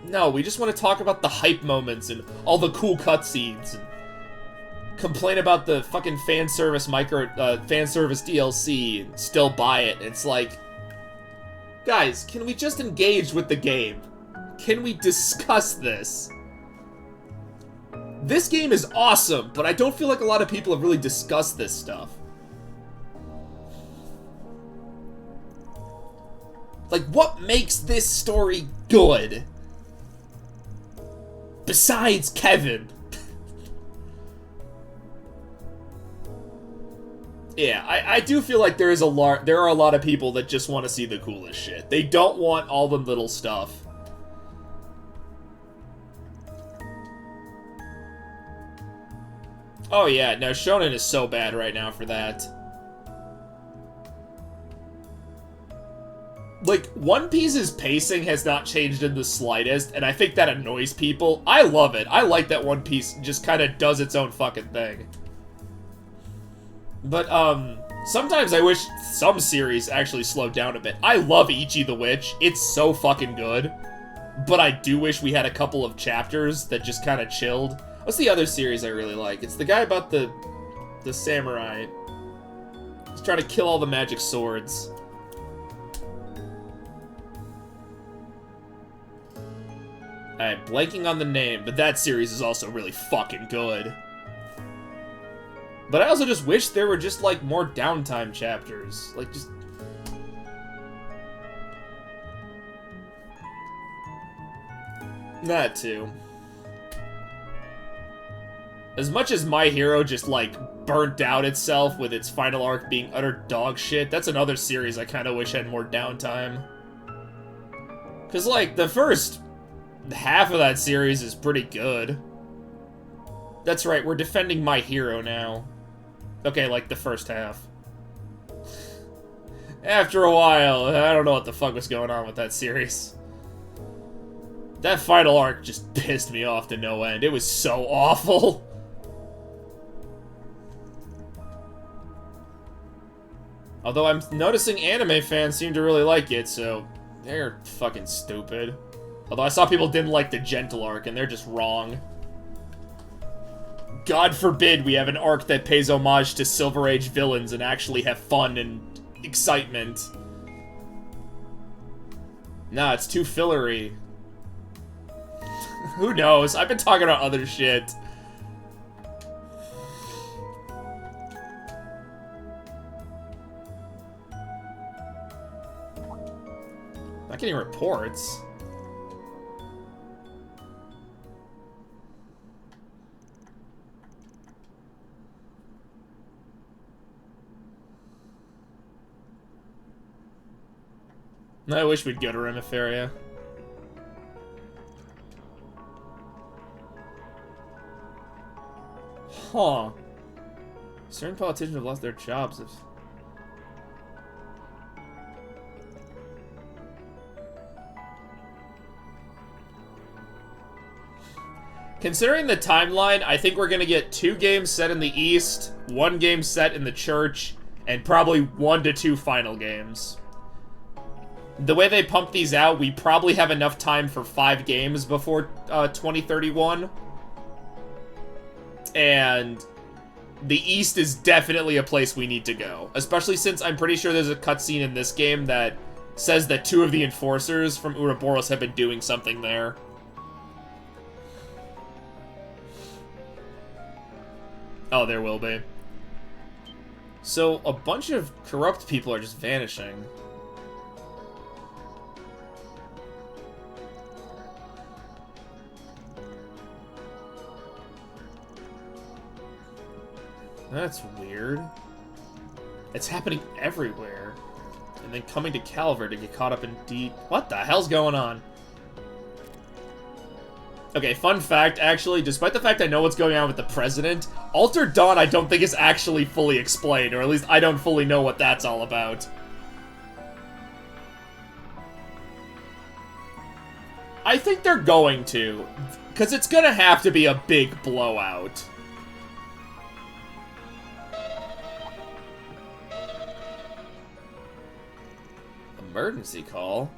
No, we just want to talk about the hype moments and all the cool cutscenes and complain about the fucking fan service DLC and still buy it. It's like, guys, can we just engage with the game? Can we discuss this? This game is awesome, but I don't feel like a lot of people have really discussed this stuff. Like, what makes this story good? Besides Kevin. Yeah, I do feel like there are a lot of people that just want to see the coolest shit. They don't want all the little stuff. Oh yeah, no, Shonen is so bad right now for that. Like, One Piece's pacing has not changed in the slightest, and I think that annoys people. I love it. I like that One Piece just kind of does its own fucking thing. But, sometimes I wish some series actually slowed down a bit. I love Ichi the Witch. It's so fucking good. But I do wish we had a couple of chapters that just kind of chilled. What's the other series I really like? It's the guy about the samurai. He's trying to kill all the magic swords. I'm blanking on the name, but that series is also really fucking good. But I also just wish there were just, like, more downtime chapters. Like, just... that too. As much as My Hero just, like, burnt out itself with its final arc being utter dog shit, that's another series I kind of wish had more downtime. Because, like, the first half of that series is pretty good. That's right, we're defending My Hero now. Okay, like, the first half. After a while, I don't know what the fuck was going on with that series. That final arc just pissed me off to no end. It was so awful. Although I'm noticing anime fans seem to really like it, so they're fucking stupid. Although I saw people didn't like the Gentle arc, and they're just wrong. God forbid we have an arc that pays homage to Silver Age villains and actually have fun and excitement. Nah, it's too fillery. Who knows? I've been talking about other shit. Not getting reports. I wish we'd go to Remiferia. Huh. Certain politicians have lost their jobs if... Considering the timeline, I think we're gonna get 2 games set in the East, 1 game set in the Church, and probably 1 to 2 final games. The way they pump these out, we probably have enough time for 5 games before 2031. And the East is definitely a place we need to go. Especially since I'm pretty sure there's a cutscene in this game that says that 2 of the enforcers from Ouroboros have been doing something there. Oh, there will be. So, a bunch of corrupt people are just vanishing. That's weird. It's happening everywhere. And then coming to Calvert to get caught up in What the hell's going on? Okay, fun fact, actually, despite the fact I know what's going on with the president, Altered Dawn I don't think is actually fully explained, or at least I don't fully know what that's all about. I think they're going to, because it's gonna have to be a big blowout. Emergency call?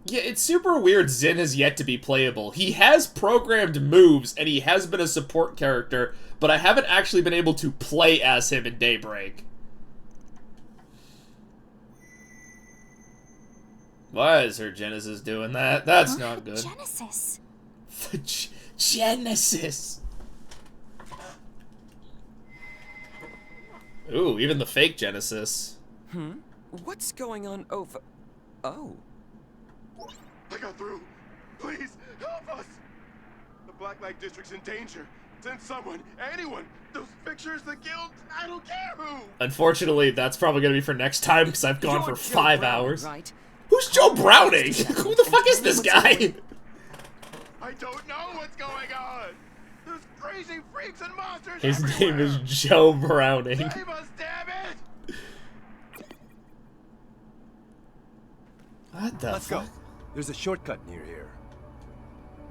Yeah, it's super weird Zin has yet to be playable. He has programmed moves, and he has been a support character, but I haven't actually been able to play as him in Daybreak. Why is her Genesis doing that? That's not good. Genesis. Genesis! Ooh, even the fake Genesis. What's going on over... Oh. I got through. Please, help us! The Black Light District's in danger. Send someone, anyone. Those pictures, the guild, I don't care who. Unfortunately, that's probably gonna be for next time, because I've gone for 5 hours. Right? Who's Joe Browning? Who the fuck is this guy? I don't know what's going on. There's crazy freaks and monsters His everywhere. name is Joe Browning. Save us, damn it! What the Let's fuck? go. There's a shortcut near here.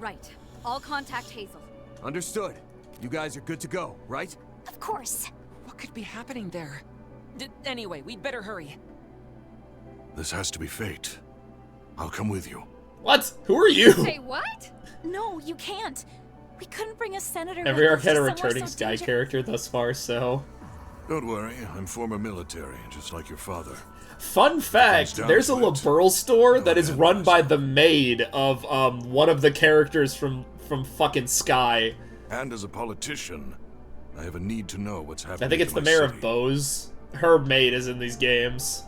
Right. I'll contact Hazel. Understood. You guys are good to go, right? Of course. What could be happening there? Anyway, we'd better hurry. This has to be fate. I'll come with you. What? Who are you? Say what? No, you can't. We couldn't bring a senator. Every with arc us had a to somewhere returning so Sky dangerous. character thus far, so... Don't worry, I'm former military, just like your father. Fun fact, down there's a to it, LaBeouf store that is run by the maid of, one of the characters from fucking Sky. And as a politician, I have a need to know what's happening I think it's to the my mayor city. of Bose. Her maid is in these games.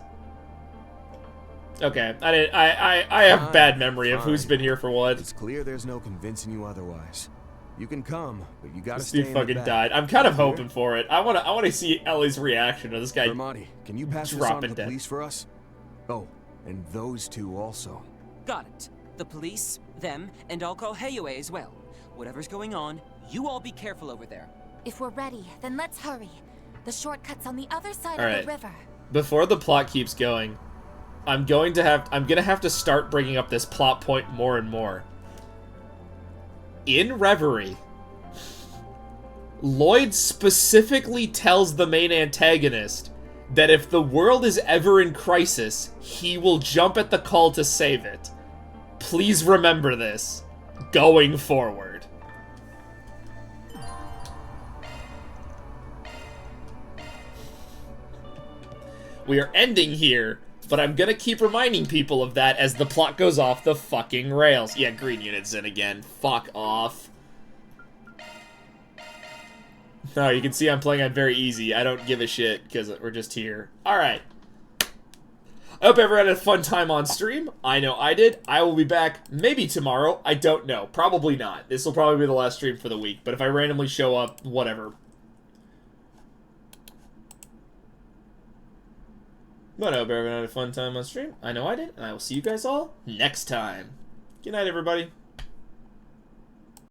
Okay, I have bad memory of who's been here for what. It's clear there's no convincing you otherwise. You can come, but you gotta This stay dude in the fucking back. died. I'm kind of Clear? hoping for it. I wanna see Ellie's reaction to this guy Vermonti, can you pass this on dropping to the dead. police for us? Oh, and those two also. Got it. The police, them, and I'll call Heyue as well. Whatever's going on, you all be careful over there. If we're ready, then let's hurry. The shortcut's on the other side All of right. the river. Before the plot keeps going, I'm gonna have to start bringing up this plot point more and more. In Reverie, Lloyd specifically tells the main antagonist that if the world is ever in crisis, he will jump at the call to save it. Please remember this, going forward. We are ending here, but I'm gonna keep reminding people of that as the plot goes off the fucking rails. Yeah, green unit's in again. Fuck off. No, you can see I'm playing on very easy. I don't give a shit, because we're just here. Alright. I hope everyone had a fun time on stream. I know I did. I will be back maybe tomorrow. I don't know. Probably not. This will probably be the last stream for the week, but if I randomly show up, whatever. But I hope everyone had a fun time on stream. I know I did, and I will see you guys all next time. Good night, everybody.